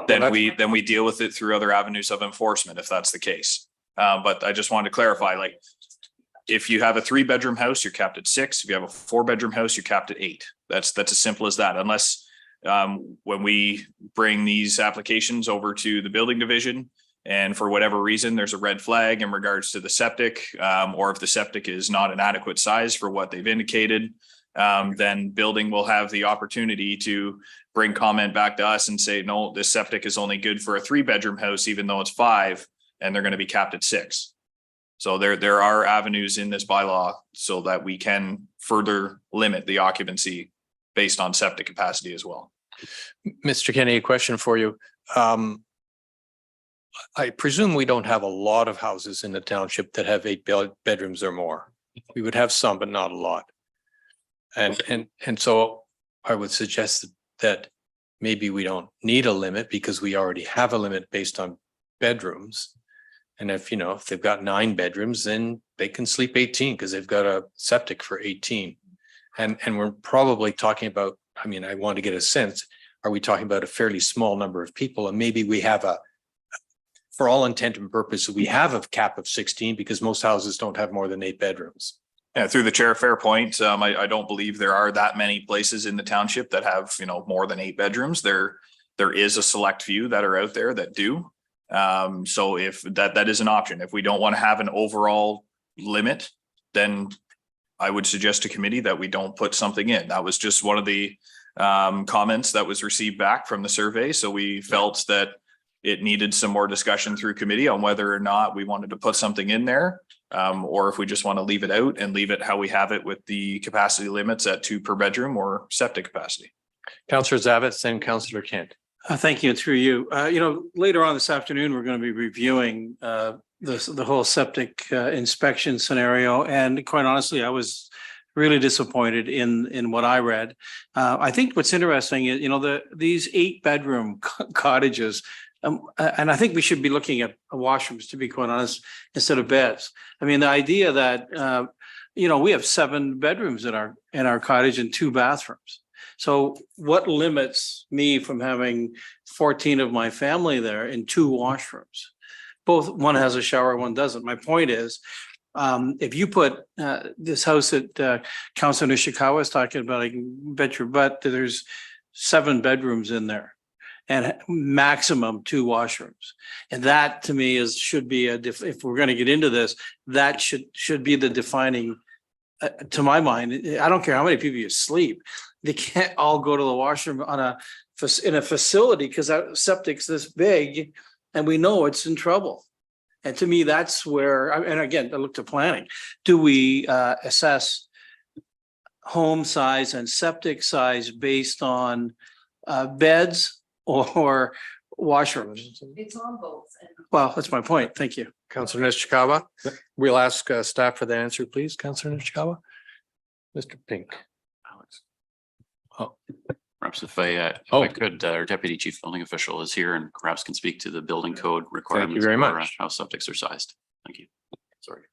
Then we deal with it through other avenues of enforcement if that's the case. But I just wanted to clarify, like, if you have a 3-bedroom house, you're capped at 6. If you have a 4-bedroom house, you're capped at 8. That's as simple as that. Unless when we bring these applications over to the building division and for whatever reason, there's a red flag in regards to the septic, or if the septic is not an adequate size for what they've indicated, then building will have the opportunity to bring comment back to us and say, no, this septic is only good for a 3-bedroom house, even though it's 5, and they're going to be capped at 6. So there are avenues in this bylaw so that we can further limit the occupancy based on septic capacity as well. Mr. Kennedy, a question for you. I presume we don't have a lot of houses in the township that have 8 bedrooms or more. We would have some, but not a lot. And so I would suggest that maybe we don't need a limit because we already have a limit based on bedrooms. And if they've got 9 bedrooms, then they can sleep 18 because they've got a septic for 18. And we're probably talking about, I want to get a sense, are we talking about a fairly small number of people? And maybe we have for all intent and purposes, we have a cap of 16 because most houses don't have more than 8 bedrooms. Yeah, through the chair, fair point. I don't believe there are that many places in the township that have, more than 8 bedrooms. There is a select few that are out there that do. So if that is an option, if we don't want to have an overall limit, then I would suggest to committee that we don't put something in. That was just one of the comments that was received back from the survey. So we felt that it needed some more discussion through committee on whether or not we wanted to put something in there, or if we just want to leave it out and leave it how we have it with the capacity limits at 2 per bedroom or septic capacity. Councillor Zavitz, then Councillor Kent. Thank you, and through you. Later on this afternoon, we're going to be reviewing the whole septic inspection scenario. And quite honestly, I was really disappointed in what I read. I think what's interesting is, these 8-bedroom cottages, and I think we should be looking at washrooms, to be quite honest, instead of beds. The idea that, we have 7 bedrooms in our cottage and 2 bathrooms. So what limits me from having 14 of my family there in 2 washrooms? One has a shower, one doesn't. My point is, if you put this house that Councilor Nishikawa is talking about, I can bet your butt that there's 7 bedrooms in there and maximum 2 washrooms. And that to me should be if we're going to get into this, that should be the defining, to my mind. I don't care how many people you sleep. They can't all go to the washroom in a facility because that septic's this big and we know it's in trouble. And to me, that's where, and again, I look to planning. Do we assess home size and septic size based on beds or washrooms? It's on both. Well, that's my point. Thank you. Councillor Nishikawa. We'll ask staff for the answer, please. Councillor Nishikawa. Mr. Pink. Perhaps if I could, our deputy chief building official is here and perhaps can speak to the building code requirements. Thank you very much. How septics are sized. Thank you. Sorry.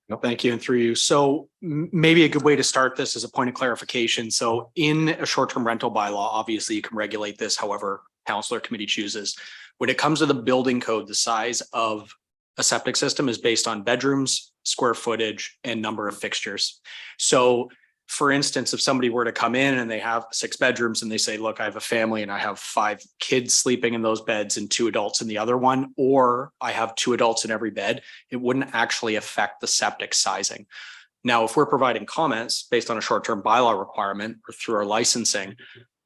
No, thank you. And through you. So maybe a good way to start this is a point of clarification. So in a short-term rental bylaw, obviously you can regulate this however council or committee chooses. When it comes to the building code, the size of a septic system is based on bedrooms, square footage, and number of fixtures. So for instance, if somebody were to come in and they have 6 bedrooms and they say, look, I have a family and I have 5 kids sleeping in those beds and 2 adults in the other one, or I have 2 adults in every bed, it wouldn't actually affect the septic sizing. Now, if we're providing comments based on a short-term bylaw requirement or through our licensing,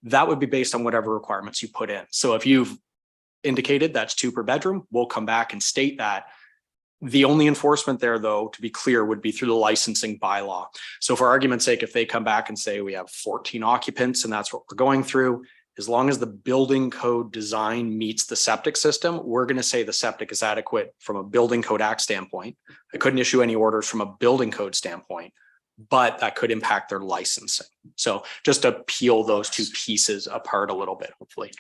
that would be based on whatever requirements you put in. So if you've indicated that's 2 per bedroom, we'll come back and state that. The only enforcement there, though, to be clear, would be through the licensing bylaw. So for argument's sake, if they come back and say we have 14 occupants and that's what we're going through, as long as the building code design meets the septic system, we're going to say the septic is adequate from a building code act standpoint. I couldn't issue any orders from a building code standpoint, but that could impact their licensing. So just to peel those 2 pieces apart a little bit, hopefully.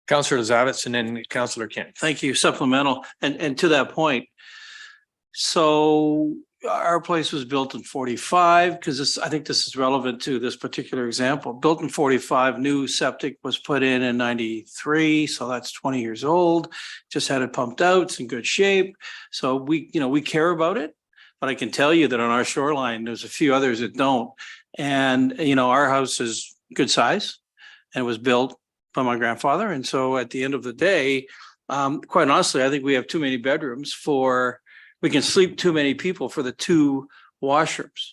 Councillor Zavitz and then Councillor Kent. Thank you. Supplemental. And to that point, so our place was built in 45, because this, I think this is relevant to this particular example. Built in 45, new septic was put in 93, so that's 20 years old. Just had it pumped out, it's in good shape. So we, we care about it, but I can tell you that on our shoreline, there's a few others that don't. And, our house is good size and it was built by my grandfather. And so at the end of the day, quite honestly, I think we have too many bedrooms we can sleep too many people for the 2 washrooms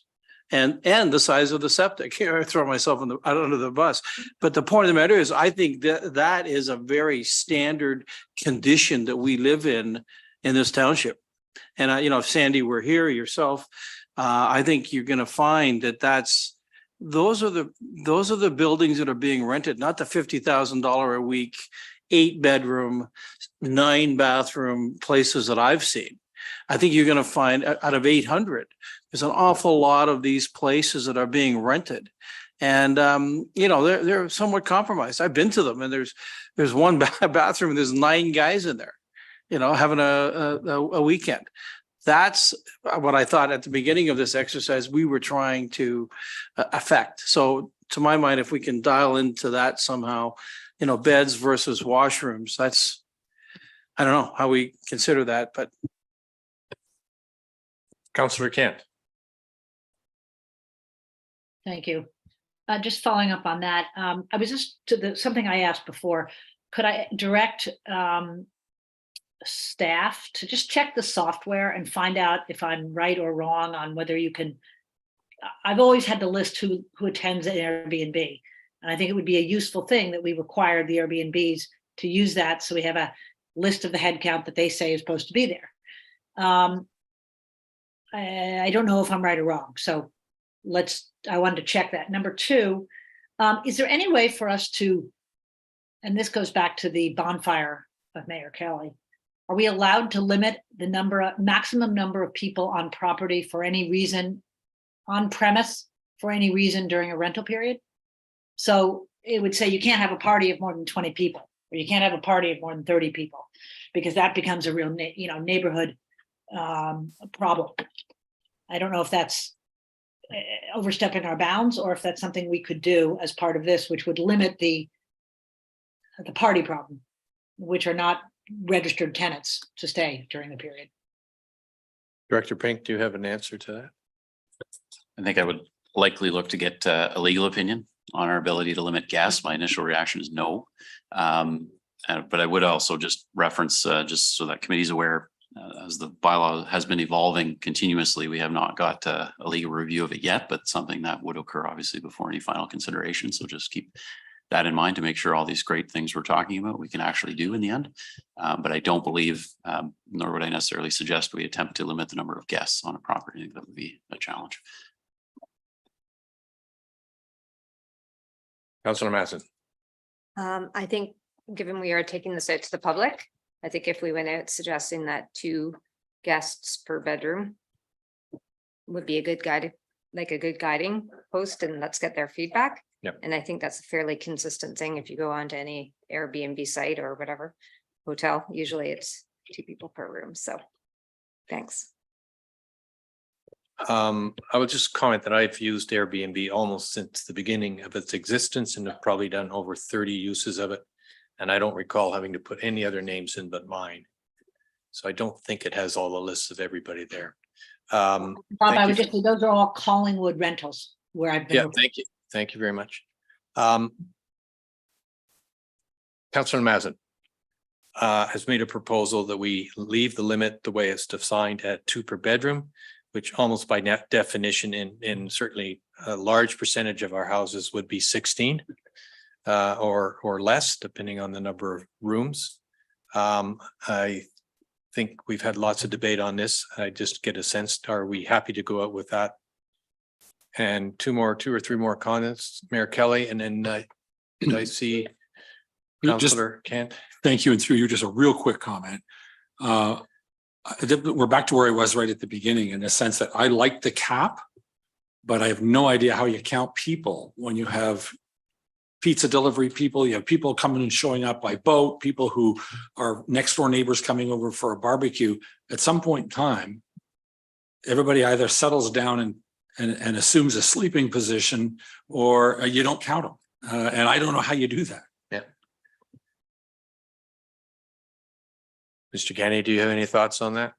and the size of the septic. Here, I throw myself out under the bus. But the point of the matter is, I think that is a very standard condition that we live in this township. And if Sandy were here, yourself, I think you're going to find that those are the buildings that are being rented, not the $50,000 a week, 8-bedroom, 9-bathroom places that I've seen. I think you're going to find out of 800, there's an awful lot of these places that are being rented. And, they're somewhat compromised. I've been to them and there's one bathroom, and there's 9 guys in there, having a weekend. That's what I thought at the beginning of this exercise we were trying to affect. So to my mind, if we can dial into that somehow, beds versus washrooms, I don't know how we consider that, but. Councillor Kent. Thank you. Just following up on that, I was just something I asked before. Could I direct staff to just check the software and find out if I'm right or wrong on whether you can? I've always had to list who attends an Airbnb, and I think it would be a useful thing that we require the Airbnbs to use that, so we have a list of the head count that they say is supposed to be there. I don't know if I'm right or wrong, so I wanted to check that. Number 2, is there any way for us to, and this goes back to the bonfire of Mayor Kelly, are we allowed to limit the maximum number of people on property for any reason, on premise for any reason during a rental period? So it would say you can't have a party of more than 20 people, or you can't have a party of more than 30 people, because that becomes a real, neighborhood problem. I don't know if that's overstepping our bounds, or if that's something we could do as part of this, which would limit the party problem, which are not registered tenants to stay during the period. Director Pink, do you have an answer to that? I think I would likely look to get a legal opinion on our ability to limit guests. My initial reaction is no. But I would also just reference, just so that committee's aware, as the bylaw has been evolving continuously, we have not got a legal review of it yet, but something that would occur obviously before any final consideration. So just keep that in mind to make sure all these great things we're talking about we can actually do in the end. But I don't believe, nor would I necessarily suggest we attempt to limit the number of guests on a property. I think that would be a challenge. Councillor Masson. I think given we are taking this out to the public, I think if we went out suggesting that 2 guests per bedroom would be a good guiding post, and let's get their feedback. Yep. And I think that's a fairly consistent thing. If you go on to any Airbnb site or whatever hotel, usually it's 2 people per room. So thanks. I would just comment that I've used Airbnb almost since the beginning of its existence and have probably done over 30 uses of it. And I don't recall having to put any other names in but mine. So I don't think it has all the lists of everybody there. Bob, I would just say those are all Collingwood rentals where I've been. Yeah, thank you. Thank you very much. Councillor Mazin has made a proposal that we leave the limit the way it's defined at 2 per bedroom, which almost by definition in certainly a large percentage of our houses would be 16 or less, depending on the number of rooms. I think we've had lots of debate on this. I just get a sense, are we happy to go out with that? And two or three more comments, Mayor Kelly, and then did I see Councillor Kent? Thank you. And through you, just a real quick comment. We're back to where I was right at the beginning, in the sense that I like the cap, but I have no idea how you count people when you have pizza delivery people, you have people coming and showing up by boat, people who are next door neighbors coming over for a barbecue. At some point in time, everybody either settles down and assumes a sleeping position, or you don't count them. And I don't know how you do that. Yeah. Mr. Kennedy, do you have any thoughts on that?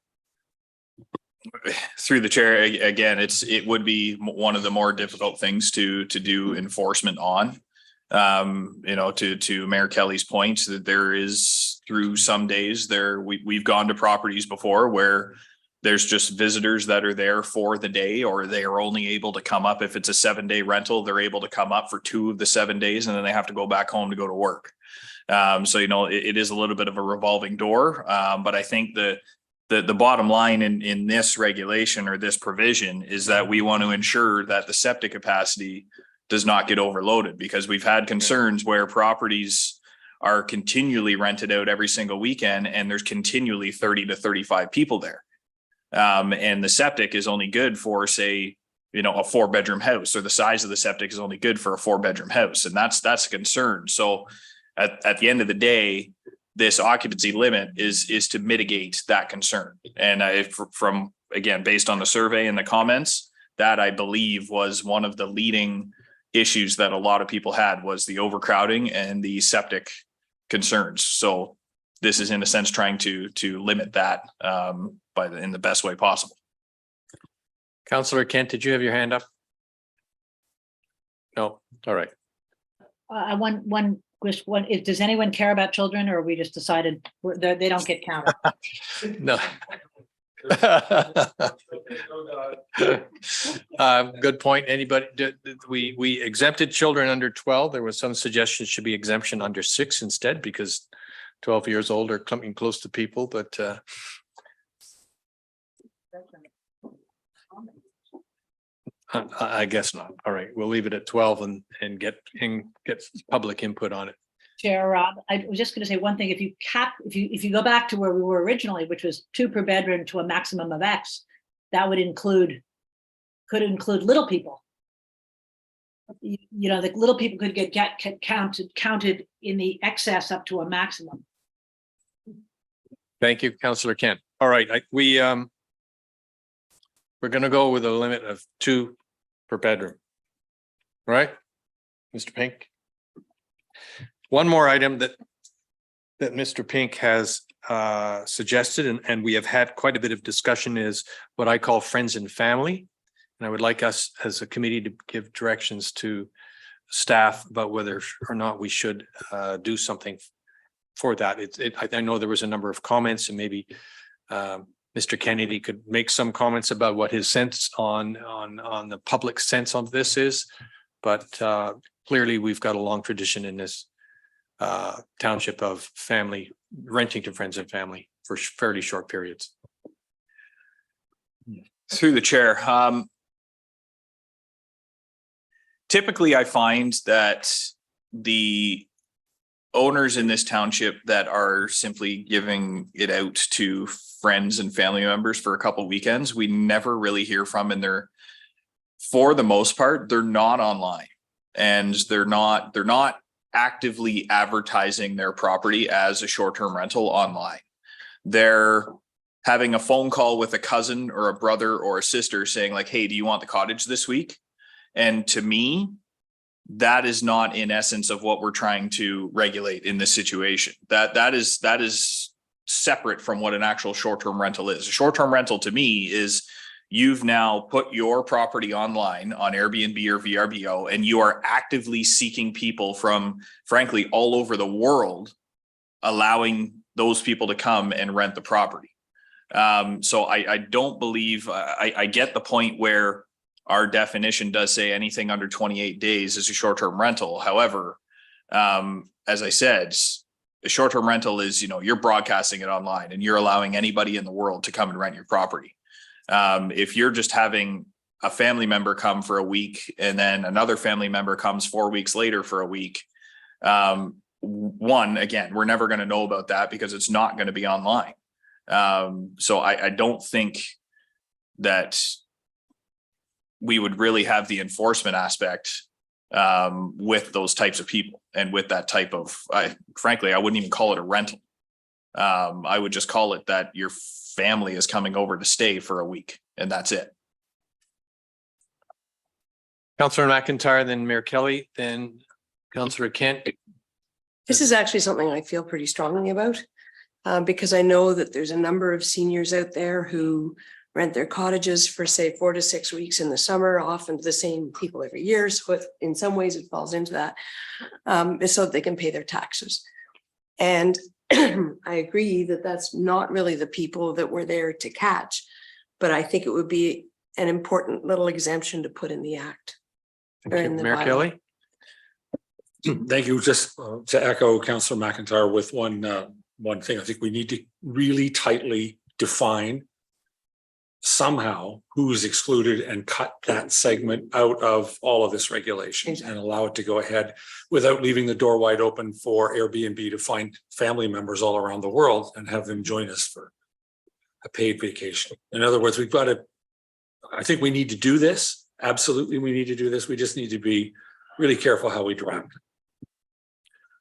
Through the chair, again, it would be one of the more difficult things to do enforcement on. To Mayor Kelly's point, that there is, through some days there, we've gone to properties before where there's just visitors that are there for the day, or they are only able to come up if it's a 7-day rental. They're able to come up for 2 of the 7 days, and then they have to go back home to go to work. So it is a little bit of a revolving door, but I think the bottom line in this regulation or this provision is that we want to ensure that the septic capacity does not get overloaded, because we've had concerns where properties are continually rented out every single weekend and there's continually 30 to 35 people there. And the septic is only good for, say, a 4-bedroom house, or the size of the septic is only good for a 4-bedroom house. And that's a concern. So at the end of the day, this occupancy limit is to mitigate that concern. And from, again, based on the survey and the comments, that I believe was one of the leading issues that a lot of people had, was the overcrowding and the septic concerns. So this is in a sense trying to limit that in the best way possible. Councillor Kent, did you have your hand up? No. All right. Does anyone care about children, or we just decided they don't get counted? No. Good point. Anybody? We exempted children under 12. There was some suggestion should be exemption under 6 instead, because 12 years old are coming close to people, but I guess not. All right, we'll leave it at 12 and get public input on it. Chair Rob, I was just going to say one thing. If you go back to where we were originally, which was 2 per bedroom to a maximum of X, that would could include little people. The little people could get counted in the excess up to a maximum. Thank you, Councillor Kent. All right, we're going to go with a limit of 2 per bedroom. Right, Mr. Pink? One more item that Mr. Pink has suggested, and we have had quite a bit of discussion, is what I call friends and family. And I would like us as a committee to give directions to staff about whether or not we should do something for that. I know there was a number of comments, and maybe Mr. Kennedy could make some comments about what his sense on the public sense of this is. But clearly we've got a long tradition in this township of family renting to friends and family for fairly short periods. Through the chair, typically I find that the owners in this township that are simply giving it out to friends and family members for a couple of weekends, we never really hear from, and for the most part, they're not online, and they're not actively advertising their property as a short-term rental online. They're having a phone call with a cousin or a brother or a sister saying like, hey, do you want the cottage this week? And to me, that is not in essence of what we're trying to regulate in this situation. That is separate from what an actual short-term rental is. A short-term rental to me is you've now put your property online on Airbnb or VRBO, and you are actively seeking people from, frankly, all over the world, allowing those people to come and rent the property. So I don't believe, I get the point where our definition does say anything under 28 days is a short-term rental. However, as I said, a short-term rental is, you're broadcasting it online and you're allowing anybody in the world to come and rent your property. If you're just having a family member come for a week and then another family member comes 4 weeks later for a week, again, we're never going to know about that because it's not going to be online. So I don't think that we would really have the enforcement aspect with those types of people and with that type of, frankly, I wouldn't even call it a rental. I would just call it that your family is coming over to stay for a week and that's it. Councillor McIntyre, then Mayor Kelly, then Councillor Kent. This is actually something I feel pretty strongly about because I know that there's a number of seniors out there who rent their cottages for say 4 to 6 weeks in the summer, often to the same people every year. So in some ways it falls into that, so that they can pay their taxes. And I agree that that's not really the people that we're there to catch, but I think it would be an important little exemption to put in the act. Mayor Kelly. Thank you. Just to echo Councillor McIntyre with one thing, I think we need to really tightly define somehow who's excluded and cut that segment out of all of this regulations and allow it to go ahead without leaving the door wide open for Airbnb to find family members all around the world and have them join us for a paid vacation. In other words, I think we need to do this. Absolutely, we need to do this. We just need to be really careful how we draft.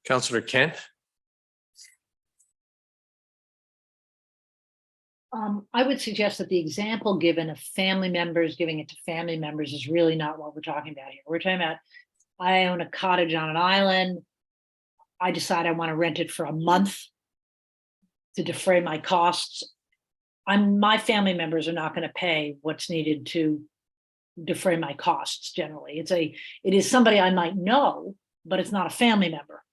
Councillor Kent. I would suggest that the example given of family members giving it to family members is really not what we're talking about here. We're talking about, I own a cottage on an island. I decide I want to rent it for a month to defray my costs. My family members are not going to pay what's needed to defray my costs generally. It is somebody I might know, but it's not a family member.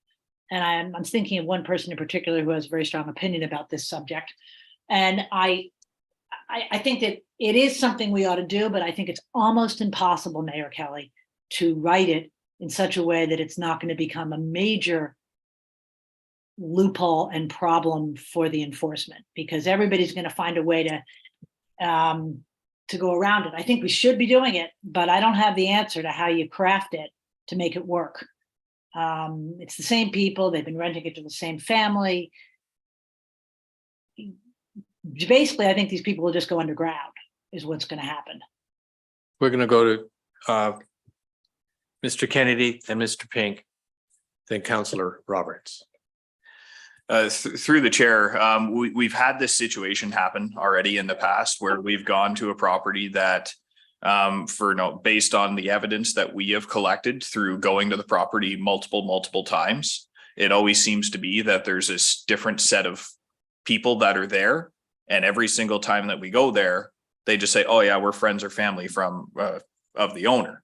And I'm thinking of one person in particular who has a very strong opinion about this subject. And I think that it is something we ought to do, but I think it's almost impossible, Mayor Kelly, to write it in such a way that it's not going to become a major loophole and problem for the enforcement, because everybody's going to find a way to go around it. I think we should be doing it, but I don't have the answer to how you craft it to make it work. It's the same people, they've been renting it to the same family. Basically, I think these people will just go underground is what's going to happen. We're going to go to Mr. Kennedy, then Mr. Pink, then Councillor Roberts. Through the chair, we've had this situation happen already in the past where we've gone to a property that based on the evidence that we have collected through going to the property multiple times, it always seems to be that there's this different set of people that are there. And every single time that we go there, they just say, oh yeah, we're friends or family of the owner.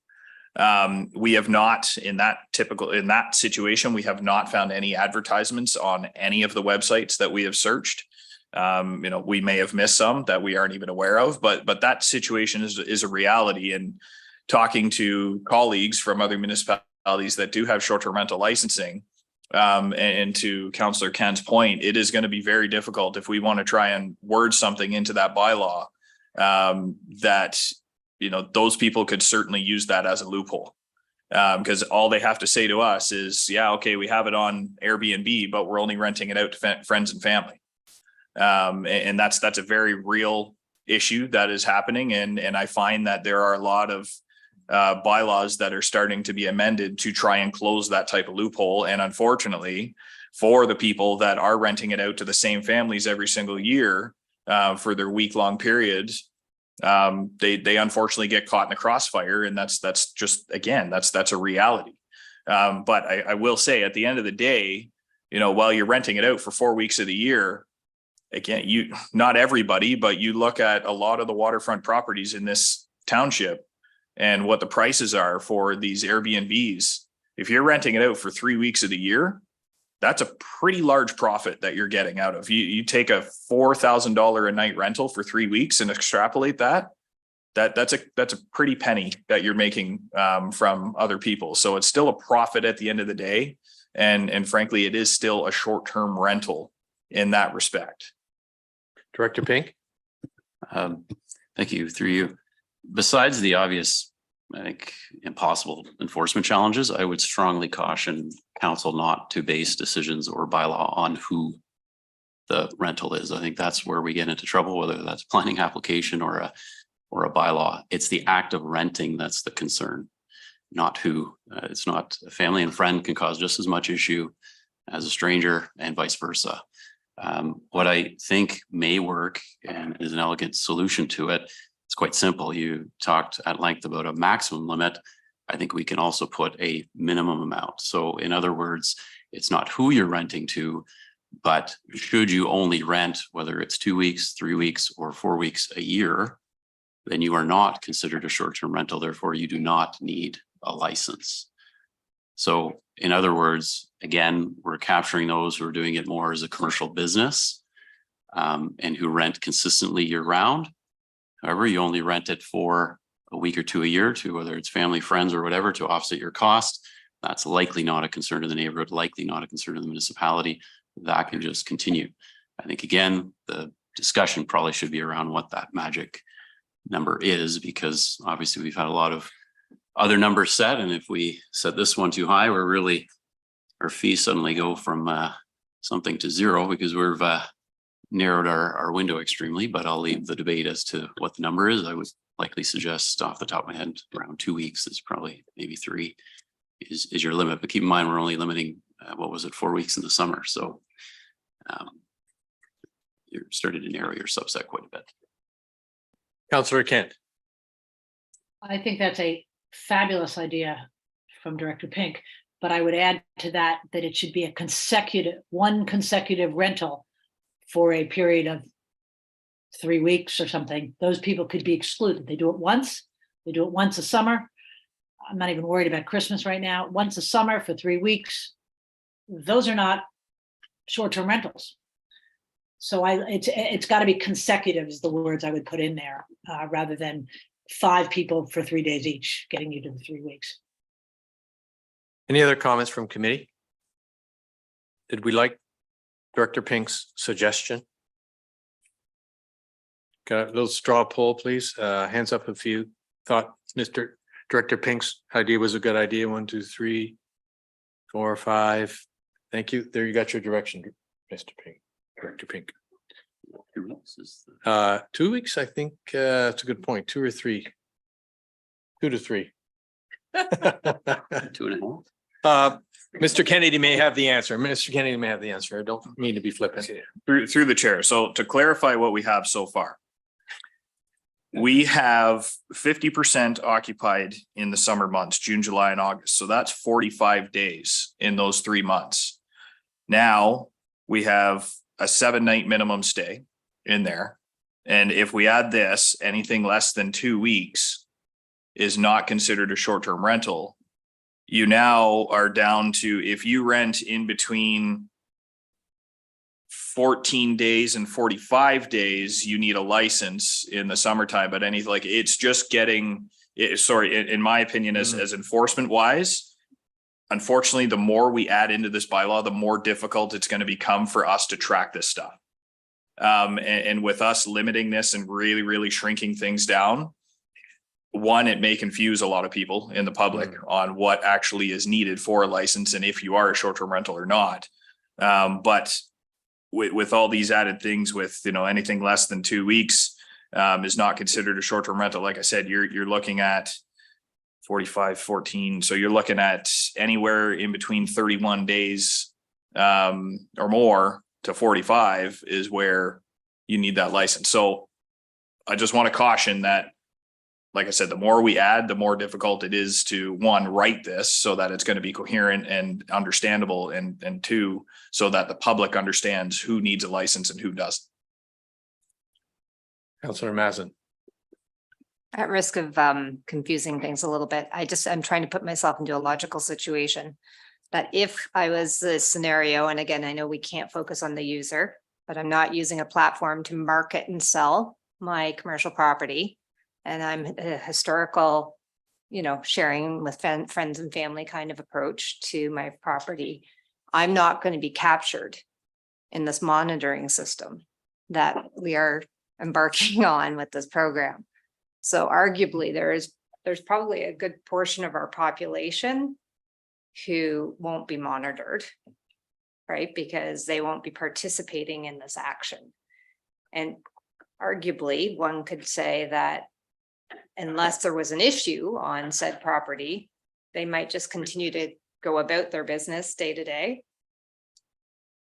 We have not in that situation, we have not found any advertisements on any of the websites that we have searched. We may have missed some that we aren't even aware of, but that situation is a reality. And talking to colleagues from other municipalities that do have short-term rental licensing, and to Councillor Ken's point, it is going to be very difficult if we want to try and word something into that bylaw that those people could certainly use that as a loophole, because all they have to say to us is, yeah, okay, we have it on Airbnb, but we're only renting it out to friends and family. And that's a very real issue that is happening. And I find that there are a lot of bylaws that are starting to be amended to try and close that type of loophole. And unfortunately, for the people that are renting it out to the same families every single year for their week-long periods, they unfortunately get caught in the crossfire. And that's just, again, that's a reality. But I will say at the end of the day, while you're renting it out for 4 weeks of the year, again, not everybody, but you look at a lot of the waterfront properties in this township and what the prices are for these Airbnbs. If you're renting it out for 3 weeks of the year, that's a pretty large profit that you're getting out of. You take a $4,000 a night rental for 3 weeks and extrapolate that's a pretty penny that you're making from other people. So it's still a profit at the end of the day. And frankly, it is still a short-term rental in that respect. Director Pink. Thank you. Through you. Besides the obvious, I think, impossible enforcement challenges, I would strongly caution council not to base decisions or bylaw on who the rental is. I think that's where we get into trouble, whether that's planning application or a bylaw. It's the act of renting that's the concern, not who. It's not a family and friend can cause just as much issue as a stranger and vice versa. What I think may work and is an elegant solution to it, it's quite simple. You talked at length about a maximum limit. I think we can also put a minimum amount. So in other words, it's not who you're renting to, but should you only rent, whether it's 2 weeks, 3 weeks, or 4 weeks a year, then you are not considered a short-term rental. Therefore, you do not need a license. So in other words, again, we're capturing those who are doing it more as a commercial business and who rent consistently year round. However, you only rent it for a week or two a year to whether it's family, friends, or whatever to offset your cost. That's likely not a concern to the neighborhood, likely not a concern to the municipality. That can just continue. I think, again, the discussion probably should be around what that magic number is, because obviously we've had a lot of other numbers set. And if we set this one too high, we're really, our fees suddenly go from something to zero because we've narrowed our window extremely. But I'll leave the debate as to what the number is. I would likely suggest off the top of my head around 2 weeks is probably maybe 3 is your limit. But keep in mind, we're only limiting, 4 weeks in the summer. So you're starting to narrow your subset quite a bit. Councillor Kent. I think that's a fabulous idea from Director Pink, but I would add to that it should be one consecutive rental for a period of 3 weeks or something. Those people could be excluded. They do it once a summer. I'm not even worried about Christmas right now. Once a summer for 3 weeks. Those are not short-term rentals. So it's got to be consecutive is the words I would put in there, rather than 5 people for 3 days each, getting you to the 3 weeks. Any other comments from committee? Did we like Director Pink's suggestion? Got a little straw poll, please. Hands up if you thought Mr. Director Pink's idea was a good idea. 1, 2, 3, 4, 5. Thank you. There you got your direction, Mr. Pink. Director Pink. 2 weeks is the... 2 weeks, I think that's a good point. 2 or 3. 2 to 3. 2.5. Mr. Kennedy may have the answer. Mr. Kennedy may have the answer. I don't mean to be flippant. Through the chair. So to clarify what we have so far, we have 50% occupied in the summer months, June, July, and August. So that's 45 days in those 3 months. Now we have a 7-night minimum stay in there. And if we add this, anything less than 2 weeks is not considered a short-term rental. You now are down to, if you rent in between 14 days and 45 days, you need a license in the summertime, but it's just getting, in my opinion, as enforcement wise, unfortunately, the more we add into this bylaw, the more difficult it's going to become for us to track this stuff. And with us limiting this and really, really shrinking things down, one, it may confuse a lot of people in the public on what actually is needed for a license and if you are a short-term rental or not. But with all these added things, with anything less than 2 weeks is not considered a short-term rental. Like I said, you're looking at 45, 14. So you're looking at anywhere in between 31 days or more to 45 is where you need that license. So I just want to caution that, like I said, the more we add, the more difficult it is to, one, write this so that it's going to be coherent and understandable, and two, so that the public understands who needs a license and who doesn't. Councillor Mazin. At risk of confusing things a little bit, I'm trying to put myself into a logical situation. that if I was the scenario, and again, I know we can't focus on the user, but I'm not using a platform to market and sell my commercial property. And I'm a historical, sharing with friends and family kind of approach to my property. I'm not going to be captured in this monitoring system that we are embarking on with this program. So arguably there's probably a good portion of our population who won't be monitored, right? Because they won't be participating in this action. And arguably, one could say that unless there was an issue on said property, they might just continue to go about their business day to day.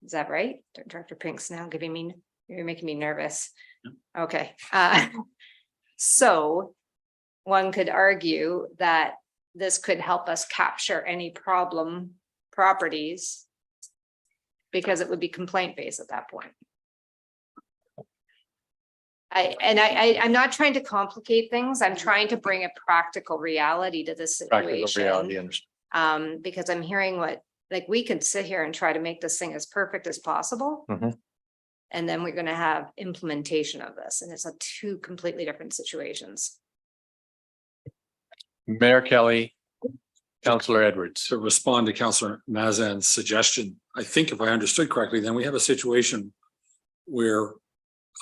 Is that right? Director Pink's now you're making me nervous. Okay. So one could argue that this could help us capture any problem properties because it would be complaint based at that point. I'm not trying to complicate things. I'm trying to bring a practical reality to this situation. Because I'm hearing we can sit here and try to make this thing as perfect as possible. And then we're going to have implementation of this. And it's two completely different situations. Mayor Kelly, Councillor Edwards. To respond to Councillor Mazan's suggestion, I think if I understood correctly, then we have a situation where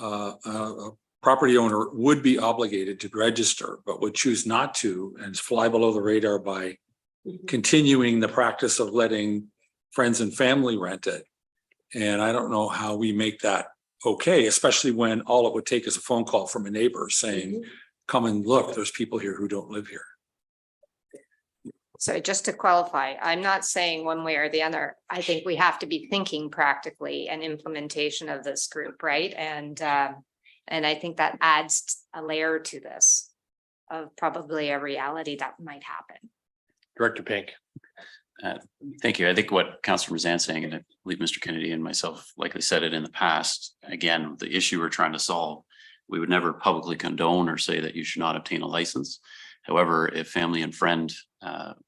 a property owner would be obligated to register, but would choose not to and fly below the radar by continuing the practice of letting friends and family rent it. And I don't know how we make that okay, especially when all it would take is a phone call from a neighbor saying, come and look, there's people here who don't live here. So just to qualify, I'm not saying one way or the other. I think we have to be thinking practically and implementation of this group, right? And I think that adds a layer to this of probably a reality that might happen. Director Pink. Thank you. I think what Councillor Mazan's saying, and I believe Mr. Kennedy and myself likely said it in the past, again, the issue we're trying to solve, we would never publicly condone or say that you should not obtain a license. However, if family and friend,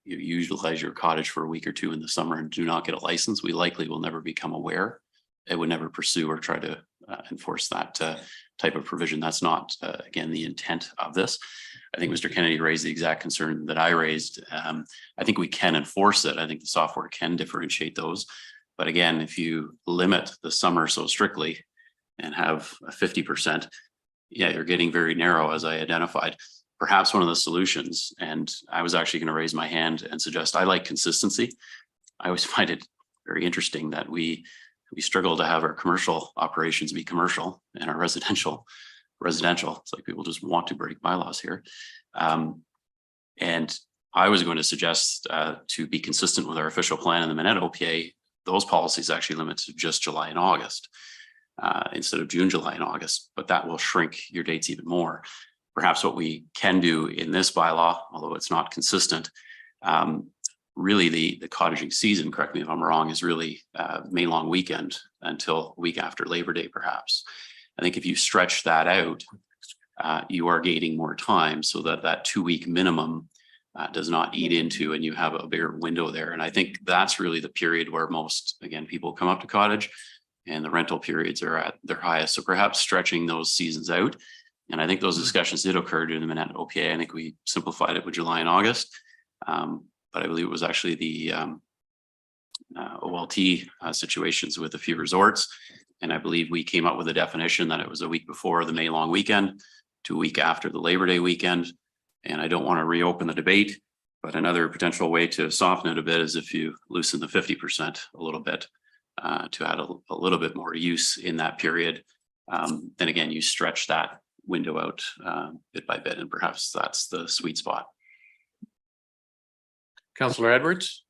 you utilize your cottage for a week or two in the summer and do not get a license, we likely will never become aware. It would never pursue or try to enforce that type of provision. That's not, again, the intent of this. I think Mr. Kennedy raised the exact concern that I raised. I think we can enforce it. I think the software can differentiate those. But again, if you limit the summer so strictly and have a 50%, yeah, you're getting very narrow, as I identified. Perhaps one of the solutions, and I was actually going to raise my hand and suggest I like consistency. I always find it very interesting that we struggle to have our commercial operations be commercial and our residential. It's like people just want to break bylaws here. And I was going to suggest to be consistent with our official plan in the Minetta OPA, those policies actually limit to just July and August instead of June, July, and August, but that will shrink your dates even more. Perhaps what we can do in this bylaw, although it's not consistent, really the cottaging season, correct me if I'm wrong, is really May long weekend until a week after Labor Day, perhaps. I think if you stretch that out, you are gaining more time so that that 2-week minimum does not eat into, and you have a bigger window there. And I think that's really the period where most, again, people come up to cottage and the rental periods are at their highest. So perhaps stretching those seasons out. And I think those discussions did occur during the Minetta OPA. I think we simplified it with July and August. But I believe it was actually the OLT situations with a few resorts. And I believe we came up with a definition that it was a week before the May long weekend to a week after the Labor Day weekend. And I don't want to reopen the debate, but another potential way to soften it a bit is if you loosen the 50% a little bit to add a little bit more use in that period. Then again, you stretch that window out bit by bit, and perhaps that's the sweet spot. Councillor Edwards.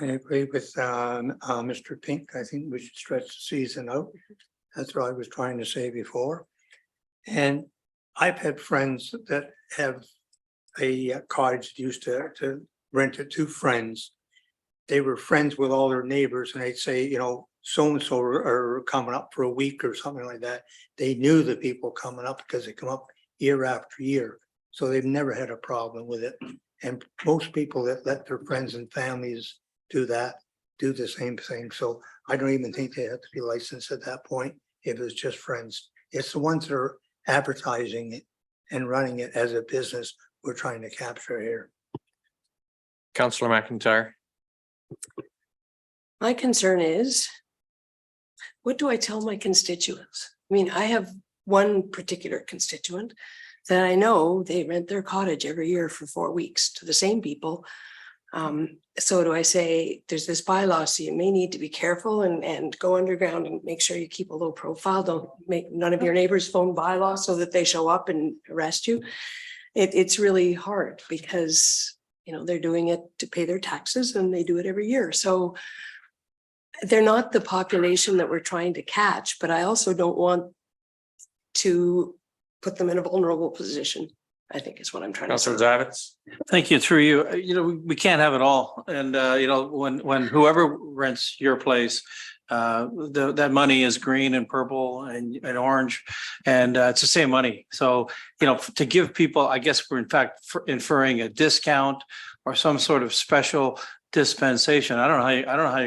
I agree with Mr. Pink. I think we should stretch the season out. That's what I was trying to say before. And I've had friends that have a cottage that used to rent it to friends. They were friends with all their neighbors, and they'd say, you know, so-and-so are coming up for a week or something like that. They knew the people coming up because they come up year after year. So they've never had a problem with it. And most people that let their friends and families do that, do the same thing. So I don't even think they have to be licensed at that point if it's just friends. It's the ones that are advertising it and running it as a business we're trying to capture here. Councillor McIntyre. My concern is, what do I tell my constituents? I mean, I have one particular constituent that I know they rent their cottage every year for 4 weeks to the same people. So do I say, there's this bylaw, so you may need to be careful and go underground and make sure you keep a low profile. Don't make none of your neighbors phone bylaw so that they show up and arrest you. It's really hard because, you know, they're doing it to pay their taxes and they do it every year. So they're not the population that we're trying to catch, but I also don't want to put them in a vulnerable position, I think is what I'm trying to say. Councillor Zavitz. Thank you. Through you, you know, we can't have it all. And, you know, when whoever rents your place, that money is green and purple and orange, and it's the same money. So, you know, to give people, I guess we're in fact inferring a discount or some sort of special dispensation. I don't know how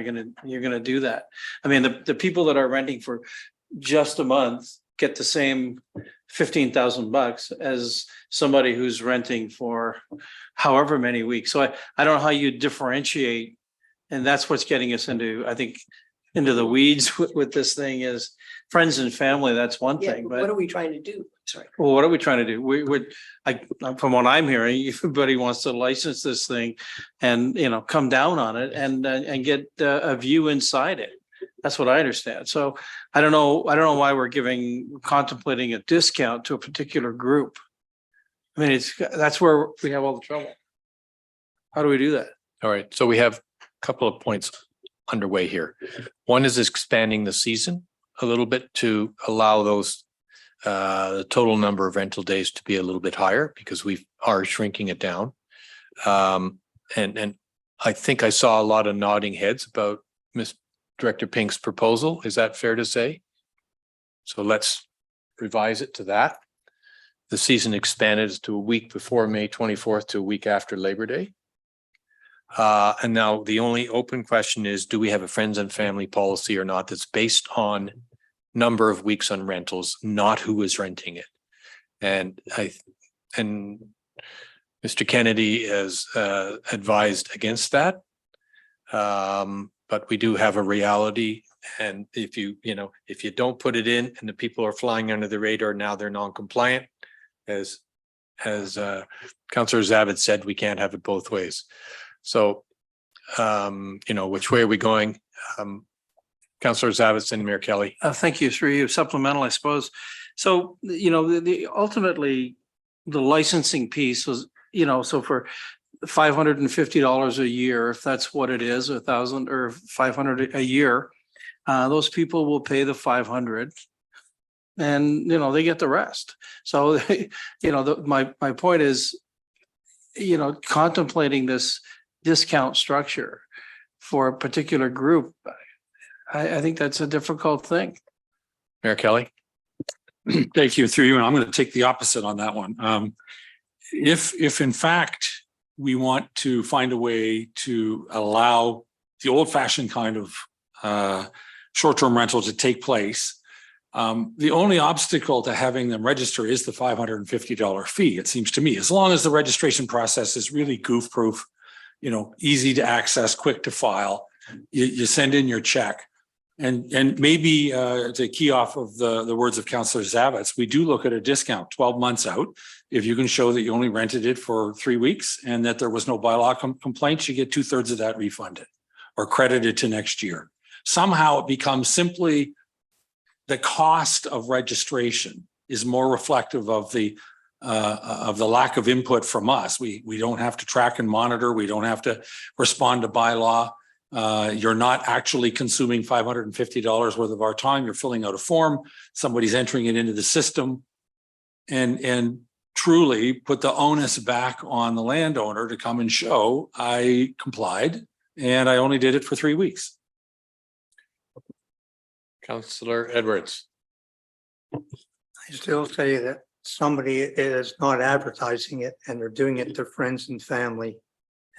you're gonna do that. I mean, the people that are renting for just a month get the same $15,000 as somebody who's renting for however many weeks. So I don't know how you differentiate, and that's what's getting us into, I think, into the weeds with this thing is friends and family. That's one Yeah, thing, what but are we trying to do? Sorry. well, what are we trying to do? From what I'm hearing, everybody wants to license this thing and, you know, come down on it and get a view inside it. That's what I understand. So I don't know why we're contemplating a discount to a particular group. I mean, that's where we have all the trouble. How do we do that? All right, so we have a couple of points underway here. One is expanding the season a little bit to allow those the total number of rental days to be a little bit higher because we are shrinking it down. And I think I saw a lot of nodding heads about Ms. Director Pink's proposal. Is that fair to say? So let's revise it to that. The season expanded to a week before May 24th to a week after Labor Day. And now the only open question is, do we have a friends and family policy or not that's based on number of weeks on rentals, not who is renting it? And Mr. Kennedy has advised against that. But we do have a reality. And if you don't put it in and the people are flying under the radar, now they're non-compliant. As Councillor Zavitz said, we can't have it both ways. So, which way are we going? Councillor Zavitz and Mayor Kelly. Thank you. Through you, supplemental, I suppose. So, ultimately, the licensing piece was, so for $550 a year, if that's what it is, 1,000 or 500 a year, those people will pay the 500. And, they get the rest. So, my point is, contemplating this discount structure for a particular group, I think that's a difficult thing. Mayor Kelly. Thank you. Through you, and I'm going to take the opposite on that one. If in fact we want to find a way to allow the old-fashioned kind of short-term rental to take place, the only obstacle to having them register is the $550 fee, it seems to me. As long as the registration process is really goof-proof, easy to access, quick to file, you send in your check. And maybe to key off of the words of Councillor Zavitz, we do look at a discount 12 months out. If you can show that you only rented it for 3 weeks and that there was no bylaw complaints, you get 2/3 of that refunded or credited to next year. Somehow it becomes simply the cost of registration is more reflective of the lack of input from us. We don't have to track and monitor. We don't have to respond to bylaw. You're not actually consuming $550 worth of our time. You're filling out a form. Somebody's entering it into the system and truly put the onus back on the landowner to come and show I complied and I only did it for 3 weeks. Councillor Edwards. I still say that somebody is not advertising it and they're doing it to friends and family.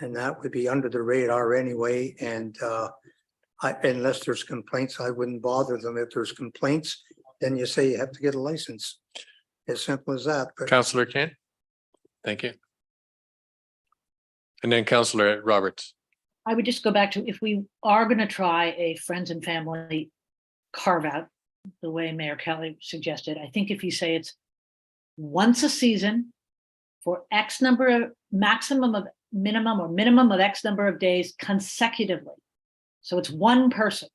And that would be under the radar anyway. And unless there's complaints, I wouldn't bother them. If there's complaints, then you say you have to get a license. As simple as that. But Councillor Kent. Thank you. And then Councillor Roberts. I would just go back to, if we are going to try a friends and family carve out, the way Mayor Kelly suggested, I think if you say it's once a season for X number of minimum of X number of days consecutively. So it's one person.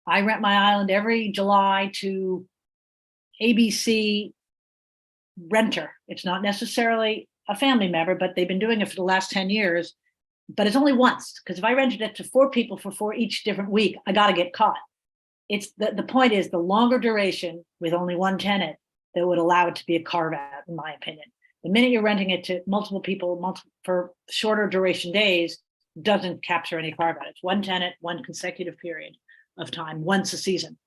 I rent my island every July to ABC renter. It's not necessarily a family member, but they've been doing it for the last 10 years. But it's only once, because if I rented it to 4 people for each different week, I got to get caught. It's the point is the longer duration with only one tenant that would allow it to be a carve out, in my opinion. The minute you're renting it to multiple people for shorter duration days doesn't capture any carve out. It's one tenant, one consecutive period of time, once a season.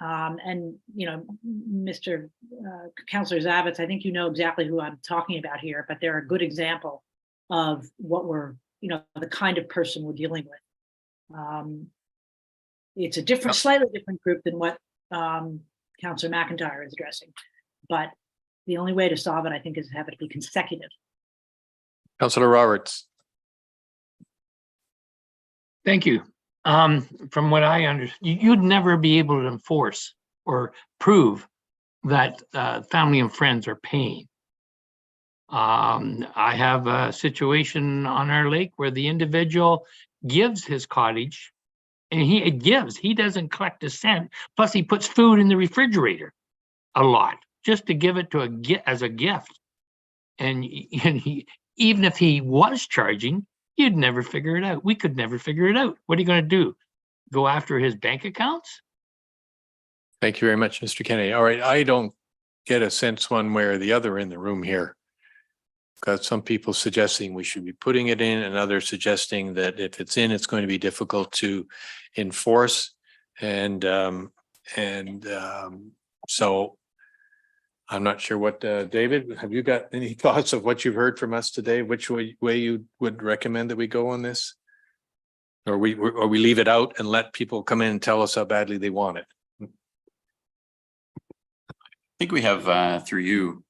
And you know, Mr. Councillor Zavitz, I think you know exactly who I'm talking about here, but they're a good example of what we're, you know, the kind of person we're dealing with. It's a different, slightly different group than what Councillor McIntyre is addressing, but the only way to solve it, I think, is to have it be consecutive. Councillor Roberts. Thank you. From what I understand, you'd never be able to enforce or prove that family and friends are paying. I have a situation on our lake where the individual gives his cottage and he doesn't collect a cent. Plus he puts food in the refrigerator a lot just to give it to as a gift. And even if he was charging, you'd never figure it out. We could never figure it out. What are you going to do? Go after his bank accounts? Thank you very much, Mr. Kennedy. All right, I don't get a sense one way or the other in the room here. Got some people suggesting we should be putting it in and others suggesting that if it's in, it's going to be difficult to enforce. And so I'm not sure what, David, have you got any thoughts of what you've heard from us today? Which way you would recommend that we go on this? Or we leave it out and let people come in and tell us how badly they want it? I think we have, through you,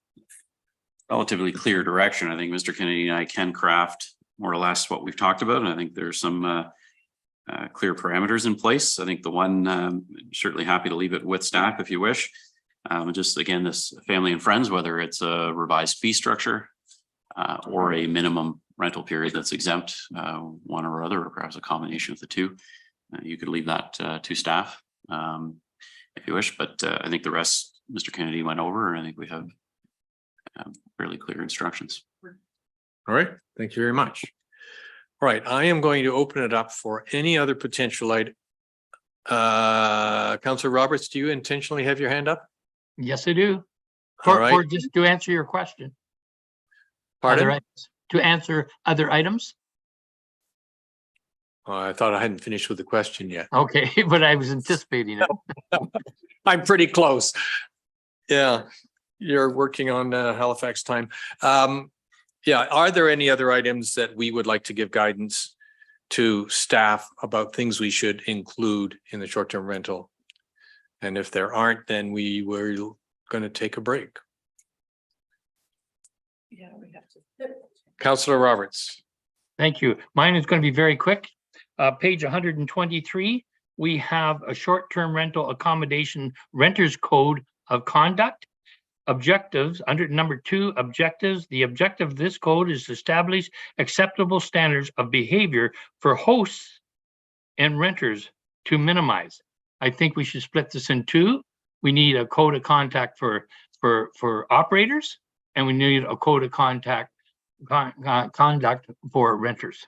relatively clear direction. I think Mr. Kennedy and I can craft more or less what we've talked about. And I think there's some clear parameters in place. I think the one, certainly happy to leave it with staff if you wish. Just again, this family and friends, whether it's a revised fee structure or a minimum rental period that's exempt, one or other, or perhaps a combination of the two. You could leave that to staff if you wish, but I think the rest Mr. Kennedy went over, and I think we have fairly clear instructions. All right, thank you very much. All right, I am going to open it up for any other potential item. Councillor Roberts, do you intentionally have your hand up? Yes, I do. All right. Or just to answer your question. Pardon? To answer other items. I thought I hadn't finished with the question yet. Okay, but I was anticipating it. I'm pretty close. Yeah, you're working on Halifax time. Yeah, are there any other items that we would like to give guidance to staff about things we should include in the short-term rental? And if there aren't, then we were going to take a break. Yeah, we have to. Councillor Roberts. Thank you. Mine is going to be very quick. Page 123, we have a short-term rental accommodation renters code of conduct. Objectives, under number 2, objectives. The objective of this code is to establish acceptable standards of behavior for hosts and renters to minimize. I think we should split this in 2. We need a code of contact for operators, and we need a code of conduct for renters.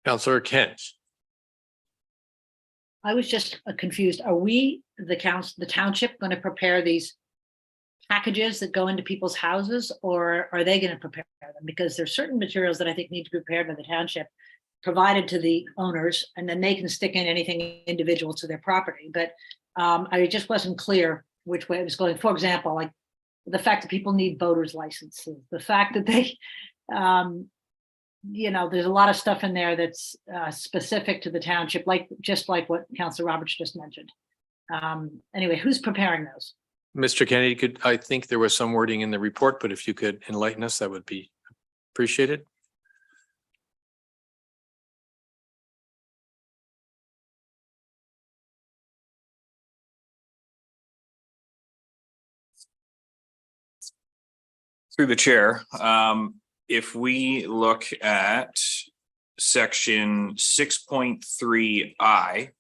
Councillor Kent. I was just confused. Are we, the township, going to prepare these packages that go into people's houses, or are they going to prepare them? Because there's certain materials that I think need to be prepared by the township, provided to the owners, and then they can stick in anything individual to their property. But I just wasn't clear which way it was going. For example, like the fact that people need voter's licenses, the fact that they, there's a lot of stuff in there that's specific to the township, just like what Councilor Roberts just mentioned. Anyway, who's preparing those? Mr. Kennedy, I think there was some wording in the report, but if you could enlighten us, that would be appreciated. Through the chair, if we look at section 6.3I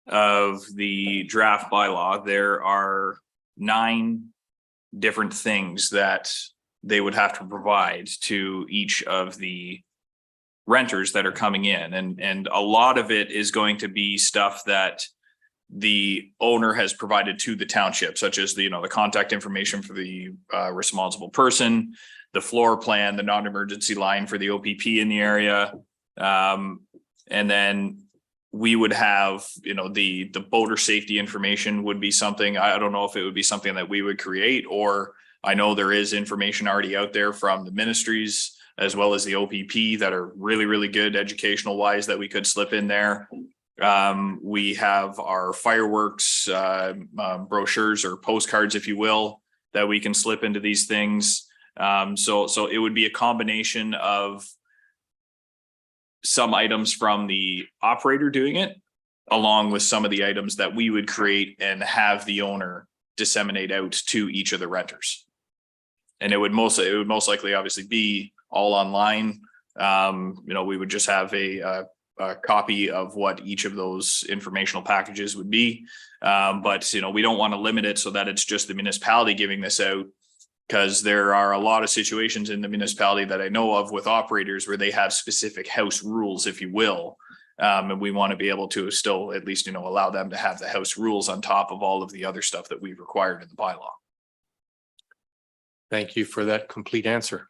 of the draft bylaw, there are 9 different things that they would have to provide to each of the renters that are coming in. And a lot of it is going to be stuff that the owner has provided to the township, such as the contact information for the responsible person, the floor plan, the non-emergency line for the OPP in the area. And then we would have, the boater safety information would be something. I don't know if it would be something that we would create, or I know there is information already out there from the ministries as well as the OPP that are really, really good educational wise that we could slip in there. We have our fireworks brochures or postcards, if you will, that we can slip into these things. So it would be a combination of some items from the operator doing it, along with some of the items that we would create and have the owner disseminate out to each of the renters. And it would most likely obviously be all online. We would just have a copy of what each of those informational packages would be. But we don't want to limit it so that it's just the municipality giving this out, because there are a lot of situations in the municipality that I know of with operators where they have specific house rules, if you will. And we want to be able to still at least, allow them to have the house rules on top of all of the other stuff that we've required in the bylaw. Thank you for that complete answer.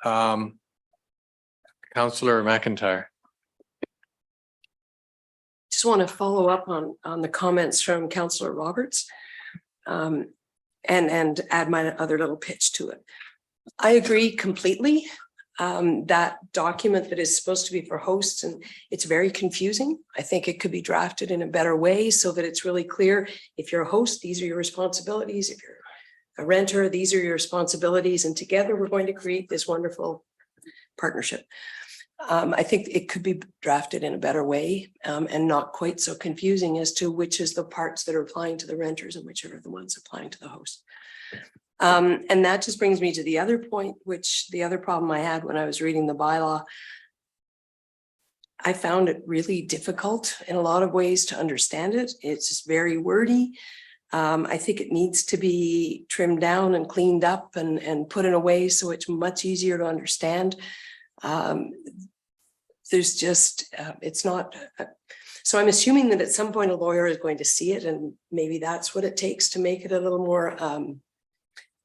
Councillor McIntyre. Just want to follow up on the comments from Councillor Roberts and add my other little pitch to it. I agree completely. That document that is supposed to be for hosts, and it's very confusing. I think it could be drafted in a better way so that it's really clear. If you're a host, these are your responsibilities. If you're a renter, these are your responsibilities. And together we're going to create this wonderful partnership. I think it could be drafted in a better way and not quite so confusing as to which is the parts that are applying to the renters and which are the ones applying to the host. And that just brings me to the other point, which the other problem I had when I was reading the bylaw. I found it really difficult in a lot of ways to understand it. It's just very wordy. I think it needs to be trimmed down and cleaned up and put in a way so it's much easier to understand. There's just, it's not, so I'm assuming that at some point a lawyer is going to see it, and maybe that's what it takes to make it a little more,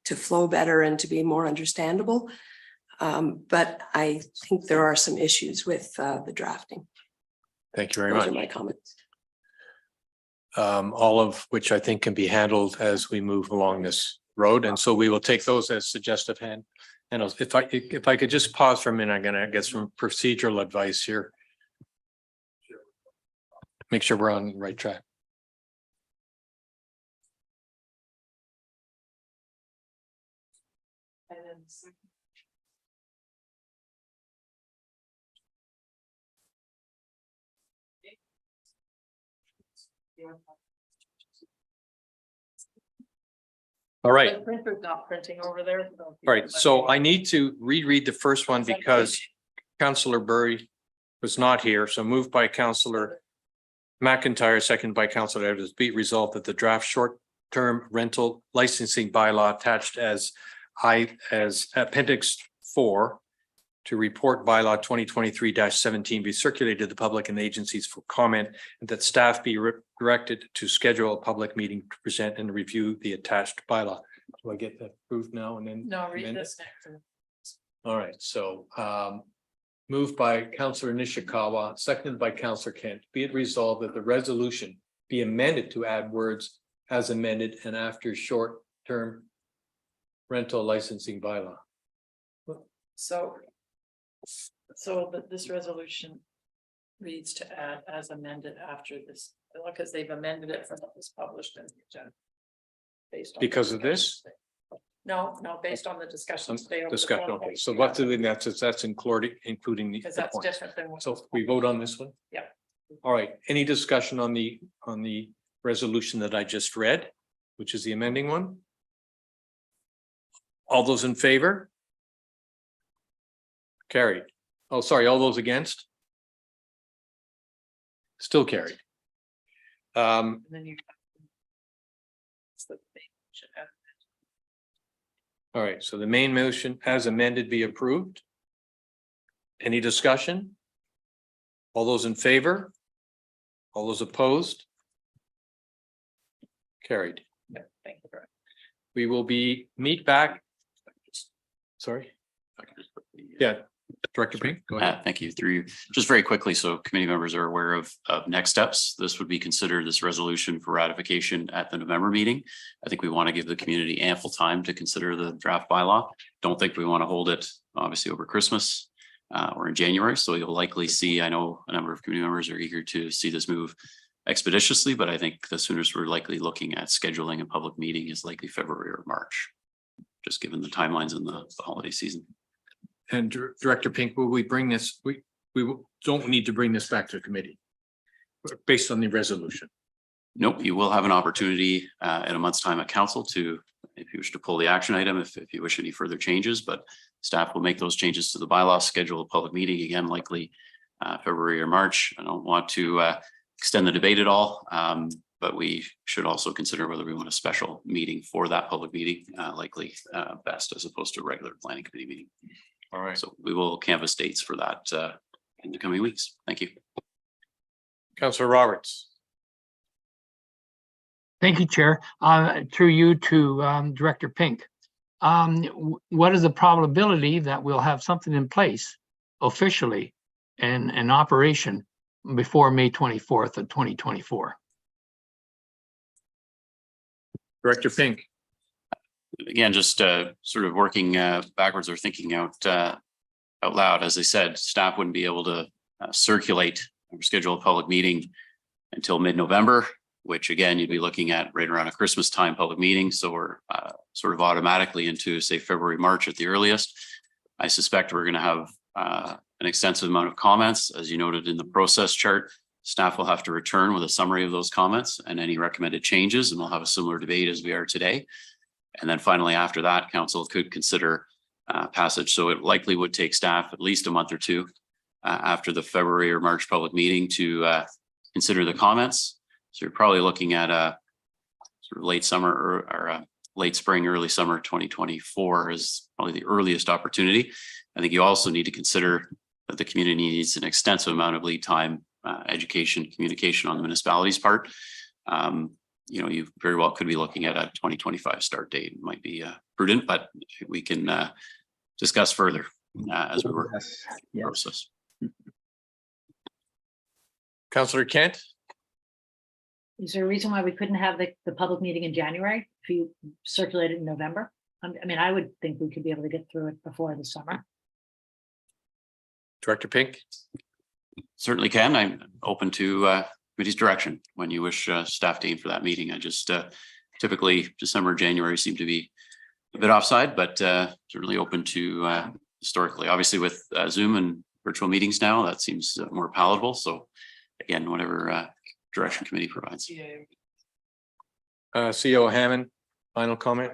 to flow better and to be more understandable. But I think there are some issues with the drafting. Thank you very much. Those are my comments. All of which I think can be handled as we move along this road. And so we will take those as suggestive hand. And if I could just pause for a minute, I'm going to get some procedural advice here. Make sure we're on the right track. All right. The printer's not printing over there. All right, so I need to reread the first one because Councillor Burry was not here. So moved by Councillor McIntyre, second by Councillor Evans. Be resolved that the draft short-term rental licensing bylaw attached as Appendix 4 to report bylaw 2023-17 be circulated to the public and agencies for comment, and that staff be directed to schedule a public meeting to present and review the attached bylaw. Do I get that approved now and then? No, read amend it? this next. All right, so moved by Councillor Nishikawa, seconded by Councillor Kent. Be it resolved that the resolution be amended to add words as amended and after short-term rental licensing bylaw. So this resolution reads to add as amended after this, because they've amended it from what was published in the agenda. Based on Because of this? No, based on the discussions today. over the Discussion, phone. okay, so what's doing that's including the. Because the that's points. different than what. So we vote on this one? Yeah. All right, any discussion on the resolution that I just read, which is the amending one? All those in favor? Carried. Oh, sorry, all those against? Still carried. And then you. It's the thing, should add. All right, so the main motion as amended be approved. Any discussion? All those in favor? All those opposed? Carried. Yeah, thank you. Brett. We will meet back. Sorry. Yeah, Director Pink, go ahead. Thank you. Through you, just very quickly, so committee members are aware of next steps. This would be considered this resolution for ratification at the November meeting. I think we want to give the community ample time to consider the draft bylaw. Don't think we want to hold it obviously over Christmas or in January. So you'll likely see, I know a number of community members are eager to see this move expeditiously, but I think the soonest we're likely looking at scheduling a public meeting is likely February or March, just given the timelines in the holiday season. And Director Pink, will we bring this, don't need to bring this back to the committee based on the resolution? Nope, you will have an opportunity in a month's time at council to, if you wish to pull the action item, if you wish any further changes, but staff will make those changes to the bylaw, schedule a public meeting again, likely February or March. I don't want to extend the debate at all, but we should also consider whether we want a special meeting for that public meeting, likely best as opposed to a regular planning committee meeting. All right. So we will canvass dates for that in the coming weeks. Thank you. Councillor Roberts. Thank you, Chair. Through you to Director Pink. What is the probability that we'll have something in place officially and in operation before May 24th of 2024? Director Pink. Again, just sort of working backwards or thinking out loud. As I said, staff wouldn't be able to circulate or schedule a public meeting until mid-November, which again, you'd be looking at right around a Christmas time public meeting. So we're sort of automatically into, say, February, March at the earliest. I suspect we're going to have an extensive amount of comments. As you noted in the process chart, staff will have to return with a summary of those comments and any recommended changes, and we'll have a similar debate as we are today. And then finally, after that, council could consider passage. So it likely would take staff at least a month or two after the February or March public meeting to consider the comments. So you're probably looking at a sort of late summer or late spring, early summer 2024 is probably the earliest opportunity. I think you also need to consider that the community needs an extensive amount of lead time, education, communication on the municipality's part. You know, you very well could be looking at a 2025 start date. It might be prudent, but we can discuss further as we work the process. Councillor Kent. Is there a reason why we couldn't have the public meeting in January if you circulate it in November? I mean, I would think we could be able to get through it before the summer. Director Pink. Certainly can. I'm open to committee's direction when you wish staff to aim for that meeting. I just typically December, January seem to be a bit offside, but certainly open to historically. Obviously with Zoom and virtual meetings now, that seems more palatable. So again, whatever direction committee provides. CEO Hammond, final comment.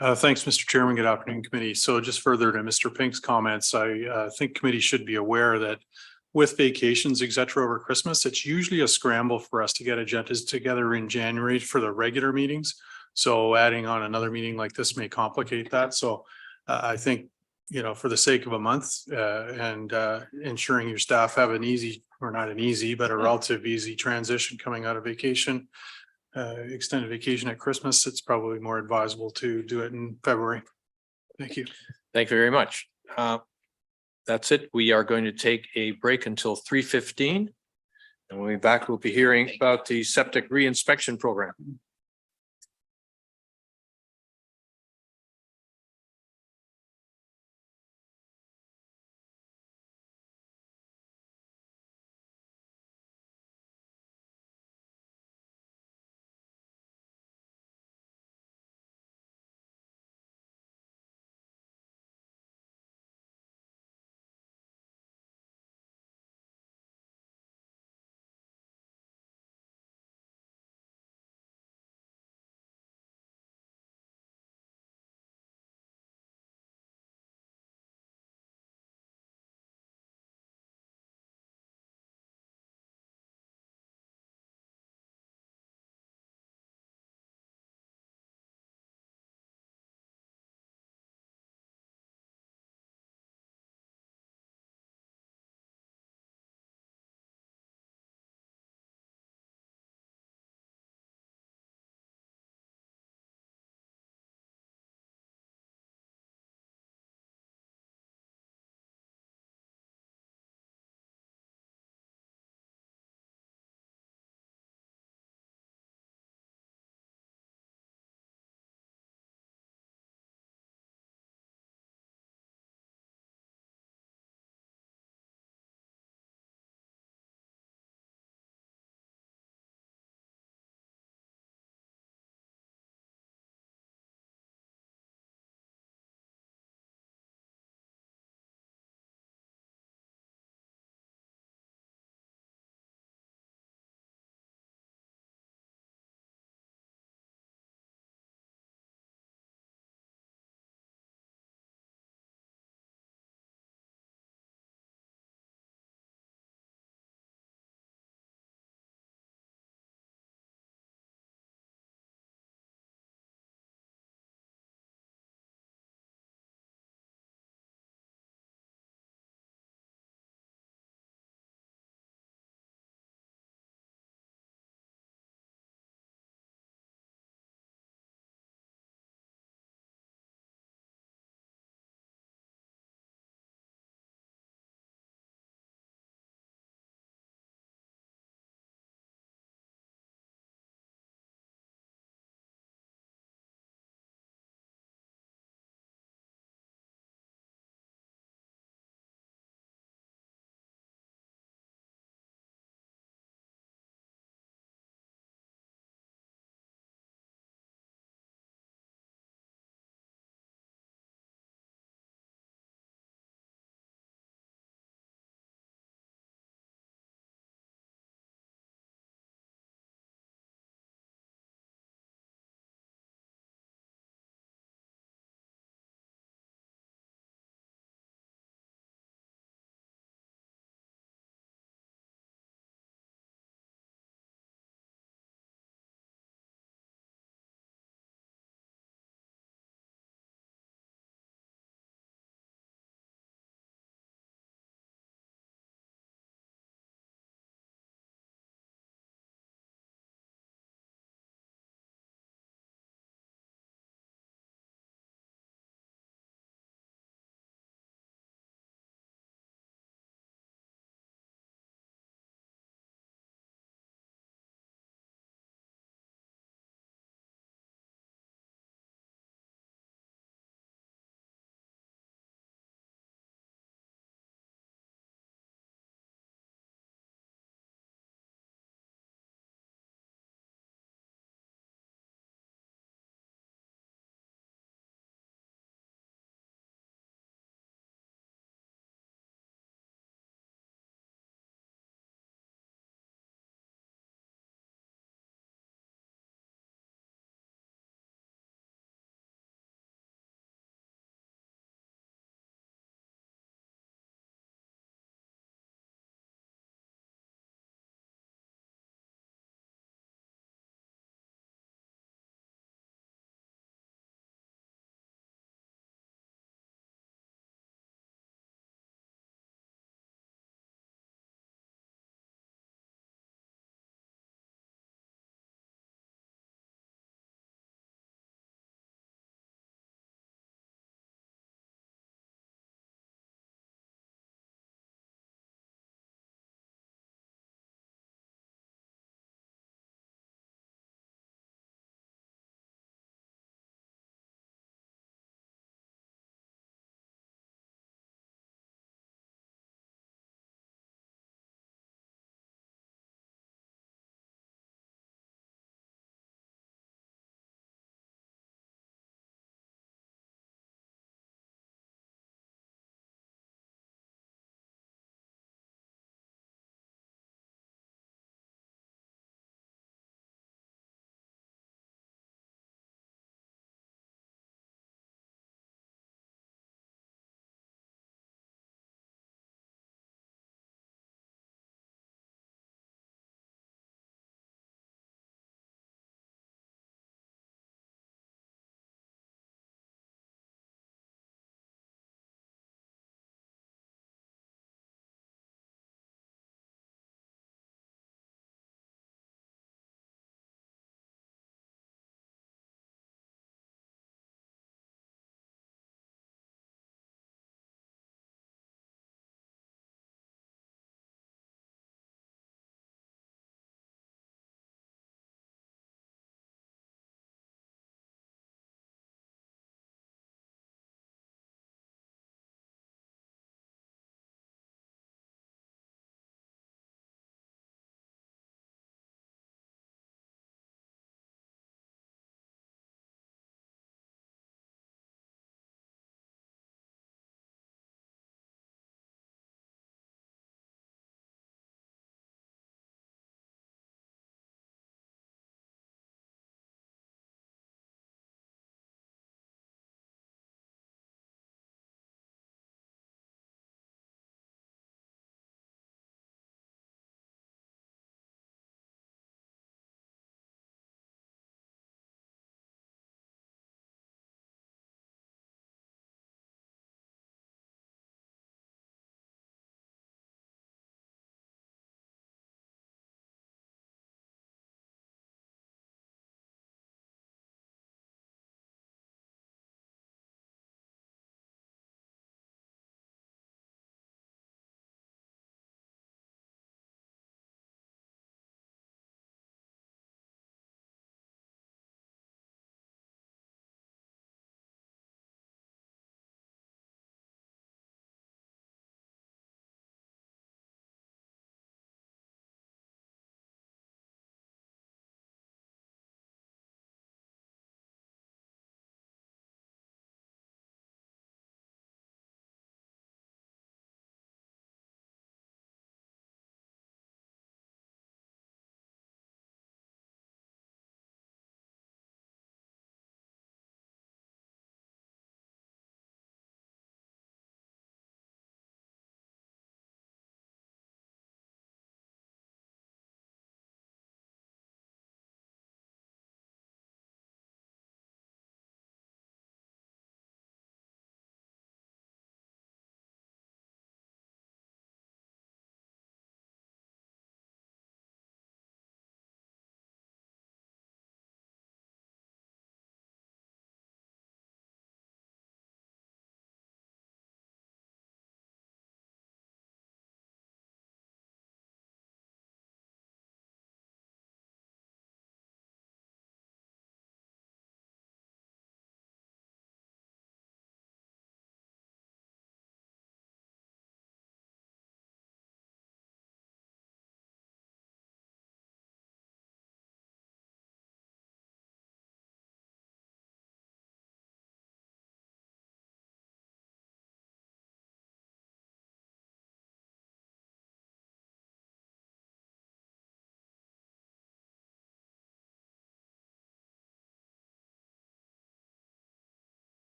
Thanks, Mr. Chairman. Good afternoon, committee. So just further to Mr. Pink's comments, I think committee should be aware that with vacations, et cetera, over Christmas, it's usually a scramble for us to get agendas together in January for the regular meetings. So adding on another meeting like this may complicate that. So I think, you know, for the sake of a month and ensuring your staff have an easy, or not an easy, but a relative easy transition coming out of vacation, extended vacation at Christmas, it's probably more advisable to do it in February. Thank you. Thank you very much. That's it. We are going to take a break until 3:15. And when we're back, we'll be hearing about the septic re-inspection program.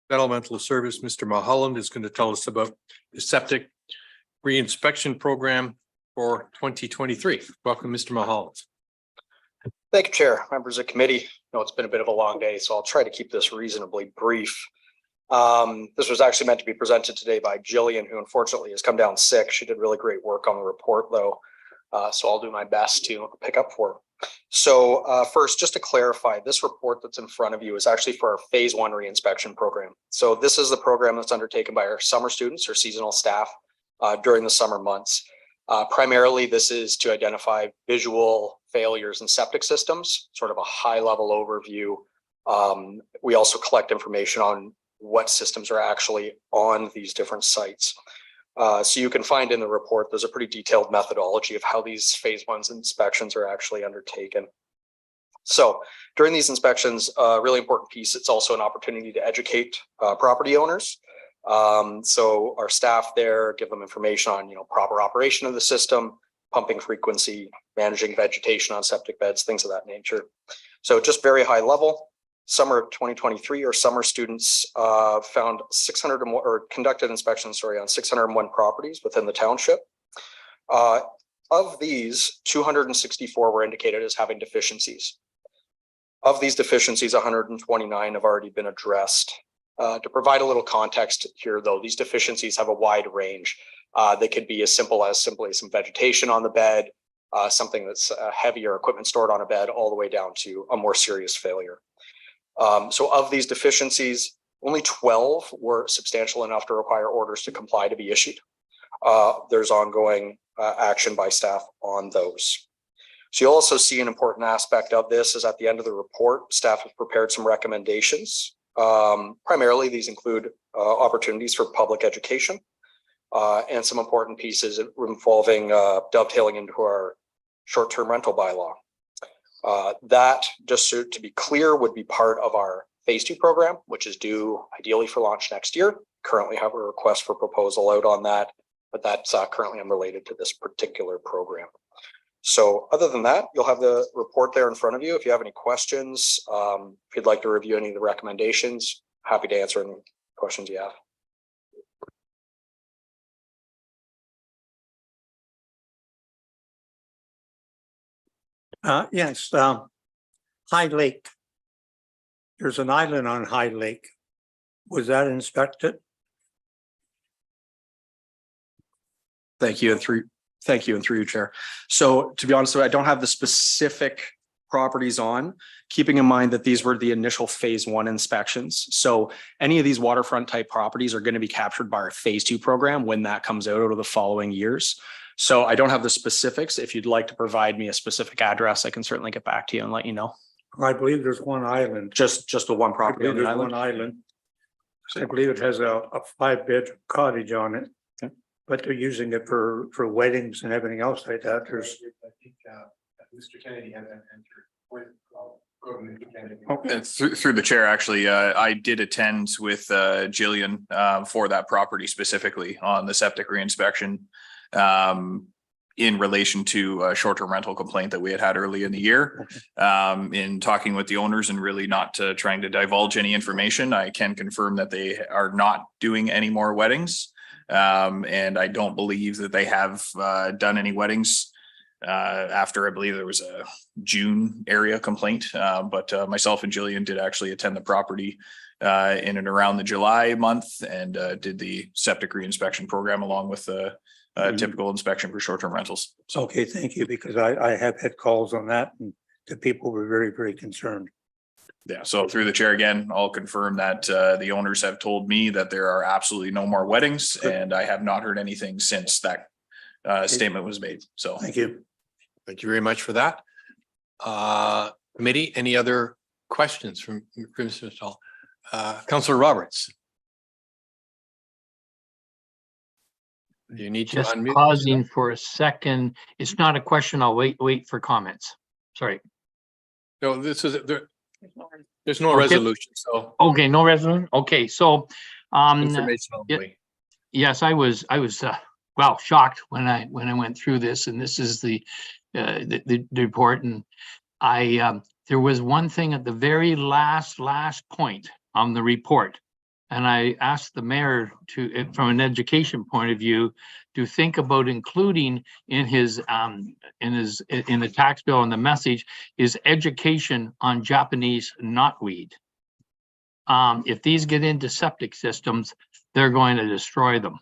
Environmental Service, Mr. Mulholland, is going to tell us about the septic re-inspection program for 2023. Welcome, Mr. Mulholland. Thank you, Chair, members of committee. I know it's been a bit of a long day, so I'll try to keep this reasonably brief. This was actually meant to be presented today by Jillian, who unfortunately has come down sick. She did really great work on the report, though, so I'll do my best to pick up for her. So first, just to clarify, this report that's in front of you is actually for our phase 1 reinspection program. So this is the program that's undertaken by our summer students or seasonal staff during the summer months. Primarily, this is to identify visual failures in septic systems, sort of a high-level overview. We also collect information on what systems are actually on these different sites. So you can find in the report, there's a pretty detailed methodology of how these phase 1 inspections are actually undertaken. So during these inspections, a really important piece, it's also an opportunity to educate property owners. So our staff there give them information on, proper operation of the system, pumping frequency, managing vegetation on septic beds, things of that nature. So just very high level. Summer 2023, our summer students found 600 or more, or conducted inspections, on 601 properties within the township. Of these, 264 were indicated as having deficiencies. Of these deficiencies, 129 have already been addressed. To provide a little context here, though, these deficiencies have a wide range. They could be as simple as simply some vegetation on the bed, something that's heavier equipment stored on a bed, all the way down to a more serious failure. So of these deficiencies, only 12 were substantial enough to require orders to comply to be issued. There's ongoing action by staff on those. So you'll also see an important aspect of this is at the end of the report, staff have prepared some recommendations. Primarily, these include opportunities for public education and some important pieces involving dovetailing into our short-term rental bylaw. That, just so to be clear, would be part of our phase 2 program, which is due ideally for launch next year. Currently have a request for proposal out on that, but that's currently unrelated to this particular program. So other than that, you'll have the report there in front of you. If you have any questions, if you'd like to review any of the recommendations, happy to answer any questions you have. Yes, High Lake. There's an island on High Lake. Was that inspected? Thank you, and through you, Chair. So to be honest, I don't have the specific properties on, keeping in mind that these were the initial phase 1 inspections. So any of these waterfront type properties are going to be captured by our phase 2 program when that comes out over the following years. So I don't have the specifics. If you'd like to provide me a specific address, I can certainly get back to you and let you know. I believe there's one island. Just the one property on the There's island. one island. I believe it has a 5-bedroom cottage on it. Okay. But they're using it for weddings and everything else like that. There's. Mr. Kennedy had that answered. And through the chair, actually, I did attend with Jillian for that property specifically on the septic reinspection in relation to a short-term rental complaint that we had early in the year. In talking with the owners and really not trying to divulge any information, I can confirm that they are not doing any more weddings. And I don't believe that they have done any weddings after, I believe there was a June area complaint, but myself and Jillian did actually attend the property in and around the July month and did the septic reinspection program along with the typical inspection for short-term rentals. Okay, thank you, because I have had calls on that and the people were very, very concerned. Yeah, so through the chair again, I'll confirm that the owners have told me that there are absolutely no more weddings, and I have not heard anything since that statement was made. So thank you. Thank you very much for that. Committee, any other questions from Mr. Stahl? Councillor Roberts. You need to Just unmute. pausing for a second. It's not a question. I'll wait for comments. Sorry. No, this is there's no resolution. So okay, no resolution. Okay, so information only. Yes, I was well shocked when I went through this, and this is the report, and I there was one thing at the very last point on the report And I asked the mayor to, from an education point of view, to think about including in the tax bill and the message is education on Japanese knotweed. If these get into septic systems, they're going to destroy them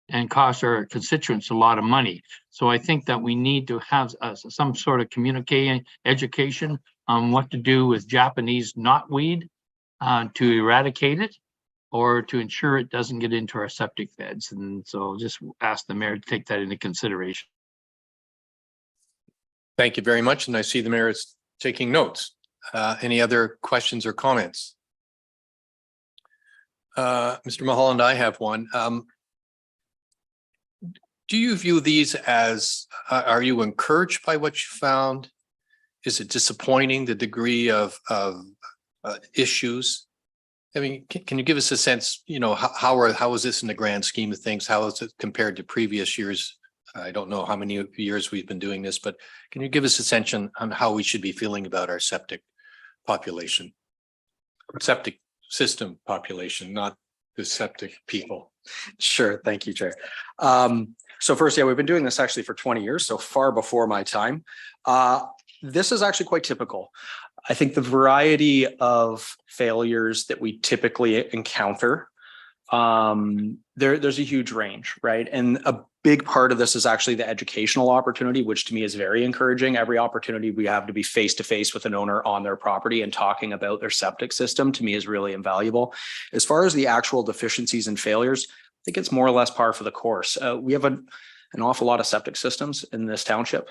and cost our constituents a lot of money. So I think that we need to have some sort of communicating education on what to do with Japanese knotweed to eradicate it, or to ensure it doesn't get into our septic beds. And so just ask the mayor to take that into consideration. Thank you very much. And I see the mayor is taking notes. Any other questions or comments? Mr. Mulholland, I have one. Do you view these as, are you encouraged by what you found? Is it disappointing, the degree of issues? I mean, can you give us a sense, you know, how is this in the grand scheme of things? How is it compared to previous years? I don't know how many years we've been doing this, but can you give us a sense on how we should be feeling about our septic population? Septic system population, not the septic people. Sure. Thank you, Chair. So first, yeah, we've been doing this actually for 20 years, so far before my time. This is actually quite typical. I think the variety of failures that we typically encounter, there's a huge range, right? And a big part of this is actually the educational opportunity, which to me is very encouraging. Every opportunity we have to be face to face with an owner on their property and talking about their septic system to me is really invaluable. As far as the actual deficiencies and failures, I think it's more or less par for the course. We have an awful lot of septic systems in this township.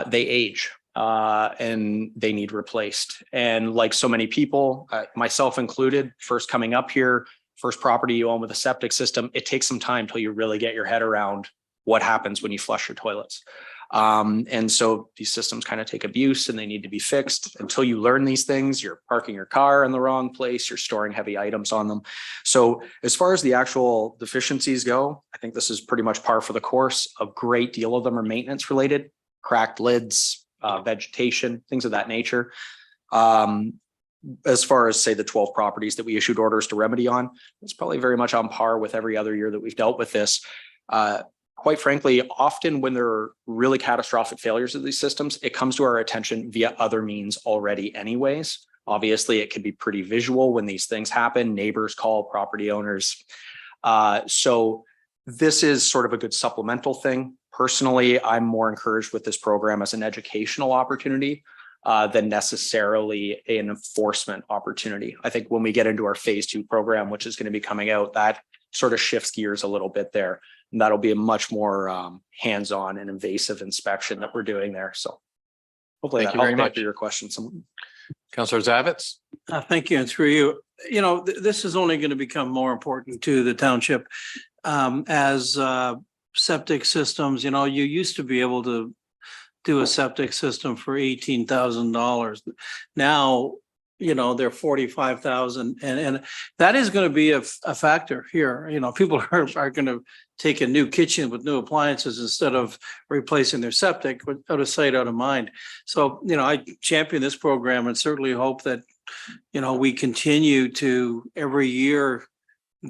They age. And they need replaced. And like so many people, myself included, first coming up here, first property you own with a septic system, it takes some time till you really get your head around what happens when you flush your toilets. And so these systems kind of take abuse and they need to be fixed. Until you learn these things, you're parking your car in the wrong place, you're storing heavy items on them. So as far as the actual deficiencies go, I think this is pretty much par for the course. A great deal of them are maintenance related, cracked lids, vegetation, things of that nature. As far as say the 12 properties that we issued orders to remedy on, it's probably very much on par with every other year that we've dealt with this. Quite frankly, often when there are really catastrophic failures of these systems, it comes to our attention via other means already anyways. Obviously, it can be pretty visual when these things happen. Neighbors call property owners. So this is sort of a good supplemental thing. Personally, I'm more encouraged with this program as an educational opportunity than necessarily an enforcement opportunity. I think when we get into our phase 2 program, which is going to be coming out, that sort of shifts gears a little bit there. And that'll be a much more hands-on and invasive inspection that we're doing there. So hopefully that helped answer your question. Councillor Zavitz. Thank you. And through you, you know, this is only going to become more important to the township as septic systems. You know, you used to be able to do a septic system for $18,000. Now, you know, they're 45,000, and that is going to be a factor here. You know, people are going to take a new kitchen with new appliances instead of replacing their septic, out of sight, out of mind. So, you know, I champion this program and certainly hope that, you know, we continue to every year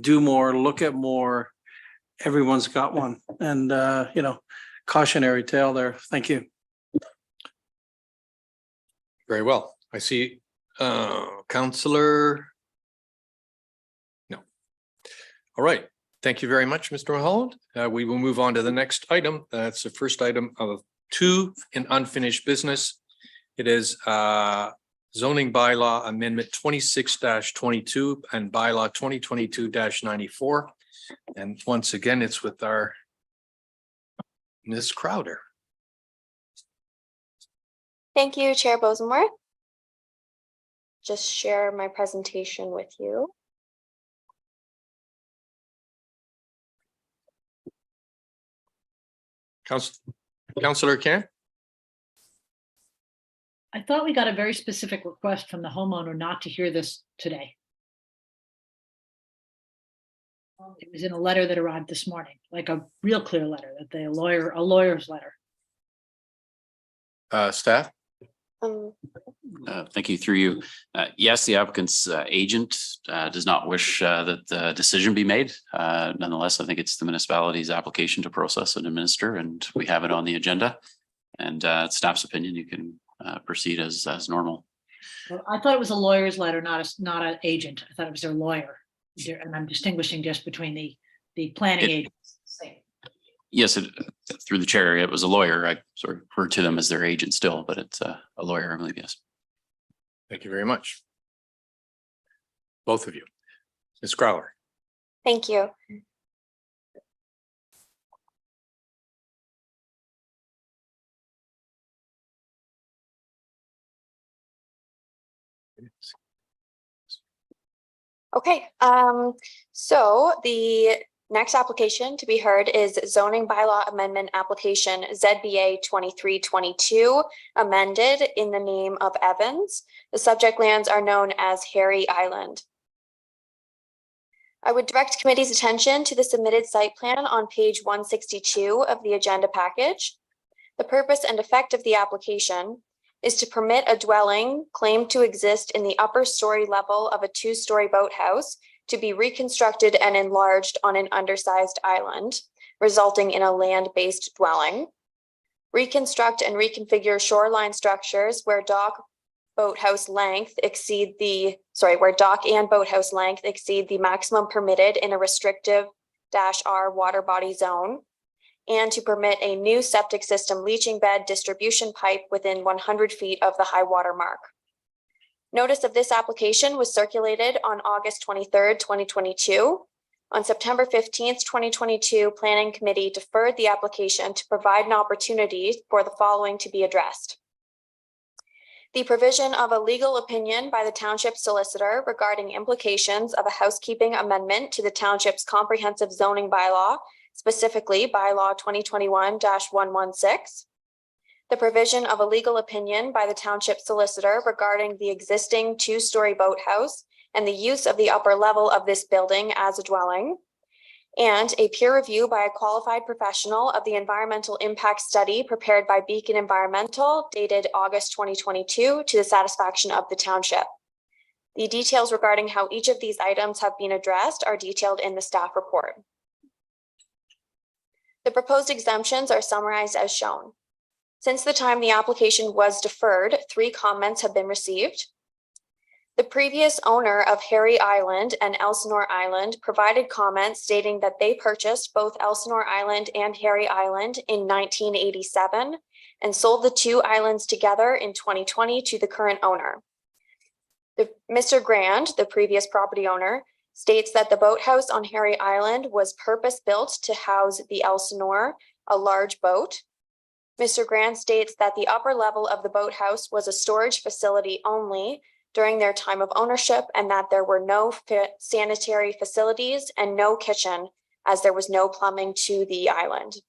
do more, look at more. Everyone's got one, and you know, cautionary tale there. Thank you. Very well. I see Councillor. No. All right. Thank you very much, Mr. Mulholland. We will move on to the next item. That's the first item of 2 in unfinished business. It is zoning bylaw amendment 26-22 and bylaw 2022-94. And once again, it's with our Ms. Crowder. Thank you, Chair Bosenworth. Just share my presentation with you. Councillor Kent. I thought we got a very specific request from the homeowner not to hear this today. It was in a letter that arrived this morning, like a real clear letter that a lawyer's letter. Staff? Thank you. Through you. Yes, the applicant's agent does not wish that the decision be made. Nonetheless, I think it's the municipality's application to process and administer, and we have it on the agenda. And staff's opinion, you can proceed as normal. Well, I thought it was a lawyer's letter, not an agent. I thought it was their lawyer. And I'm distinguishing just between the planning agent. Yes, through the chair, it was a lawyer. I sort of refer to them as their agent still, but it's a lawyer, I believe, yes. Thank you very much. Both of you. Ms. Growler. Thank you. Okay, so the next application to be heard is zoning bylaw amendment application ZBA 2322, amended in the name of Evans. The subject lands are known as Harry Island. I would direct committee's attention to the submitted site plan on page 162 of the agenda package. The purpose and effect of the application is to permit a dwelling claimed to exist in the upper story level of a two-story boathouse to be reconstructed and enlarged on an undersized island, resulting in a land-based dwelling. Reconstruct and reconfigure shoreline structures where dock and boathouse length exceed the maximum permitted in a restrictive -R water body zone, and to permit a new septic system leaching bed distribution pipe within 100 feet of the high water mark. Notice of this application was circulated on August 23rd, 2022. On September 15th, 2022, Planning Committee deferred the application to provide an opportunity for the following to be addressed. The provision of a legal opinion by the Township Solicitor regarding implications of a housekeeping amendment to the Township's comprehensive zoning bylaw, specifically bylaw 2021-116. The provision of a legal opinion by the Township Solicitor regarding the existing two-story boathouse and the use of the upper level of this building as a dwelling, and a peer review by a qualified professional of the environmental impact study prepared by Beacon Environmental dated August 2022 to the satisfaction of the Township. The details regarding how each of these items have been addressed are detailed in the staff report. The proposed exemptions are summarized as shown. Since the time the application was deferred, 3 comments have been received. The previous owner of Harry Island and Elsinore Island provided comments stating that they purchased both Elsinore Island and Harry Island in 1987 and sold the 2 islands together in 2020 to the current owner. Mr. Grand, the previous property owner, states that the boathouse on Harry Island was purpose-built to house the Elsinore, a large boat. Mr. Grand states that the upper level of the boathouse was a storage facility only during their time of ownership and that there were no sanitary facilities and no kitchen as there was no plumbing to the island.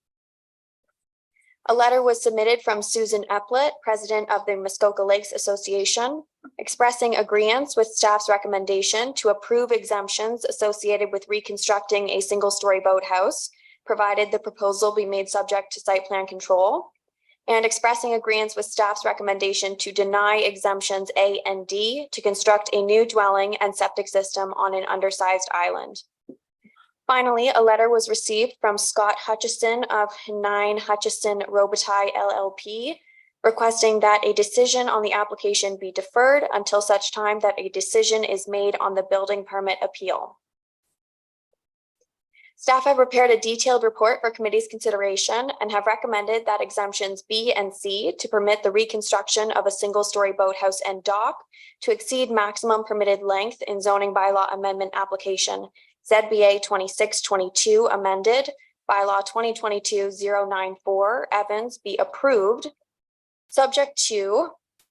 A letter was submitted from Susan Epplett, president of the Muskoka Lakes Association, expressing agreement with staff's recommendation to approve exemptions associated with reconstructing a single-story boathouse, provided the proposal be made subject to site plan control, and expressing agreement with staff's recommendation to deny exemptions A and D to construct a new dwelling and septic system on an undersized island. Finally, a letter was received from Scott Hutchison of 9 Hutchison Robitaille LLP, requesting that a decision on the application be deferred until such time that a decision is made on the building permit appeal. Staff have prepared a detailed report for committee's consideration and have recommended that exemptions B and C to permit the reconstruction of a single-story boathouse and dock to exceed maximum permitted length in zoning bylaw amendment application ZBA 2622 amended, bylaw 2022-094 Evans be approved, subject to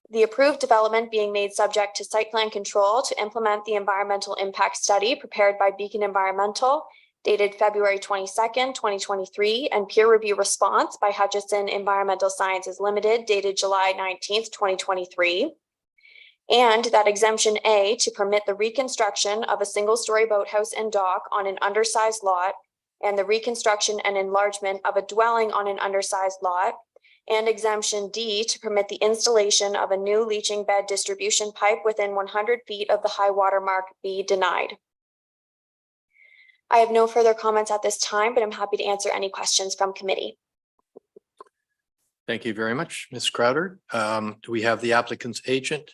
the approved development being made subject to site plan control to implement the environmental impact study prepared by Beacon Environmental dated February 22nd, 2023, and peer review response by Hutchison Environmental Sciences Limited dated July 19th, 2023. And that exemption A to permit the reconstruction of a single-story boathouse and dock on an undersized lot and the reconstruction and enlargement of a dwelling on an undersized lot and exemption D to permit the installation of a new leaching bed distribution pipe within 100 feet of the high water mark be denied. I have no further comments at this time, but I'm happy to answer any questions from committee. Thank you very much, Ms. Crowder. Do we have the applicant's agent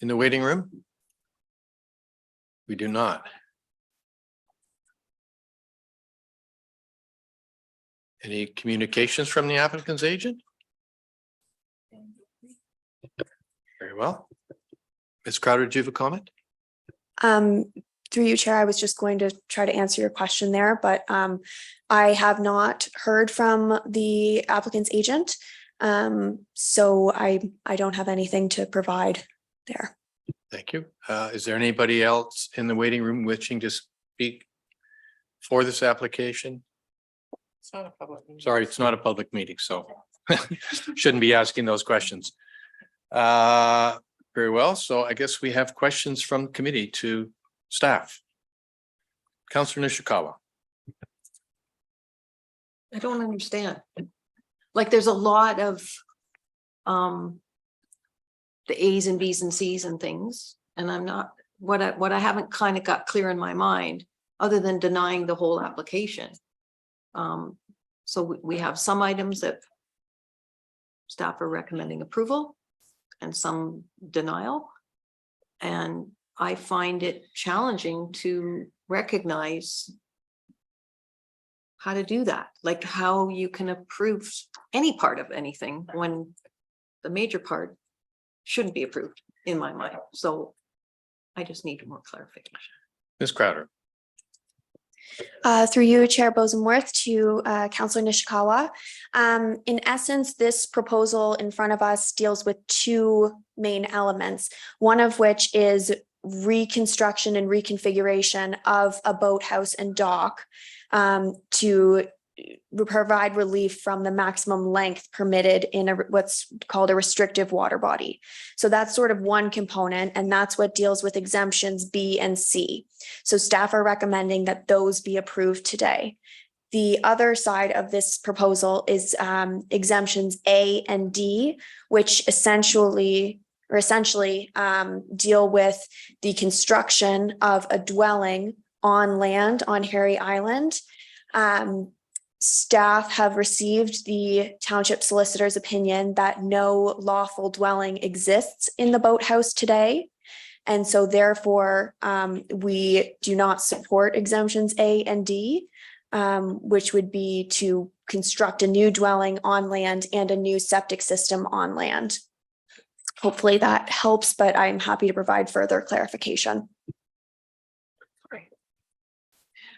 in the waiting room? We do not. Any communications from the applicant's agent? Very well. Ms. Crowder, do you have a comment? Through you, Chair, I was just going to try to answer your question there, but I have not heard from the applicant's agent. So I don't have anything to provide there. Thank you. Is there anybody else in the waiting room wishing to speak for this application? It's not a public meeting. Sorry, it's not a public meeting, so shouldn't be asking those questions. Very well. So I guess we have questions from committee to staff. Councillor Nishikawa. I don't understand. Like, there's a lot of the A's and B's and C's and things, and I'm not, what I haven't kind of got clear in my mind, other than denying the whole application. So we have some items that staff are recommending approval and some denial. And I find it challenging to recognize how to do that, like how you can approve any part of anything when the major part shouldn't be approved in my mind. So I just need more clarification. Ms. Crowder. Through you, Chair Bosenworth, to Councillor Nishikawa. In essence, this proposal in front of us deals with two main elements, one of which is reconstruction and reconfiguration of a boathouse and dock to provide relief from the maximum length permitted in what's called a restrictive water body. So that's sort of one component, and that's what deals with exemptions B and C. So staff are recommending that those be approved today. The other side of this proposal is exemptions A and D, which essentially deal with the construction of a dwelling on land on Harry Island. Staff have received the township solicitor's opinion that no lawful dwelling exists in the boathouse today. And so therefore, we do not support exemptions A and D, which would be to construct a new dwelling on land and a new septic system on land. Hopefully that helps, but I'm happy to provide further clarification.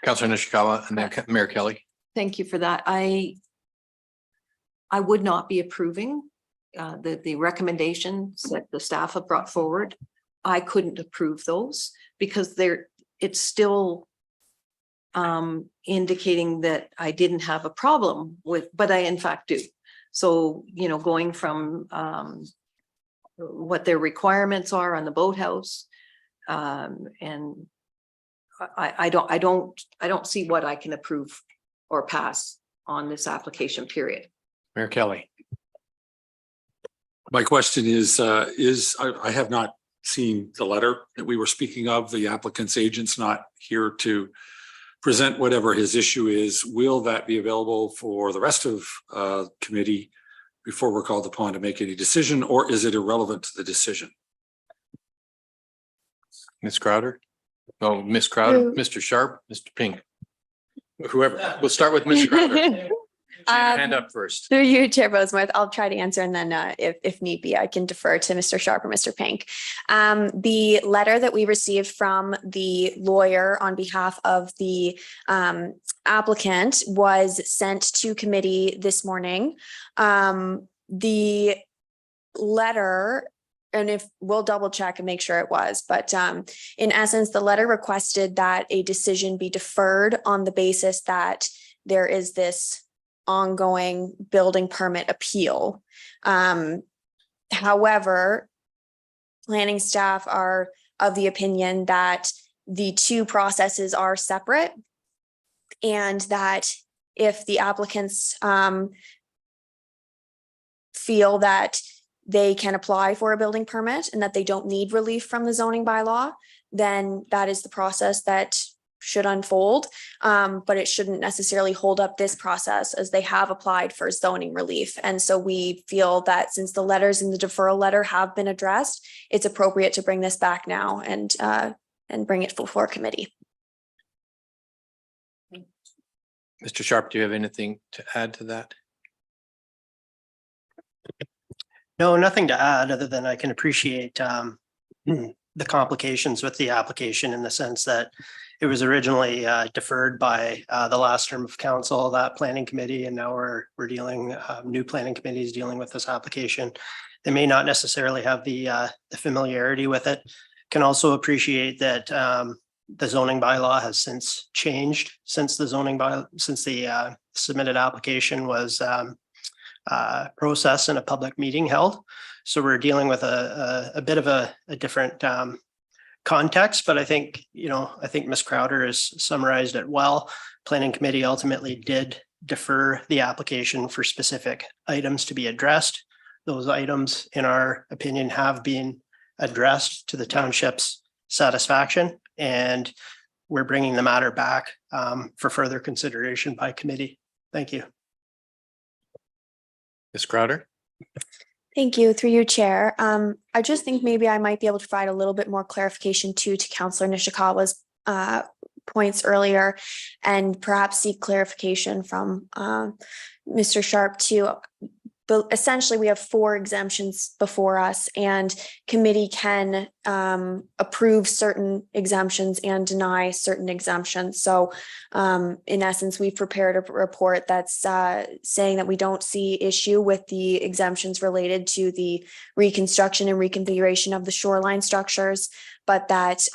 Councillor Nishikawa and then Mayor Kelly. Thank you for that. I would not be approving the recommendations that the staff have brought forward. I couldn't approve those because it's still indicating that I didn't have a problem with, but I in fact do. So, you know, going from what their requirements are on the boathouse, and I don't see what I can approve or pass on this application period. Mayor Kelly. My question is I have not seen the letter that we were speaking of. The applicant's agent's not here to present whatever his issue is. Will that be available for the rest of committee before we're called upon to make any decision, or is it irrelevant to the decision? Ms. Crowder? Oh, Ms. Crowder, Mr. Sharp, Mr. Pink. Whoever, we'll start with Ms. Crowder. Hand up first. Through you, Chair Bosenworth, I'll try to answer, and then if need be, I can defer to Mr. Sharp or Mr. Pink. The letter that we received from the lawyer on behalf of the applicant was sent to committee this morning. The letter, and if we'll double check and make sure it was, but in essence, the letter requested that a decision be deferred on the basis that there is this ongoing building permit appeal. However, planning staff are of the opinion that the two processes are separate, and that if the applicants feel that they can apply for a building permit and that they don't need relief from the zoning bylaw, then that is the process that should unfold. But it shouldn't necessarily hold up this process, as they have applied for zoning relief. And so we feel that since the letters in the deferral letter have been addressed, it's appropriate to bring this back now and bring it before committee. Mr. Sharp, do you have anything to add to that? No, nothing to add other than I can appreciate the complications with the application, in the sense that it was originally deferred by the last term of council, that planning committee, and now we're dealing, new planning committees dealing with this application. They may not necessarily have the familiarity with it. Can also appreciate that the zoning bylaw has since changed since the submitted application was processed and a public meeting held. So we're dealing with a bit of a different context, but I think Ms. Crowder has summarized it well. Planning committee ultimately did defer the application for specific items to be addressed. Those items, in our opinion, have been addressed to the township's satisfaction, and we're bringing the matter back for further consideration by committee. Thank you. Ms. Crowder? Thank you. Through you, Chair. I just think maybe I might be able to provide a little bit more clarification to Councillor Nishikawa's points earlier, and perhaps seek clarification from Mr. Sharp too. But essentially, we have 4 exemptions before us, and committee can approve certain exemptions and deny certain exemptions. So in essence, we've prepared a report that's saying that we don't see issue with the exemptions related to the reconstruction and reconfiguration of the shoreline structures, but that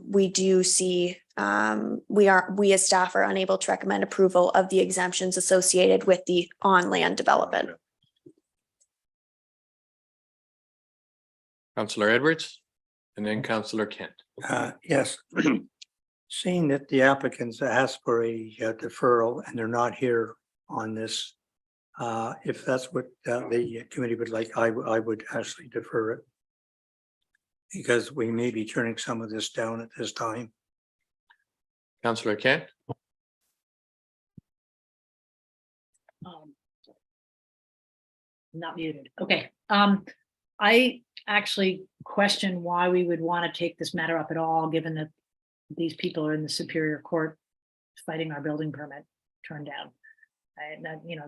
we do see we as staff are unable to recommend approval of the exemptions associated with the on-land development. Councillor Edwards, and then Councillor Kent. Yes. Seeing that the applicants asked for a deferral and they're not here on this, if that's what the committee would like, I would actually defer it, because we may be turning some of this down at this time. Councillor Kent? Not muted. Okay. I actually question why we would want to take this matter up at all, given that these people are in the Superior Court fighting our building permit turned down.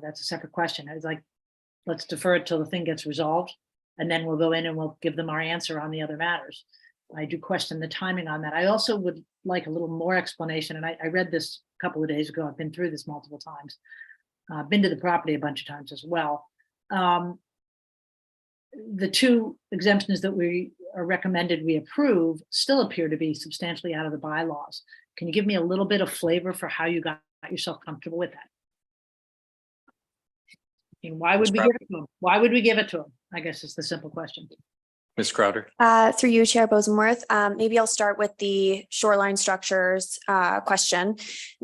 That's a separate question. I was like, let's defer it till the thing gets resolved, and then we'll go in and we'll give them our answer on the other matters. I do question the timing on that. I also would like a little more explanation, and I read this a couple of days ago. I've been through this multiple times. I've been to the property a bunch of times as well. The 2 exemptions that we are recommended we approve still appear to be substantially out of the bylaws. Can you give me a little bit of flavor for how you got yourself comfortable with that? And why would we give it to them? Why would we give it to them? I guess is the simple question. Ms. Crowder? Through you, Chair Bosenworth, maybe I'll start with the shoreline structures question.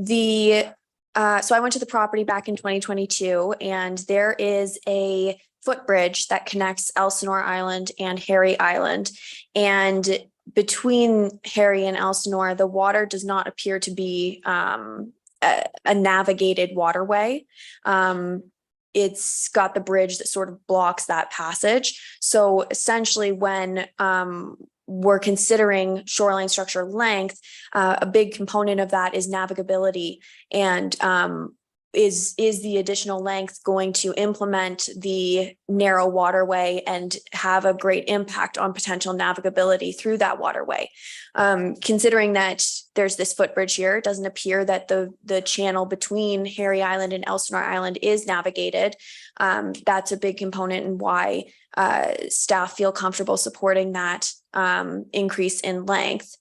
So I went to the property back in 2022, and there is a footbridge that connects Elsinore Island and Harry Island. And between Harry and Elsinore, the water does not appear to be a navigated waterway. It's got the bridge that sort of blocks that passage. So essentially, when we're considering shoreline structure length, a big component of that is navigability, and is the additional length going to implement the narrow waterway and have a great impact on potential navigability through that waterway? Considering that there's this footbridge here, it doesn't appear that the channel between Harry Island and Elsinore Island is navigated. That's a big component in why staff feel comfortable supporting that increase in length.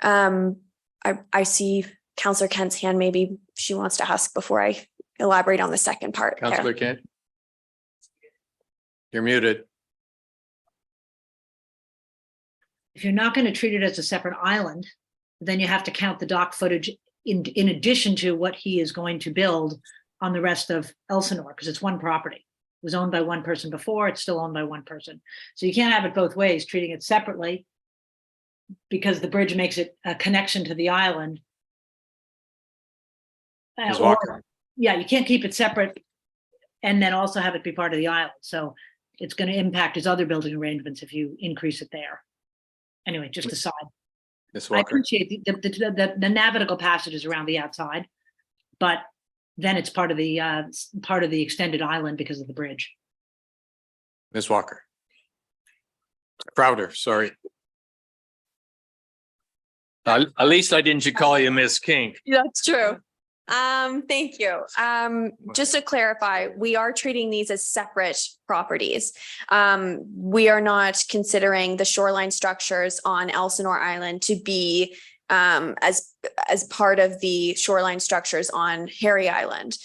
I see Councillor Kent's hand. Maybe she wants to ask before I elaborate on the second part. Councillor Kent? You're muted. If you're not going to treat it as a separate island, then you have to count the dock footage in addition to what he is going to build on the rest of Elsinore, because it's one property. was owned by one person before, it's still owned by one person. So you can't have it both ways, treating it separately because the bridge makes it a connection to the island. Ms. Or, Walker. yeah, you can't keep it separate and then also have it be part of the island. So it's going to impact his other building arrangements if you increase it there. Anyway, just aside. Ms. I Walker. appreciate the navigable passages around the outside, but then it's part of the extended island because of the bridge. Ms. Walker. Crowder, sorry. At least I didn't call you Miss King. That's true. Thank you. Just to clarify, we are treating these as separate properties. We are not considering the shoreline structures on Elsinore Island to be as part of the shoreline structures on Harry Island.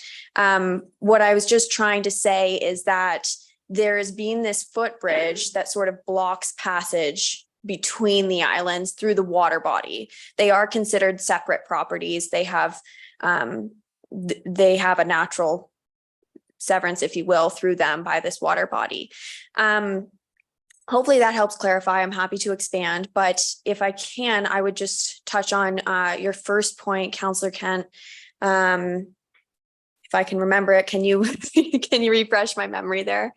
What I was just trying to say is that there's been this footbridge that sort of blocks passage between the islands through the water body. They are considered separate properties. They have a natural severance, if you will, through them by this water body. Hopefully that helps clarify. I'm happy to expand, but if I can, I would just touch on your first point, Councillor Kent. If I can remember it, can you can you refresh my memory there?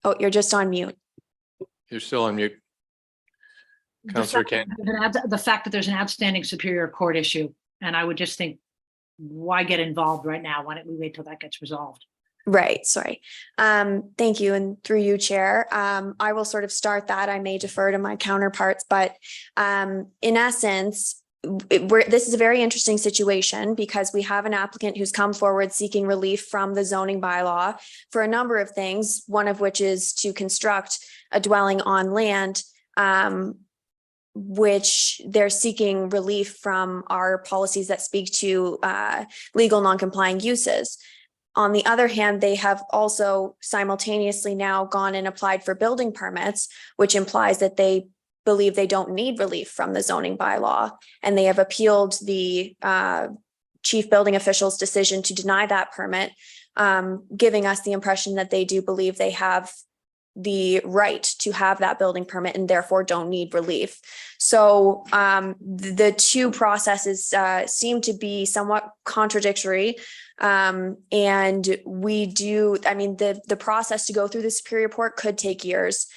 Oh, you're just on mute. You're still on mute. Councillor Kent. The fact that there's an outstanding Superior Court issue, and I would just think, why get involved right now? Why don't we wait till that gets resolved? Right, sorry. Thank you. And through you, Chair, I will sort of start that. I may defer to my counterparts, but in essence, this is a very interesting situation because we have an applicant who's come forward seeking relief from the zoning bylaw for a number of things, one of which is to construct a dwelling on land, which they're seeking relief from our policies that speak to legal non-complying uses. On the other hand, they have also simultaneously now gone and applied for building permits, which implies that they believe they don't need relief from the zoning bylaw, and they have appealed the chief building official's decision to deny that permit, giving us the impression that they do believe they have the right to have that building permit and therefore don't need relief. So the two processes seem to be somewhat contradictory. And we do, I mean, the process to go through the Superior Court could take years.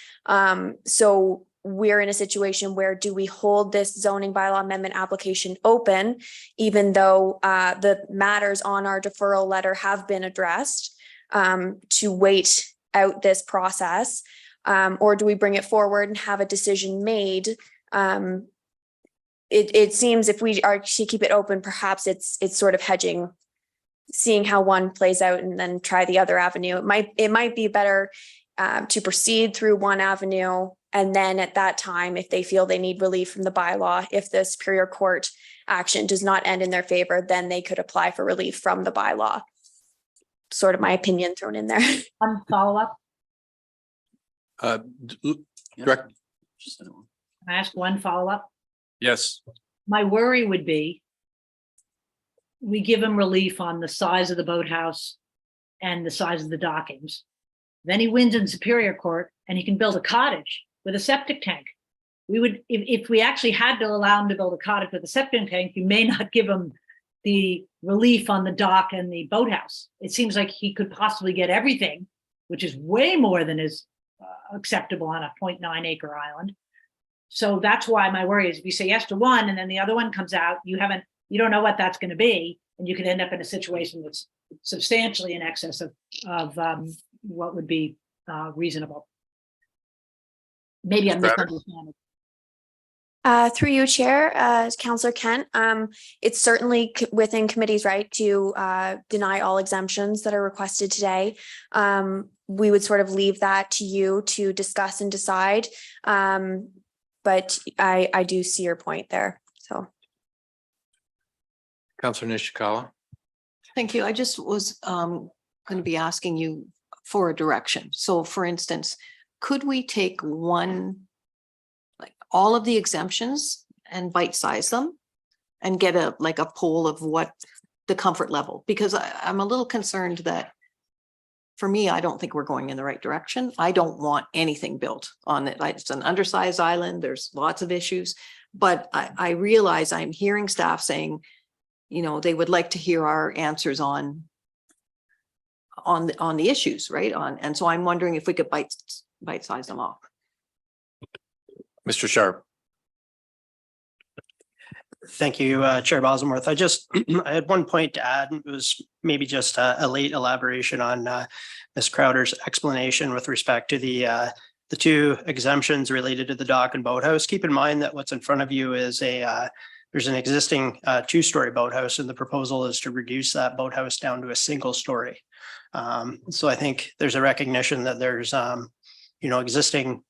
So we're in a situation where do we hold this zoning bylaw amendment application open, even though the matters on our deferral letter have been addressed, to wait out this process, or do we bring it forward and have a decision made? It seems if we are to keep it open, perhaps it's sort of hedging, seeing how one plays out and then try the other avenue. It might be better to proceed through one avenue, and then at that time, if they feel they need relief from the bylaw, if the Superior Court action does not end in their favor, then they could apply for relief from the bylaw. Sort of my opinion thrown in there. One follow-up. Direct. Can I ask one follow-up? Yes. My worry would be we give him relief on the size of the boathouse and the size of the dockings. Then he wins in Superior Court and he can build a cottage with a septic tank. We would, if we actually had to allow him to build a cottage with a septic tank, you may not give him the relief on the dock and the boathouse. It seems like he could possibly get everything, which is way more than is acceptable on a 0.9 acre island. So that's why my worry is if you say yes to one and then the other one comes out, you don't know what that's going to be, and you could end up in a situation that's substantially in excess of what would be reasonable. Maybe I'm misunderstanding. Through you, Chair, Councillor Kent, it's certainly within committee's right to deny all exemptions that are requested today. We would sort of leave that to you to discuss and decide. But I do see your point there. So, Councillor Nishikawa. Thank you. I just was going to be asking you for a direction. So for instance, could we take all of the exemptions and bite size them and get a poll of what the comfort level, because I'm a little concerned that for me, I don't think we're going in the right direction. I don't want anything built on it. It's an undersized island. There's lots of issues. But I realize I'm hearing staff saying, you know, they would like to hear our answers on the issues, right? And so I'm wondering if we could bite size them off. Mr. Sharp. Thank you, Chair Bosworth. I had one point to add. It was maybe just a late elaboration on Ms. Crowder's explanation with respect to the two exemptions related to the dock and boathouse. Keep in mind that what's in front of you is there's an existing two-story boathouse, and the proposal is to reduce that boathouse down to a single story. So I think there's a recognition that there's existing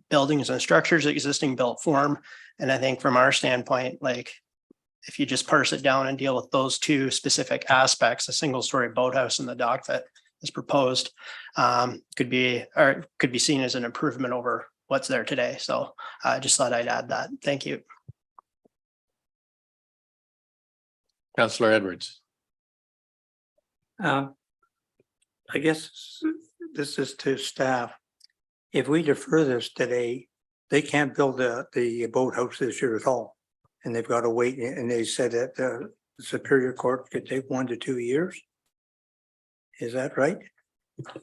buildings and structures, existing built form. And I think from our standpoint, like if you just parse it down and deal with those two specific aspects, a single story boathouse and the dock that is proposed could be seen as an improvement over what's there today. So I just thought I'd add that. Thank you. Councillor Edwards. I guess this is to staff. If we defer this today, they can't build the boathouse this year at all. And they've got to wait. And they said that the Superior Court could take 1 to 2 years. Is that right?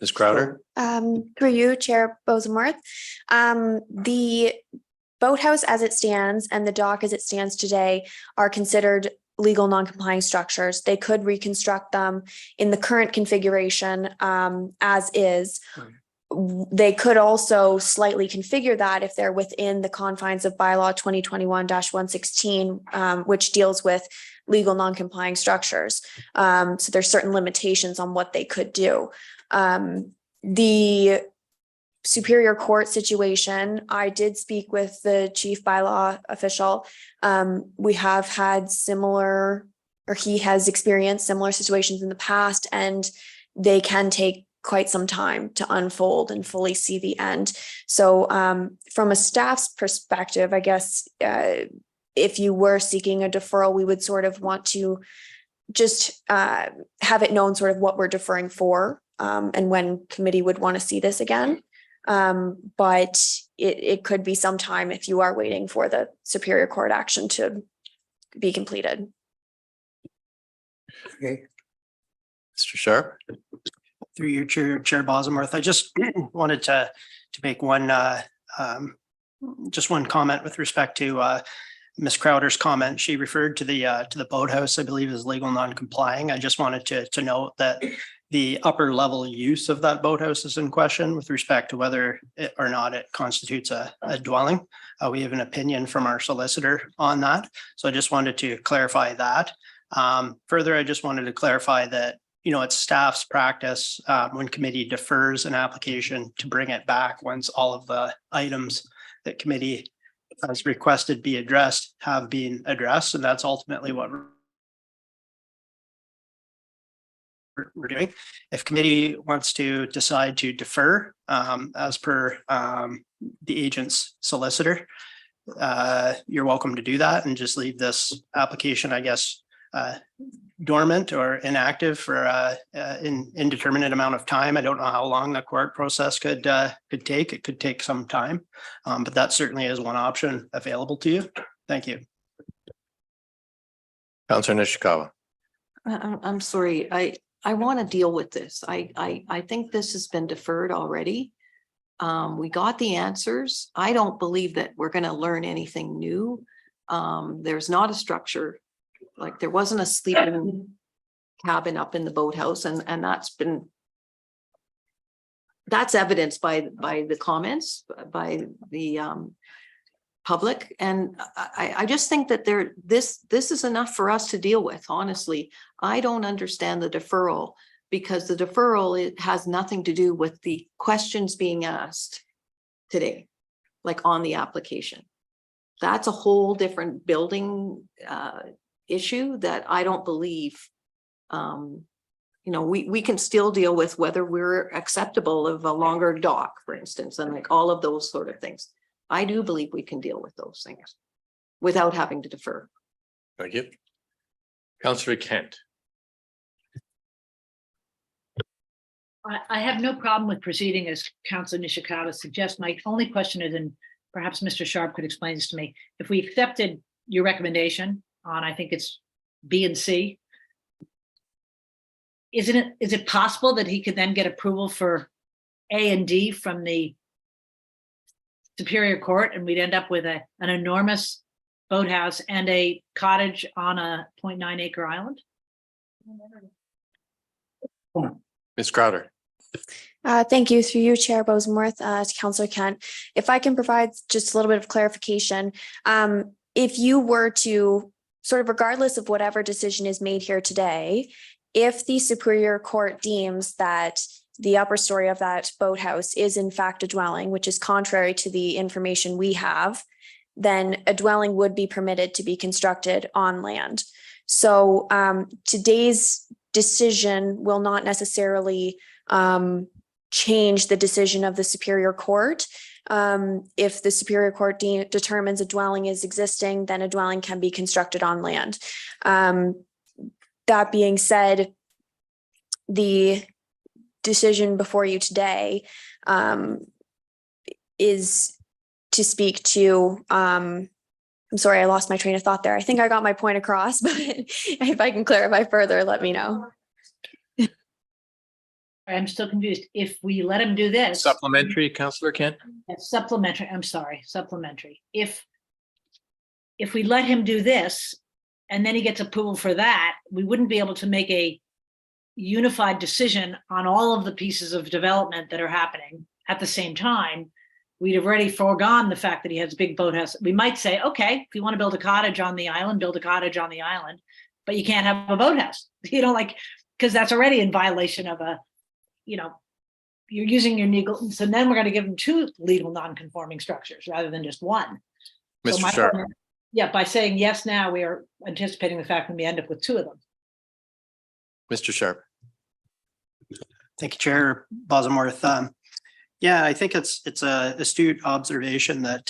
Ms. Crowder? Through you, Chair Bosworth. The boathouse as it stands and the dock as it stands today are considered legal non-complying structures. They could reconstruct them in the current configuration as is. Right. They could also slightly configure that if they're within the confines of bylaw 2021-116, which deals with legal non-complying structures. So there's certain limitations on what they could do. The Superior Court situation, I did speak with the chief bylaw official. We have had similar, or he has experienced similar situations in the past, and they can take quite some time to unfold and fully see the end. So from a staff's perspective, I guess if you were seeking a deferral, we would sort of want to just have it known sort of what we're deferring for and when committee would want to see this again. But it could be some time if you are waiting for the Superior Court action to be completed. Okay. Mr. Sharp? Through your Chair Bosworth, I just wanted to make one comment with respect to Ms. Crowder's comment. She referred to the boathouse, I believe, as legal non-complying. I just wanted to note that the upper level use of that boathouse is in question with respect to whether or not it constitutes a dwelling. We have an opinion from our solicitor on that. So I just wanted to clarify that. Further, I just wanted to clarify that it's staff's practice when committee defers an application to bring it back once all of the items that committee has requested be addressed have been addressed. And that's ultimately what we're doing. If committee wants to decide to defer as per the agent's solicitor, you're welcome to do that and just leave this application, I guess, dormant or inactive for an indeterminate amount of time. I don't know how long the court process could take. It could take some time, but that certainly is one option available to you. Thank you. Councillor Nishikawa. I'm sorry. I want to deal with this. I think this has been deferred already. We got the answers. I don't believe that we're going to learn anything new. There's not a structure. Like there wasn't a sleeping cabin up in the boathouse, and that's evidenced by the comments by the public. And I just think that this is enough for us to deal with. Honestly, I don't understand the deferral, because the deferral, it has nothing to do with the questions being asked today, like on the application. That's a whole different building issue that I don't believe, we can still deal with whether we're acceptable of a longer dock, for instance, and like all of those sort of things. I do believe we can deal with those things without having to defer. Thank you. Councillor Kent. I have no problem with proceeding as Councilor Nishikawa suggests. My only question is, and perhaps Mr. Sharp could explain this to me, if we accepted your recommendation on, I think it's B and C, is it possible that he could then get approval for A and D from the Superior Court, and we'd end up with an enormous boathouse and a cottage on a 0.9 acre island? Ms. Crowder. Thank you. Through you, Chair Bosenworth, to Councillor Kent. If I can provide just a little bit of clarification, if you were to sort of regardless of whatever decision is made here today, if the Superior Court deems that the upper story of that boathouse is in fact a dwelling, which is contrary to the information we have, then a dwelling would be permitted to be constructed on land. So today's decision will not necessarily change the decision of the Superior Court. If the Superior Court determines a dwelling is existing, then a dwelling can be constructed on land. That being said, the decision before you today is to speak to, I'm sorry, I lost my train of thought there. I think I got my point across, but if I can clarify further, let me know. I'm still confused. If we let him do this. Supplementary, Councillor Kent? Supplementary, I'm sorry, supplementary. If we let him do this and then he gets approval for that, we wouldn't be able to make a unified decision on all of the pieces of development that are happening at the same time. We'd have already foregone the fact that he has a big boathouse. We might say, okay, if you want to build a cottage on the island, build a cottage on the island, but you can't have a boathouse, because that's already in violation of you're using your legal. So then we're going to give them two legal non-conforming structures rather than just one. Mr. Sharp. Yeah, by saying yes now, we are anticipating the fact that we end up with two of them. Mr. Sharp. Thank you, Chair Bosenworth. Yeah, I think it's a astute observation that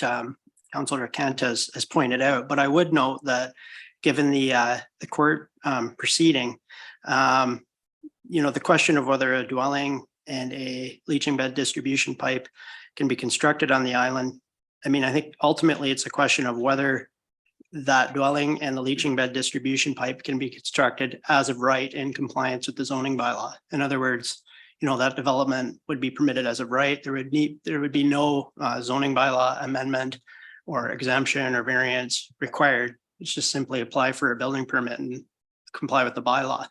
Councillor Kent has pointed out, but I would note that given the court proceeding, the question of whether a dwelling and a leaching bed distribution pipe can be constructed on the island. I mean, I think ultimately it's a question of whether that dwelling and the leaching bed distribution pipe can be constructed as of right in compliance with the zoning bylaw. In other words, that development would be permitted as of right. There would be no zoning bylaw amendment or exemption or variance required. It's just simply apply for a building permit and comply with the bylaw.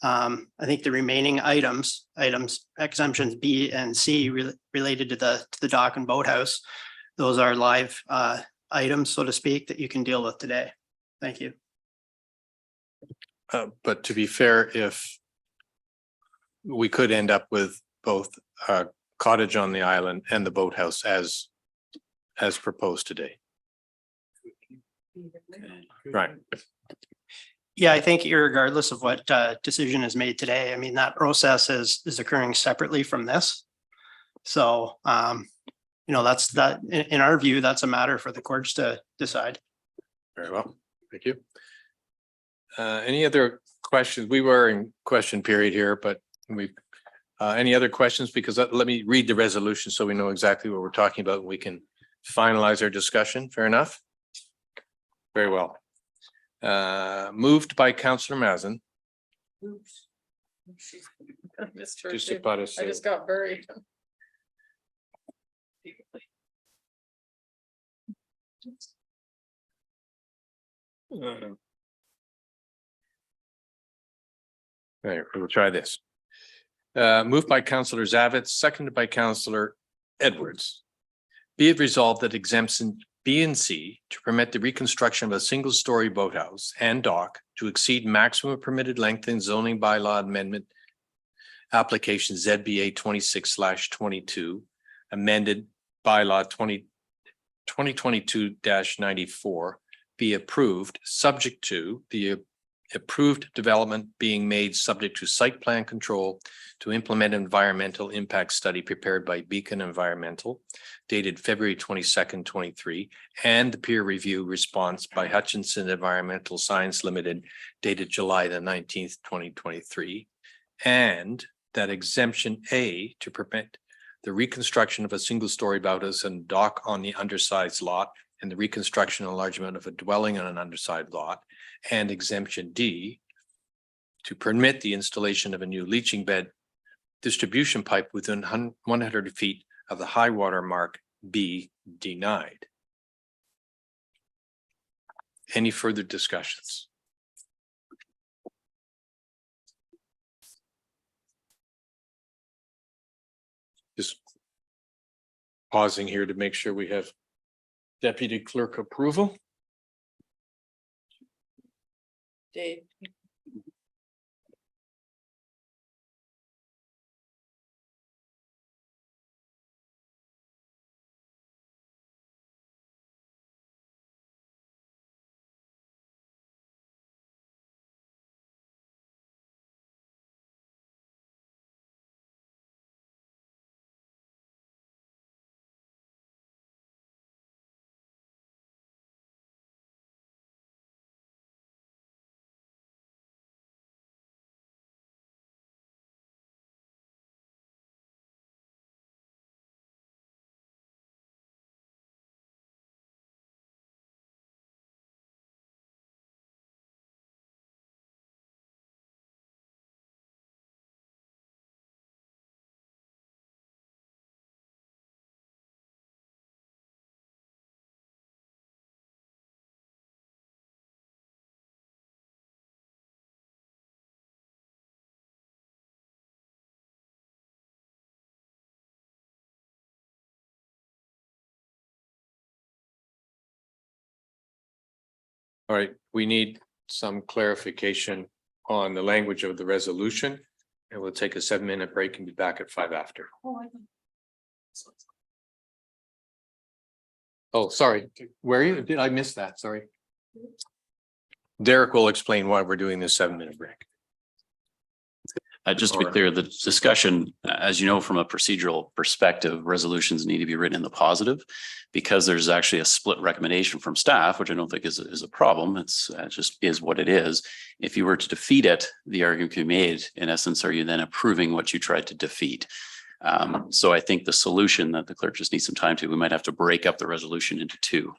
I think the remaining items, exemptions B and C related to the dock and boathouse, those are live items, so to speak, that you can deal with today. Thank you. But to be fair, if we could end up with both a cottage on the island and the boathouse as proposed today. Right. Yeah, I think irregardless of what decision is made today, I mean, that process is occurring separately from this. So, that's that in our view, that's a matter for the courts to decide. Very well. Thank you. Any other questions? We were in question period here, but any other questions? Because let me read the resolution so we know exactly what we're talking about and we can finalize our discussion. Fair enough? Very well. Moved by Councillor Mazin. Oops. Just about to say. I just got buried. Right, we'll try this. Moved by Councillor Zavitz, seconded by Councillor Edwards. Be it resolved that exemption B and C to permit the reconstruction of a single-story boathouse and dock to exceed maximum permitted length in zoning bylaw amendment application ZBA 26/22 amended bylaw 2022-94 be approved, subject to the approved development being made subject to site plan control to implement environmental impact study prepared by Beacon Environmental dated February 22nd, 23, and the peer review response by Hutchinson Environmental Science Limited dated July the 19th, 2023, and that exemption A to permit the reconstruction of a single-story boathouse and dock on the undersized lot and the reconstruction and enlargement of a dwelling on an undersized lot, and exemption D to permit the installation of a new leaching bed distribution pipe within 100 feet of the high water mark be denied. Any further discussions? Just pausing here to make sure we have deputy clerk approval. Dave. All right, we need some clarification on the language of the resolution. And we'll take a 7-minute break and be back at 5 after. Oh, sorry, where are you? Did I miss that? Sorry. Derek will explain why we're doing this 7-minute break. Just to be clear, the discussion, as you know, from a procedural perspective, resolutions need to be written in the positive because there's actually a split recommendation from staff, which I don't think is a problem. It's just is what it is. If you were to defeat it, the argument can be made, in essence, are you then approving what you tried to defeat? So I think the solution that the clerk just needs some time to, we might have to break up the resolution into 2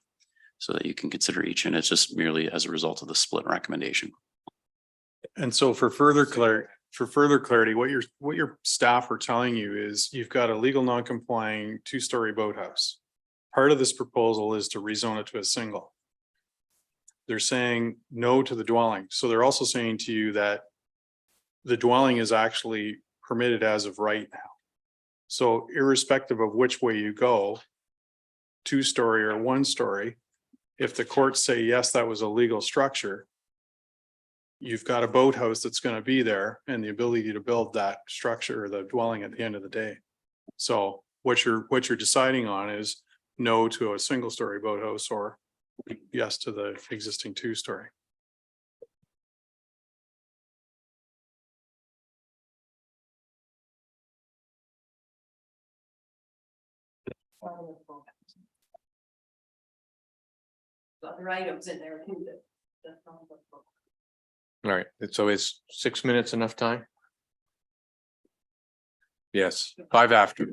so that you can consider each. And it's just merely as a result of the split recommendation. And so for further clarity, what your staff are telling you is you've got a legal non-complying 2-story boathouse. Part of this proposal is to rezone it to a single. They're saying no to the dwelling. So they're also saying to you that the dwelling is actually permitted as of right now. So irrespective of which way you go, 2-story or 1-story, if the courts say, yes, that was a legal structure, you've got a boathouse that's going to be there and the ability to build that structure or the dwelling at the end of the day. So what you're deciding on is no to a single-story boathouse or yes to the existing 2-story. Other items in there. All right, so is 6 minutes enough time? Yes, 5 after.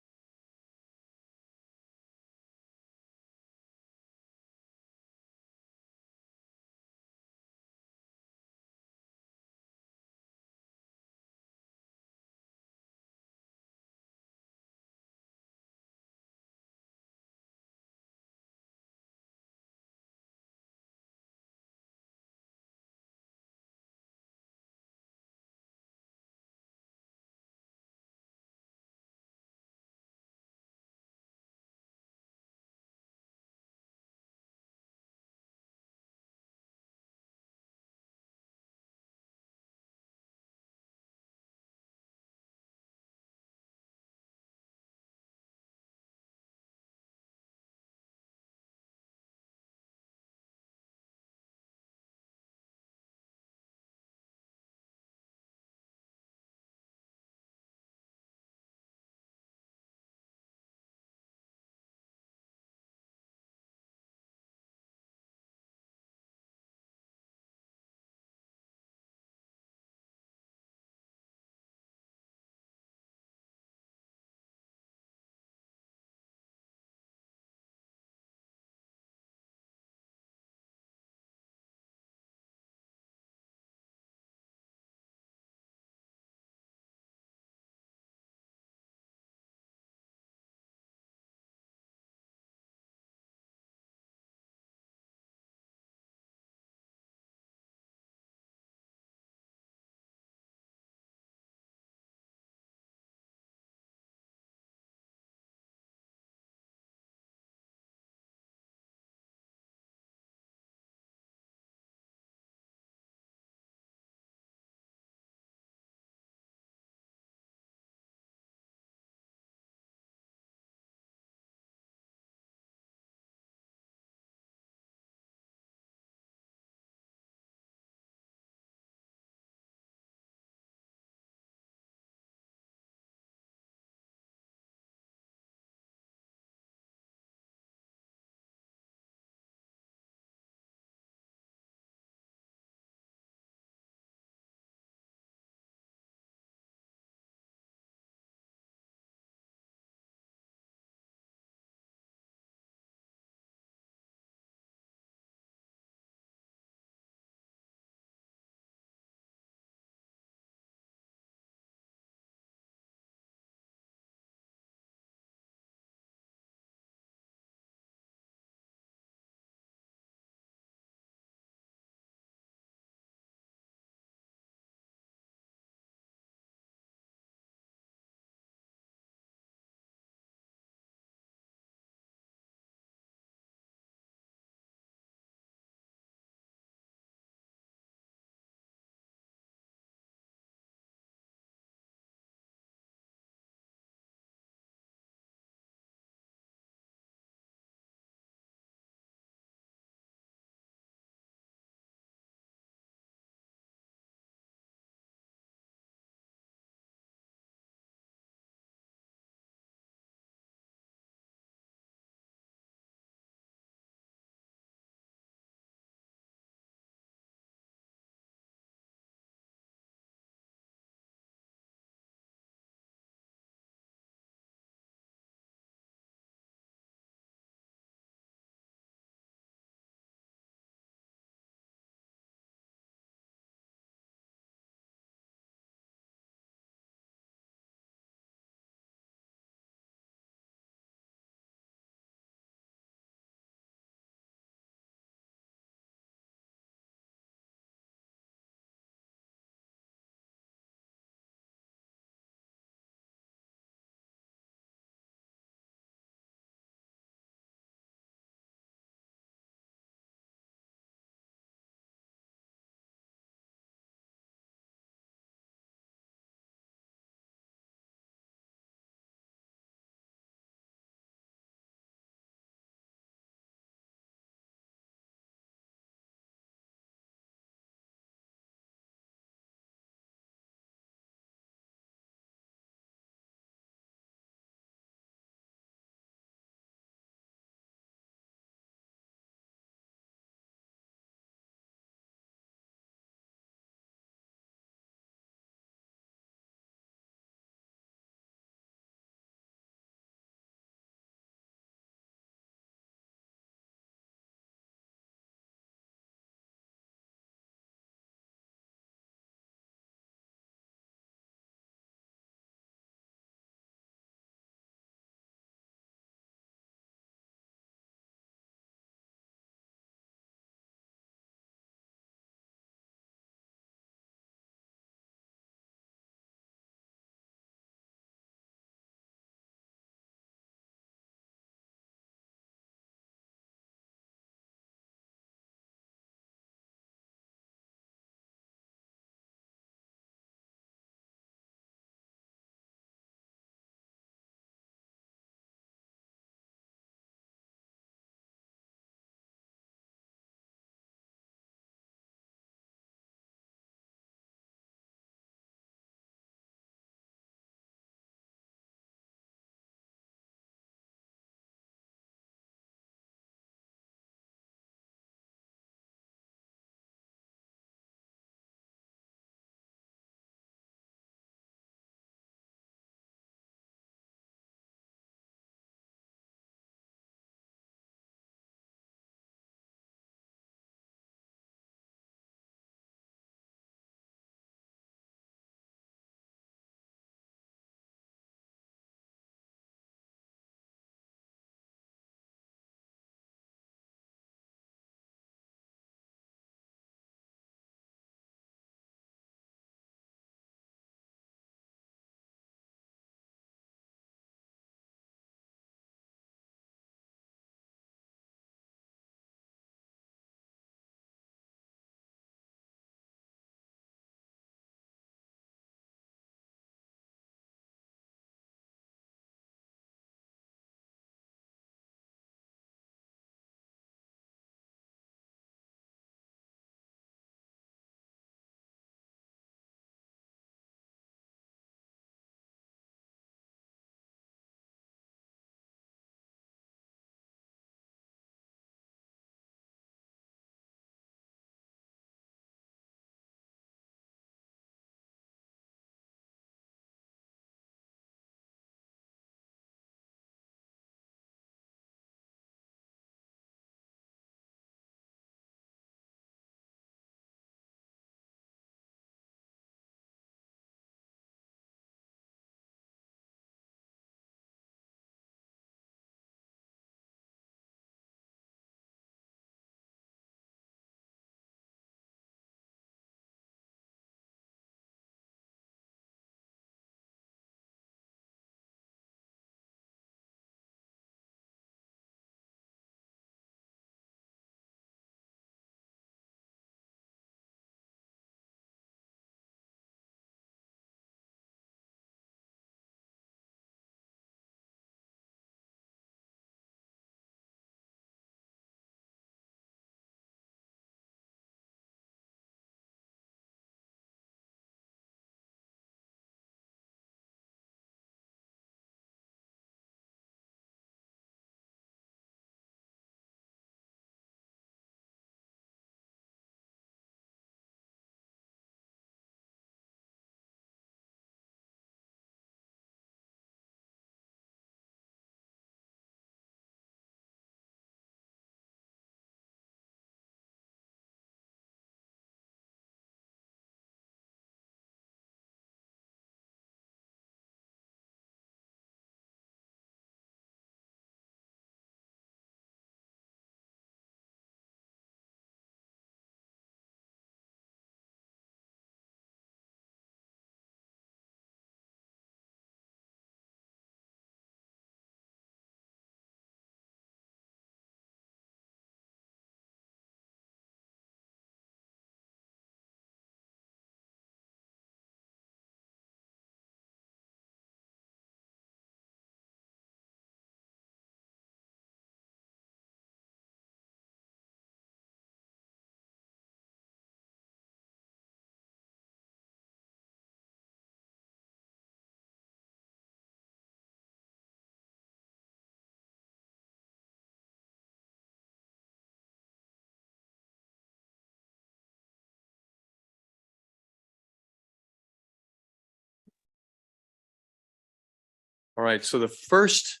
All right, so the first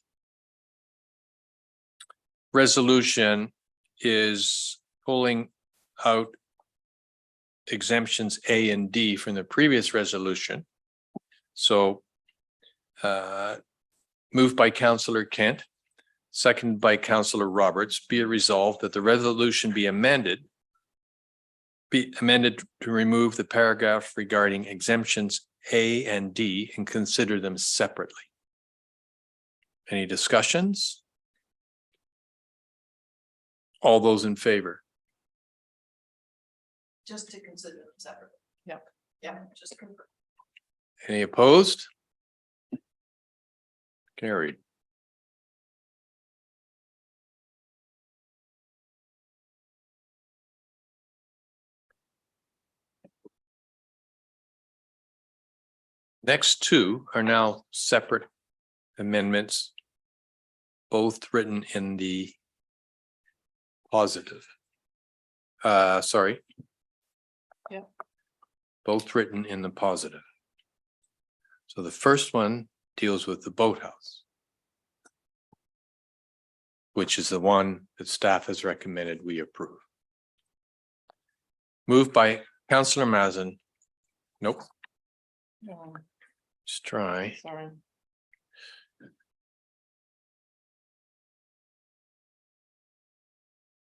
resolution is pulling out exemptions A and D from the previous resolution. So moved by Councillor Kent, seconded by Councillor Roberts, be it resolved that the resolution be amended to remove the paragraph regarding exemptions A and D and consider them separately. Any discussions? All those in favor? Just to consider them separately. Yep. Yeah, just confirm. Any opposed? Carried. Next two are now separate amendments, both written in the positive. Sorry. Yeah. Both written in the positive. So the first one deals with the boathouse, which is the one that staff has recommended we approve. Moved by Councillor Mazin. Nope. No, Let's try. sorry.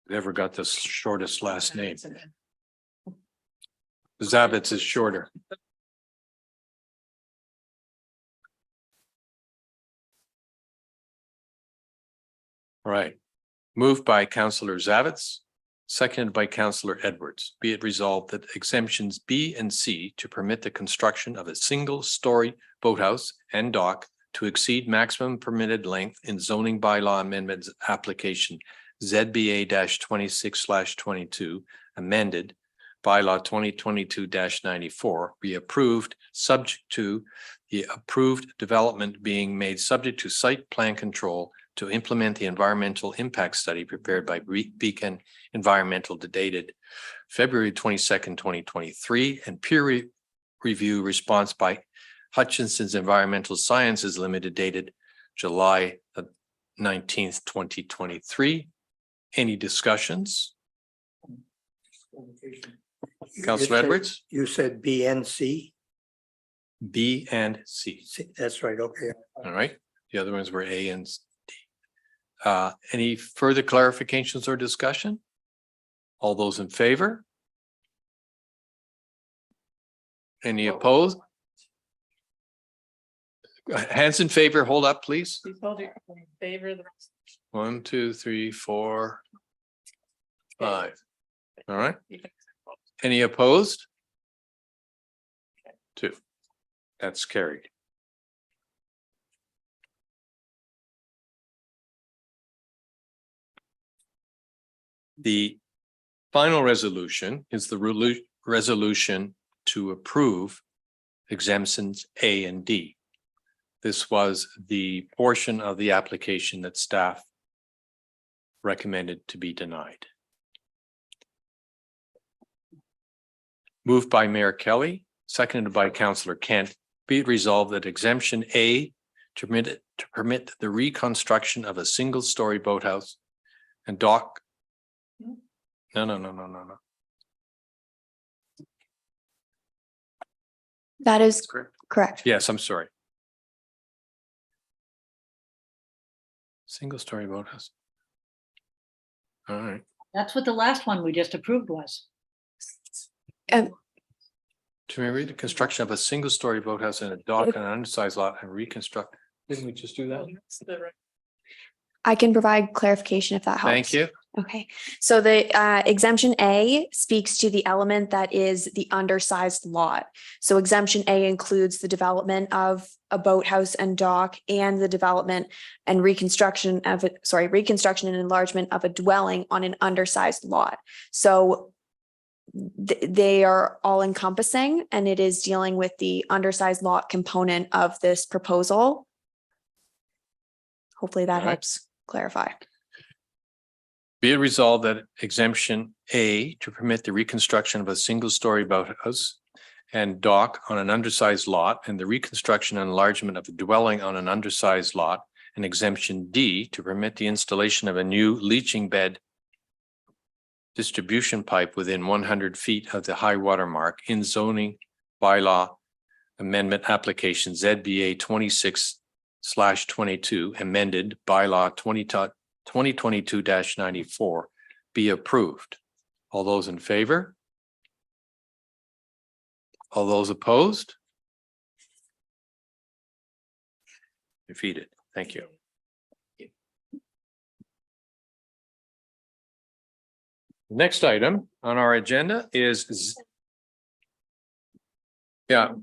Never got the shortest last name. Zavitz is shorter. All right. Moved by Councillor Zavitz, seconded by Councillor Edwards. Be it resolved that exemptions B and C to permit the construction of a single-story boathouse and dock to exceed maximum permitted length in zoning bylaw amendments application ZBA 26/22 amended bylaw 2022-94 be approved, subject to the approved development being made subject to site plan control to implement the environmental impact study prepared by Beacon Environmental dated February 22nd, 2023, and peer review response by Hutchinson's Environmental Sciences Limited dated July 19th, 2023. Any discussions? Councillor Edwards? You said B and C? B and C. That's right, okay. All right. The other ones were A and D. Any further clarifications or discussion? All those in favor? Any opposed? Hands in favor, hold up, please. Please hold your in favor of the. 1, 2, 3, 4, 5. All right. Any opposed? 2. That's carried. The final resolution is the resolution to approve exemptions A and D. This was the portion of the application that staff recommended to be denied. Moved by Mayor Kelly, seconded by Councillor Kent, be it resolved that exemption A to permit the reconstruction of a single-story boathouse and dock. No. That is correct. Yes, I'm sorry. Single-story boathouse. All right. That's what the last one we just approved was. To read the construction of a single-story boathouse and a dock on an undersized lot and reconstruct. Didn't we just do that? I can provide clarification if that helps. Thank you. Okay, so the exemption A speaks to the element that is the undersized lot. So exemption A includes the development of a boathouse and dock and the development and reconstruction of it, reconstruction and enlargement of a dwelling on an undersized lot. So they are all encompassing, and it is dealing with the undersized lot component of this proposal. Hopefully that helps clarify. Be it resolved that exemption A to permit the reconstruction of a single-story boathouse and dock on an undersized lot and the reconstruction and enlargement of a dwelling on an undersized lot, and exemption D to permit the installation of a new leaching bed distribution pipe within 100 feet of the high water mark in zoning bylaw amendment application ZBA 26/22 amended bylaw 2022-94 be approved. All those in favor? All those opposed? Defeated. Thank you. Next item on our agenda is. Yeah.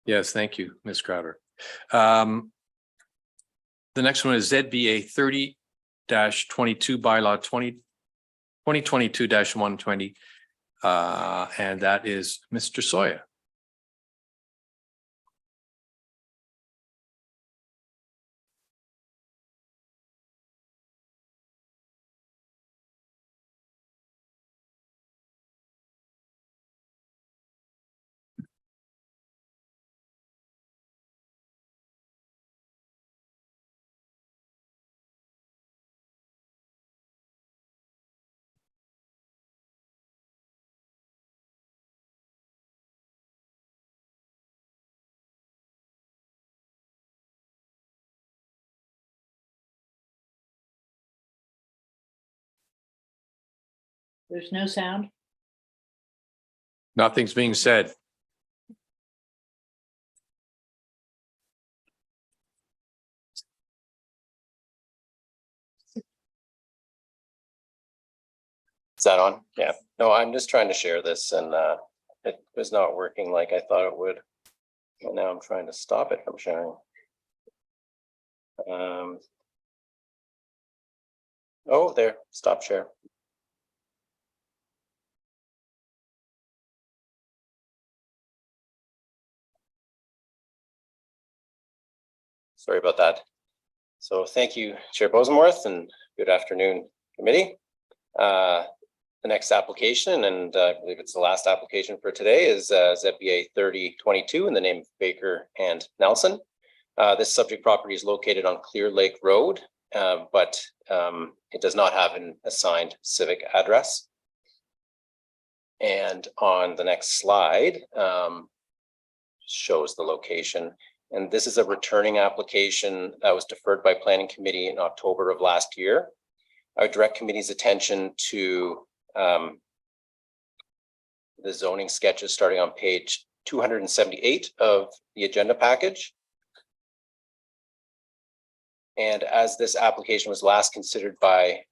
Yes, thank you, Ms. Crowder. The next one is ZBA 30-22 bylaw 2022-120. And that is Mr. Soya. There's no sound. Nothing's being said. Is that on? Yeah. No, I'm just trying to share this and it was not working like I thought it would. And now I'm trying to stop it from sharing. Oh, there, stop share. Sorry about that. So thank you, Chair Bosenworth, and good afternoon, committee. The next application, and I believe it's the last application for today, is ZBA 3022 in the name of Baker and Nelson. This subject property is located on Clear Lake Road, but it does not have an assigned civic address. And on the next slide shows the location. And this is a returning application that was deferred by Planning Committee in October of last year. I would direct committee's attention to the zoning sketches starting on page 278 of the agenda package. And as this application was last considered by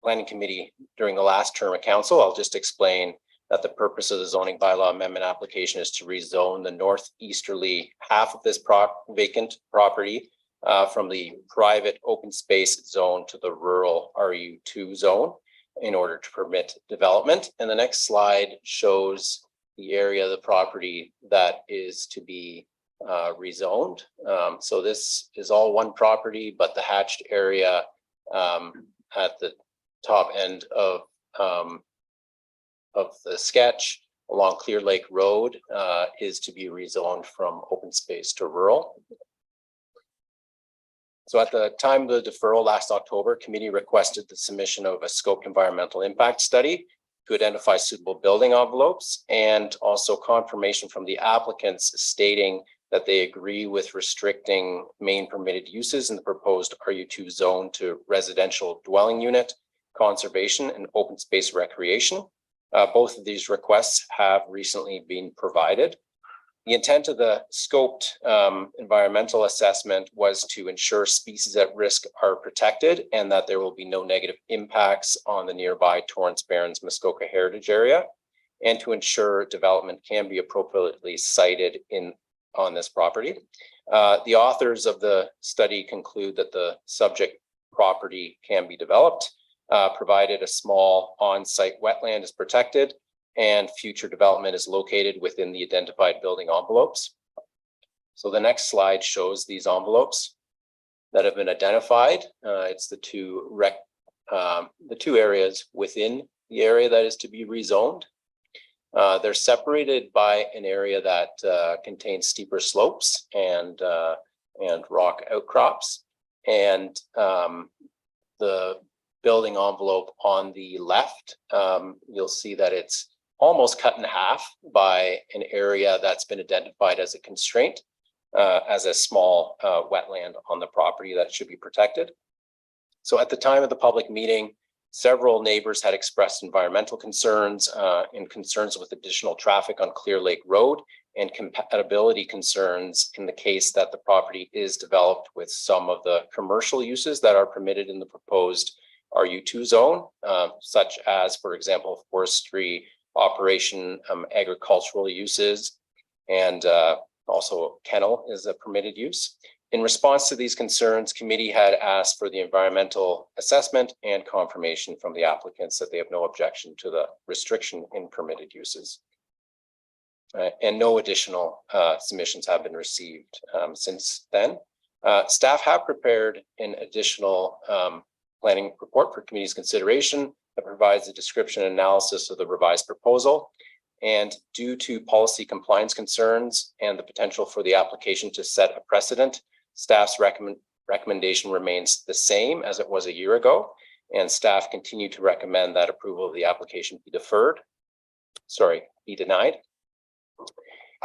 Planning Committee during the last term of council, I'll just explain that the purpose of the zoning bylaw amendment application is to rezone the northeasterly half of this vacant property from the private open space zone to the rural RU2 zone in order to permit development. And the next slide shows the area of the property that is to be rezoned. So this is all one property, but the hatched area at the top end of the sketch along Clear Lake Road is to be rezoned from open space to rural. So at the time of the deferral last October, committee requested the submission of a scoped environmental impact study to identify suitable building envelopes, and also confirmation from the applicants stating that they agree with restricting main permitted uses in the proposed RU2 zone to residential dwelling unit, conservation, and open space recreation. Both of these requests have recently been provided. The intent of the scoped environmental assessment was to ensure species at risk are protected and that there will be no negative impacts on the nearby Torrance Barrens Muskoka Heritage Area, and to ensure development can be appropriately sited on this property. The authors of the study conclude that the subject property can be developed, provided a small on-site wetland is protected and future development is located within the identified building envelopes. So the next slide shows these envelopes that have been identified. It's the two areas within the area that is to be rezoned. They're separated by an area that contains steeper slopes and rock outcrops. And the building envelope on the left, you'll see that it's almost cut in half by an area that's been identified as a constraint, as a small wetland on the property that should be protected. So at the time of the public meeting, several neighbors had expressed environmental concerns and concerns with additional traffic on Clear Lake Road, and compatibility concerns in the case that the property is developed with some of the commercial uses that are permitted in the proposed RU2 zone, such as, for example, forestry, operation, agricultural uses, and also kennel is a permitted use. In response to these concerns, committee had asked for the environmental assessment and confirmation from the applicants that they have no objection to the restriction in permitted uses. And no additional submissions have been received since then. Staff have prepared an additional planning report for committee's consideration that provides a description and analysis of the revised proposal. And due to policy compliance concerns and the potential for the application to set a precedent, staff's recommendation remains the same as it was a year ago, and staff continue to recommend that approval of the application be denied.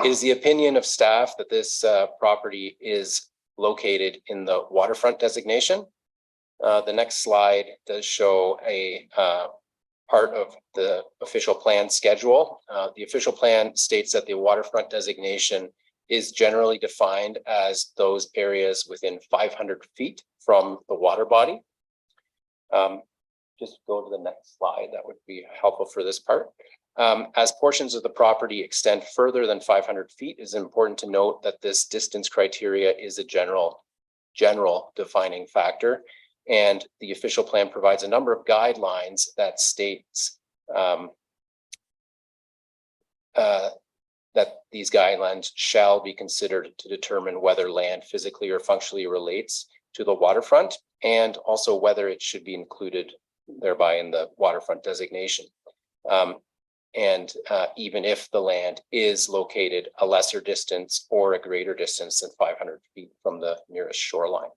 It is the opinion of staff that this property is located in the waterfront designation. The next slide does show a part of the official plan schedule. The official plan states that the waterfront designation is generally defined as those areas within 500 feet from the water body. Just go to the next slide, that would be helpful for this part. As portions of the property extend further than 500 feet, it is important to note that this distance criteria is a general defining factor. And the official plan provides a number of guidelines that states that these guidelines shall be considered to determine whether land physically or functionally relates to the waterfront, and also whether it should be included thereby in the waterfront designation. Even if the land is located a lesser distance or a greater distance than 500 feet from the nearest shoreline.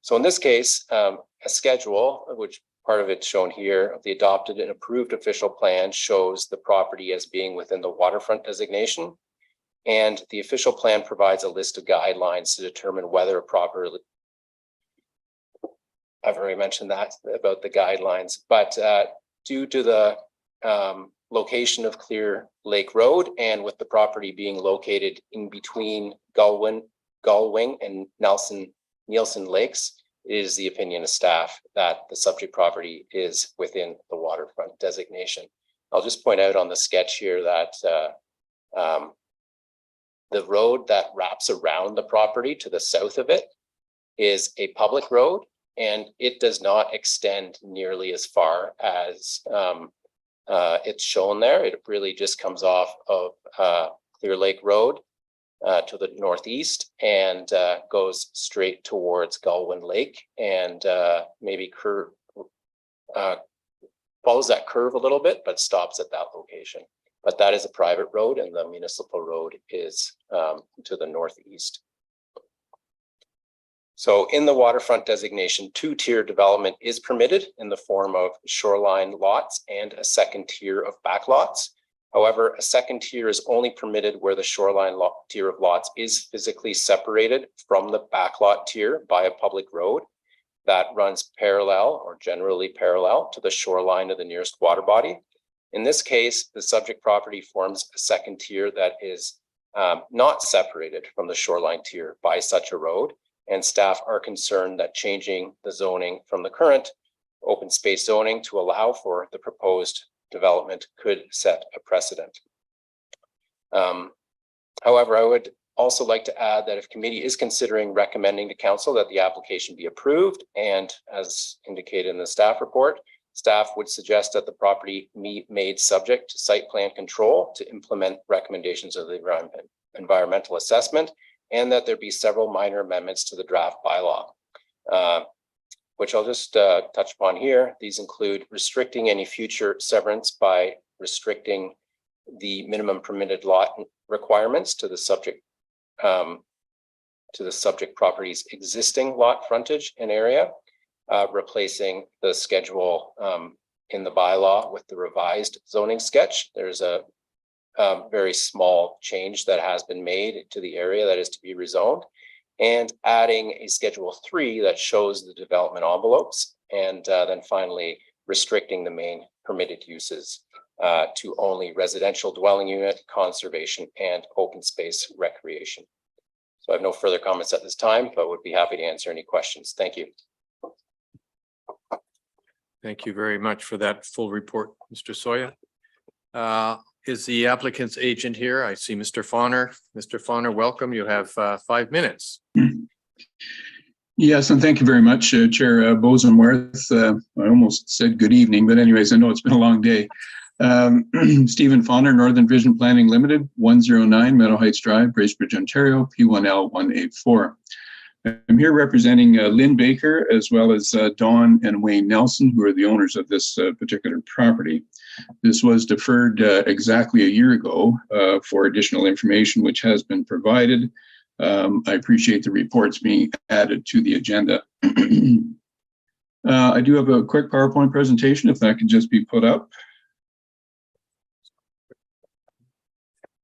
So in this case, a schedule, which part of it shown here, of the adopted and approved official plan shows the property as being within the waterfront designation. And the official plan provides a list of guidelines to determine whether a property, I've already mentioned that about the guidelines, but due to the location of Clear Lake Road and with the property being located in between Gullwing and Nielsen Lakes, it is the opinion of staff that the subject property is within the waterfront designation. I'll just point out on the sketch here that the road that wraps around the property to the south of it is a public road, and it does not extend nearly as far as it's shown there. It really just comes off of Clear Lake Road to the northeast and goes straight towards Gullwing Lake, and maybe follows that curve a little bit, but stops at that location. But that is a private road, and the municipal road is to the northeast. So in the waterfront designation, two-tier development is permitted in the form of shoreline lots and a second tier of back lots. However, a second tier is only permitted where the shoreline tier of lots is physically separated from the backlot tier by a public road that runs parallel or generally parallel to the shoreline of the nearest water body. In this case, the subject property forms a second tier that is not separated from the shoreline tier by such a road, and staff are concerned that changing the zoning from the current open space zoning to allow for the proposed development could set a precedent. However, I would also like to add that if committee is considering recommending to council that the application be approved, and as indicated in the staff report, staff would suggest that the property be made subject to site plan control to implement recommendations of the environmental assessment, and that there be several minor amendments to the draft bylaw, which I'll just touch upon here. These include restricting any future severance by restricting the minimum permitted lot requirements to the subject property's existing lot frontage and area, replacing the schedule in the bylaw with the revised zoning sketch. There's a very small change that has been made to the area that is to be rezoned, and adding a Schedule 3 that shows the development envelopes, and then finally restricting the main permitted uses to only residential dwelling unit, conservation, and open space recreation. So I have no further comments at this time, but would be happy to answer any questions. Thank you. Thank you very much for that full report, Mr. Soya. Is the applicant's agent here? I see Mr. Fauner. Mr. Fauner, welcome. You have 5 minutes. Yes, and thank you very much, Chair Bosenworth. I almost said good evening, but anyways, I know it's been a long day. Stephen Fauner, Northern Vision Planning Limited, 109 Meadow Heights Drive, Bracebridge, Ontario, P1L184. I'm here representing Lynn Baker, as well as Dawn and Wayne Nelson, who are the owners of this particular property. This was deferred exactly a year ago for additional information, which has been provided. I appreciate the reports being added to the agenda. I do have a quick PowerPoint presentation, if that could just be put up.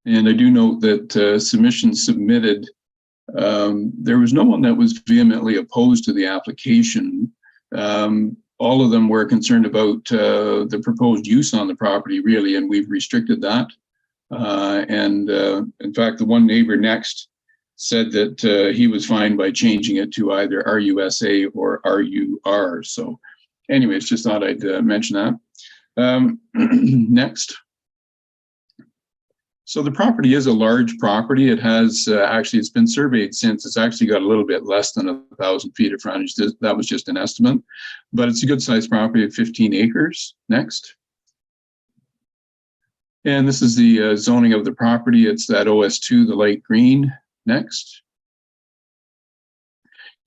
And I do note that submissions submitted, there was no one that was vehemently opposed to the application. All of them were concerned about the proposed use on the property, really, and we've restricted that. In fact, the one neighbor next said that he was fine by changing it to either RUSA or RUR. So anyways, just thought I'd mention that. Next. So the property is a large property. It has actually, it's been surveyed since. It's actually got a little bit less than 1,000 feet of frontage. That was just an estimate, but it's a good sized property of 15 acres. Next. And this is the zoning of the property. It's that OS2, the light green. Next.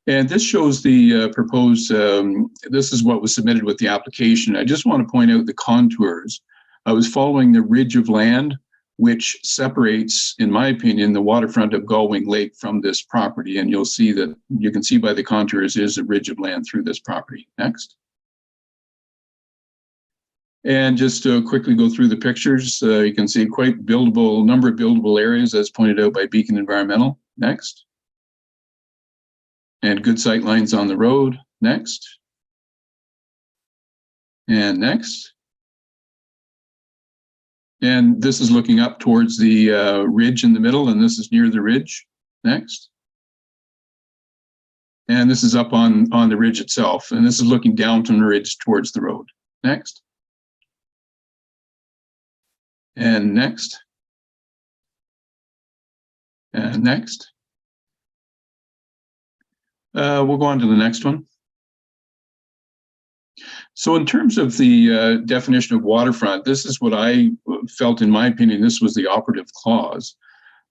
And this shows the proposed, this is what was submitted with the application. I just want to point out the contours. I was following the ridge of land, which separates, in my opinion, the waterfront of Galwing Lake from this property. And you'll see that, you can see by the contours, is a ridge of land through this property. Next. And just to quickly go through the pictures, you can see quite buildable, number of buildable areas as pointed out by Beacon Environmental. Next. And good sight lines on the road. Next. And next. And this is looking up towards the ridge in the middle, and this is near the ridge. Next. And this is up on the ridge itself, and this is looking down from the ridge towards the road. Next. And next. And next. We'll go on to the next one. So in terms of the definition of waterfront, this is what I felt, in my opinion, this was the operative clause.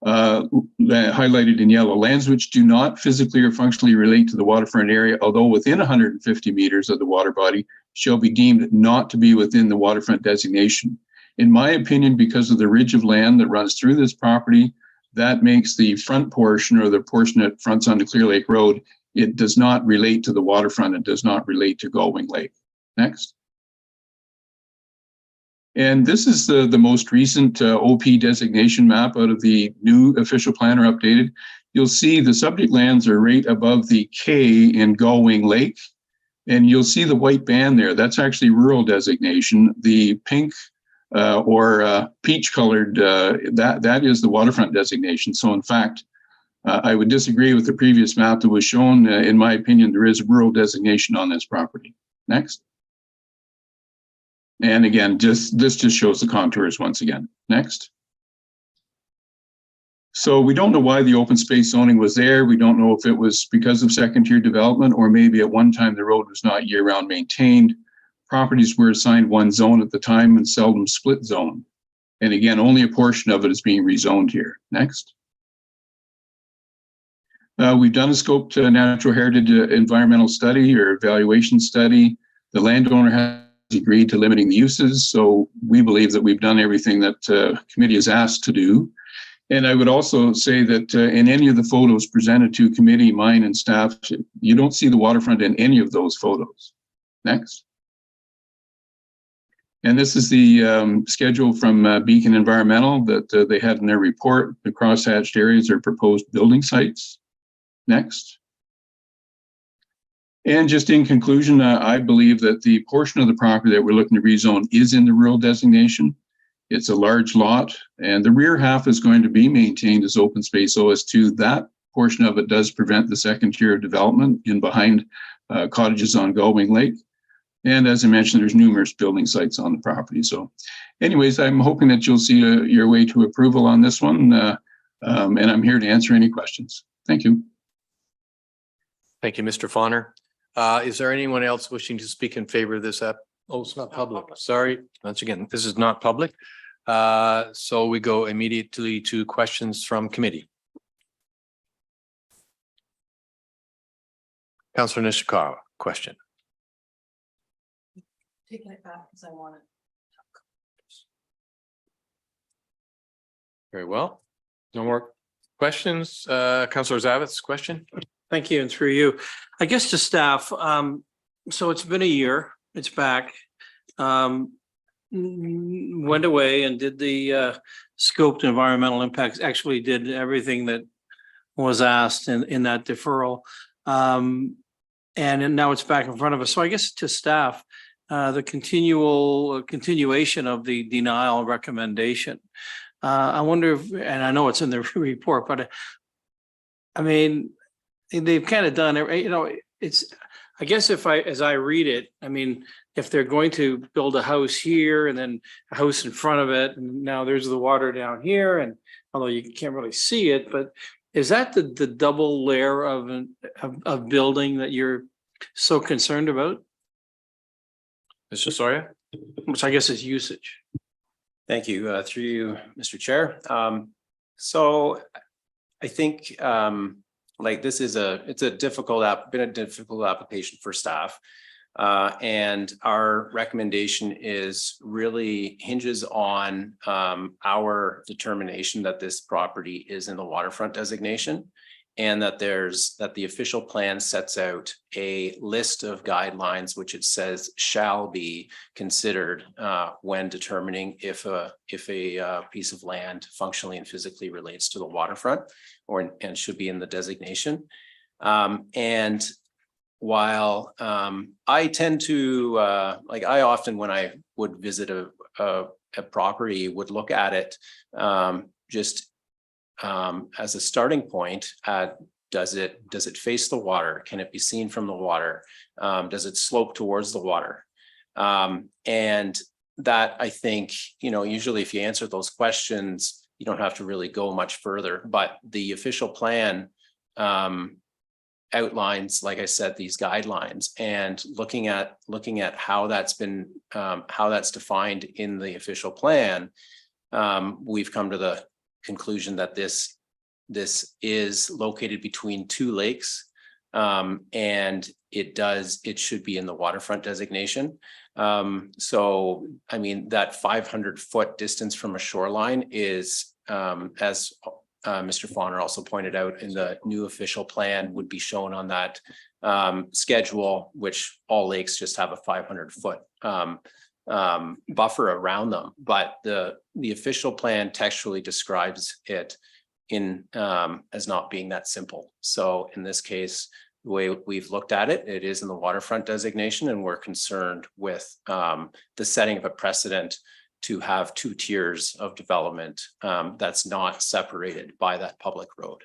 Highlighted in yellow, lands which do not physically or functionally relate to the waterfront area, although within 150 meters of the water body, shall be deemed not to be within the waterfront designation. In my opinion, because of the ridge of land that runs through this property, that makes the front portion, or the portion that fronts onto Clear Lake Road, it does not relate to the waterfront. It does not relate to Galwing Lake. Next. And this is the most recent OP designation map out of the new official plan, or updated. You'll see the subject lands are right above the K in Galwing Lake. And you'll see the white band there. That's actually rural designation. The pink or peach colored, that is the waterfront designation. So in fact, I would disagree with the previous map that was shown. In my opinion, there is rural designation on this property. Next. And again, this just shows the contours once again. Next. So we don't know why the open space zoning was there. We don't know if it was because of second tier development, or maybe at one time the road was not year round maintained. Properties were assigned one zone at the time and seldom split zone. And again, only a portion of it is being rezoned here. Next. We've done a scoped natural heritage environmental study or evaluation study. The landowner has agreed to limiting the uses. So we believe that we've done everything that committee is asked to do. And I would also say that in any of the photos presented to committee, mine and staff, you don't see the waterfront in any of those photos. Next. And this is the schedule from Beacon Environmental that they had in their report. The crosshatched areas are proposed building sites. Next. And just in conclusion, I believe that the portion of the property that we're looking to rezone is in the rural designation. It's a large lot, and the rear half is going to be maintained as open space OS2. That portion of it does prevent the second tier of development in behind cottages on Gullwing Lake. And as I mentioned, there's numerous building sites on the property. So anyways, I'm hoping that you'll see your way to approval on this one. And I'm here to answer any questions. Thank you. Thank you, Mr. Fawner. Is there anyone else wishing to speak in favor of this app? Oh, it's not public. Sorry. Once again, this is not public. So we go immediately to questions from committee. Councillor Nishikawa, question. Take it back because I want it. Very well. No more questions. Councillor Zavitz, question? Thank you, and through you. I guess to staff, so it's been a year, it's back. Went away and did the scoped environmental impacts, actually did everything that was asked in that deferral. And now it's back in front of us. So I guess to staff, the continuation of the denial recommendation. I wonder if, and I know it's in the report, but I mean, they've kind of done it, you know, it's, I guess as I read it, I mean, if they're going to build a house here and then a house in front of it, and now there's the water down here, and although you can't really see it, but is that the double layer of building that you're so concerned about? Mr. Soria? Which I guess is usage. Thank you. Through you, Mr. Chair. So I think like this is it's a difficult application for staff. And our recommendation is really hinges on our determination that this property is in the waterfront designation, and that the official plan sets out a list of guidelines which it says shall be considered when determining if a piece of land functionally and physically relates to the waterfront and should be in the designation. And while I tend to I often, when I would visit a property, would look at it just as a starting point at does it face the water? Can it be seen from the water? Does it slope towards the water? And that, I think, you know, usually if you answer those questions, you don't have to really go much further. But the official plan outlines, like I said, these guidelines, and looking at how that's been how that's defined in the official plan, we've come to the conclusion that this is located between two lakes, and it should be in the waterfront designation. So I mean, that 500-foot distance from a shoreline is, as Mr. Fawner also pointed out, in the new official plan would be shown on that schedule, which all lakes just have a 500-foot buffer around them. But the official plan textually describes it in as not being that simple. So in this case, the way we've looked at it, it is in the waterfront designation, and we're concerned with the setting of a precedent to have two tiers of development that's not separated by that public road.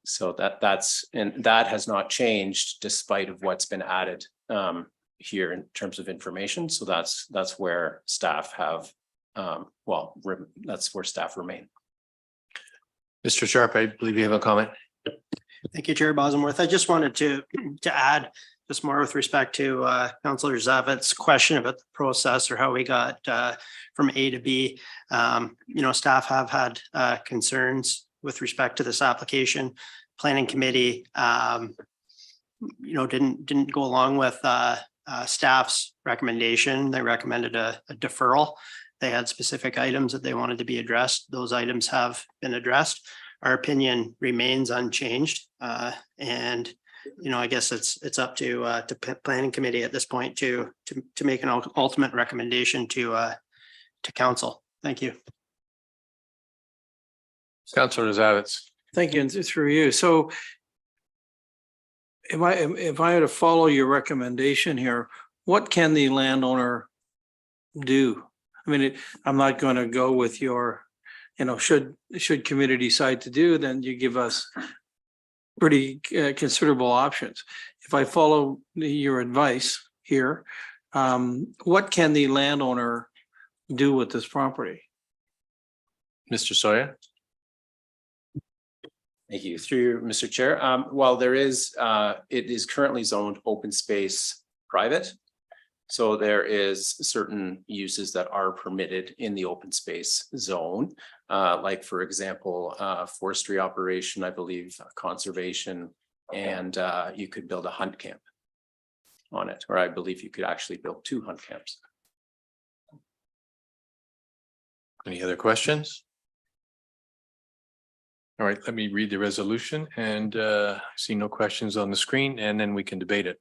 So that has not changed despite of what's been added here in terms of information. So that's where staff have, that's where staff remain. Mr. Sharp, I believe you have a comment. Thank you, Chair Bosworth. I just wanted to add just more with respect to Councillor Zavitz's question about the process or how we got from A to B. You know, staff have had concerns with respect to this application. Planning committee, you know, didn't go along with staff's recommendation. They recommended a deferral. They had specific items that they wanted to be addressed. Those items have been addressed. Our opinion remains unchanged. And, you know, I guess it's up to planning committee at this point to make an ultimate recommendation to council. Thank you. Councillor Zavitz. Thank you, and through you. So if I had to follow your recommendation here, what can the landowner do? I mean, I'm not going to go with your, you know, should committee decide to do, then you give us pretty considerable options. If I follow your advice here, what can the landowner do with this property? Mr. Sawyer. Thank you. Through you, Mr. Chair. While there is, it is currently zoned open space private. So there is certain uses that are permitted in the open space zone. Like for example, forestry operation, I believe, conservation, and you could build a hunt camp on it, or I believe you could actually build 2 hunt camps. Any other questions? All right, let me read the resolution, and I see no questions on the screen, and then we can debate it.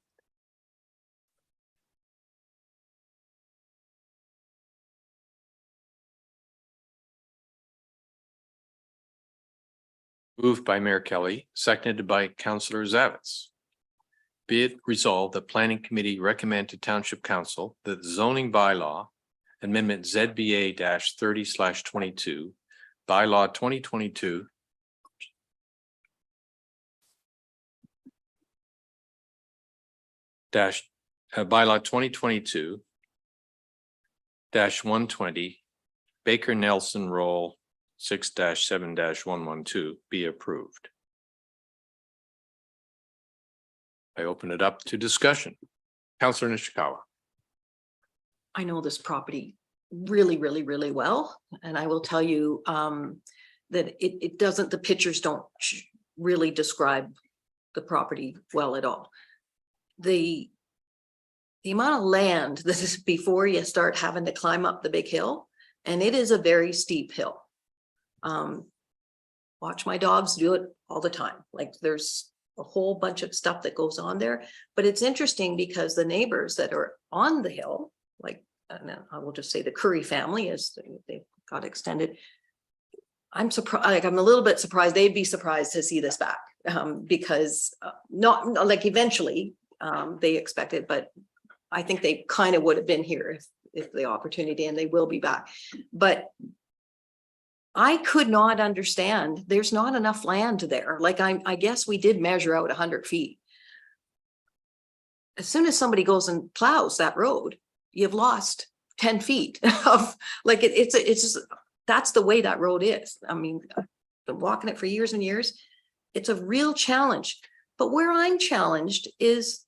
Moved by Mayor Kelly, seconded by Councillor Zavitz. Be it resolved that Planning Committee recommend to Township Council that the zoning bylaw amendment ZBA 30/22 bylaw 2022 bylaw 2022-120 Baker Nelson Roll 6-7-112 be approved. I open it up to discussion. Councillor Nishikawa. I know this property really, really, really well. And I will tell you that it doesn't, the pictures don't really describe the property well at all. The amount of land that is before you start having to climb up the big hill, and it is a very steep hill. Watch my dogs do it all the time. Like there's a whole bunch of stuff that goes on there, but it's interesting because the neighbors that are on the hill, like I will just say the Curry family, as they got extended. I'm surprised, like I'm a little bit surprised. They'd be surprised to see this back because not like eventually they expected, but I think they kind of would have been here if the opportunity, and they will be back. But I could not understand. There's not enough land there. Like I guess we did measure out 100 feet. As soon as somebody goes and plows that road, you've lost 10 feet of like it's just, that's the way that road is. I mean, I've been walking it for years and years. It's a real challenge. But where I'm challenged is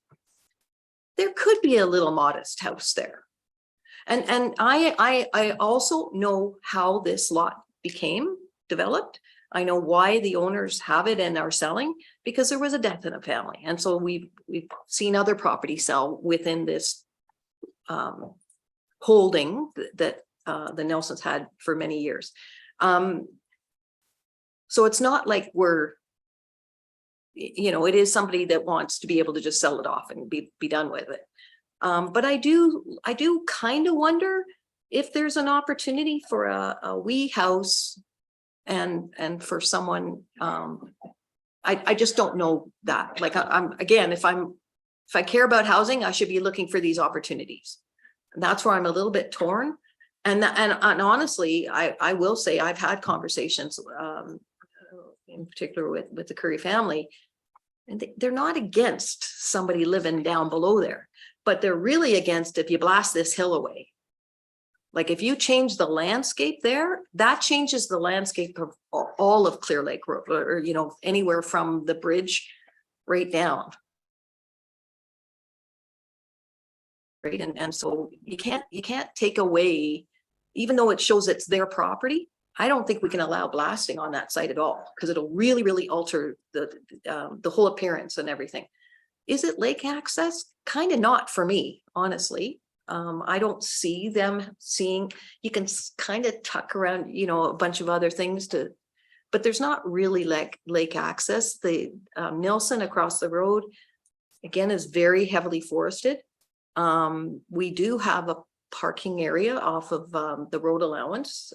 there could be a little modest house there. And I also know how this lot became developed. I know why the owners have it and are selling, because there was a death in a family. And so we've seen other properties sell within this holding that the Nelsons had for many years. So it's not like we're, you know, it is somebody that wants to be able to just sell it off and be done with it. But I do kind of wonder if there's an opportunity for a wee house and for someone, I just don't know that. Like I'm again, if I care about housing, I should be looking for these opportunities. And that's where I'm a little bit torn. And honestly, I will say I've had conversations in particular with the Curry family, and they're not against somebody living down below there, but they're really against if you blast this hill away. Like if you change the landscape there, that changes the landscape of all of Clear Lake Road, or you know, anywhere from the bridge right down. Right. And so you can't take away, even though it shows it's their property. I don't think we can allow blasting on that site at all, because it'll really, really alter the whole appearance and everything. Is it lake access? Kind of not for me, honestly. I don't see them seeing, you can kind of tuck around, you know, a bunch of other things to, but there's not really lake access. The Nelson across the road, again, is very heavily forested. We do have a parking area off of the road allowance,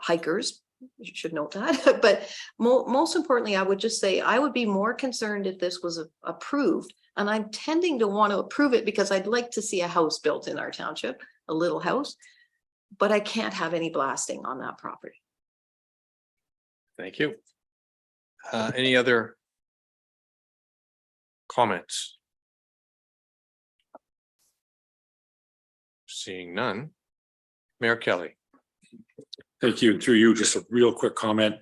hikers, you should note that. But most importantly, I would just say I would be more concerned if this was approved. And I'm tending to want to approve it because I'd like to see a house built in our township, a little house, but I can't have any blasting on that property. Thank you. Any other comments? Seeing none. Mayor Kelly. Thank you. Through you, just a real quick comment.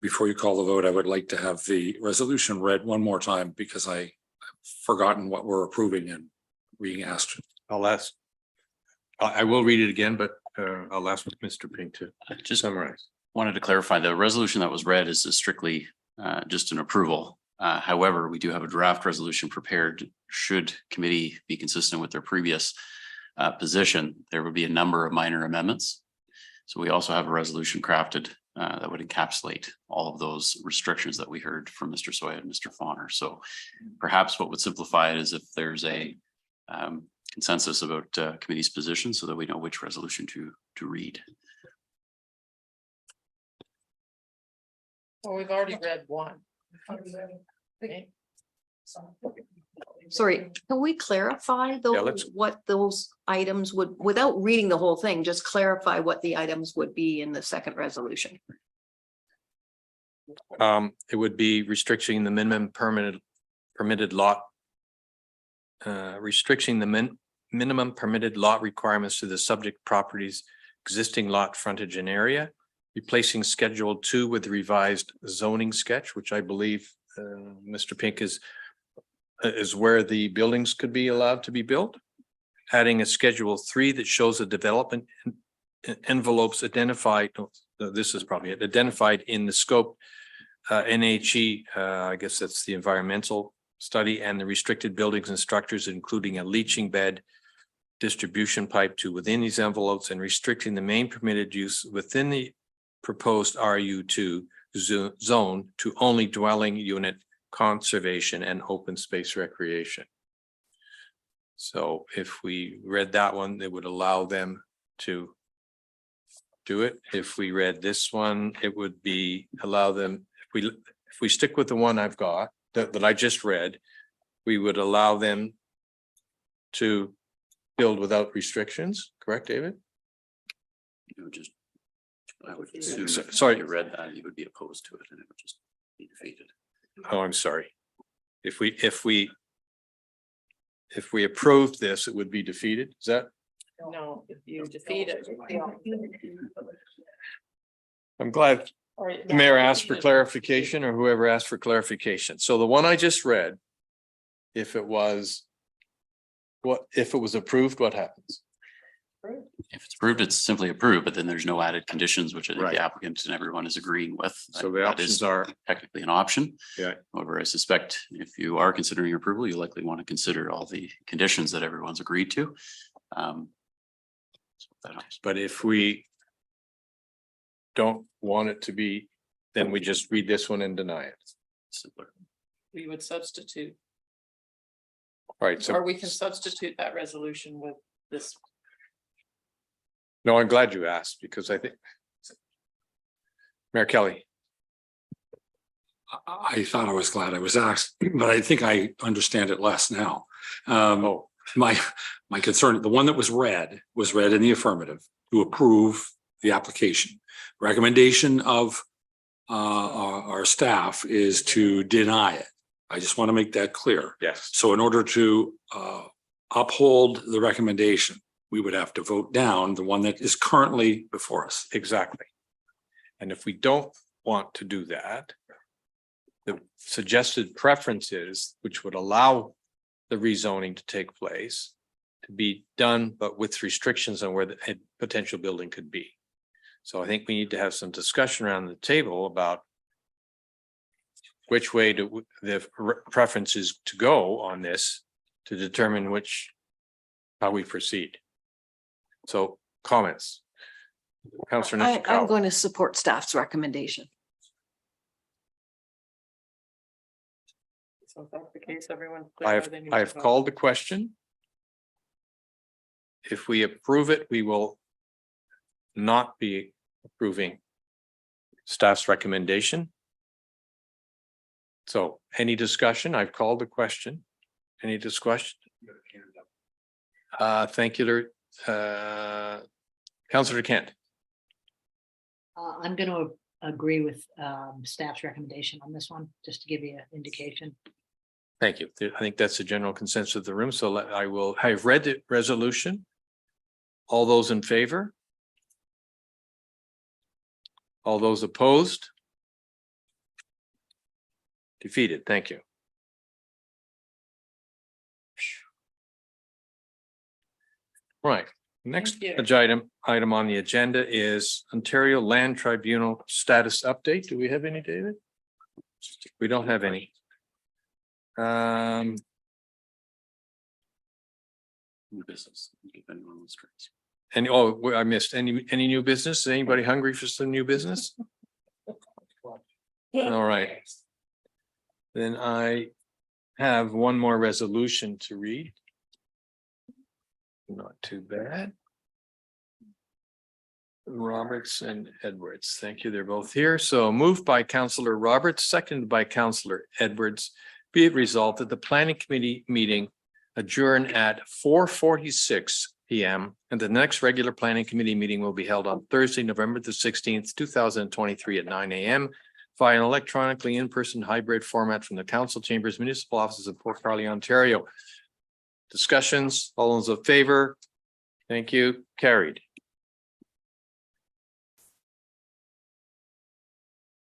Before you call the vote, I would like to have the resolution read one more time because I've forgotten what we're approving and being asked. I'll ask. I will read it again, but I'll ask Mr. Pink to just summarize. Wanted to clarify, the resolution that was read is strictly just an approval. However, we do have a draft resolution prepared. Should committee be consistent with their previous position, there would be a number of minor amendments. So we also have a resolution crafted that would encapsulate all of those restrictions that we heard from Mr. Soya and Mr. Fauner. So perhaps what would simplify it is if there's a consensus about committee's position so that we know which resolution to read. Well, we've already read one. Okay. Sorry, can we clarify those, what those items would, without reading the whole thing, just clarify what the items would be in the second resolution? It would be restricting the minimum permitted lot. Restricting the minimum permitted lot requirements to the subject property's existing lot frontage and area. Replacing Schedule 2 with the revised zoning sketch, which I believe Mr. Pink is where the buildings could be allowed to be built. Adding a Schedule 3 that shows the development envelopes identified. This is probably it, identified in the scope NHE. I guess that's the environmental study, and the restricted buildings and structures, including a leaching bed, distribution pipe to within these envelopes, and restricting the main permitted use within the proposed RU2 zone to only dwelling unit conservation and open space recreation. So if we read that one, it would allow them to do it. If we read this one, it would be allow them, if we stick with the one I've got that I just read, we would allow them to build without restrictions, correct, David? You would just, I would assume, sorry, if you read that, you would be opposed to it and it would just be defeated. Oh, I'm sorry. If we approved this, it would be defeated. Is that? No, if you defeat it. I'm glad the mayor asked for clarification, or whoever asked for clarification. So the one I just read, if it was approved, what happens? If it's approved, it's simply approved, but then there's no added conditions, which I think Right. the applicant and everyone is agreeing with. So the That options is are, technically an option. yeah, However, I suspect if you are considering your approval, you likely want to consider all the conditions that everyone's agreed to. So that helps. but if we don't want it to be, then we just read this one and deny it. Simpler. We would substitute, All right, so or we can substitute that resolution with this. no, I'm glad you asked, because I think Mayor Kelly. I thought I was glad I was asked, but I think I understand it less now. Oh, My concern, the one that was read in the affirmative to approve the application. Recommendation of our staff is to deny it. I just want to make that clear. yes, So in order to uphold the recommendation, we would have to vote down the one that is currently before us. exactly. And if we don't want to do that, the suggested preferences, which would allow the rezoning to take place, to be done, but with restrictions on where the potential building could be. So I think we need to have some discussion around the table about which way do the preference is to go on this to determine how we proceed. So comments. Councillor I'm Nishikawa. going to support staff's recommendation. So if that's the case, everyone's clear how they need to I've vote. called the question. If we approve it, we will not be approving staff's recommendation. So any discussion? I've called the question. Any discussion? Thank you, Councillor Kent. I'm going to agree with staff's recommendation on this one, just to give you an indication. Thank you. I think that's the general consensus of the room. So I've read the resolution. All those in favor? All those opposed? Defeated. Thank you. Right. Next item on the agenda is Ontario Land Tribunal status update. Do we have any, David? We don't have any. New business. If anyone wants to. I missed any new business? Is anybody hungry for some new business? All right. Then I have one more resolution to read. Not too bad. Roberts and Edwards. Thank you. They're both here. So moved by Councillor Roberts, seconded by Councillor Edwards. Be it resolved that the planning committee meeting adjourn at 4:46 p.m. and the next regular planning committee meeting will be held on Thursday, November the 16th, 2023 at 9 a.m. via an electronically in-person hybrid format from the council chambers, municipal offices of Port Carley, Ontario. Discussions, all those in favor? Thank you. Carried.